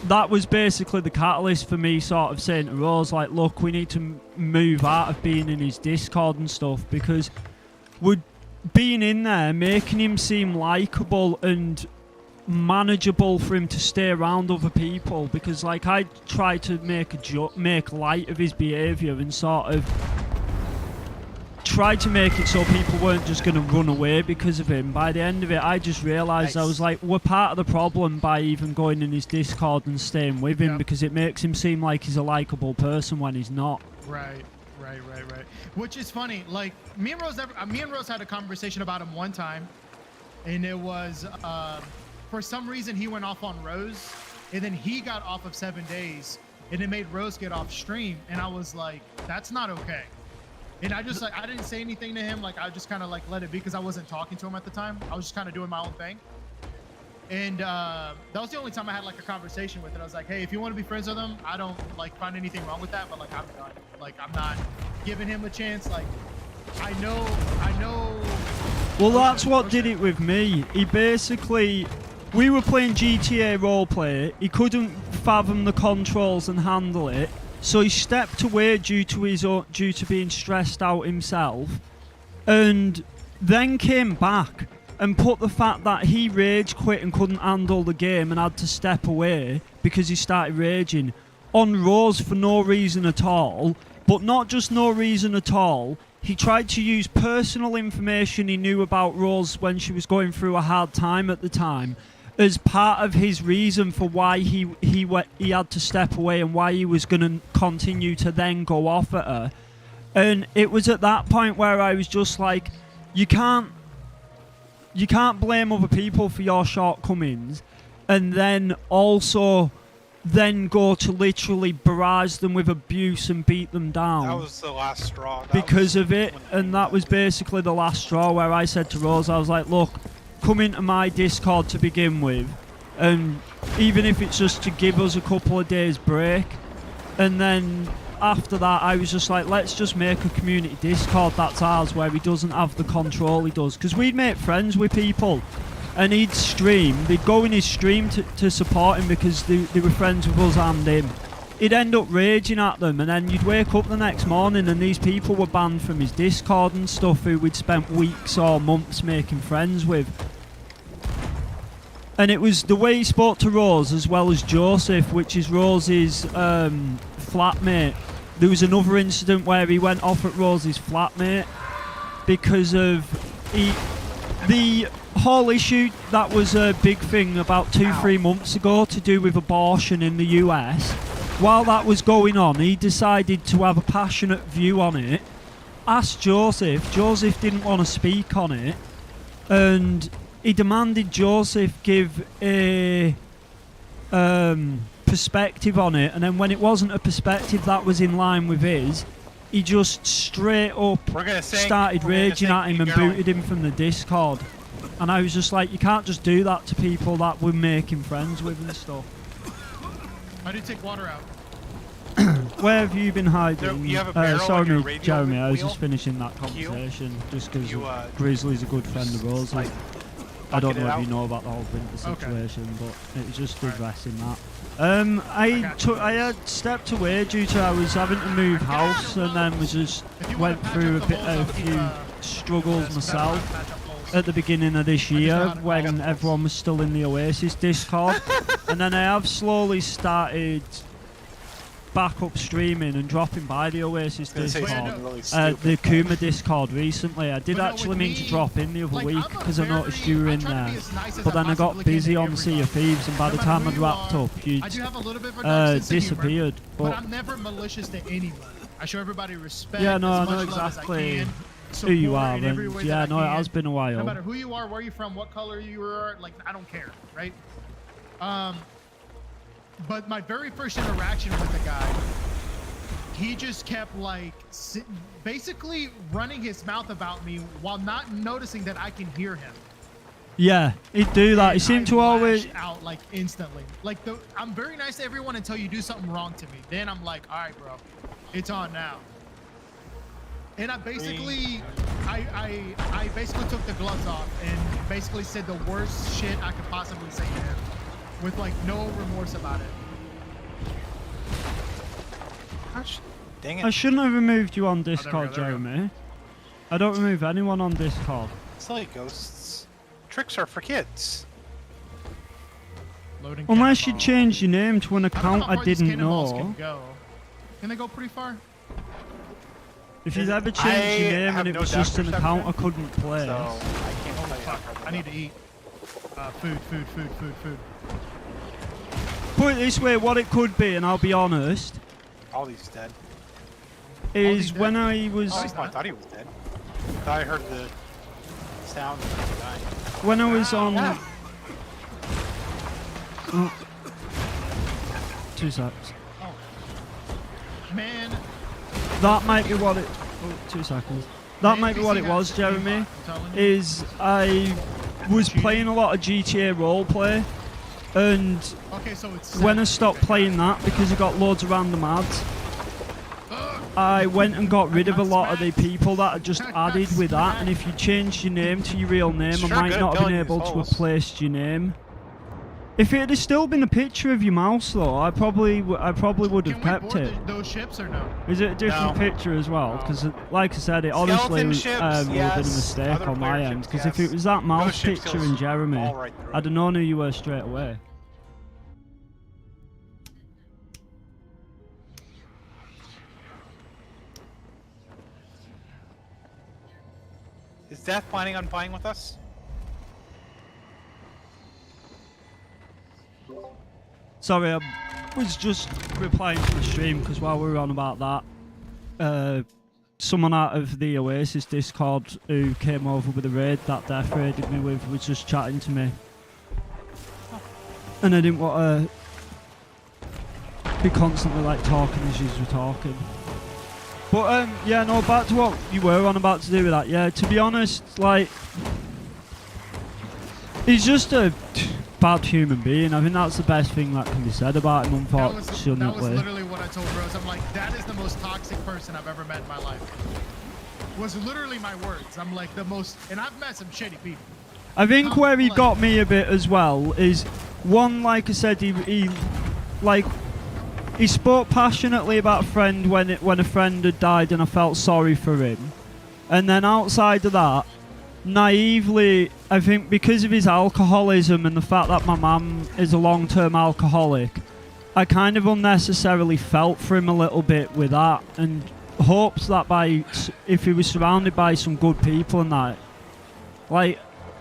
that was basically the catalyst for me sort of saying to Rose, like, look, we need to move out of being in his Discord and stuff, because we're being in there, making him seem likeable and manageable for him to stay around other people, because like I tried to make light of his behaviour and sort of tried to make it so people weren't just going to run away because of him. By the end of it, I just realised I Nice. was like, we're part of the problem by even going in his Discord and staying with him, Yeah. because it makes him seem like he's a likeable person when he's not. Right. Which is funny. Like, me and Rose had a conversation about him one time, and it was for some reason he went off on Rose, and then he got off of 7 days, and it made Rose get off stream, and I was like, that's not okay. And I just like, I didn't say anything to him. Like, I just kind of like let it be because I wasn't talking to him at the time. I was just kind of doing my own thing. And that was the only time I had like a conversation with it. I was like, hey, if you want to be friends with him, I don't like find anything wrong with that, but like I'm done. Like, I'm not giving him a chance. Like, I know. Well, that's what did it with me. He basically, we were playing GTA roleplay. He couldn't fathom the controls and handle it, so he stepped away due to being stressed out himself, and then came back and put the fact that he rage quit and couldn't handle the game and had to step away because he started raging on Rose for no reason at all. But not just no reason at all. He tried to use personal information he knew about Rose when she was going through a hard time at the time as part of his reason for why he had to step away and why he was going to continue to then go off at her. And it was at that point where I was just like, you can't blame other people for your shortcomings and then also then go to literally barrage them with abuse and beat them down. That was the last straw. That Because was of it, when- and that was basically the last straw where I said to Rose, I was like, look, come into my Discord to begin with, and even if it's just to give us a couple of days break, and then after that I was just like, let's just make a community Discord that's ours, where he doesn't have the control he does, because we'd make friends with people and he'd stream, they'd go in his stream to support him because they were friends with us and him. He'd end up raging at them, and then you'd wake up the next morning and these people were banned from his Discord and stuff who we'd spent weeks or months making friends with. And it was the way he spoke to Rose as well as Joseph, which is Rose's flatmate. There was another incident where he went off at Rose's flatmate because of the whole issue that was a big thing about 2-3 months ago to do with abortion in the US. While that was going on, he decided to have a passionate view on it. Asked Joseph. Joseph didn't want to speak on it, and he demanded Joseph give a perspective on it. And then when it wasn't a perspective that was in line with his, he just straight up started raging at him and booted him from the Discord. And I was just like, you can't just do that to people that we're making friends with and stuff. I did take water out. Where have you been hiding? You have a barrel on your Sorry, radio Jeremy, I was wheel? just finishing that conversation just because Grizzly's a good friend of Rose. like, I don't bucket it know if out? you know about the whole winter Okay. situation, but it was just addressing that. I had stepped away due to I was having to move house, and then we just went through a few struggles myself at the beginning of this year when everyone was still in the Oasis Discord, and then I have slowly started back up streaming and dropping by the Oasis Discord, the Kuma Discord recently. I did actually mean to drop in the other week because I noticed you were in there, but then I got busy on Sea of Thieves, and by the time I'd wrapped up, you'd disappeared. But I'm never malicious to anyone. I show everybody respect. Yeah, no, as I much know love as I exactly can, who you support are, in every and way yeah, that no, I it can. has been a No while. matter who you are, where you're from, what color you are, like, I don't care, right? But my very first interaction with the guy, he just kept like basically running his mouth about me while not noticing that I can hear him. Yeah, he'd do that. He And seemed I to always. lashed out like instantly. Like I'm very nice to everyone until you do something wrong to me. Then I'm like, all right, bro, it's on now. And I basically, I basically took the gloves off and basically said the worst shit I could possibly say to him, with like no remorse about it. Gosh, dang it. I shouldn't have removed you on Discord, there we go. Jeremy. I don't remove anyone on Discord. Silly ghosts. Tricks are for kids. Loading Unless you cannonball. changed your name to an I don't know account how I far these didn't cannonballs know. Can go. Can they go pretty far? If you'd ever changed your name have and it no was just an depth account I perception, couldn't play. So I can't tell you how Fuck, far I need to eat. Food. Put it this way, what it could be, and I'll be honest, all these dead. is dead? when I was Oh, I thought he was dead. I thought I heard the sound of him dying. when I was on. Yeah. Oh. 2 seconds. Man, That might be what it. Oh, 2 seconds. That might be what it was, Jeremy. I'm telling you. Is I was playing a lot of GTA roleplay, and Okay, so it's when I stopped playing that because I got loads of random ads, I went and got rid of a lot of the people that I just added with that. And if you changed your name to your real name, Sure, I might good not have been telling able these to have holes. placed your name. If it had still been a picture of your mouse, though, I probably would have Can we kept board it. those ships or no? Is it a different No. picture as well? Because, like I said, it honestly Skeleton ships, would have been a yes. mistake Other on my player end. ships, Because if yes. it was that mouse Ghost ships picture goes in Jeremy, all right through I'd have known who you were straight away. Is Death planning on playing with us? Sorry, I was just replying to the stream because while we were on about that, someone out of the Oasis Discord who came over with a raid that Death raided me with was just chatting to me. And I didn't want to be constantly like talking as you were talking. But yeah, no, back to what you were on about to do with that. Yeah, to be honest, like, he's just a bad human being. I think that's the best thing that can be said about him, That was unfortunately. literally what I told Rose. I'm like, that is the most toxic person I've ever met in my life. Was literally my words. I'm like the most, and I've met some shitty people. I think where he got me a bit as well is, one, like I said, he spoke passionately about a friend when a friend had died, and I felt sorry for him. And then outside of that, naively, I think because of his alcoholism and the fact that my mum is a long-term alcoholic, I kind of unnecessarily felt for him a little bit with that, and hopes that if he was surrounded by some good people and that, like,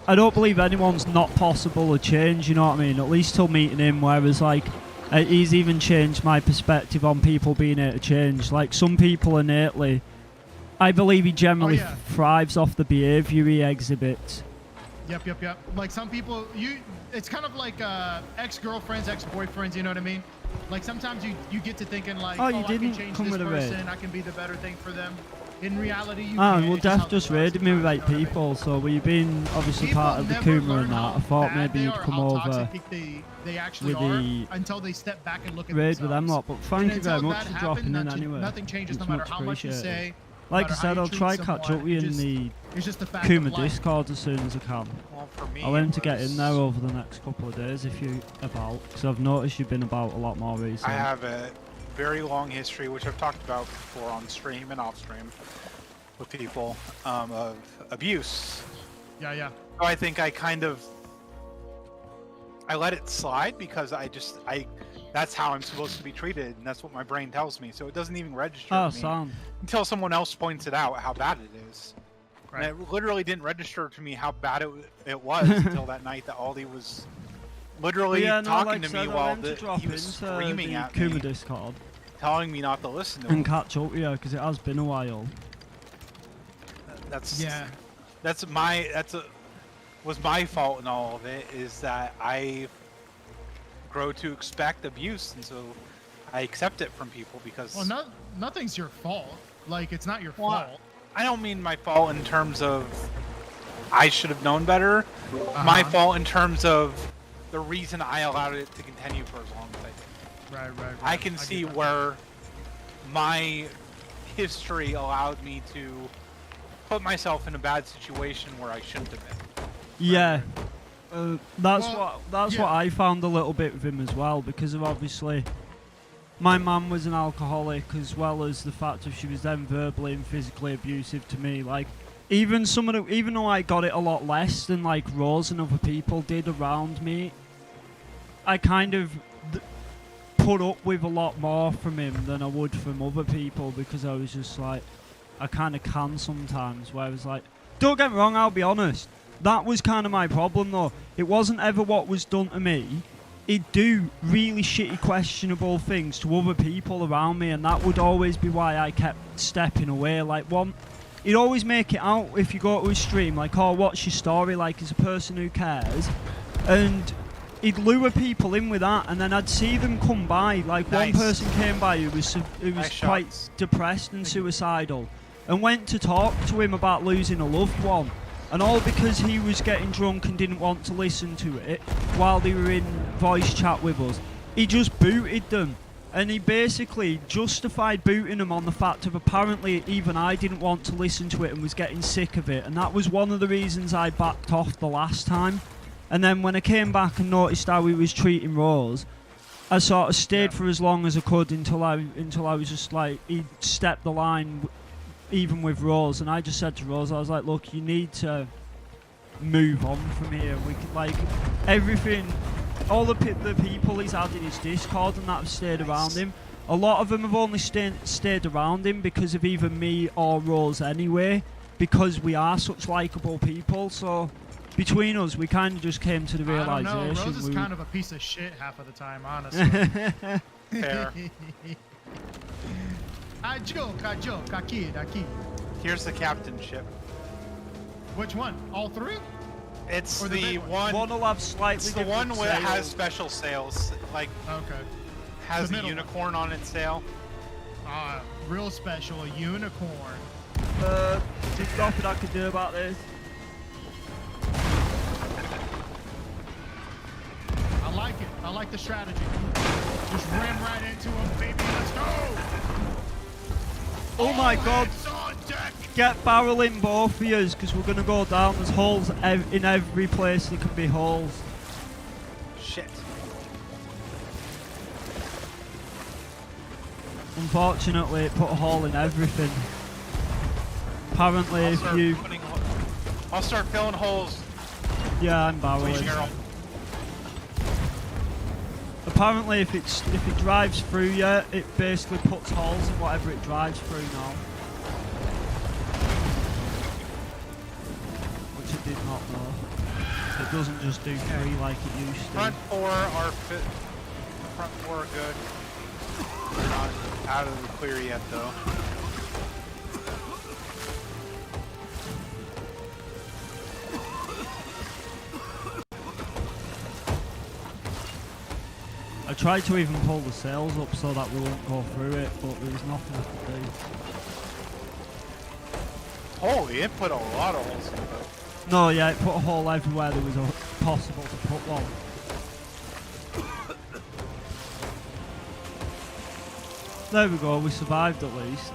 I don't believe anyone's not possible to change, you know what I mean? At least till meeting him, whereas like he's even changed my perspective on people being able to change. Like some people innately, I believe he generally thrives off the behaviour he exhibits. Yep. Like some people, it's kind of like ex-girlfriends, ex-boyfriends, you know what I mean? Like sometimes you get to thinking like, you I didn't can change come this with a raid. person, I can be the better thing for them. In reality, you Oh, can't. well, It's just how Death just the world raided me with sometimes, right you know what I mean? people, so we've been obviously People part of the never Kuma learn and that. how I thought bad maybe they you'd are, come how over, toxic they actually with are the until they step back and look at raid themselves. with them lot, but thank you very until much that for dropping happens, in anyway. Nothing changes It's no matter much how much you appreciated. say. Like I no matter how said, you I'll treat try catch up someone, with you in just- the It's just the fact Kuma of life. Discord as soon as I can. Well, for me, I'll aim it to get in there was- over the next couple of days if you're about, because I've noticed you've been about a lot more recently. I have a very long history, which I've talked about before on stream and off stream with people, of abuse. Yeah. So I think I let it slide because that's how I'm supposed to be treated, and that's what my brain tells me. So it doesn't even register Oh, to me sound. until someone else points it out how bad it is. Right. And it literally didn't register to me how bad it was until that night that Aldi was literally talking to me while he was screaming at Kuma me, Discord telling me not to listen to him. and catch up with you because it has been a while. Was my fault in all of it, is that I grow to expect abuse, and so I accept it from people because Well, nothing's your fault. Like it's not your fault. I don't mean my fault in terms of I should have known better. My fault in terms of the reason I allowed it to continue for as long as I did. Right. I can see where my history allowed me to put myself in a bad situation where I shouldn't have been. Yeah, that's Well, what I found a little bit with him as well, because of obviously my mum was an alcoholic, as well as the fact that she was then verbally and physically abusive to me. Like even though I got it a lot less than like Rose and other people did around me, I kind of put up with a lot more from him than I would from other people, because I was just like, I kind of can sometimes, where I was like, don't get me wrong, I'll be honest, that was kind of my problem though. It wasn't ever what was done to me. He'd do really shitty, questionable things to other people around me, and that would always be why I kept stepping away. Like he'd always make it out if you go to his stream, like, oh, what's your story, like he's a person who cares, and he'd lure people in with that, and then I'd see them come by. Like Nice. one person came by who was Nice quite shots. depressed and suicidal, and went to talk to him about losing a loved one, and all because he was getting drunk and didn't want to listen to it while they were in voice chat with us. He just booted them, and he basically justified booting them on the fact of apparently even I didn't want to listen to it and was getting sick of it, and that was one of the reasons I backed off the last time. And then when I came back and noticed how he was treating Rose, I sort of stayed for as long as I could until I was just like, he stepped the line even with Rose, and I just said to Rose, I was like, look, you need to move on from here. We could, like, everything, all the people he's had in his Discord and that have stayed around him, a lot of them have only stayed around him because of either me or Rose anyway, because we are such likeable people. So between us, we kind of just came to the realization. I don't know. Rose is kind of a piece of shit half of the time, honestly. Fair. I joke, aqui. Here's the captain ship. Which one? All three? It's Or the the big one. One will have slightly It's the different one where it has sails. special sails, like Okay. has The a middle one. unicorn on its sail. Real special, a unicorn. There's nothing I can do about this. I like it. I like the strategy. Just ram right into him, baby. Let's go. Oh my god. Hands on deck. Get barreling both of yous, because we're going to go down. There's holes in every place there can be holes. Shit. Unfortunately, it put a hole in everything. Apparently, I'll if start you... putting I'll start filling holes. Yeah, I'm barreling. Please, Cheryl. Apparently, if it drives through you, it basically puts holes in whatever it drives through now. Which I did not know. It doesn't just do 3 like it used to. Front 4 are fit. Front 4 are good. They're not out of the clear yet, though. I tried to even pull the sails up so that we won't go through it, but there was nothing I could do. Holy, it put a lot of holes in it, though. No, yeah, it put a hole everywhere there was possible to put one. There we go, we survived at least.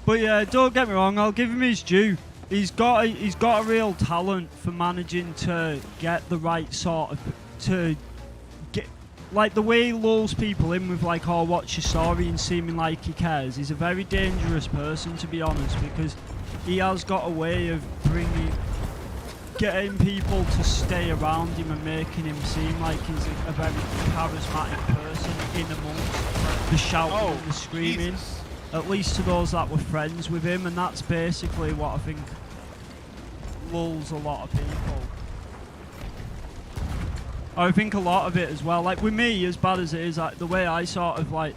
But yeah, don't get me wrong, I'll give him his due. He's got a real talent for managing to get the right sort of like the way he lulls people in with like, oh, what's your story, and seeming like he cares. He's a very dangerous person, to be honest, because he has got a way of getting people to stay around him and making him seem like he's a very charismatic person in amongst the shouting and the screaming. Jesus. At least to those that were friends with him, and that's basically what I think lulls a lot of people. I think a lot of it as well, like with me, as bad as it is, like the way I sort of like,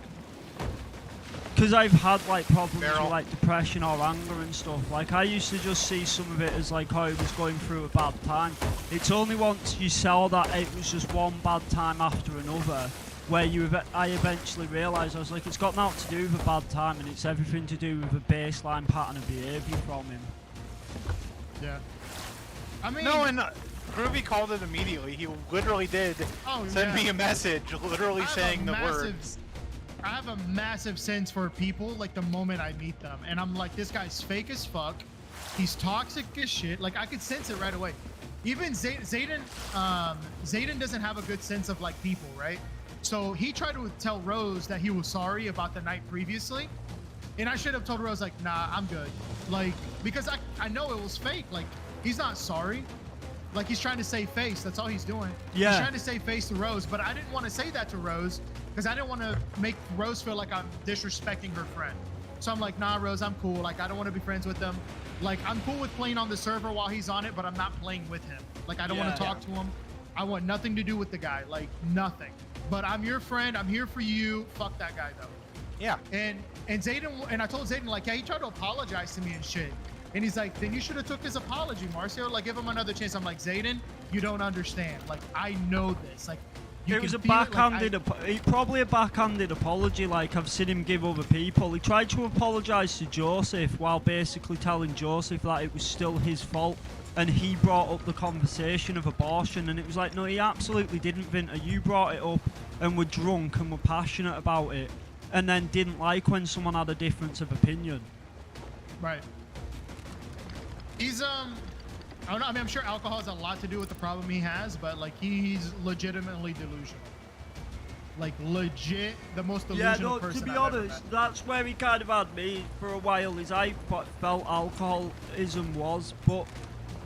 because I've had like problems with like depression or anger and stuff, like I used to just see some of it as like how he was going through a bad time. It's only once you saw that it was just one bad time after another where I eventually realised, I was like, it's got nothing to do with a bad time, and it's everything to do with a baseline pattern of behaviour from him. Yeah. I mean... No, and Groovy called it immediately. He literally did send me a message, literally saying the words. I have a massive sense for people, like, the moment I meet them. And I'm like, this guy's fake as fuck. He's toxic as shit. Like, I could sense it right away. Even Zayden doesn't have a good sense of, like, people, right? So he tried to tell Rose that he was sorry about the night previously. And I should have told Rose, like, nah, I'm good. Like, because I know it was fake. Like, he's not sorry. Like, he's trying to save face. That's all he's doing. Yeah. He's trying to save face to Rose. But I didn't want to say that to Rose because I didn't want to make Rose feel like I'm disrespecting her friend. So I'm like, nah, Rose, I'm cool. Like, I don't want to be friends with him. Like, I'm cool with playing on the server while he's on it, but I'm not playing with him. Like, I don't want to talk to him. I want nothing to do with the guy. Like, nothing. But I'm your friend. I'm here for you. Fuck that guy, though. Yeah. And Zayden, and I told Zayden, like, yeah, he tried to apologize to me and shit. And he's like, then you should have took his apology, Marcio. Like, give him another chance. I'm like, Zayden, you don't understand. Like, I know this. Like, it was a backhanded, probably a backhanded apology, like I've seen him give other people. He tried to apologise to Joseph while basically telling Joseph that it was still his fault, and he brought up the conversation of abortion, and it was like, no, he absolutely didn't, Vinter. You brought it up and were drunk and were passionate about it, and then didn't like when someone had a difference of opinion. Right. He's I don't know. I mean, I'm sure alcohol has a lot to do with the problem he has, but like he's legitimately delusional. Like legit, the most delusional person. To be I've ever honest, met. that's where he kind of had me for a while. Is I felt alcoholism was, but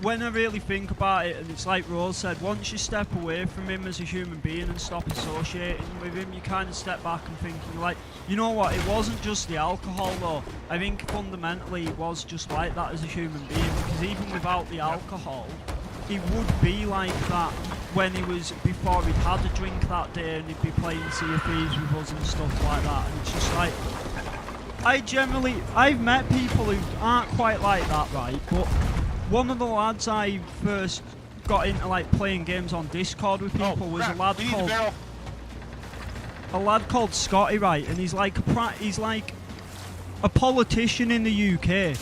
when I really think about it, and it's like Rose said, once you step away from him as a human being and stop associating with him, you kind of step back and think, like, you know what, it wasn't just the alcohol though. I think fundamentally he was just like that as a human being, because even without the alcohol, he would be like that when he was, before he'd had a drink that day and he'd be playing Sea of Thieves with us and stuff like that. And it's just like, I've met people who aren't quite like that, right? But one of the lads I first got into like playing games on Discord with people was a lad called Scotty, right? And he's like a politician in the UK,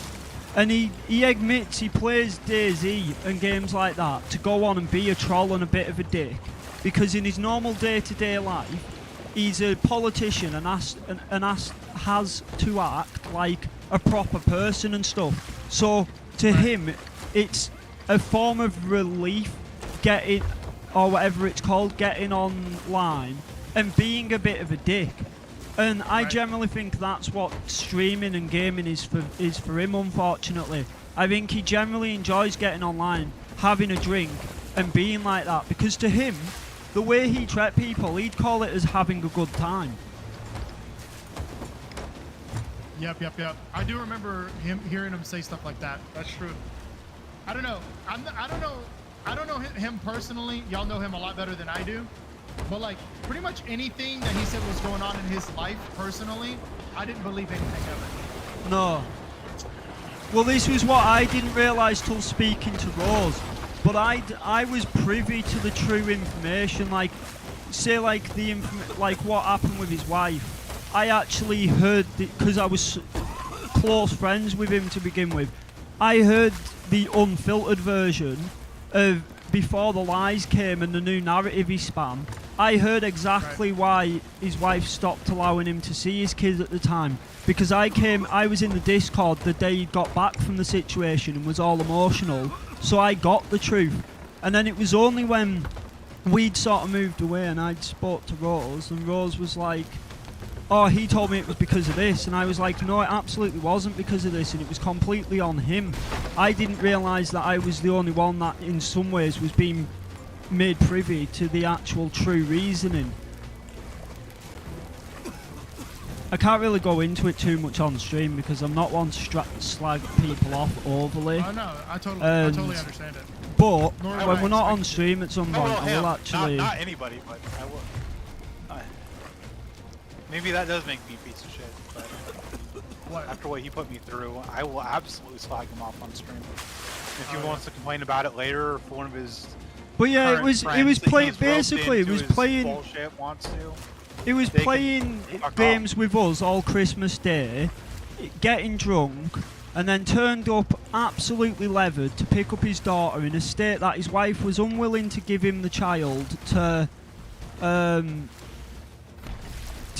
and he admits he plays DayZ and games like that to go on and be a troll and a bit of a dick, because in his normal day-to-day life he's a politician and has to act like a proper person and stuff. So to him, it's a form of relief getting, or whatever it's called, getting online and being a bit of a dick. And I generally think that's what streaming and gaming is for him, unfortunately. I think he generally enjoys getting online, having a drink, and being like that. Because to him, the way he treat people, he'd call it as having a good time. Yep. I do remember hearing him say stuff like that. That's true. I don't know. I don't know him personally. Y'all know him a lot better than I do. But like pretty much anything that he said was going on in his life personally, I didn't believe anything of it. No. Well, this was what I didn't realise till speaking to Rose. But I was privy to the true information. Like, say like like what happened with his wife. I actually heard, because I was close friends with him to begin with. I heard the unfiltered version of before the lies came and the new narrative he span. I heard exactly why his wife stopped allowing him to see his kids at the time. Because I was in the Discord the day he got back from the situation and was all emotional. So I got the truth. And then it was only when we'd sort of moved away and I'd spoke to Rose, and Rose was like, oh, he told me it was because of this. And I was like, no, it absolutely wasn't because of this, and it was completely on him. I didn't realise that I was the only one that in some ways was being made privy to the actual true reasoning. I can't really go into it too much on stream because I'm not one to slag people off overly. Oh no, I totally understand it. But when we're not on stream at some point, I will actually... Not anybody, but I will. Maybe that does make me a piece of shit, but after what he put me through, I will absolutely slag him off on stream. If he wants to complain about it later, for one of his... But yeah, it was playing, basically, it was playing... Bullshit wants to. It was playing games with us all Christmas Day, getting drunk, and then turned up absolutely levered to pick up his daughter in a state that his wife was unwilling to give him the child to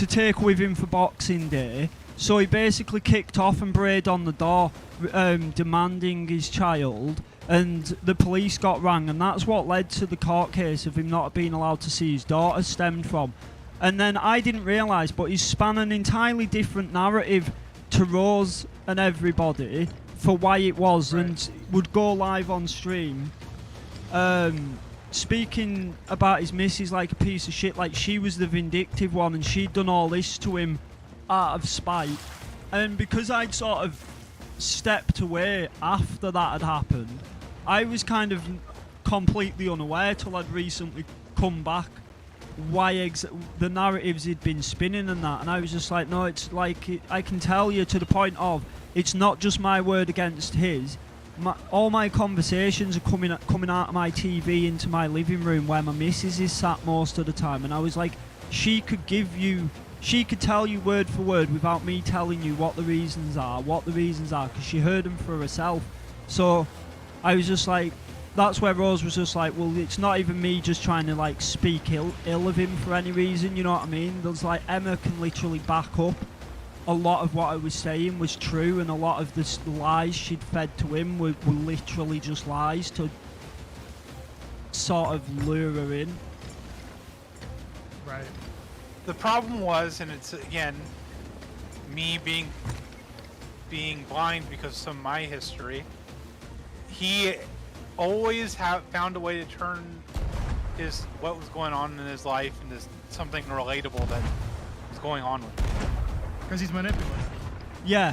take with him for Boxing Day. So he basically kicked off and brayed on the door, demanding his child, and the police got rang, and that's what led to the court case of him not being allowed to see his daughter stemmed from. And then I didn't realise, but he span an entirely different narrative to Rose and everybody for why it was, and would go live on stream speaking about his missus like a piece of shit, like she was the vindictive one and she'd done all this to him out of spite. And because I'd sort of stepped away after that had happened, I was kind of completely unaware till I'd recently come back why the narratives he'd been spinning and that, and I was just like, no, it's like I can tell you to the point of it's not just my word against his. All my conversations are coming out of my TV into my living room where my missus is sat most of the time, and I was like, she could tell you word for word without me telling you what the reasons are, because she heard them for herself. So I was just like, that's where Rose was just like, well, it's not even me just trying to like speak ill of him for any reason, you know what I mean? There's like, Emma can literally back up a lot of what I was saying was true, and a lot of the lies she'd fed to him were literally just lies to sort of lure her in. Right. The problem was, and it's again me being blind because of some of my history, he always found a way to turn what was going on in his life into something relatable that was going on with him. Because he's manipulative. Yeah.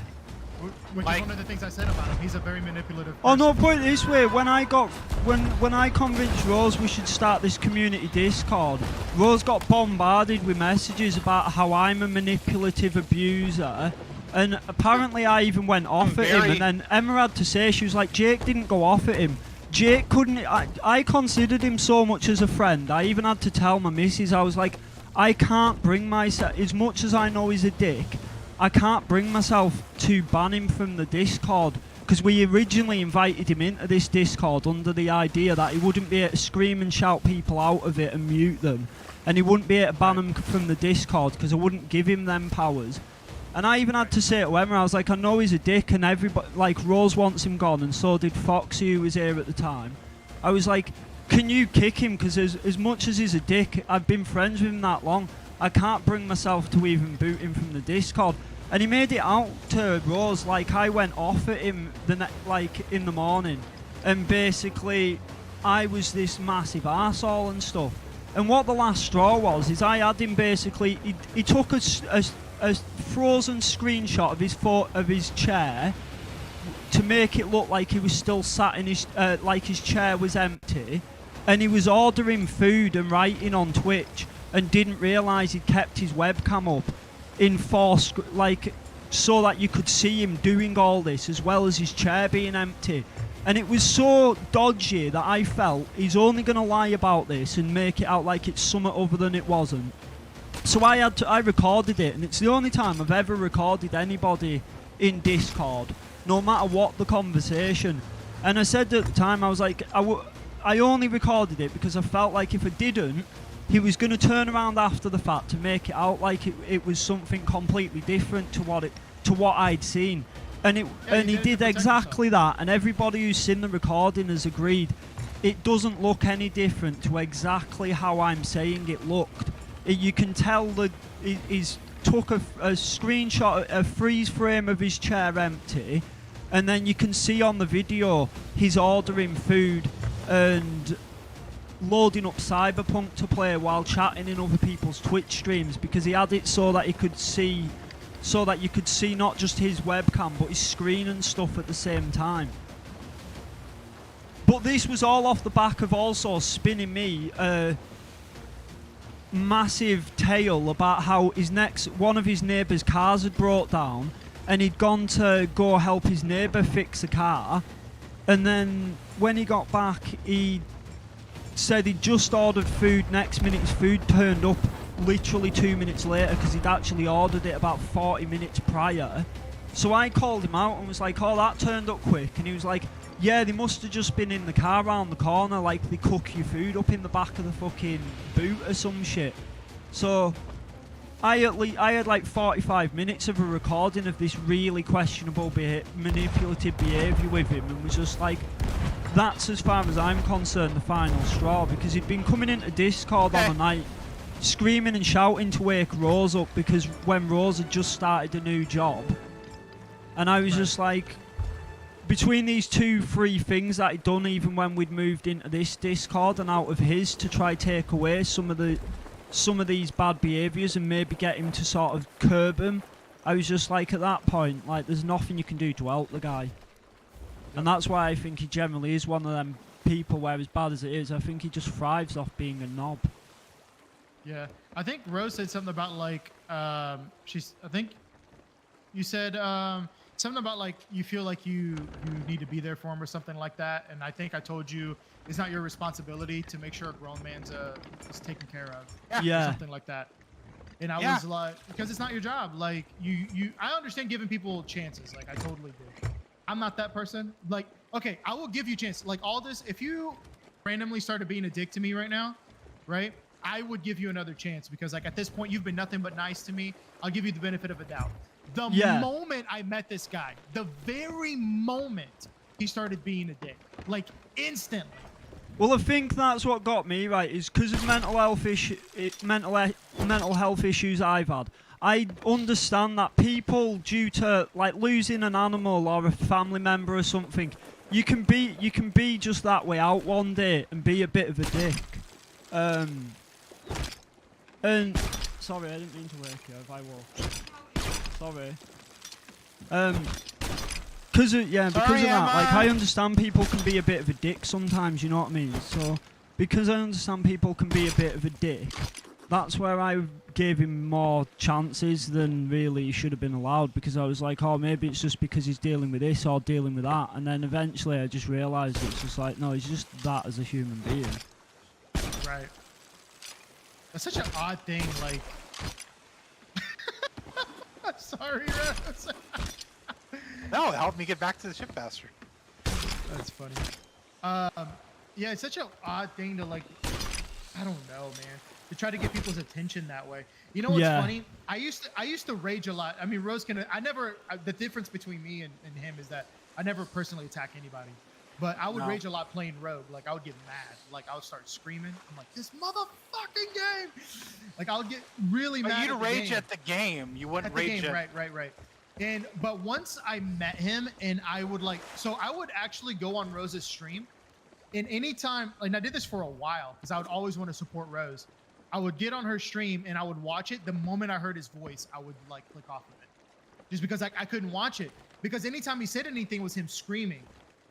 Which is one of the things I said about him. He's a very manipulative person. Oh no, put it this way, when I convinced Rose we should start this community Discord, Rose got bombarded with messages about how I'm a manipulative abuser, and apparently I even went off at him, and then Emma had to say, she was like, Jake didn't go off at him. Jake couldn't, I considered him so much as a friend. I even had to tell my missus, I was like, I can't bring myself, as much as I know he's a dick, I can't bring myself to ban him from the Discord, because we originally invited him into this Discord under the idea that he wouldn't be able to scream and shout people out of it and mute them, and he wouldn't be able to ban them from the Discord because I wouldn't give him them powers. And I even had to say to Emma, I was like, I know he's a dick, and everybody, like, Rose wants him gone, and so did Foxy, who was here at the time. I was like, can you kick him? Because as much as he's a dick, I've been friends with him that long. I can't bring myself to even boot him from the Discord. And he made it out to Rose like I went off at him in the morning, and basically I was this massive arsehole and stuff. And what the last straw was is I had him basically. He took a frozen screenshot of his chair to make it look like he was still sat in his like his chair was empty, and he was ordering food and writing on Twitch and didn't realise he'd kept his webcam up in so that you could see him doing all this as well as his chair being empty. And it was so dodgy that I felt he's only going to lie about this and make it out like it's something other than it wasn't. So I recorded it, and it's the only time I've ever recorded anybody in Discord, no matter what the conversation. And I said at the time, I was like, I only recorded it because I felt like if I didn't, he was going to turn around after the fact to make it out like it was something completely different to what I'd seen. And he did exactly that, and everybody who's seen the recording has agreed it doesn't look any different to exactly how I'm saying it looked. You can tell that he's took a screenshot, a freeze frame of his chair empty, and then you can see on the video he's ordering food and loading up Cyberpunk to play while chatting in other people's Twitch streams, because he had it so that you could see not just his webcam but his screen and stuff at the same time. But this was all off the back of also spinning me a massive tale about how one of his neighbour's cars had broke down, and he'd gone to go help his neighbour fix a car, and then when he got back he said he'd just ordered food. Next minute his food turned up literally 2 minutes later because he'd actually ordered it about 40 minutes prior. So I called him out and was like, oh, that turned up quick. And he was like, yeah, they must have just been in the car around the corner, like they cook your food up in the back of the fucking boot or some shit. So I had like 45 minutes of a recording of this really questionable manipulative behaviour with him, and was just like, that's as far as I'm concerned the final straw, because he'd been coming into Discord on the night screaming and shouting to wake Rose up because when Rose had just started a new job. And I was just like, between these 2-3 things that he'd done even when we'd moved into this Discord and out of his to try take away some of these bad behaviours and maybe get him to sort of curb him, I was just like, at that point, like, there's nothing you can do to help the guy. And that's why I think he generally is one of them people where, as bad as it is, I think he just thrives off being a knob. Yeah, I think Rose said something about like I think you said something about like you feel like you need to be there for him or something like that. And I think I told you it's not your responsibility to make sure a grown man's is taken care of. Yeah. Or something like that. And I was like, because it's not your job. Like I understand giving people chances. Like I totally do. I'm not that person. Like, okay, I will give you a chance. Like all this, if you randomly started being a dick to me right now, right? I would give you another chance because like at this point you've been nothing but nice to me. I'll give you the benefit of a doubt. The moment I met this guy, the very moment he started being a dick, like instantly. Well, I think that's what got me right, is because of mental health issues I've had. I understand that people, due to like losing an animal or a family member or something, you can be just that way out one day and be a bit of a dick. And sorry, I didn't mean to wake you if I will. Sorry. Because of that, like I understand people can be a bit of a dick sometimes, you know what I mean? So because I understand people can be a bit of a dick, that's where I gave him more chances than really he should have been allowed, because I was like, oh, maybe it's just because he's dealing with this or dealing with that, and then eventually I just realised it's just like, no, he's just that as a human being. Right. That's such an odd thing, like... I'm sorry, Rose. No, it helped me get back to the ship faster. That's funny. Yeah, it's such an odd thing to like. I don't know, man. To try to get people's attention that way. You know what's funny? I used to rage a lot. I mean, Rose can. I never. The difference between me and him is that I never personally attack anybody. But I would rage a lot playing Rogue. Like I would get mad. Like I would start screaming. I'm like, this motherfucking game. Like I would get really mad. But you'd rage at the game. You wouldn't rage at Right. But once I met him and I would like, so I would actually go on Rose's stream. And anytime, and I did this for a while because I would always want to support Rose. I would get on her stream and I would watch it. The moment I heard his voice, I would like click off of it. Just because I couldn't watch it. Because anytime he said anything, it was him screaming.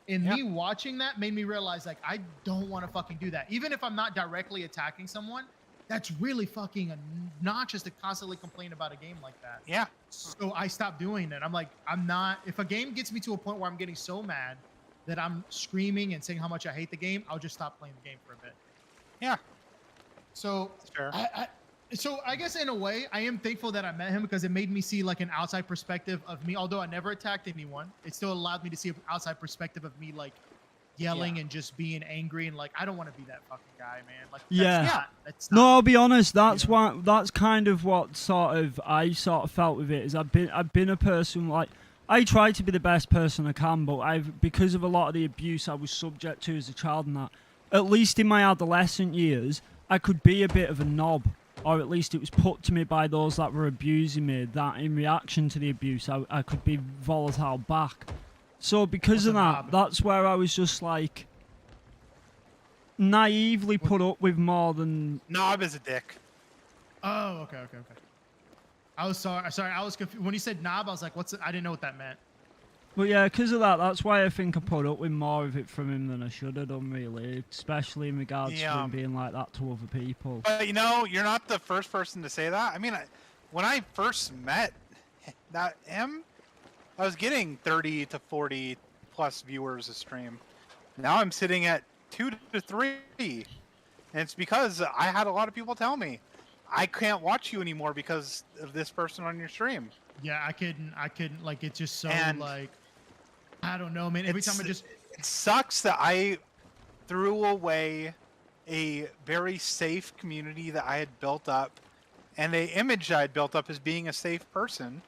And me watching that made me realize like, I don't want to fucking do that. Even if I'm not directly attacking someone, that's really fucking obnoxious to constantly complain about a game like that. Yeah. So I stopped doing that. I'm like, I'm not, if a game gets me to a point where I'm getting so mad that I'm screaming and saying how much I hate the game, I'll just stop playing the game for a bit. Yeah. So Sure. So I guess in a way, I am thankful that I met him because it made me see like an outside perspective of me. Although I never attacked anyone, it still allowed me to see an outside perspective of me like yelling and just being angry and like, I don't want to be that fucking guy, man. Like, that's not, No, I'll be honest. That's why. That's kind of what I sort of felt with it. Is I've been a person like I try to be the best person I can, but because of a lot of the abuse I was subject to as a child and that, at least in my adolescent years, I could be a bit of a knob. Or at least it was put to me by those that were abusing me, that in reaction to the abuse, I could be volatile back. So because of that, that's where I was just like, naively put up with more than... Knob is a dick. Oh, okay. I was sorry, I was confused. When you said knob, I was like, I didn't know what that meant. But yeah, because of that, that's why I think I put up with more of it from him than I should have done, really. Especially in regards to him being like that to other people. But you know, you're not the first person to say that. I mean, when I first met him, I was getting 30 to 40 plus viewers a stream. Now I'm sitting at 2 to 3. And it's because I had a lot of people tell me, I can't watch you anymore because of this person on your stream. Yeah, I couldn't, like, it's just so, like, I don't know, man. Every time it sucks that I threw away a very safe community that I had built up and a image I had built up as being a safe person